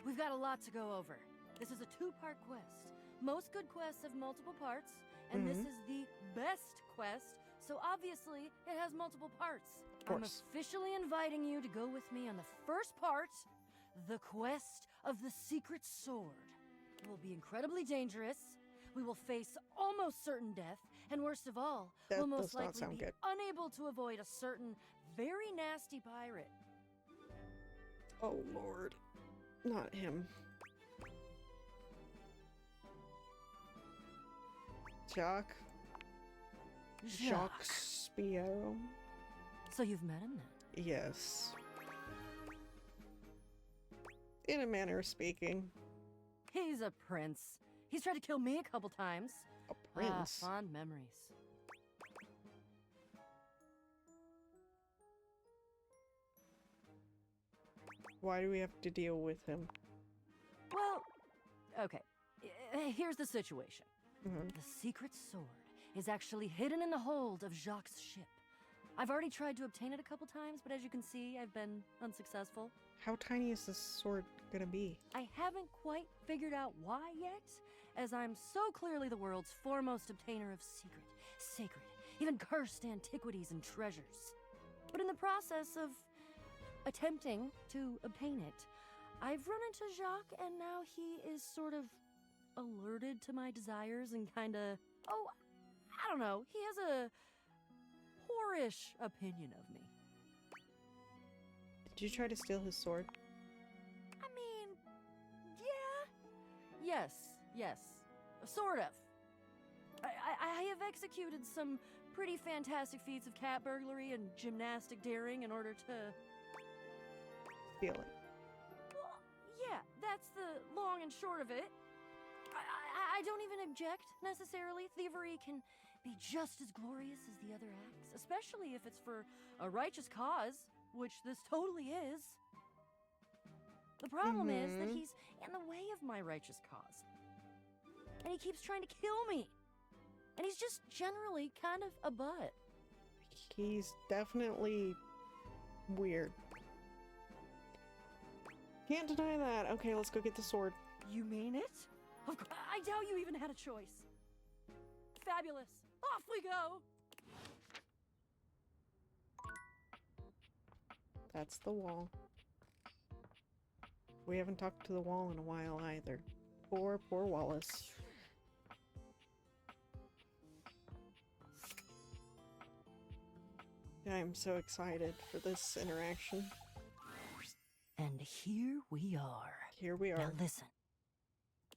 Q: We've got a lot to go over. This is a two-part quest. Most good quests have multiple parts, and this is the best quest, so obviously it has multiple parts. I'm officially inviting you to go with me on the first part, the quest of the secret sword. It will be incredibly dangerous. We will face almost certain death, and worst of all, we'll most likely be unable to avoid a certain very nasty pirate.
A: Oh, Lord. Not him. Jacques Spiero.
Q: So you've met him then?
A: Yes. In a manner of speaking.
Q: He's a prince. He's tried to kill me a couple times.
A: A prince?
Q: Fond memories.
A: Why do we have to deal with him?
Q: Well, okay. Here's the situation. The secret sword is actually hidden in the hold of Jacques' ship. I've already tried to obtain it a couple times, but as you can see, I've been unsuccessful.
A: How tiny is this sword gonna be?
Q: I haven't quite figured out why yet, as I'm so clearly the world's foremost obtainer of secret, sacred, even cursed antiquities and treasures. But in the process of attempting to obtain it, I've run into Jacques, and now he is sort of alerted to my desires and kinda, I don't know, he has a poorish opinion of me.
A: Did you try to steal his sword?
Q: I mean, yeah. Yes, sort of. I have executed some pretty fantastic feats of cat burglary and gymnastic daring in order to
A: steal it.
Q: Well, yeah, that's the long and short of it. I don't even object, necessarily. Thievery can be just as glorious as the other acts, especially if it's for a righteous cause, which this totally is. The problem is that he's in the way of my righteous cause. And he keeps trying to kill me. And he's just generally kind of a butt.
A: He's definitely weird. Can't deny that. Okay, let's go get the sword.
Q: You mean it? I doubt you even had a choice. Fabulous. Off we go!
A: That's the wall. We haven't talked to the wall in a while either. Poor Wallace. I'm so excited for this interaction.
Q: And here we are.
A: Here we are.
Q: Now listen.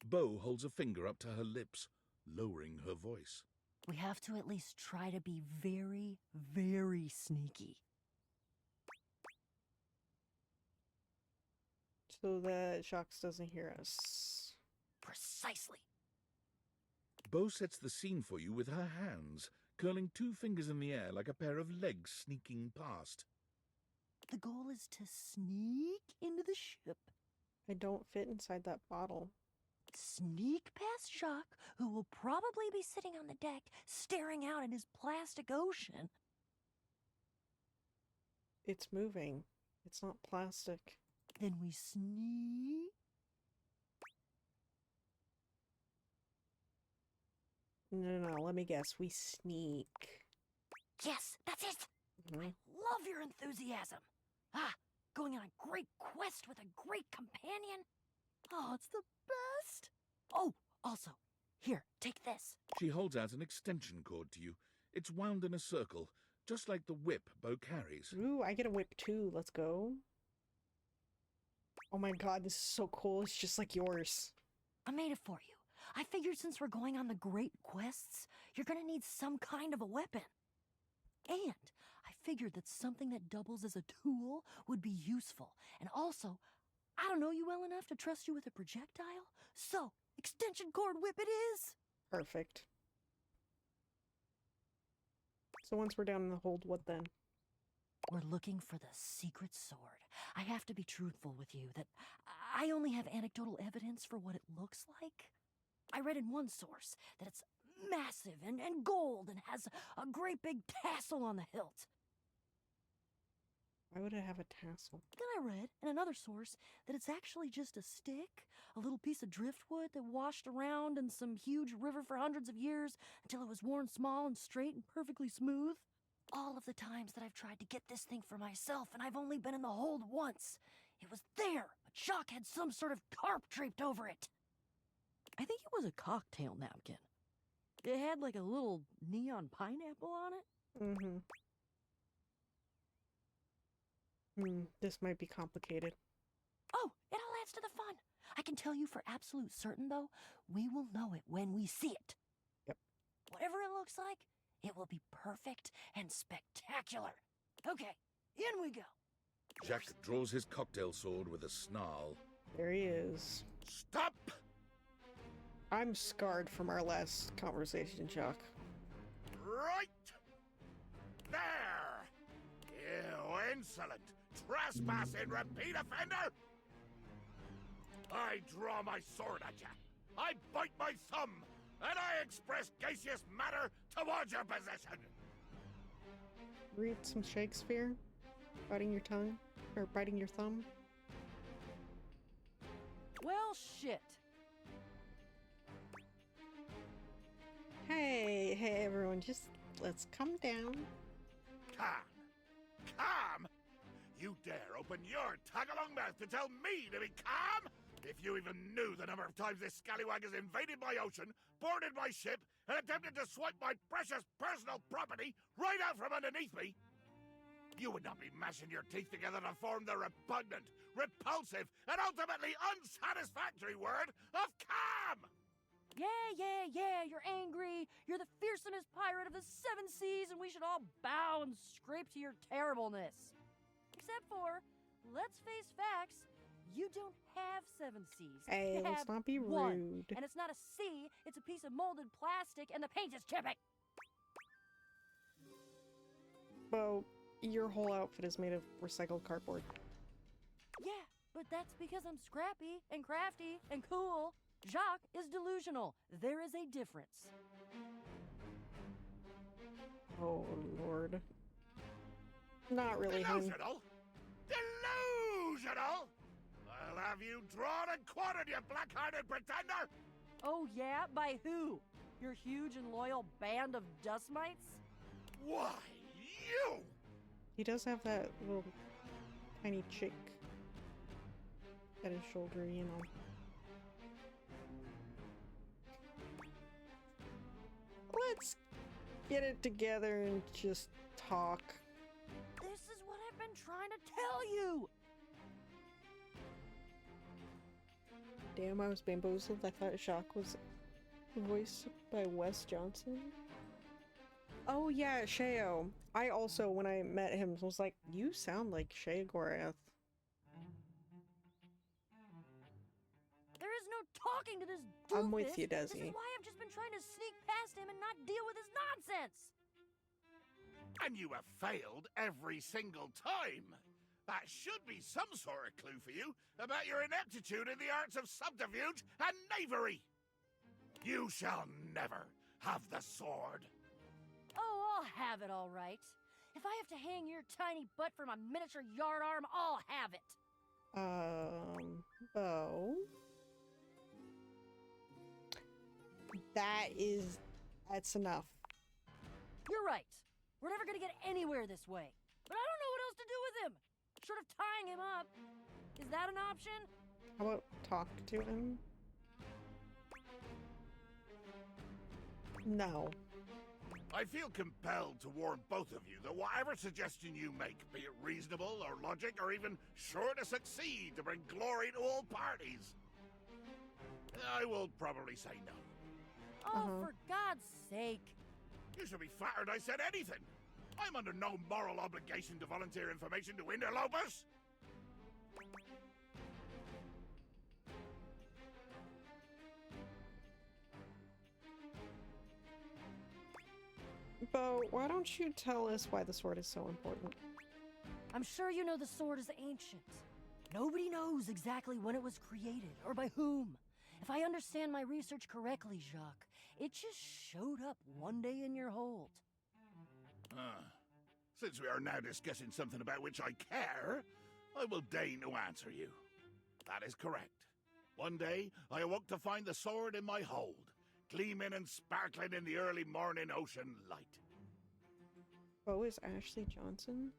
B: Bo holds a finger up to her lips, lowering her voice.
Q: We have to at least try to be very, very sneaky.
A: So that Jacques doesn't hear us.
Q: Precisely.
B: Bo sets the scene for you with her hands, curling two fingers in the air like a pair of legs sneaking past.
Q: The goal is to sneak into the ship.
A: I don't fit inside that bottle.
Q: Sneak past Jacques, who will probably be sitting on the deck, staring out at his plastic ocean.
A: It's moving. It's not plastic.
Q: Then we sneak.
A: No, let me guess. We sneak.
Q: Yes, that's it! I love your enthusiasm. Going on a great quest with a great companion. Oh, it's the best. Oh, also, here, take this.
B: She holds out an extension cord to you. It's wound in a circle, just like the whip Bo carries.
A: Ooh, I get a whip too. Let's go. Oh my god, this is so cool. It's just like yours.
Q: I made it for you. I figured since we're going on the great quests, you're gonna need some kind of a weapon. And I
E: figured that something that doubles as a tool would be useful. And also, I don't know you well enough to trust you with a projectile. So, extension cord whip it is!
A: Perfect. So once we're down in the hold, what then?
E: We're looking for the secret sword. I have to be truthful with you that I only have anecdotal evidence for what it looks like. I read in one source that it's massive and gold and has a great big tassel on the hilt.
A: Why would it have a tassel?
E: Then I read in another source that it's actually just a stick, a little piece of driftwood that washed around in some huge river for hundreds of years until it was worn small and straight and perfectly smooth. All of the times that I've tried to get this thing for myself, and I've only been in the hold once. It was there, but Jacques had some sort of tarp draped over it. I think it was a cocktail napkin. It had like a little neon pineapple on it.
A: This might be complicated.
E: Oh, it all adds to the fun. I can tell you for absolute certain, though, we will know it when we see it.
A: Yep.
E: Whatever it looks like, it will be perfect and spectacular. Okay, in we go.
B: Jack draws his cocktail sword with a snarl.
A: There he is.
B: Stop!
A: I'm scarred from our last conversation, Chuck.
B: Right! There! You insolent, trespassing repeat offender! I draw my sword at you. I bite my thumb, and I express gaseous matter towards your possession.
A: Read some Shakespeare? Biting your tongue? Or biting your thumb?
E: Well, shit.
A: Hey, everyone, just let's come down.
B: Calm. Calm? You dare open your tag-along mouth to tell me to be calm? If you even knew the number of times this scallywag has invaded my ocean, boarded my ship, and attempted to swipe my precious personal property right out from underneath me, you would not be mashing your teeth together to form the repugnant, repulsive, and ultimately unsatisfactory word of calm!
E: Yeah, you're angry. You're the fearsomest pirate of the 7 seas, and we should all bow and scrape to your terribleness. Except for, let's face facts, you don't have 7 seas.
A: Hey,
E: you
A: let's
E: have
A: not be
E: one.
A: rude.
E: And it's not a sea, it's a piece of molded plastic, and the paint is chipping.
A: Well, your whole outfit is made of recycled cardboard.
E: Yeah, but that's because I'm scrappy and crafty and cool. Jacques is delusional. There is a difference.
A: Oh, Lord. Not really, hun.
B: Delusional? Delusional? I'll have you drawn and quartered, you black-hearted pretender!
E: Oh yeah? By who? Your huge and loyal band of dust mites?
B: Why, you!
A: He does have that little tiny chick at his shoulder, you know. Let's get it together and just talk.
E: This is what I've been trying to tell you!
A: Damn, I was bamboozled. I thought Jacques was voiced by Wes Johnson. Oh yeah, Sheo. I also, when I met him, was like, you sound like Shea Gorath.
E: There is no talking to this doofus.
A: I'm with you,
E: This
A: Desi.
E: is why I've just been trying to sneak past him and not deal with his nonsense.
B: And you have failed every single time. That should be some sort of clue for you about your ineptitude in the arts of subterfuge and knavery. You shall never have the sword.
E: Oh, I'll have it all right. If I have to hang your tiny butt from a miniature yard arm, I'll have it.
A: Bo. That's enough.
E: You're right. We're never gonna get anywhere this way. But I don't know what else to do with him. Short of tying him up. Is that an option?
A: How about talk to him? No.
B: I feel compelled to warn both of you that whatever suggestion you make, be it reasonable or logic or even sure to succeed to bring glory to all parties, I will probably say no.
E: Oh, for God's sake.
B: You should be flattered I said anything. I'm under no moral obligation to volunteer information to interlopers!
A: Bo, why don't you tell us why the sword is so important?
E: I'm sure you know the sword is ancient. Nobody knows exactly when it was created or by whom. If I understand my research correctly, Jacques, it just showed up one day in your hold.
B: Since we are now discussing something about which I care, I will deign to answer you. That is correct. One day, I awoke to find the sword in my hold, gleaming and sparkling in the early morning ocean light.
A: Bo is Ashley Johnson?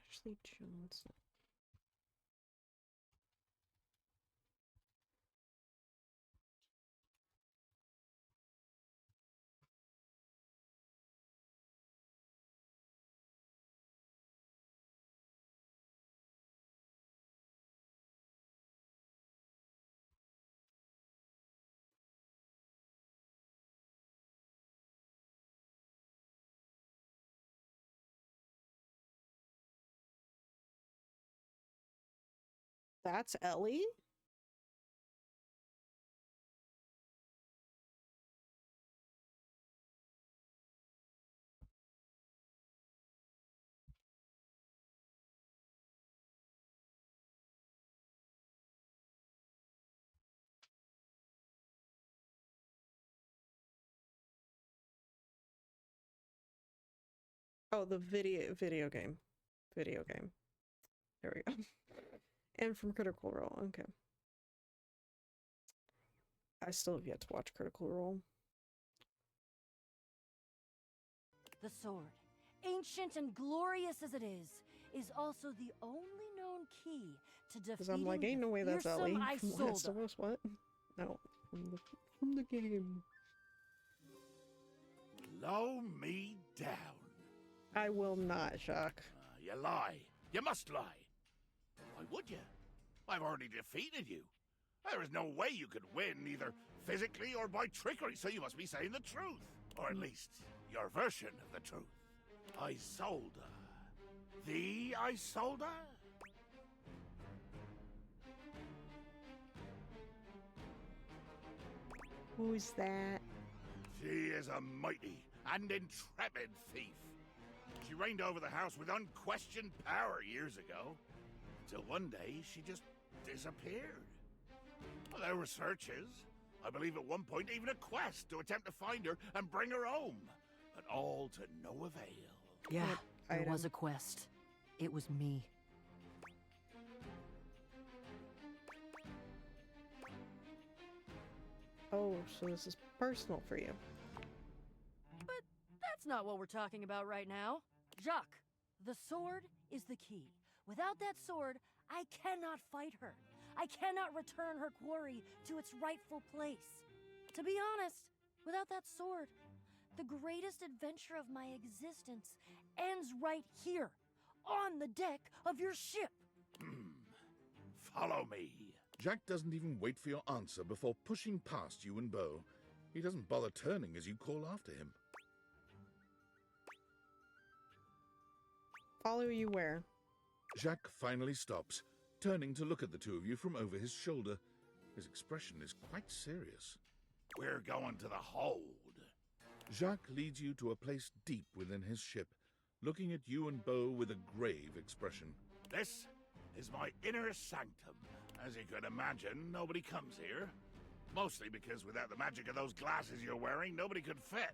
A: Ashley Johnson. That's Ellie? Oh, the video game. Video game. There we go. And from Critical Role, okay. I still have yet to watch Critical Role.
E: The sword, ancient and glorious as it is also the only known key to defeating
A: Because I'm like, ain't no way that's Ellie from Last of Us, what? No, from the game.
B: Blow me down.
A: I will not, Jacques.
B: You lie. You must lie. Why would you? I've already defeated you. There is no way you could win, either physically or by trickery, so you must be saying the truth. Or at least, your version of the truth. Isolde. The Isolde?
A: Who's that?
B: She is a mighty and intrepid thief. She reigned over the house with unquestioned power years ago, until one day she just disappeared. Well, there were searches. I believe at one point even a quest to attempt to find her and bring her home, but all to no avail.
E: Yeah, there was a quest. It was me.
A: Oh, so this is personal for you.
E: But that's not what we're talking about right now. Jacques, the sword is the key. Without that sword, I cannot fight her. I cannot return her quarry to its rightful place. To be honest, without that sword, the greatest adventure of my existence ends right here, on the deck of your ship.
B: Follow me. Jack doesn't even wait for your answer before pushing past you and Beau. He doesn't bother turning as you call after him.
A: Follow you where?
B: Jacques finally stops, turning to look at the two of you from over his shoulder. His expression is quite serious. We're going to the hold. Jacques leads you to a place deep within his ship, looking at you and Beau with a grave expression. This is my inner sanctum. As you could imagine, nobody comes here. Mostly because without the magic of those glasses you're wearing, nobody could fit.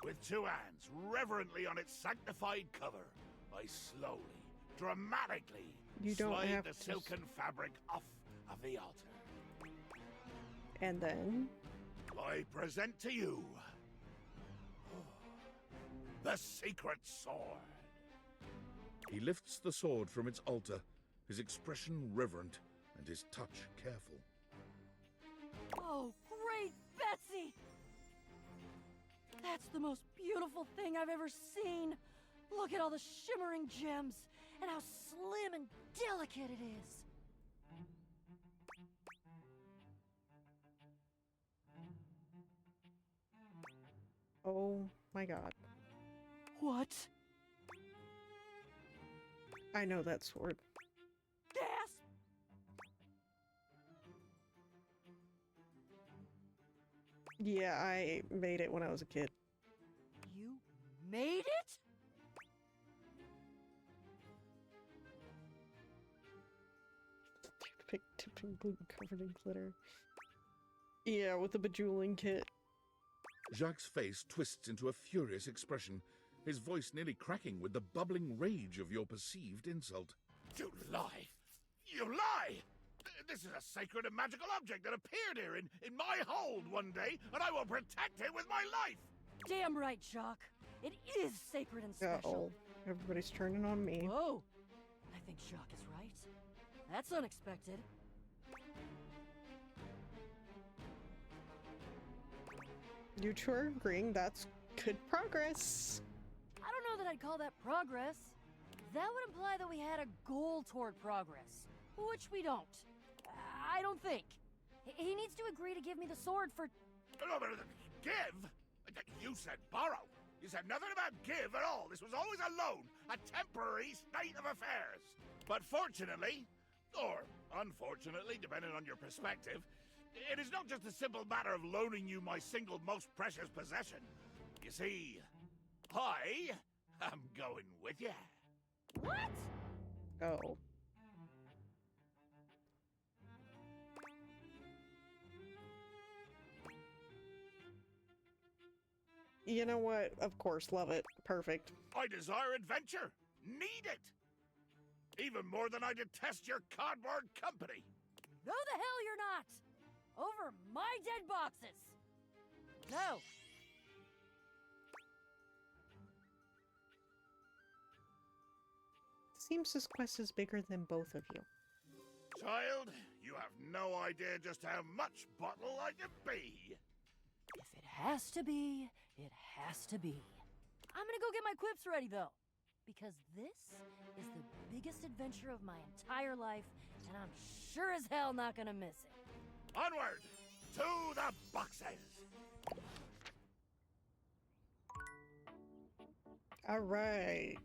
B: With two hands reverently on its sanctified cover, I slowly, dramatically slide the silken fabric off of the altar.
A: And then?
B: I present to you the secret sword. He lifts the sword from its altar, his expression reverent and his touch careful.
E: Oh, great Betsy! That's the most beautiful thing I've ever seen. Look at all the shimmering gems and how slim and delicate it is.
A: Oh my god.
E: What
A: I know that sword.
E: Gasp!
A: Yeah, I made it when I was a kid.
E: You made it?
A: Toothpick tipping boot covered in glitter. Yeah, with the bejeweling kit.
B: Jacques' face twists into a furious expression, his voice nearly cracking with the bubbling rage of your perceived insult.
T: You lie! You lie! This is a sacred and magical object that appeared here in my hold one day, and I will protect it with my life!
E: Damn right, Jacques. It is sacred and special.
A: Uh-oh. Everybody's turning on me.
E: Whoa! I think Jacques is right. That's unexpected.
A: You two are agreeing that's good progress.
E: I don't know that I'd call that progress. That would imply that we had a goal toward progress, which we don't. I don't think. He needs to agree to give me the sword for...
T: No, but give? You said borrow. You said nothing about give at all. This was always a loan, a temporary state of affairs. But fortunately, or unfortunately, depending on your perspective, it is not just a simple matter of loaning you my single most precious possession. You see, I am going with you.
E: What?
A: Oh. You know what? Of course, love it. Perfect.
T: I desire adventure. Need it. Even more than I detest your cardboard company.
E: No the hell you're not! Over my dead boxes! No!
A: Seems this quest is bigger than both of you.
T: Child, you have no idea just how much bottle I can be.
E: If it has to be, it has to be. I'm gonna go get my quips ready, though. Because this is the biggest adventure of my entire life, and I'm sure as hell not gonna miss it.
T: Onward! To the boxes!
A: Alright.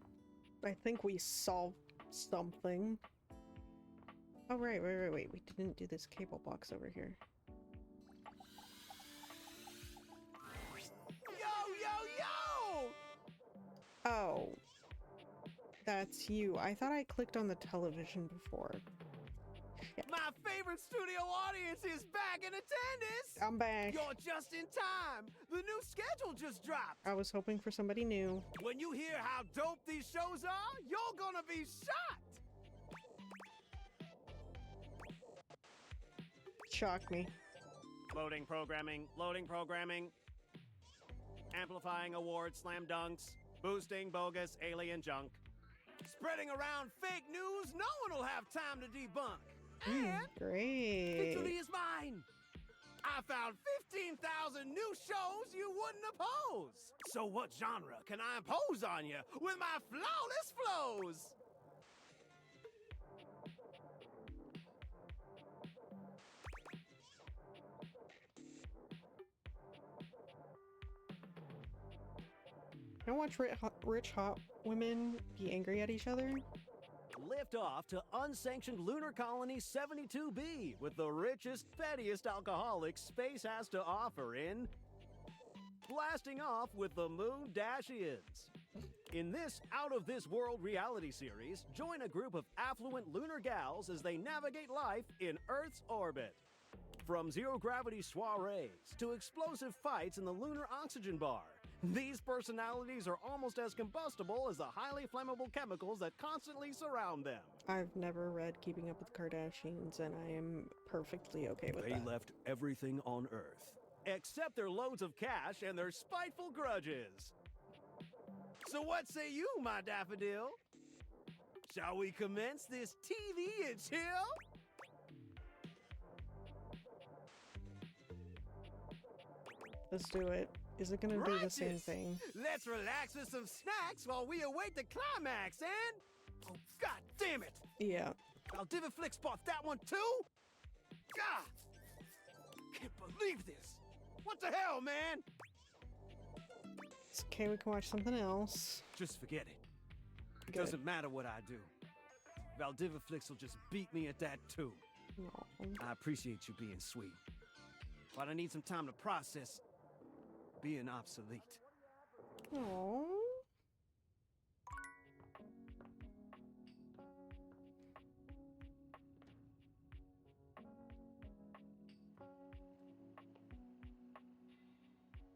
A: I think we solved something. Oh, right. We didn't do this cable box over here.
I: Yo!
A: Oh. That's you. I thought I clicked on the television before. Shit.
I: My favorite studio audience is back in attendance!
A: I'm back.
I: You're just in time! The new schedule just dropped!
A: I was hoping for somebody new.
I: When you hear how dope these shows are, you're gonna be shocked!
A: Shock me.
F: Loading programming, amplifying awards, slam dunks, boosting bogus alien junk.
I: Spreading around fake news no one will have time to debunk. And
A: Great.
I: victory is mine! I found 15,000 new shows you wouldn't oppose! So what genre can I impose on you with my flawless flows?
A: I watch rich hot women be angry at each other.
F: Lift off to unsanctioned lunar colony 72B with the richest, pettiest alcoholics space has to offer in Blasting Off with the Moon Dashians. In this out-of-this-world reality series, join a group of affluent lunar gals as they navigate life in Earth's orbit. From zero-gravity soirees to explosive fights in the lunar oxygen bar, these personalities are almost as combustible as the highly flammable chemicals that constantly surround them.
A: I've never read Keeping Up with the Kardashians, and I am perfectly okay with that.
F: They left everything on Earth, except their loads of cash and their spiteful grudges.
I: So what say you, my daffodil? Shall we commence this TV and chill?
A: Let's do it. Is it gonna do the same
I: Righteous.
A: thing?
I: Let's relax with some snacks while we await the climax, and... Oh, god damn it!
A: Yeah.
I: I'll Diviflix bought that one too? God! Can't believe this! What the hell, man?
A: It's okay, we can watch something else.
I: Just forget it.
A: Good.
I: Doesn't matter what I do.
F: Valdiviflix will just beat me at that too.
A: No.
F: I appreciate you being sweet, but I need some time to process being obsolete.
A: Aww.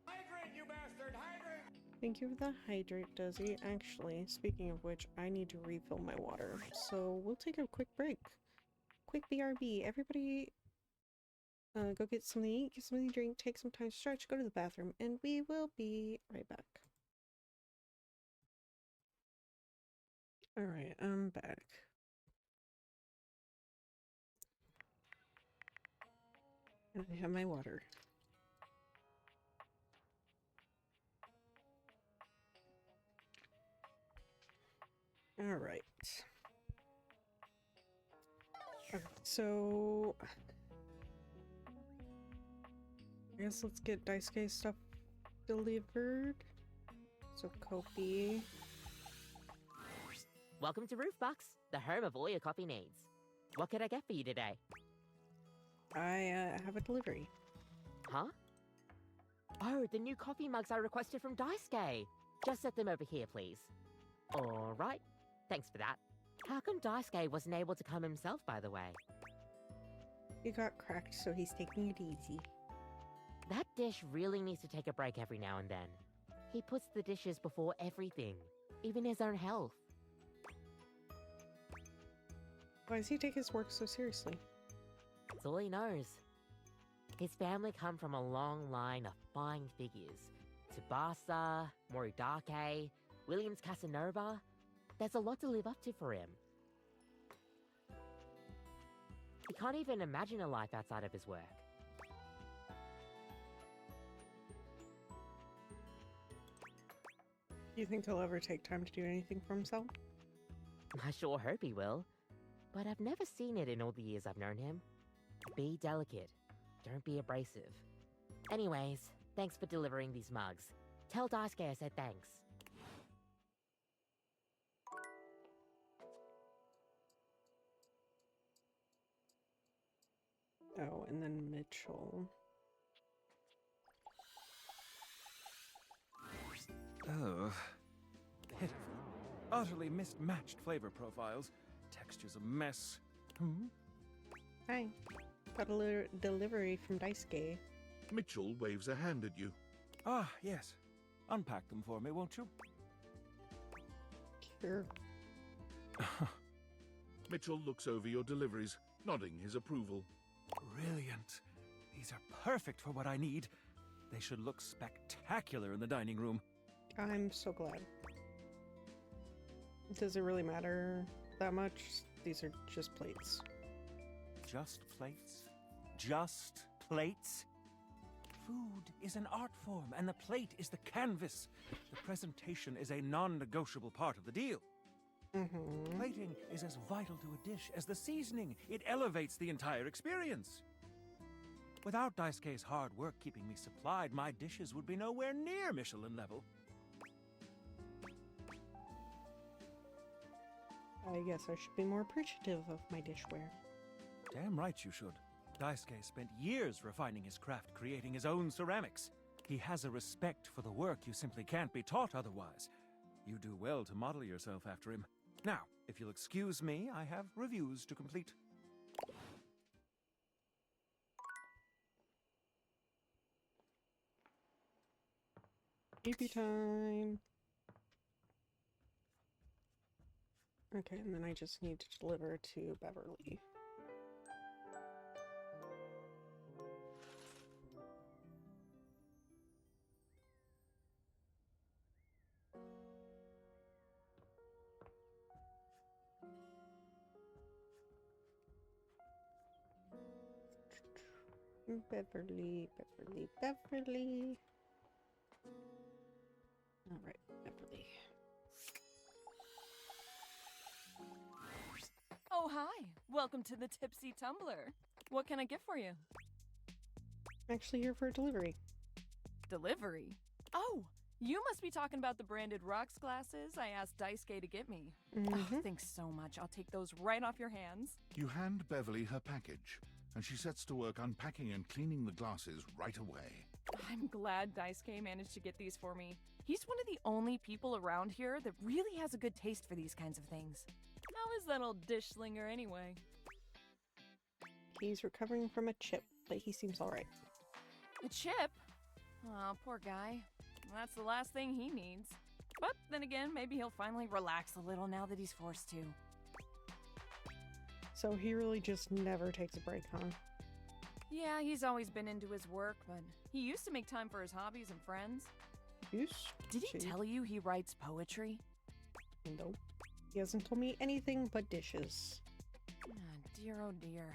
L: Hydrate, you bastard! Hydrate!
A: Thank you for the hydrate, Desi. Actually, speaking of which, I need to refill my water. So we'll take a quick break. Quick BRB. Everybody go get something to eat, get something to drink, take some time to stretch, go to the bathroom, and we will be right back. Alright, I'm back. And I have my water. Alright. Okay, so I guess let's get Daisuke stuff delivered. So Kopi.
N: Welcome to Roofbox, the home of all your coffee needs. What could I get for you today?
A: I have a delivery.
N: Huh? Oh, the new coffee mugs I requested from Daisuke. Just set them over here, please. Alright, thanks for that. How come Daisuke wasn't able to come himself, by the way?
A: He got cracked, so he's taking it easy.
N: That dish really needs to take a break every now and then. He puts the dishes before everything, even his own health.
A: Why does he take his work so seriously?
N: That's all he knows. His family come from a long line of fine figures. Tsubasa, Moridake, Williams Casanova. There's a lot to live up to for him. He can't even imagine a life outside of his work.
A: Do you think he'll ever take time to do anything for himself?
N: I sure hope he will. But I've never seen it in all the years I've known him. Be delicate. Don't be abrasive. Anyways, thanks for delivering these mugs. Tell Daisuke I said thanks.
A: Oh, and then Mitchell.
J: Oh. Pitiful. Utterly mismatched flavor profiles. Texture's a mess.
A: Hi. Got a delivery from Daisuke.
B: Mitchell waves a hand at you.
J: Ah, yes. Unpack them for me, won't you?
A: Sure.
B: Mitchell looks over your deliveries, nodding his approval.
J: Brilliant. These are perfect for what I need. They should look spectacular in the dining room.
A: I'm so glad. Does it really matter that much? These are just plates.
J: Just plates? Just plates? Food is an art form, and the plate is the canvas. The presentation is a non-negotiable part of the deal. Plating is as vital to a dish as the seasoning. It elevates the entire experience. Without Daisuke's hard work keeping me supplied, my dishes would be nowhere near Michelin level.
A: I guess I should be more appreciative of my dishware.
J: Damn right you should. Daisuke spent years refining his craft, creating his own ceramics. He has a respect for the work you simply can't be taught otherwise. You do well to model yourself after him. Now, if you'll excuse me, I have reviews to complete.
A: EP time. Okay, and then I just need to deliver to Beverly. Beverly. All right, Beverly.
K: Oh, hi. Welcome to the Tipsy Tumbler. What can I get for you?
A: I'm actually here for a delivery.
K: Delivery? Oh, You must be talking about the branded rocks glasses I asked Daisuke to get me. Oh, thanks so much. I'll take those right off your hands.
B: You hand Beverly her package, and she sets to work unpacking and cleaning the glasses right away.
K: I'm glad Daisuke managed to get these for me. He's one of the only people around here that really has a good taste for these kinds of things. How is that old dish slinger anyway?
A: He's recovering from a chip, but he seems alright.
K: A chip? Oh, poor guy. That's the last thing he needs. But then again, maybe he'll finally relax a little now that he's forced to.
A: So he really just never takes a break, huh?
K: Yeah, he's always been into his work, but he used to make time for his hobbies and friends. Did he tell you he writes poetry?
A: Nope. He hasn't told me anything but dishes.
K: Dear, oh dear.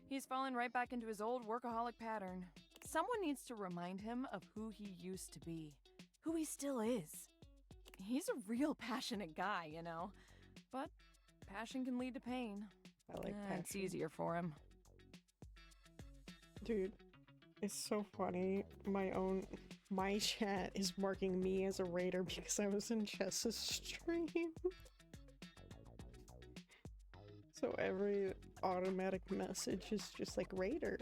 K: He's fallen right back into his old workaholic pattern. Someone needs to remind him of who he used to be, who he still is. He's a real passionate guy, you know, but passion can lead to pain.
A: I like passion.
K: It's easier for him.
A: Dude, it's so funny. My chat is marking me as a raider because I was in Chess's stream. So every automatic message is just like raider.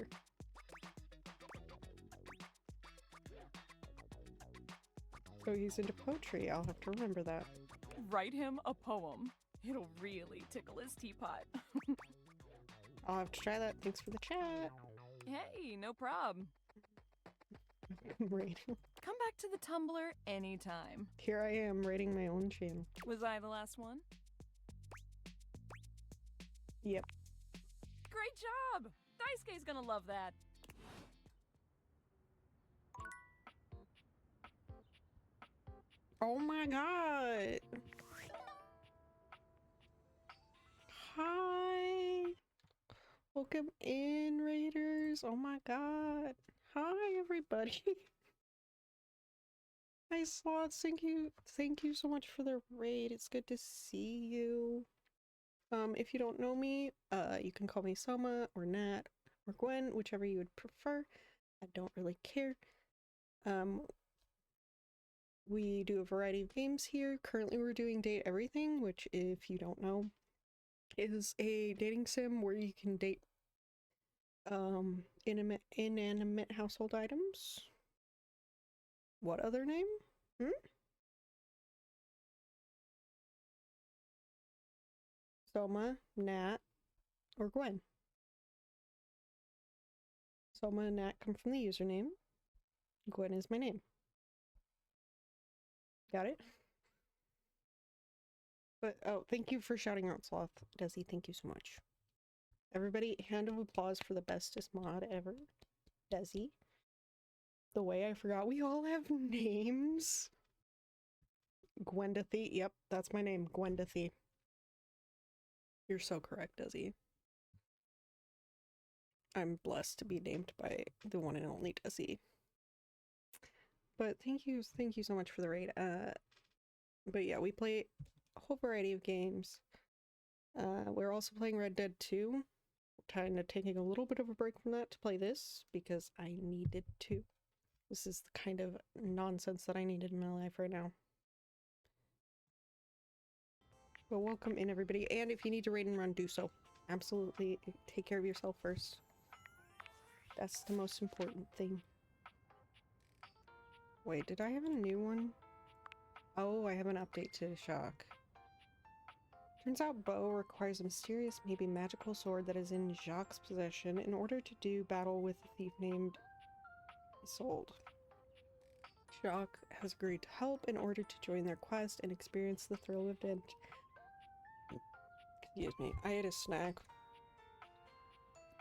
A: So he's into poetry. I'll have to remember that.
K: Write him a poem. It'll really tickle his teapot.
A: I'll have to try that. Thanks for the chat.
K: Hey, no problem.
A: Rating.
K: Come back to the Tumblr anytime.
A: Here I am rating my own channel.
K: Was I the last one?
A: Yep.
K: Great job! Daisuke's gonna love that.
A: Oh my god! Hi! Welcome in, Raiders! Oh my god! Hi, everybody! Hi, Slots! Thank you so much for the raid. It's good to see you. If you don't know me, you can call me Soma, or Nat, or Gwen, whichever you would prefer. I don't really care. We do a variety of games here. Currently we're doing Date Everything, which, if you don't know, is a dating sim where you can date inanimate household items. What other name? Soma, Nat, or Gwen. Soma and Nat come from the username. Gwen is my name. Got it? But, oh, thank you for shouting out Sloth. Desi, thank you so much. Everybody, hand of applause for the bestest mod ever. Desi. The way I forgot we all have names. Gwendathy. Yep, that's my name. Gwendathy. You're so correct, Desi. I'm blessed to be named by the one and only Desi. But thank you so much for the raid. But yeah, we play a whole variety of games. We're also playing Red Dead 2. We're kind of taking a little bit of a break from that to play this because I needed to. This is the kind of nonsense that I needed in my life right now. But welcome in, everybody. And if you need to raid and run, do so. Absolutely. Take care of yourself first. That's the most important thing. Wait, did I have a new one? Oh, I have an update to Shock. Turns out Bo requires a mysterious, maybe magical sword that is in Jacques' possession in order to do battle with a thief named Isolde. Jacques has agreed to help in order to join their quest and experience the thrill of it. Excuse me, I ate a snack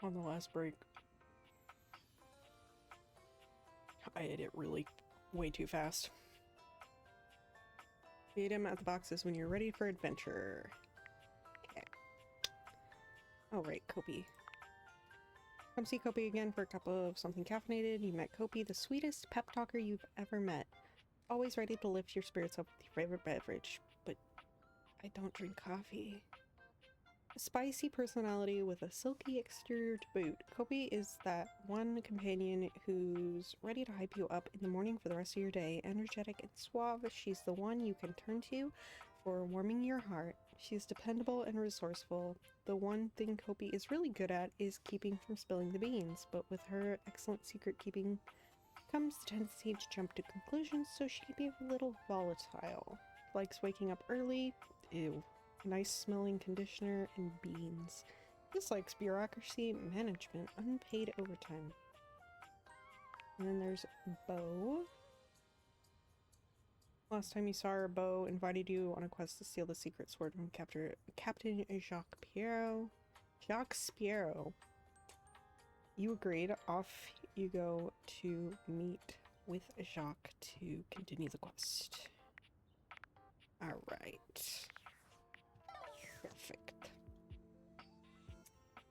A: on the last break. I ate it really way too fast. Feed him at the boxes when you're ready for adventure. Okay. Alright, Kopi. Come see Kopi again for a cup of something caffeinated. You met Kopi, the sweetest pep talker you've ever met. Always ready to lift your spirits up with your favorite beverage. But I don't drink coffee. Spicy personality with a silky exterior to boot. Kobe is that one companion who's ready to hype you up in the morning for the rest of your day. Energetic and suave, she's the one you can turn to for warming your heart. She's dependable and resourceful. The one thing Kobe is really good at is keeping from spilling the beans, but with her excellent secret keeping comes the tendency to jump to conclusions, so she can be a little volatile. Likes waking up early. Ew. Nice smelling conditioner and beans. Dislikes bureaucracy, management, unpaid overtime. And then there's Beau. Last time you saw her, Beau invited you on a quest to steal the secret sword from Captain Jacques Spiero. Jacques Spiero. You agreed. Off you go to meet with Jacques to continue the quest. Alright. Perfect.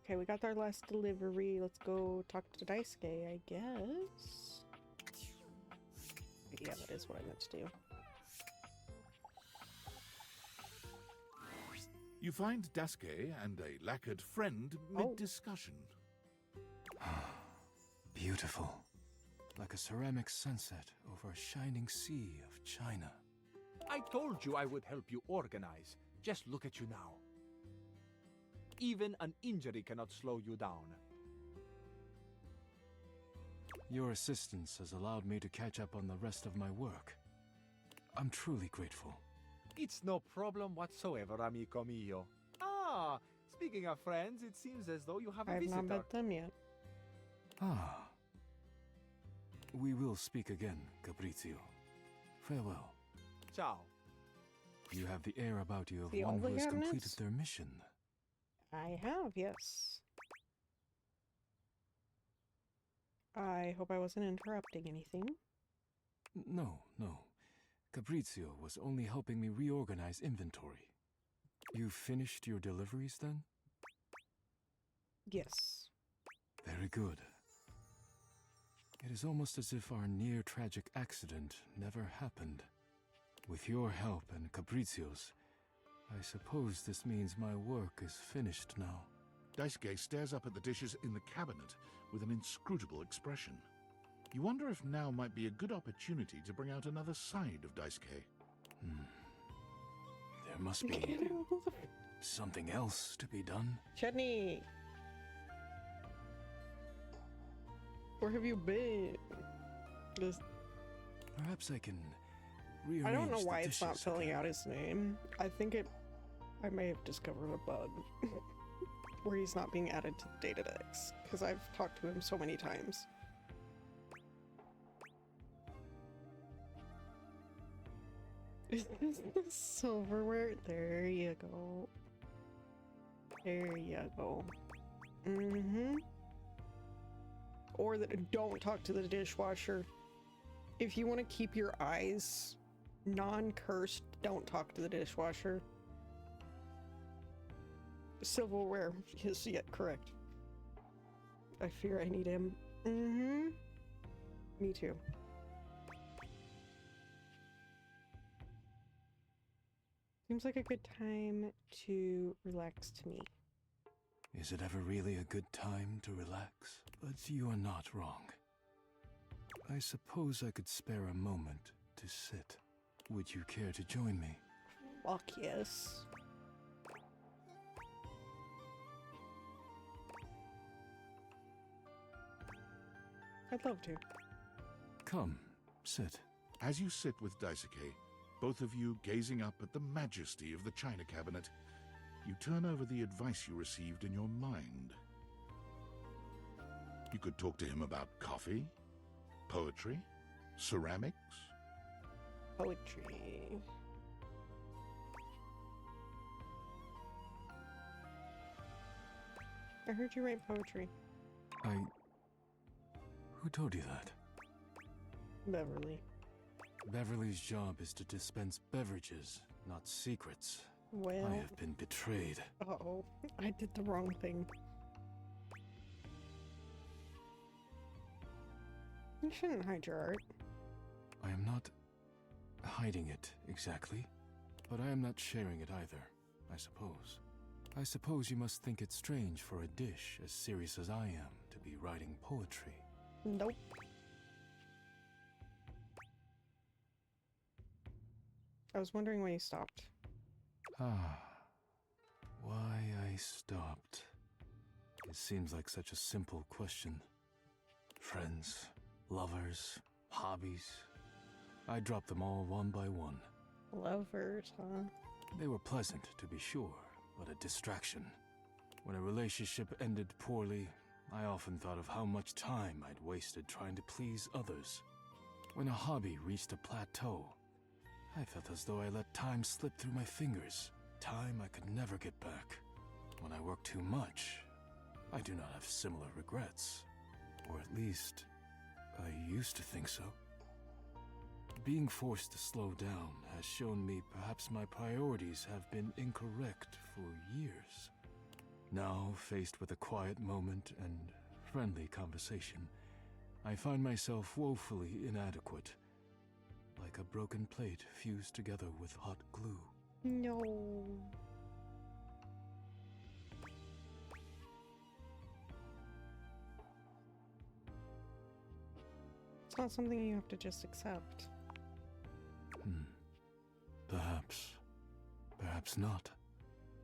A: Okay, we got our last delivery. Let's go talk to Daisuke, I guess. Yeah, that is what I meant to do.
B: You find Daisuke and a lacquered friend mid-discussion.
O: Beautiful. Like a ceramic sunset over a shining sea of China.
C: I told you I would help you organize. Just look at you now. Even an injury cannot slow you down.
O: Your assistance has allowed me to catch up on the rest of my work. I'm truly grateful.
C: It's no problem whatsoever, amico mio. Ah, speaking of friends, it seems as though you have a
A: I've
C: visitor.
A: not met them yet.
O: Ah. We will speak again, Fabrizio. Farewell.
C: Ciao.
O: You have the air about you of
A: The
O: one who has
A: cabinets?
O: completed their mission.
A: I have, yes. I hope I wasn't interrupting anything.
O: No. Fabrizio was only helping me reorganize inventory. You finished your deliveries then?
A: Yes.
O: Very good. It is almost as if our near-tragic accident never happened. With your help and Fabrizio's, I suppose this means my work is finished now.
B: Daisuke stares up at the dishes in the cabinet with an inscrutable expression. You wonder if now might be a good opportunity to bring out another side of Daisuke.
O: There must be something else to be done.
A: Chutney! Where have you been?
O: Perhaps I can rearrange
A: I don't know why
O: the
A: it's not
O: dishes
A: filling
O: again.
A: out his name. I may have discovered a bug where he's not being added to the Datadex, because I've talked to him so many times. Is this the silverware? There you go. There you go. Or don't talk to the dishwasher. If you want to keep your eyes non-cursed, don't talk to the dishwasher. Silverware is yet correct. I fear I need him. Me too. Seems like a good time to relax to me.
O: Is it ever really a good time to relax? But you are not wrong. I suppose I could spare a moment to sit. Would you care to join me?
A: Fuck yes. I'd love to.
O: Come, sit.
B: As you sit with Daisuke, both of you gazing up at the majesty of the china cabinet, you turn over the advice you received in your mind. You could talk to him about coffee, poetry, ceramics.
A: Poetry. I heard you write poetry.
O: Who told you that?
A: Beverly.
O: Beverly's job is to dispense beverages, not secrets.
A: Well...
O: I have been betrayed.
A: Uh-oh. I did the wrong thing. You shouldn't hide your art.
O: I am not hiding it exactly, but I am not sharing it either, I suppose. I suppose you must think it strange for a dish as serious as I am to be writing poetry.
A: Nope. I was wondering why you stopped.
O: Ah, why I stopped. It seems like such a simple question. Friends, lovers, hobbies. I dropped them all one by one.
A: Lovers, huh?
O: They were pleasant, to be sure, but a distraction. When a relationship ended poorly, I often thought of how much time I'd wasted trying to please others. When a hobby reached a plateau, I felt as though I let time slip through my fingers, time I could never get back. When I work too much, I do not have similar regrets. Or at least, I used to think so. Being forced to slow down has shown me perhaps my priorities have been incorrect for years. Now, faced with a quiet moment and friendly conversation, I find myself woefully inadequate, like a broken plate fused together with hot glue.
A: No. It's not something you have to just accept.
O: Perhaps. Perhaps not.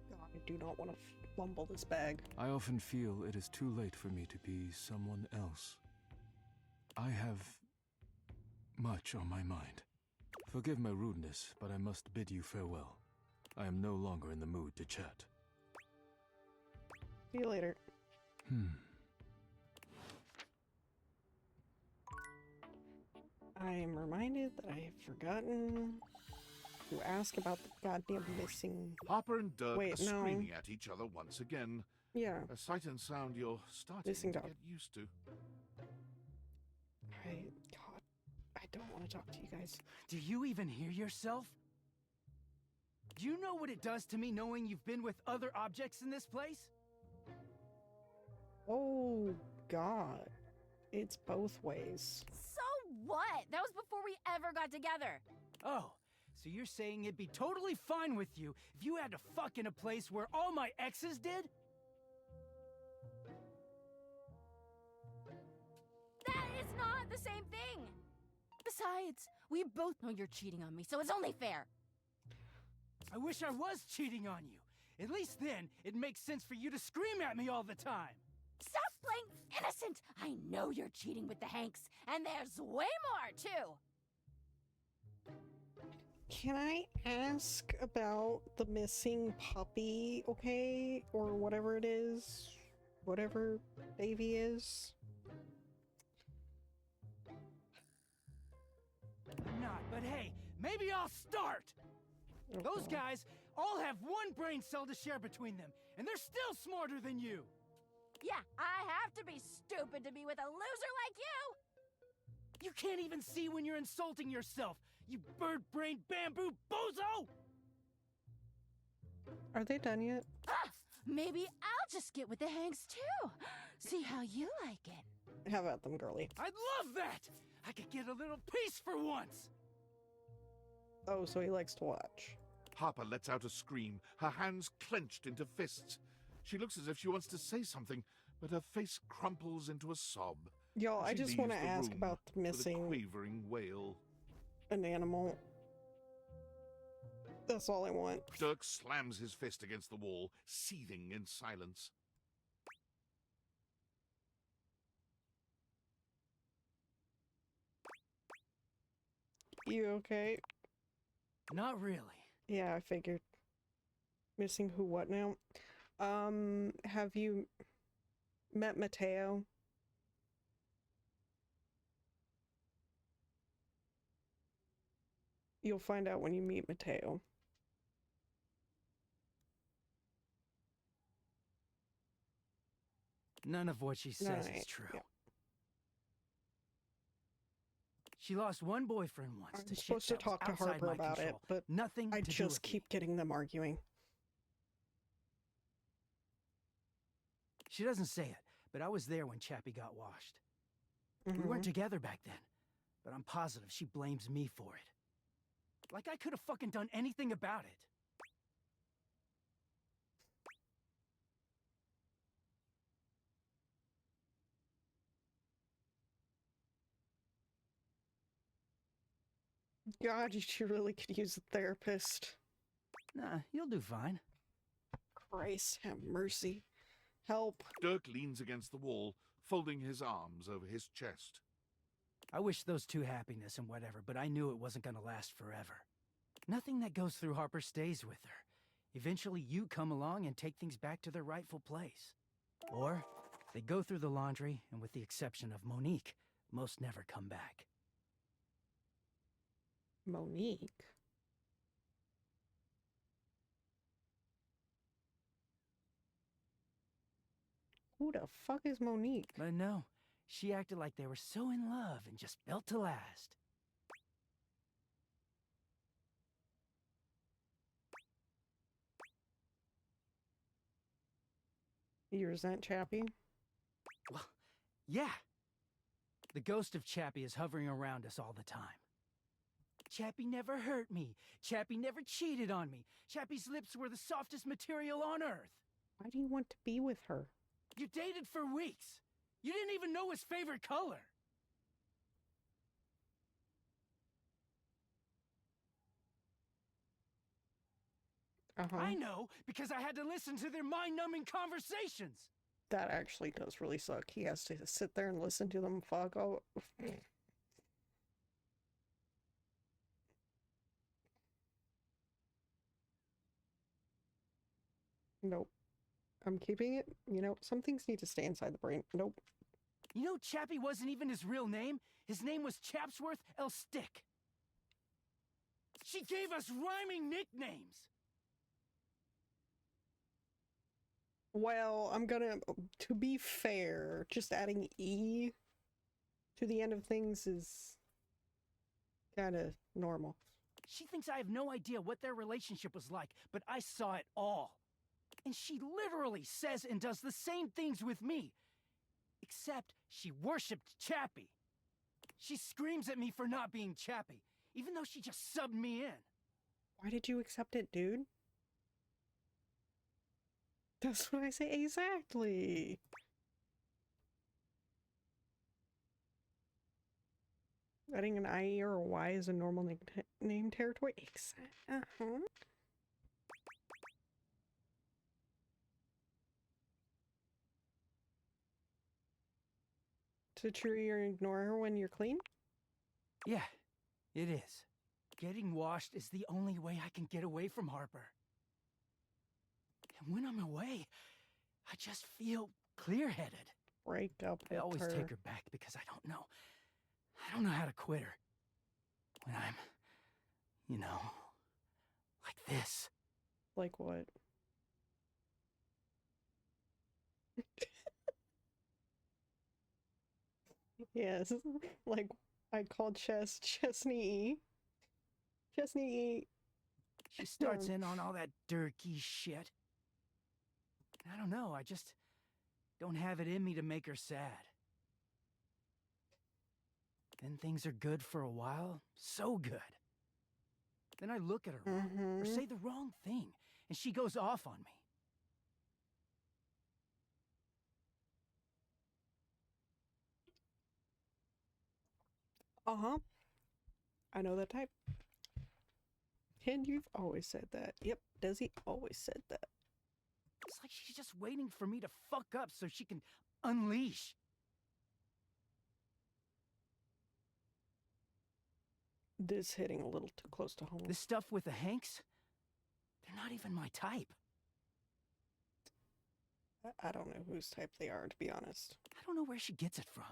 A: God, I do not want to fumble this bag.
O: I often feel it is too late for me to be someone else. I have much on my mind. Forgive my rudeness, but I must bid you farewell. I am no longer in the mood to chat.
A: See you later. I am reminded that I have forgotten to ask about the goddamn missing...
B: Hopper and Dirk
A: Wait,
B: are
A: no.
B: screaming at each other once again.
A: Yeah.
B: A sight and sound you're starting
A: Missing
B: to
A: dog.
B: get used to.
A: God, I don't want to talk to you guys.
P: Do you even hear yourself? Do you know what it does to me knowing you've been with other objects in this place?
A: Oh, God. It's both ways.
Q: So what? That was before we ever got together.
P: Oh, so you're saying it'd be totally fine with you if you had to fuck in a place where all my exes did?
Q: That is not the same thing. Besides, we both know you're cheating on me, so it's only fair.
P: I wish I was cheating on you. At least then, it makes sense for you to scream at me all the time.
Q: Stop playing innocent! I know you're cheating with the Hanks, and there's way more, too!
A: Can I ask about the missing puppy, okay? Or whatever it is? Whatever Davy is?
P: I'm not, but hey, maybe I'll start! Those guys all have one brain cell to share between them, and they're still smarter than you!
Q: Yeah, I have to be stupid to be with a loser like you!
P: You can't even see when you're insulting yourself, you bird-brained bamboo bozo!
A: Are they done yet?
Q: Ah, maybe I'll just get with the Hanks too. See how you like it.
A: Have at them, girly.
P: I'd love that! I could get a little peace for once!
A: Oh, so he likes to watch.
B: Harper lets out a scream, her hands clenched into fists. She looks as if she wants to say something, but her face crumples into a sob.
A: Y'all, I
B: She
A: just want to
B: leaves the
A: ask
B: room
A: about the
B: with a
A: missing
B: quavering wail.
A: an animal. That's all I want.
B: Dirk slams his fist against the wall, seething in silence.
A: You okay?
P: Not really.
A: Yeah, I figured. Missing who, what now? Have you met Mateo? You'll find out when you meet Mateo.
P: None of what she says is true.
A: Yeah.
P: She lost one boyfriend once
A: I'm
P: to shit
A: supposed to
P: that was
A: talk to
P: outside
A: Harper
P: my
A: about it,
P: control.
A: but
P: nothing
A: I
P: to do
A: just
P: with
A: keep getting them arguing.
P: She doesn't say it, but I was there when Chappie got washed. We
A: Mhm.
P: weren't together back then, but I'm positive she blames me for it. Like I could have fucking done anything about it.
A: God, you really could use a therapist.
P: Nah, you'll do fine.
A: Christ have mercy. Help.
B: Dirk leans against the wall, folding his arms over his chest.
P: I wish those two happiness and whatever, but I knew it wasn't gonna last forever. Nothing that goes through Harper stays with her. Eventually you come along and take things back to their rightful place. Or they go through the laundry, and with the exception of Monique, most never come back.
A: Monique? Who the fuck is Monique?
P: But no, she acted like they were so in love and just built to last.
A: You resent Chappie?
P: Well, yeah. The ghost of Chappie is hovering around us all the time. Chappie never hurt me. Chappie never cheated on me. Chappie's lips were the softest material on earth.
A: Why do you want to be with her?
P: You dated for weeks. You didn't even know his favorite color. I know, because I had to listen to their mind-numbing conversations.
A: That actually does really suck. He has to sit there and listen to them fuck. Oh. Nope. I'm keeping it. You know, some things need to stay inside the brain. Nope.
P: You know, Chappie wasn't even his real name. His name was Chapsworth L. Stick. She gave us rhyming nicknames.
A: Well, I'm gonna, to be fair, just adding E to the end of things is kind of normal.
P: She thinks I have no idea what their relationship was like, but I saw it all. And she literally says and does the same things with me. Except she worshipped Chappie. She screams at me for not being Chappie, even though she just subbed me in.
A: Why did you accept it, dude? That's what I say exactly. Adding an IE or a Y is a normal name territory. Uh-huh. So true you ignore her when you're clean?
P: Yeah, it is. Getting washed is the only way I can get away from Harper. And when I'm away, I just feel clear-headed.
A: Break up with
P: I always
A: her.
P: take her back because I don't know how to quit her. When I'm, you know, like this.
A: Like what? Yes, like I called Chesney E. Chesney E.
P: She starts in on all that dirty shit. I don't know, I just don't have it in me to make her sad. Then things are good for a while, so good. Then I look at her wrong, or say the wrong thing, and she goes off on me.
A: Uh-huh. I know that type. And you've always said that. Yep, Desi always said that.
P: It's like she's just waiting for me to fuck up so she can unleash.
A: This hitting a little too close to home.
P: This stuff with the Hanks, they're not even my type.
A: I don't know whose type they are, to be honest.
P: I don't know where she gets it from.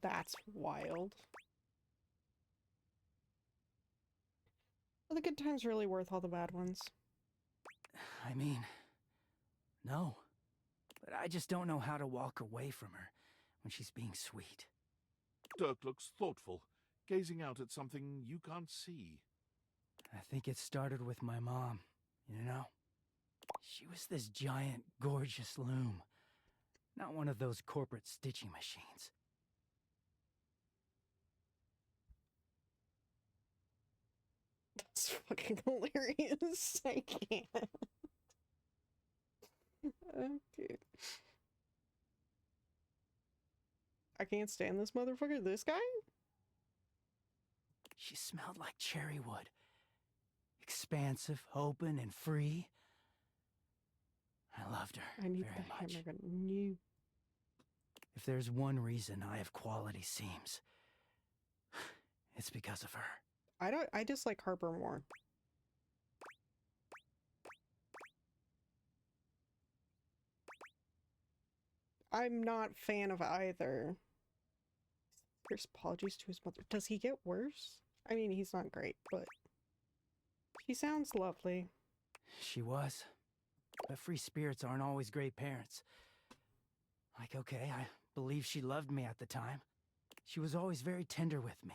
A: That's wild. Are the good times really worth all the bad ones?
P: I mean, no. But I just don't know how to walk away from her when she's being sweet.
B: Dirk looks thoughtful, gazing out at something you can't see.
P: I think it started with my mom, you know? She was this giant, gorgeous loom. Not one of those corporate stitching machines.
A: That's fucking hilarious. I can't. Okay. I can't stand this motherfucker. This guy?
P: She smelled like cherry wood. Expansive, open, and free. I loved her
A: I need
P: very
A: the
P: much.
A: hammer gun. New.
P: If there's one reason I have quality seams, it's because of her.
A: I dislike Harper more. I'm not a fan of either. Here's apologies to his mother. Does he get worse? I mean, he's not great, but she sounds lovely.
P: She was. But free spirits aren't always great parents. Like, okay, I believe she loved me at the time. She was always very tender with me.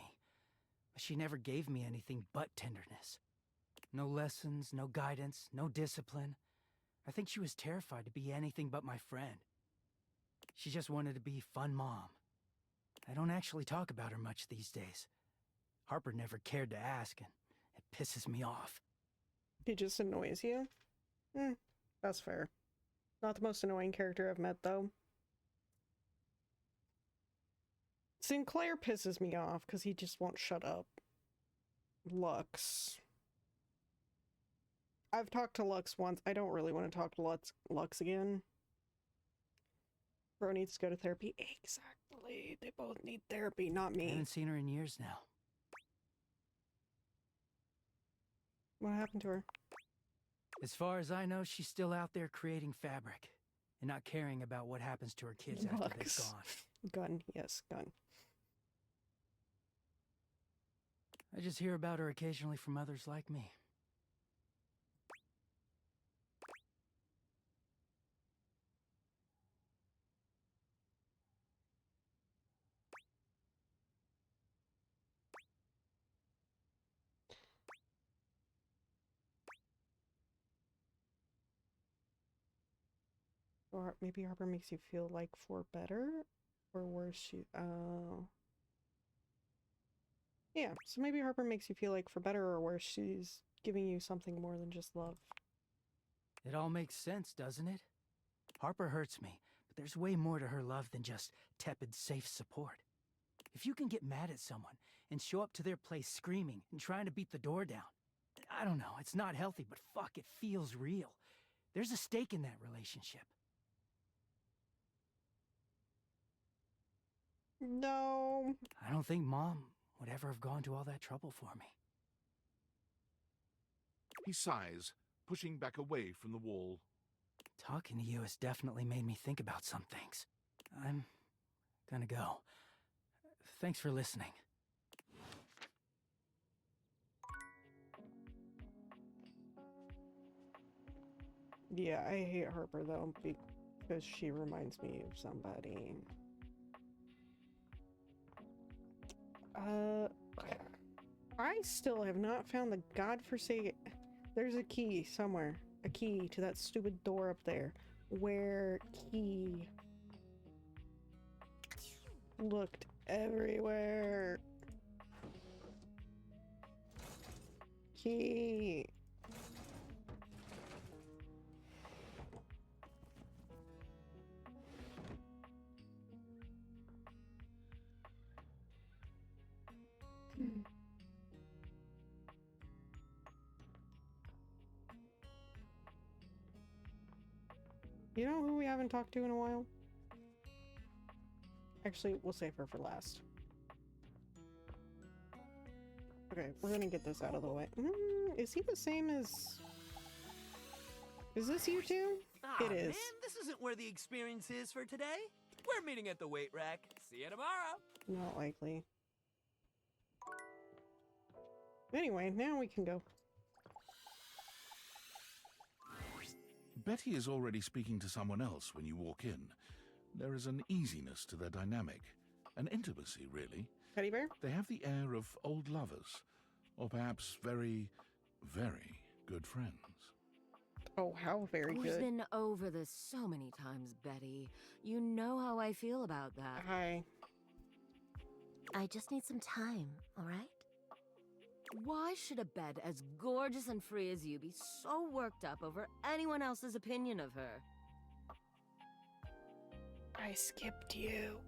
P: But she never gave me anything but tenderness. No lessons, no guidance, no discipline. I think she was terrified to be anything but my friend. She just wanted to be fun mom. I don't actually talk about her much these days. Harper never cared to ask, and it pisses me off.
A: He just annoys you? That's fair. Not the most annoying character I've met, though. Sinclair pisses me off because he just won't shut up. Lux. I've talked to Lux once. I don't really want to talk to Lux again. Bro needs to go to therapy. Exactly. They both need therapy, not me.
P: I haven't seen her in years now.
A: What happened to her?
P: As far as I know, she's still out there creating fabric and not caring about what happens to her kids after they're
A: Lux.
P: gone.
A: Gun. Yes, gun.
P: I just hear about her occasionally from others like me.
A: Or maybe Harper makes you feel like for better or worse. Yeah, so maybe Harper makes you feel like for better or worse, she's giving you something more than just love.
P: It all makes sense, doesn't it? Harper hurts me, but there's way more to her love than just tepid, safe support. If you can get mad at someone and show up to their place screaming and trying to beat the door down, I don't know, it's not healthy, but fuck, it feels real. There's a stake in that relationship.
A: No.
P: I don't think Mom would ever have gone to all that trouble for me.
B: He sighs, pushing back away from the wall.
P: Talking to you has definitely made me think about some things. I'm gonna go. Thanks for listening.
A: Yeah, I hate Harper though, because she reminds me of somebody. I still have not found the godforsaken... There's a key somewhere. A key to that stupid door up there. Where key? Looked everywhere. Key. You know who we haven't talked to in a while? Actually, we'll save her for last. Okay, we're gonna get this out of the way. Is he the same as... Is this you two?
R: Ah,
A: It is.
R: Man, this isn't where the experience is for today. We're meeting at the weight rack. See you tomorrow.
A: Not likely. Anyway, now we can go.
B: Betty is already speaking to someone else when you walk in. There is an easiness to their dynamic, an intimacy, really.
A: Teddy bear?
B: They have the air of old lovers, or perhaps very, very good friends.
A: Oh, how very
V: We've
A: good.
V: been over this so many times, Betty. You know how I feel about that.
A: Hi.
V: I just need some time, all right? Why should a bed as gorgeous and free as you be so worked up over anyone else's opinion of her?
A: I skipped you.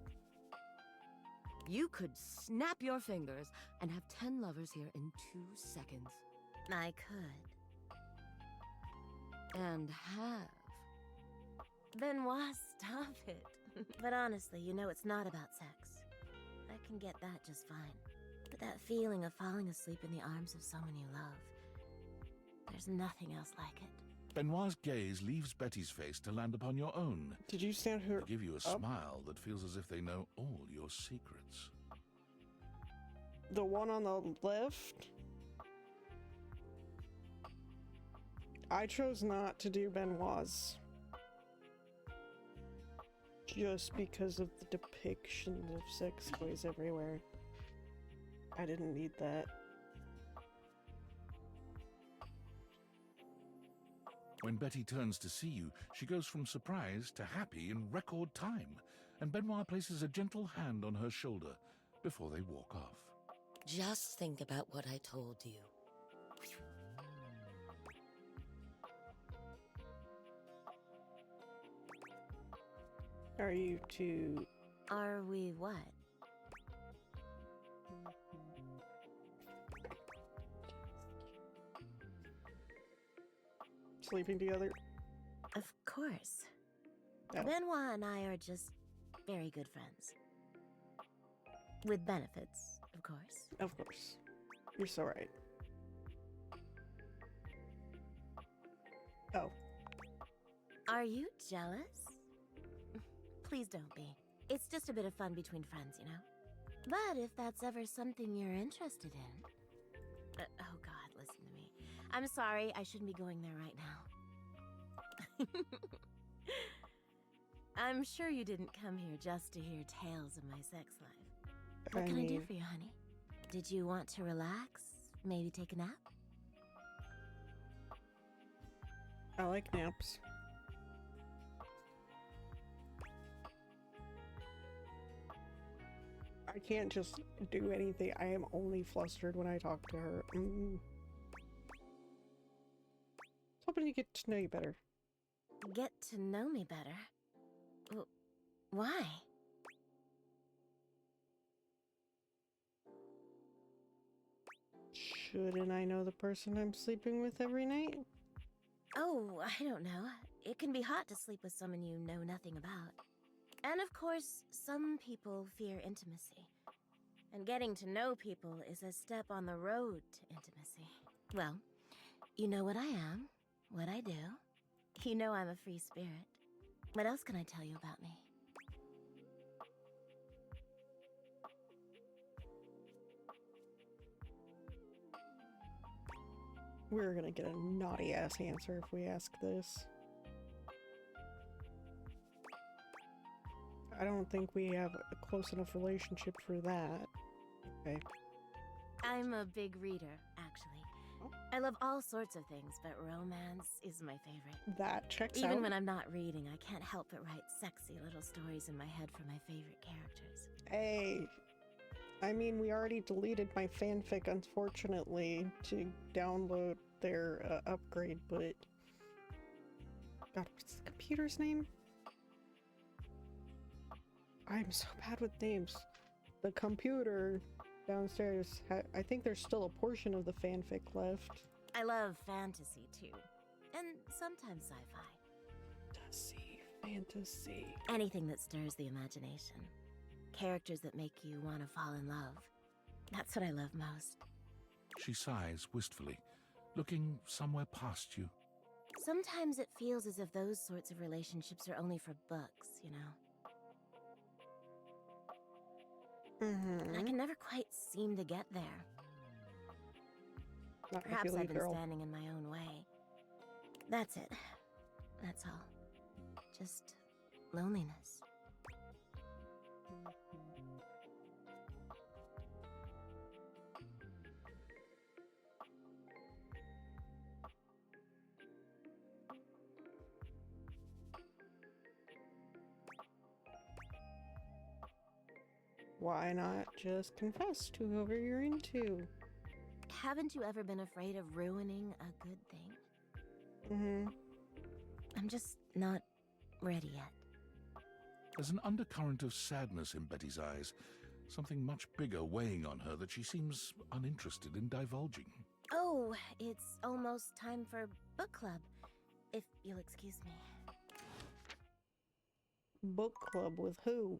V: You could snap your fingers and have 10 lovers here in 2 seconds. I could. And have. Benoit, stop it. But honestly, you know it's not about sex. I can get that just fine. But that feeling of falling asleep in the arms of someone you love, there's nothing else like it.
B: Benoit's gaze leaves Betty's face to land upon your own.
A: Did you stand her
B: They give you a
A: up?
B: smile that feels as if they know all your secrets.
A: The one on the left? I chose not to do Benoit's. Just because of the depictions of sex toys everywhere. I didn't need that.
B: When Betty turns to see you, she goes from surprise to happy in record time, and Benoit places a gentle hand on her shoulder before they walk off.
V: Just think about what I told you.
A: Are you two...
V: Are we what?
A: sleeping together?
V: Of course.
A: Oh.
V: Benoit and I are just very good friends. With benefits, of course.
A: Of course. You're so right. Oh.
V: Are you jealous? Please don't be. It's just a bit of fun between friends, you know? But if that's ever something you're interested in... oh God, listen to me. I'm sorry, I shouldn't be going there right now. I'm sure you didn't come here just to hear tales of my sex life. What can I do for you, honey? Did you want to relax? Maybe take a nap?
A: I like naps. I can't just do anything. I am only flustered when I talk to her. Hoping to get to know you better.
V: Get to know me better? Why?
A: Shouldn't I know the person I'm sleeping with every night?
V: Oh, I don't know. It can be hot to sleep with someone you know nothing about. And of course, some people fear intimacy. And getting to know people is a step on the road to intimacy. Well, you know what I am, what I do. You know I'm a free spirit. What else can I tell you about me?
A: We're gonna get a naughty ass answer if we ask this. I don't think we have a close enough relationship for that. Okay.
V: I'm a big reader, actually. I love all sorts of things, but romance is my favorite.
A: That checks out.
V: Even when I'm not reading, I can't help but write sexy little stories in my head for my favorite characters.
A: Hey, I mean, we already deleted my fanfic, unfortunately, to download their upgrade, but... God, what's the computer's name? I'm so bad with names. The computer downstairs, I think there's still a portion of the fanfic left.
V: I love fantasy, too. And sometimes sci-fi.
A: Fantasy.
V: Anything that stirs the imagination. Characters that make you want to fall in love. That's what I love most.
B: She sighs wistfully, looking somewhere past you.
V: Sometimes it feels as if those sorts of relationships are only for books, you know? I can never quite seem to get there. Perhaps I've been standing in my own way. That's it. That's all. Just loneliness.
A: Why not just confess to whoever you're into?
V: Haven't you ever been afraid of ruining a good thing? I'm just not ready yet.
B: There's an undercurrent of sadness in Betty's eyes, something much bigger weighing on her that she seems uninterested in divulging.
S: Oh, it's almost time for book club, if you'll excuse me.
A: Book club with who?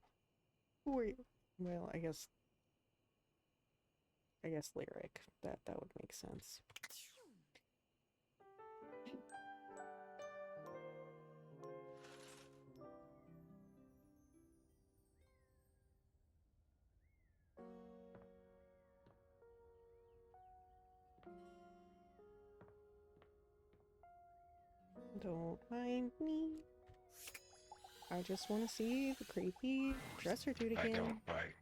A: Who are you? Well, I guess Lyric. That would make sense. Don't mind me. I just want to see the creepy dresser dude again.
U: I don't bite.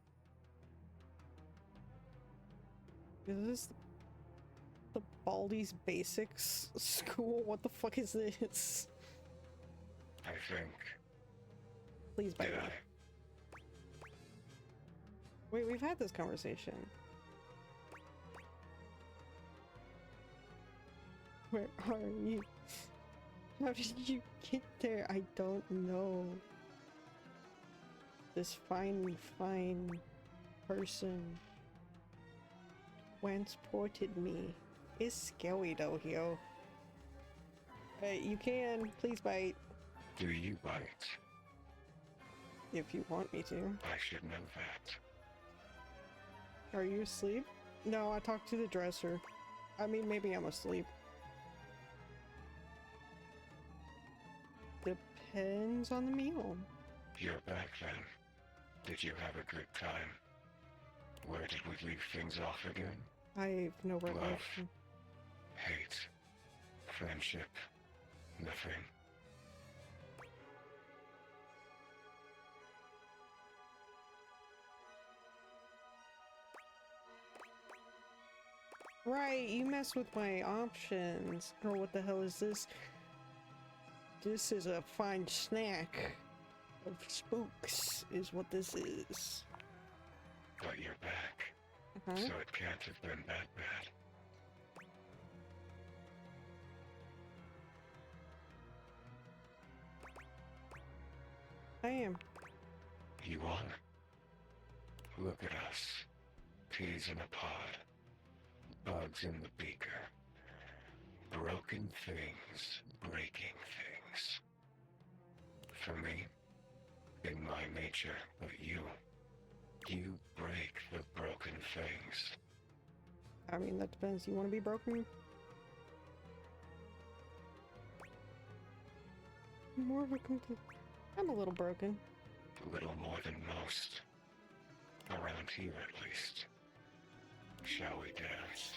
A: Is this the Baldi's Basics school? What the fuck is this?
U: I think.
A: Please bite me. Wait, we've had this conversation. Where are you? How did you get there? I don't know. This fine person transported me. It's scary though, yo. You can. Please bite.
U: Do you bite?
A: If you want me to.
U: I should know that.
A: Are you asleep? No, I talked to the dresser. I mean, maybe I'm asleep. Depends on the meal.
U: You're back then. Did you have a good time? Where did we leave things off again?
A: I have no recollection.
U: Love, hate, friendship, nothing.
A: Right, you mess with my options. Or what the hell is this? This is a fine snack of spooks, is what this is.
U: But you're back.
A: Uh-huh.
U: So it can't have been that bad.
A: I am.
U: You are? Look at us. Peas in a pod. Bugs in the beaker. Broken things, breaking things. For me, in my nature, but you break the broken things.
A: I mean, that depends. You want to be broken? More of a complete... I'm a little broken.
U: A little more than most. Around here, at least. Shall we dance?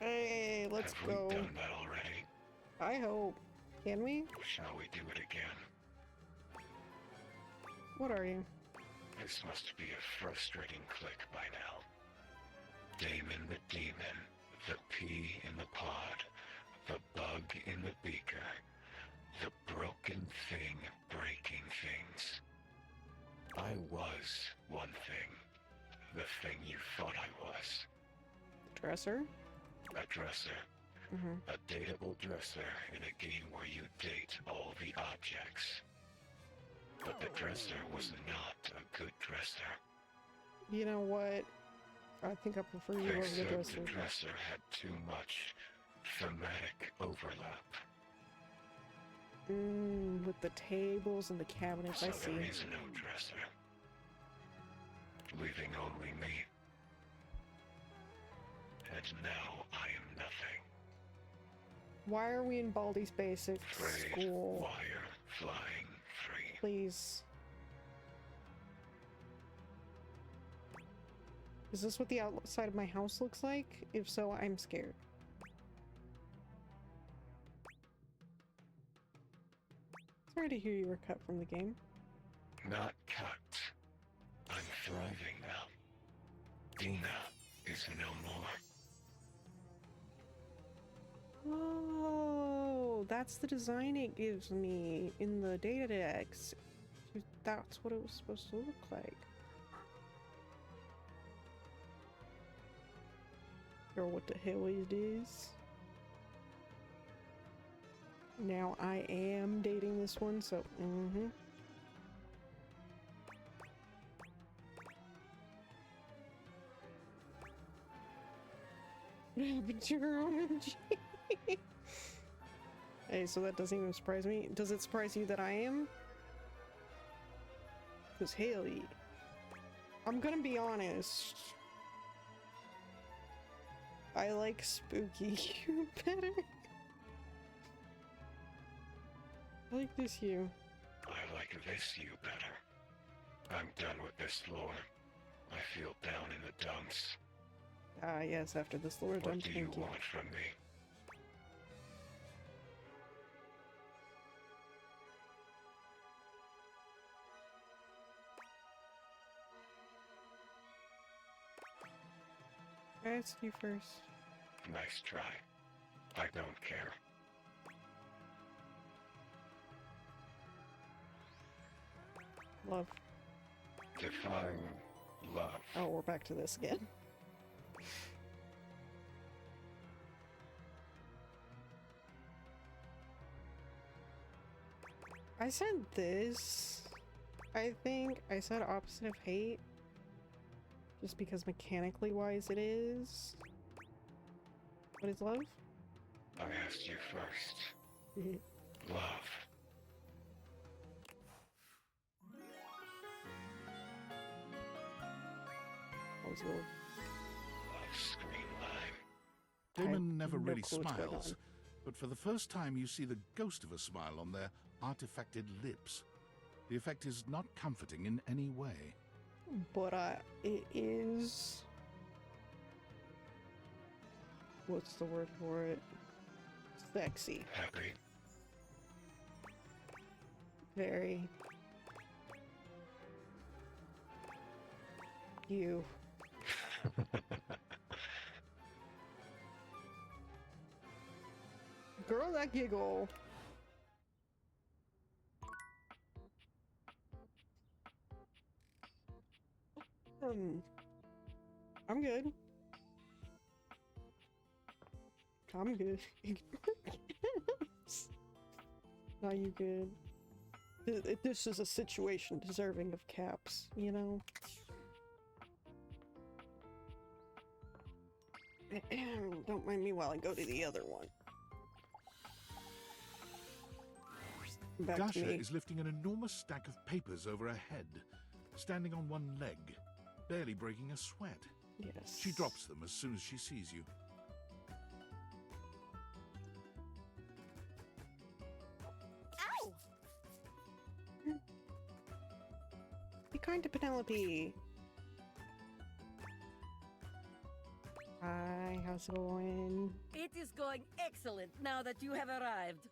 A: Hey, let's
U: Have
A: go.
U: we done that already?
A: I hope. Can we?
U: Shall we do it again?
A: What are you?
U: This must be a frustrating click by now. Damon the demon, the pea in the pod, the bug in the beaker, the broken thing breaking things. I was one thing. The thing you thought I was.
A: Dresser?
U: A dresser. A dateable dresser in a game where you date all the objects. But the dresser was not a good dresser.
A: You know what? I think I prefer you over the dresser.
U: The dresser had too much thematic overlap.
A: With the tables and the cabinets,
U: So
A: I see.
U: there is no dresser. Leaving only me. And now I am nothing.
A: Why are we in Baldi's Basics
U: Frayed
A: school?
U: wire flying free.
A: Please. Is this what the outside of my house looks like? If so, I'm scared. Sorry to hear you were cut from the game.
U: Not cut. I'm thriving now. Dina is no more.
A: Oh, that's the design it gives me in the data decks. That's what it was supposed to look like. Or what the hell is this? Now I am dating this one, so What happened to your OMG? Hey, so that doesn't even surprise me. Does it surprise you that I am? Because Haley, I'm gonna be honest. I like Spooky Hue better. I like this hue.
U: I like this you better. I'm done with this floor. I feel down in the dumps.
A: Ah, yes, after this lore done,
U: What do you
A: thank you.
U: want from me?
A: I asked you first.
U: Nice try. I don't care.
A: Love.
U: Define love.
A: Oh, we're back to this again. I said this. I think I said opposite of hate. Just because mechanically wise it is. What is love?
U: I asked you first. Love.
A: What was love?
U: Love screen line.
B: Damon never
A: no
B: really
A: clue what's going
B: smiles,
A: on.
B: but for the first time you see the ghost of a smile on their artifacted lips. The effect is not comforting in any way.
A: But it is. What's the word for it? Sexy.
U: Happy.
A: Very. You. Girl, that giggle. I'm good. I'm good. Are you good? This is a situation deserving of caps, you know? Don't mind me while I go to the other one. Back to
B: Gasha
A: me.
B: is lifting an enormous stack of papers over her head, standing on one leg, barely breaking a sweat.
A: Yes.
B: She drops them as soon as she sees you.
A: Ow! Be kind to Penelope. Hi, how's it going?
D: It is going excellent now that you have arrived.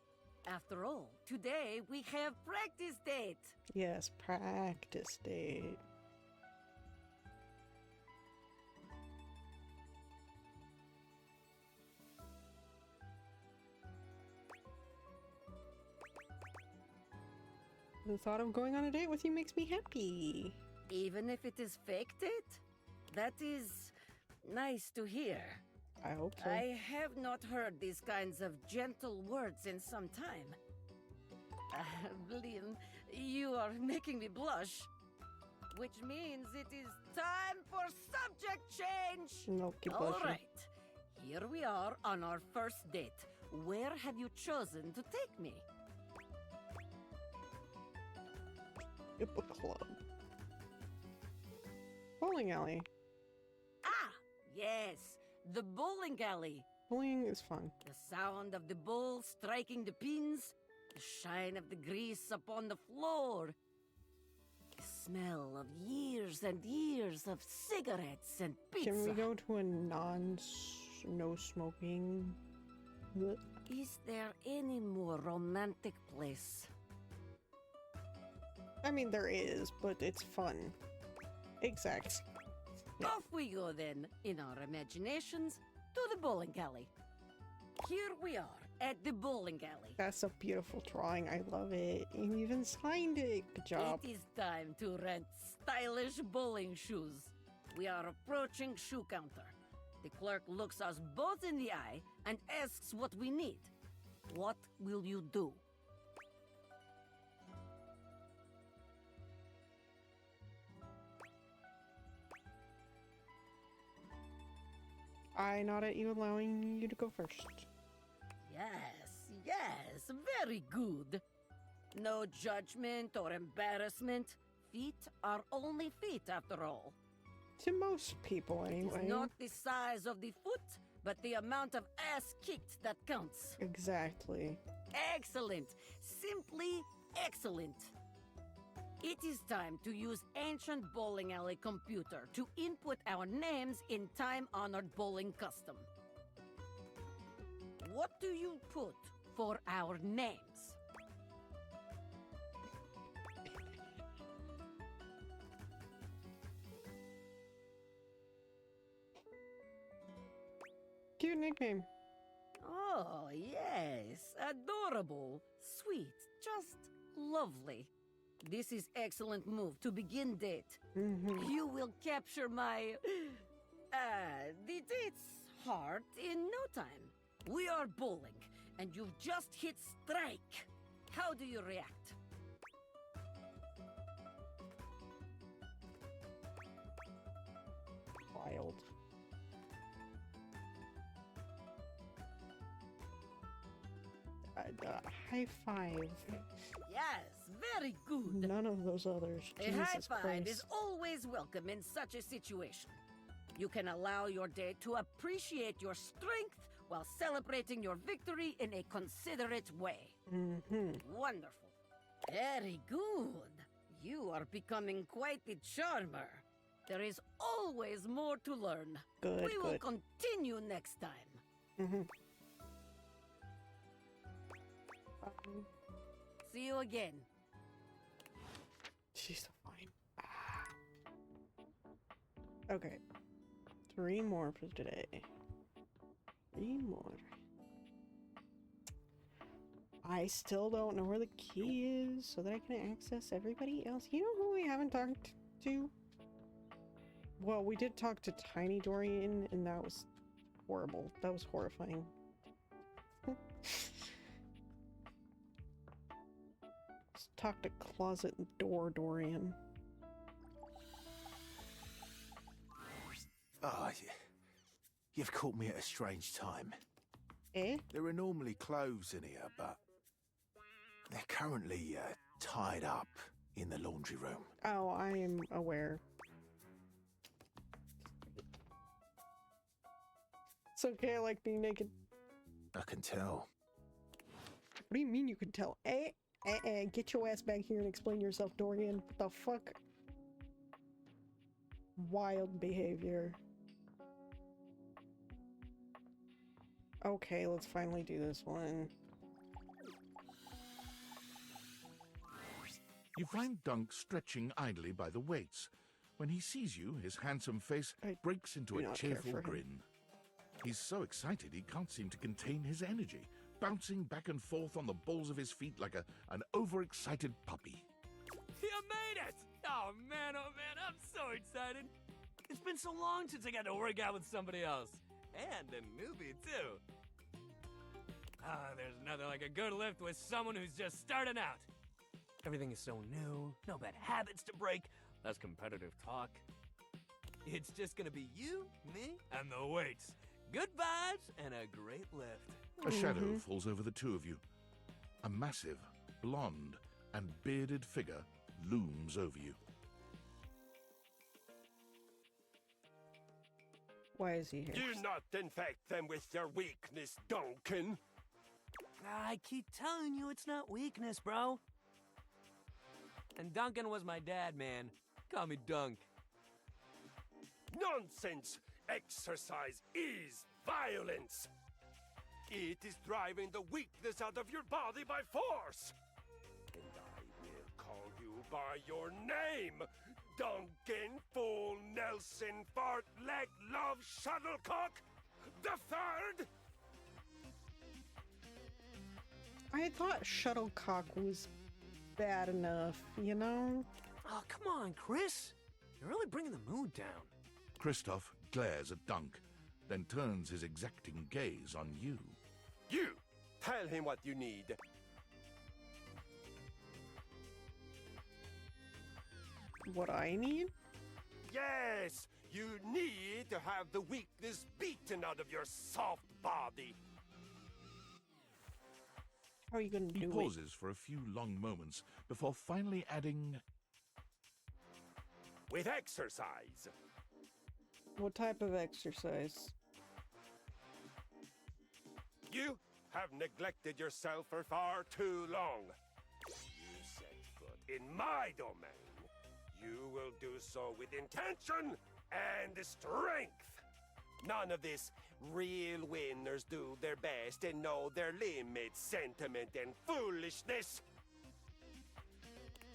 D: After all, today we have practice date.
A: Yes, practice date. The thought of going on a date with you makes me happy.
D: Even if it is fake date? That is nice to hear.
A: I hope so.
D: I have not heard these kinds of gentle words in some time. Liam, you are making me blush. Which means it is time for subject change.
A: No, keep
D: All
A: blushing.
D: right. Here we are on our first date. Where have you chosen to take me?
A: Book club. Bowling alley.
D: Ah, yes, the bowling alley.
A: Bowling is fun.
D: The sound of the ball striking the pins, the shine of the grease upon the floor, the smell of years and years of cigarettes and pizza.
A: Can we go to a no smoking?
D: Is there any more romantic place?
A: I mean, there is, but it's fun. Exact.
D: Off we go then, in our imaginations, to the bowling alley. Here we are, at the bowling alley.
A: That's a beautiful drawing. I love it. You even signed it. Good job.
D: It is time to rent stylish bowling shoes. We are approaching shoe counter. The clerk looks us both in the eye and asks what we need. What will you do?
A: I nod at you, allowing you to go first.
D: Yes, very good. No judgment or embarrassment. Feet are only feet after all.
A: To most people, anyway.
D: It's not the size of the foot, but the amount of ass kicked that counts.
A: Exactly.
D: Excellent. Simply excellent. It is time to use ancient bowling alley computer to input our names in time-honored bowling custom. What do you put for our names?
A: Cute nickname.
D: Oh, yes. Adorable. Sweet. Just lovely. This is excellent move to begin date. You will capture my... the date's heart in no time. We are bowling, and you've just hit strike. How do you react?
A: Wild. High five.
D: Yes, very good.
A: None of those others.
D: A high
A: Jesus
D: five
A: Christ.
D: is always welcome in such a situation. You can allow your date to appreciate your strength while celebrating your victory in a considerate way. Wonderful. Very good. You are becoming quite the charmer. There is always more to learn.
A: Good,
D: We will
A: good.
D: continue next time. See you again.
A: She's so fine. Okay. 3 more for today. 3 more. I still don't know where the key is so that I can access everybody else. You know who we haven't talked to? Well, we did talk to Tiny Dorian, and that was horrible. That was horrifying. Let's talk to Closet Door Dorian.
T: Ah, you've caught me at a strange time.
A: Eh?
T: There are normally clothes in here, but they're currently tied up in the laundry room.
A: Oh, I am aware. It's okay, I like being naked.
T: I can tell.
A: What do you mean you can tell? Get your ass back here and explain yourself, Dorian. What the fuck? Wild behavior. Okay, let's finally do this one.
B: You find Dunk stretching idly by the weights. When he sees you, his handsome face breaks into
A: do
B: a
A: not care
B: cheerful
A: for him.
B: grin. He's so excited he can't seem to contain his energy, bouncing back and forth on the balls of his feet like an overexcited puppy.
R: You made it! Oh man, I'm so excited. It's been so long since I got to work out with somebody else. And a newbie, too. There's nothing like a good lift with someone who's just starting out. Everything is so new, no bad habits to break, less competitive talk. It's just gonna be you, me, and the weights. Good vibes and a great lift.
B: A shadow falls over the two of you. A massive, blonde, and bearded figure looms over you.
A: Why is he here?
G: Do not infect them with your weakness, Duncan.
R: I keep telling you it's not weakness, bro. And Duncan was my dad, man. Call me Dunk.
G: Nonsense! Exercise is violence! It is driving the weakness out of your body by force! And I will call you by your name! Duncan Fool Nelson Fart Leg Love Shuttlecock the Third!
A: I thought Shuttlecock was bad enough, you know?
R: Oh, come on, Chris. You're really bringing the mood down.
B: Christoph glares at Dunk, then turns his exacting gaze on you.
G: You! Tell him what you need.
A: What I need?
G: Yes! You need to have the weakness beaten out of your soft body.
A: How are you going to
B: He
A: do it?
B: pauses for a few long moments before finally adding,
G: with exercise.
A: What type of exercise?
G: You have neglected yourself for far too long. You set foot in my domain. You will do so with intention and strength. None of this real winners do their best and know their limits sentiment and foolishness.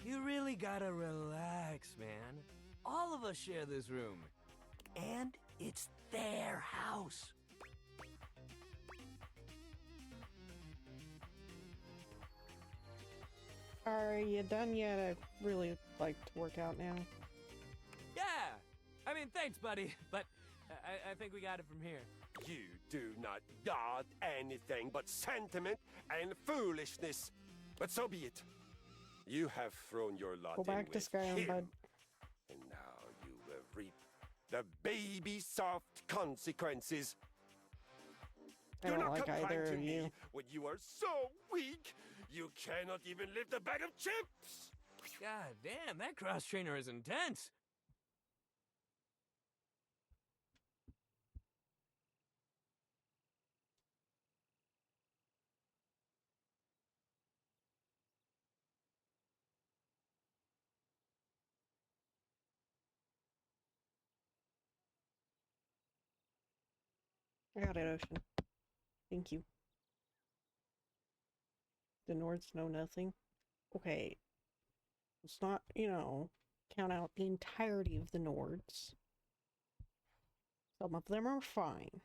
R: You really gotta relax, man. All of us share this room. And it's their house.
A: Are you done yet? I'd really like to work out now.
R: Yeah! I mean, thanks, buddy, but I think we got it from here.
G: You do not got anything but sentiment and foolishness. But so be it. You have thrown your lot
A: Go
G: in
A: back to
G: with
A: Skyrim,
G: him.
A: bud.
G: And now you will reap the baby soft consequences.
A: I
G: Do
A: don't
G: not
A: like
G: complain
A: either
G: to
A: of
G: me
A: you.
G: when you are so weak you cannot even lift a bag of chips.
R: God damn, that cross-trainer is intense.
A: I got it, Ocean. Thank you. The Nords know nothing. Okay. Let's not, count out the entirety of the Nords. Some of them are fine.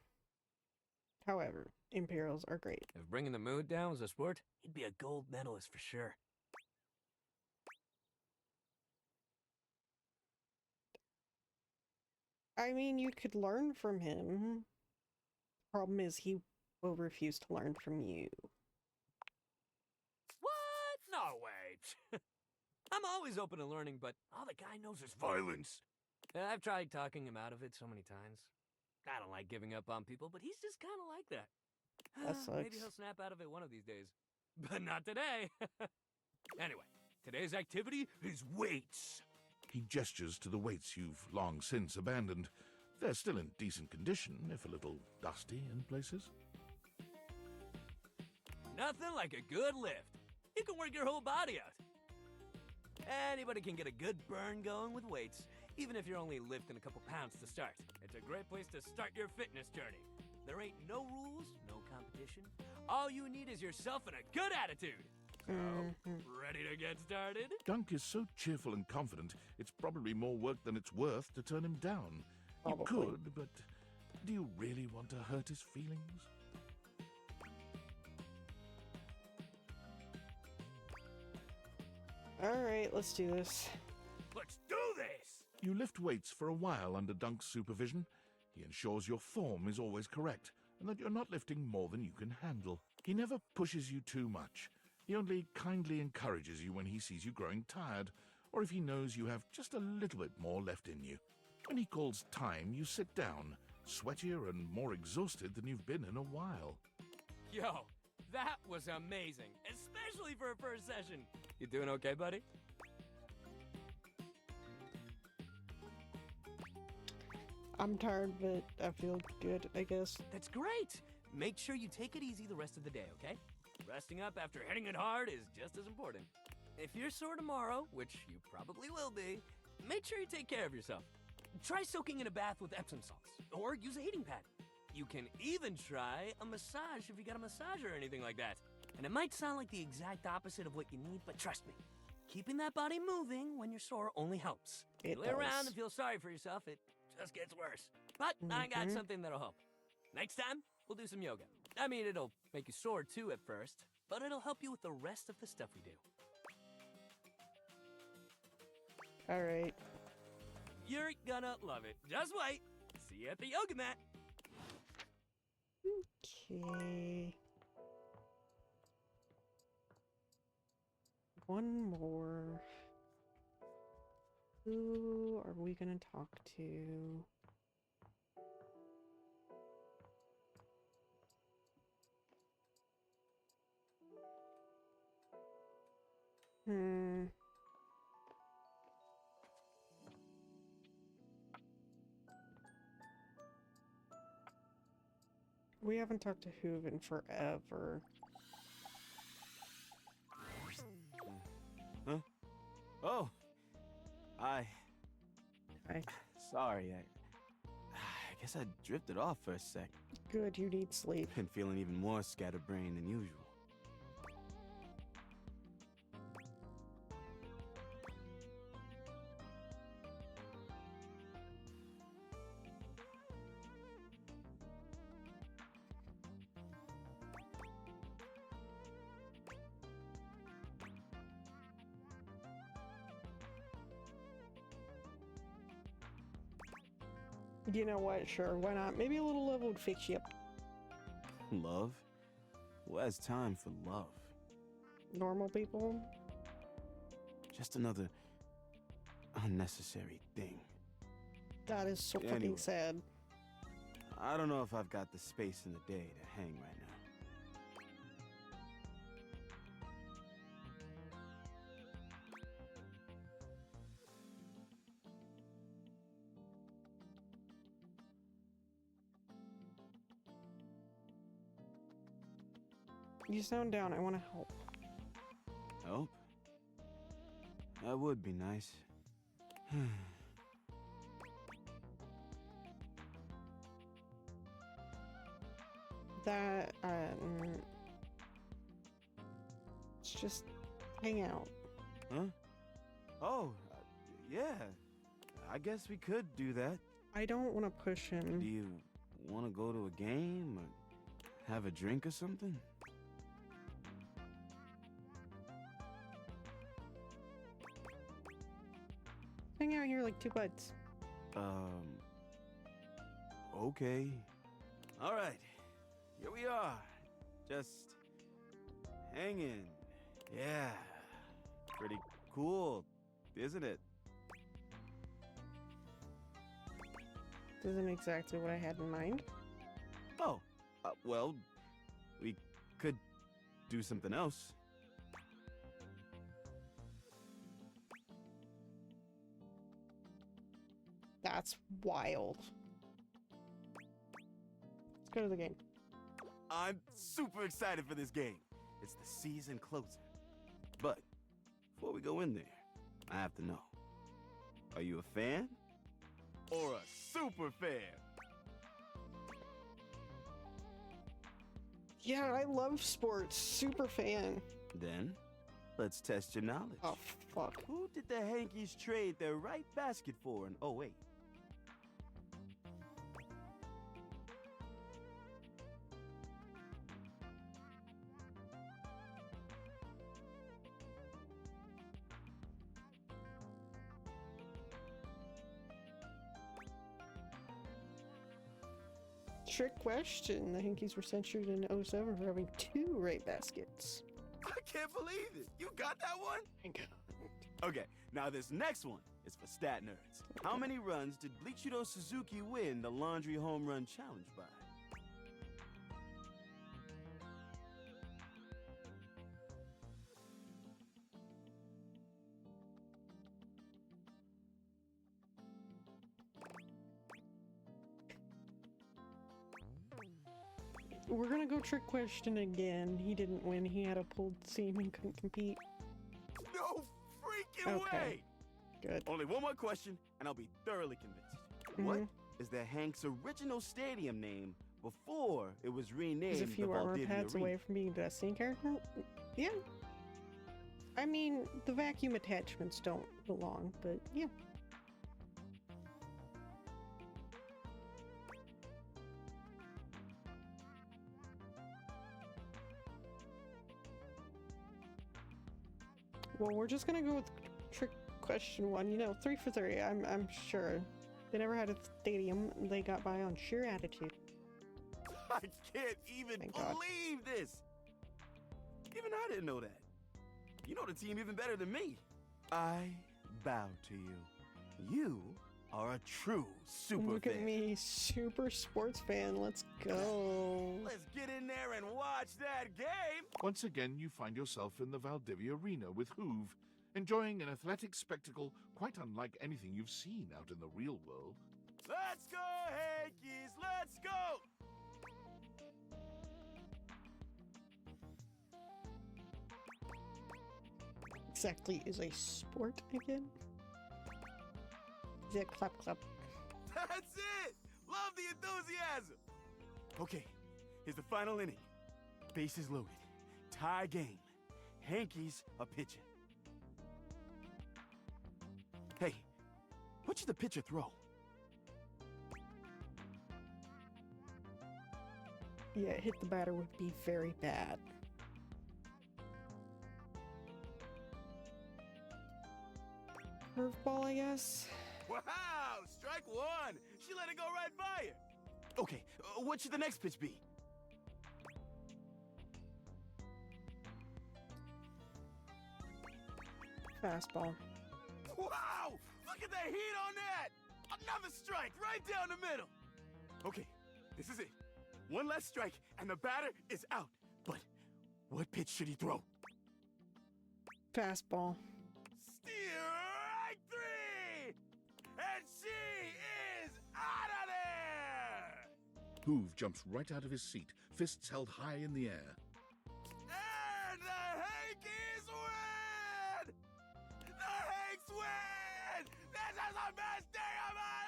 A: However, Imperials are great.
R: If bringing the mood down was a sport, he'd be a gold medalist for sure.
A: I mean, you could learn from him. Problem is, he will refuse to learn from you.
R: What? No way. I'm always open to learning, but all the guy knows is violence. I've tried talking him out of it so many times. I don't like giving up on people, but he's just kind of like that.
A: That sucks.
R: Maybe he'll snap out of it one of these days. But not today. Anyway, today's activity is weights.
B: He gestures to the weights you've long since abandoned. They're still in decent condition, if a little dusty in places.
R: Nothing like a good lift. You can work your whole body out. Anybody can get a good burn going with weights, even if you're only lifting a couple pounds to start. It's a great place to start your fitness journey. There ain't no rules, no competition. All you need is yourself and a good attitude. So, ready to get started?
B: Dunk is so cheerful and confident, it's probably more work than it's worth to turn him down. You could, but do you really want to hurt his feelings?
A: Alright, let's do this.
G: Let's do this!
B: You lift weights for a while under Dunk's supervision. He ensures your form is always correct, and that you're not lifting more than you can handle. He never pushes you too much. He only kindly encourages you when he sees you growing tired, or if he knows you have just a little bit more left in you. When he calls time, you sit down, sweatier and more exhausted than you've been in a while.
R: Yo, that was amazing, especially for a first session. You doing okay, buddy?
A: I'm tired, but I feel good, I guess.
R: That's great. Make sure you take it easy the rest of the day, okay? Resting up after hitting it hard is just as important. If you're sore tomorrow, which you probably will be, make sure you take care of yourself. Try soaking in a bath with Epsom salts, or use a heating pad. You can even try a massage if you got a massager or anything like that. And it might sound like the exact opposite of what you need, but trust me, keeping that body moving when you're sore only helps.
A: It
R: You lay around
A: does.
R: and feel sorry for yourself, it just gets worse. But I got something that'll help. Next time, we'll do some yoga. I mean, it'll make you sore too at first, but it'll help you with the rest of the stuff we do.
A: Alright.
R: You're gonna love it. Just wait. See you at the yoga mat.
A: Okay. One more. Who are we gonna talk to? Hmm. We haven't talked to Hoov in forever.
H: Huh? Oh. Hi.
A: Hi.
H: Sorry, I guess I drifted off for a sec.
A: Good, you need sleep.
H: Been feeling even more scatterbrained than usual.
A: You know what? Sure, why not? Maybe a little love would fix you up.
H: Love? Who has time for love?
A: Normal people?
H: Just another unnecessary thing.
A: That is so
H: Anyway.
A: fucking sad.
H: I don't know if I've got the space in the day to hang right now.
A: You sound down. I want to help.
H: Help? That would be nice.
A: That, let's just hang out.
H: Huh? Oh, yeah. I guess we could do that.
A: I don't want to push him.
H: Do you want to go to a game or have a drink or something?
A: Hang out here like two buds.
H: Okay. All right. Here we are. Just hanging. Yeah. Pretty cool, isn't it?
A: Isn't exactly what I had in mind.
H: Oh, well, we could do something else.
A: That's wild. Let's go to the game.
H: I'm super excited for this game. It's the season closer. But before we go in there, I have to know. Are you a fan? Or a super fan?
A: Yeah, I love sports. Super fan.
H: Then, let's test your knowledge.
A: Oh, fuck.
H: Who did the Hankies trade their right basket for in 08?
A: Trick question. The Hankies were censured in 07 for having 2 right baskets.
H: I can't believe it. You got that one?
A: Thank God.
H: Okay, now this next one is for stat nerds. How many runs did Bleachido Suzuki win the Laundry Home Run Challenge by?
A: We're gonna go trick question again. He didn't win. He had a pulled seam and couldn't compete.
H: No freaking way!
A: Good.
H: Only one more question, and I'll be thoroughly convinced. What is the Hanks' original stadium name before it was renamed
A: He's a few
H: the
A: armor
H: Valdivia
A: pads
H: Arena?
A: away from being a Destiny character? Yeah. I mean, the vacuum attachments don't belong, but yeah. Well, we're just gonna go with trick question 1. You know, 3 for 3. I'm sure. They never had a stadium. They got by on sheer attitude.
H: I can't even
A: Thank God.
H: believe this! Even I didn't know that. You know the team even better than me. I bow to you. You are a true super
A: Look
H: fan.
A: at me, super sports fan. Let's go.
H: Let's get in there and watch that game.
B: Once again, you find yourself in the Valdivia Arena with Hoove, enjoying an athletic spectacle quite unlike anything you've seen out in the real world.
H: Let's go, Yankees! Let's go!
A: Exactly is a sport again? Is it clap clap?
H: That's it! Love the enthusiasm! Okay, here's the final inning. Bases loaded. Tie game. Yankees are pitching. Hey, what should the pitcher throw?
A: Yeah, hit the batter would be very bad. Curveball, I guess?
H: Wow! Strike one! She let it go right by her! Okay, what should the next pitch be?
A: Fastball.
H: Wow! Look at the heat on that! Another strike right down the middle! Okay, this is it. One last strike, and the batter is out. But what pitch should he throw?
A: Fastball.
H: Strike three! And she is out of there!
B: Hoove jumps right out of his seat, fists held high in the air.
H: And the Yankees win! The Yanks win! This is the best day of my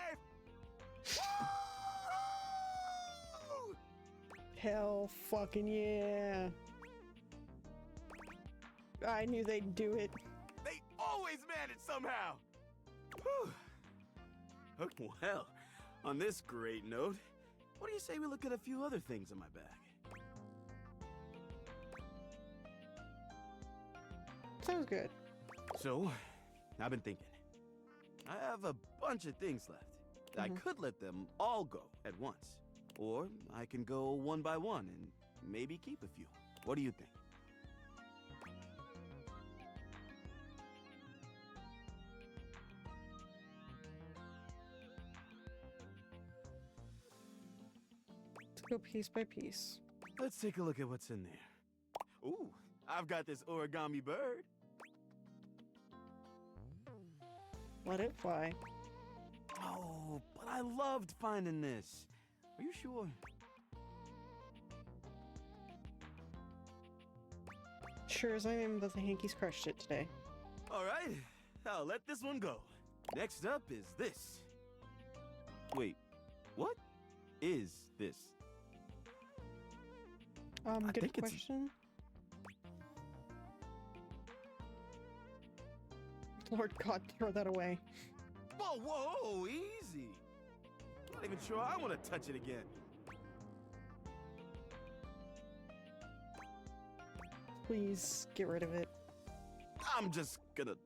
H: life! Woo!
A: Hell fucking yeah. I knew they'd do it.
H: They always manage somehow! Whew. Okay, well, on this great note, what do you say we look at a few other things in my bag?
A: Sounds good.
H: So, I've been thinking. I have a bunch of things left. I could let them all go at once. Or I can go one by one and maybe keep a few. What do you think?
A: Let's go piece by piece.
H: Let's take a look at what's in there. Ooh, I've got this origami bird.
A: Let it fly.
H: Oh, but I loved finding this. Are you sure?
A: Sure as I am that the Yankees crushed it today.
H: All right, I'll let this one go. Next up is this. Wait, what is this?
A: Good question. Lord God, throw that away.
H: Whoa, whoa, easy. I'm not even sure I want to touch it again.
A: Please get rid of it.
H: I'm just gonna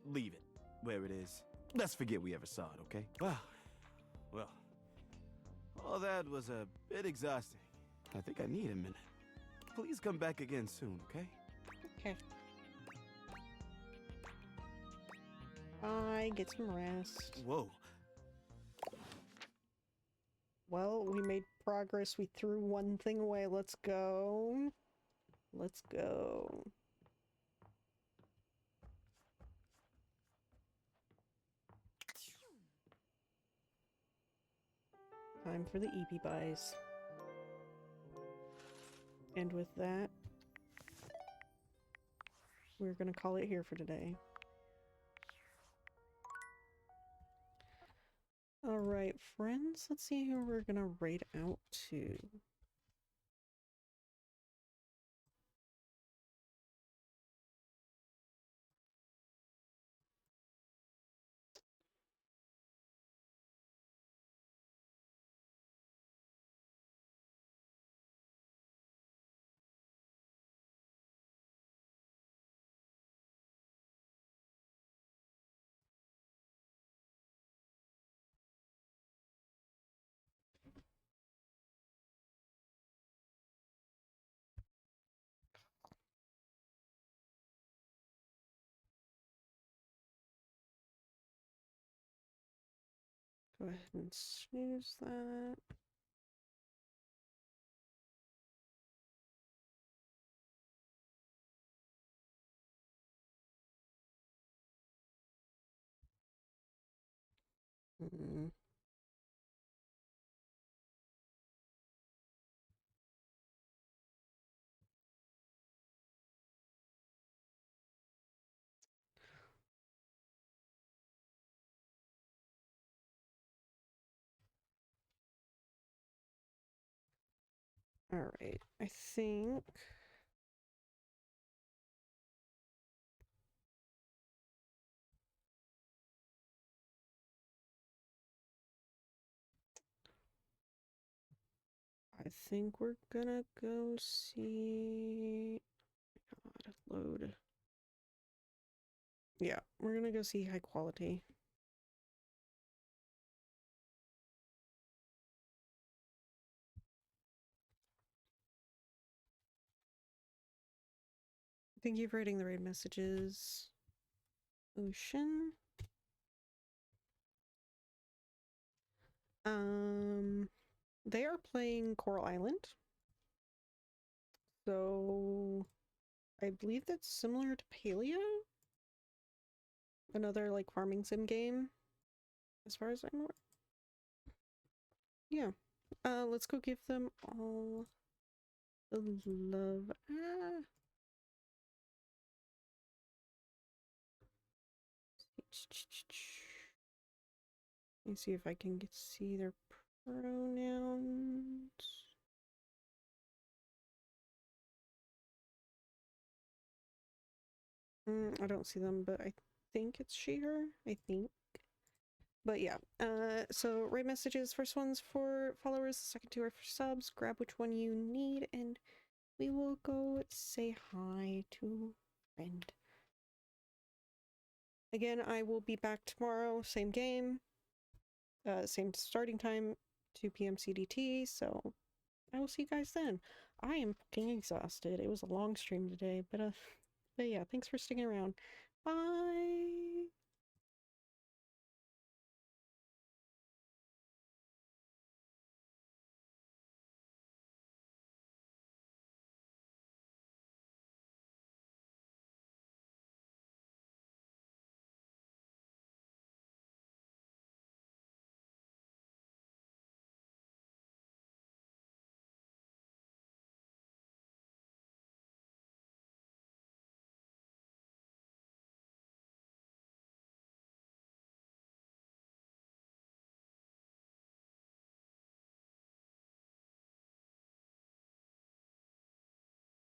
H: leave it where it is. Let's forget we ever saw it, okay? Well, all that was a bit exhausting. I think I need a minute. Please come back again soon, okay?
A: Okay. Bye, get some rest.
H: Whoa.
A: Well, we made progress. We threw one thing away. Let's go. Let's go. Time for the EP buys. And with that, we're gonna call it here for today. Alright, friends, let's see who we're gonna raid out to. Go ahead and snooze that. Mm. All right, I think we're gonna go see. God, load. Yeah, we're gonna go see high quality. Thank you for reading the raid messages. Ocean. They are playing Coral Island. So I believe that's similar to Paleo. Another like farming sim game. As far as I'm aware. Yeah. Let's go give them all the love. Ah. Let me see if I can see their pronouns. I don't see them, but I think it's she, her. I think. But yeah, so raid messages. First one's for followers, the second two are for subs. Grab which one you need, and we will go say hi to friend. Again, I will be back tomorrow, same game, same starting time, 2 p.m. CDT, so I will see you guys then. I am fucking exhausted. It was a long stream today, but yeah, thanks for sticking around. Bye!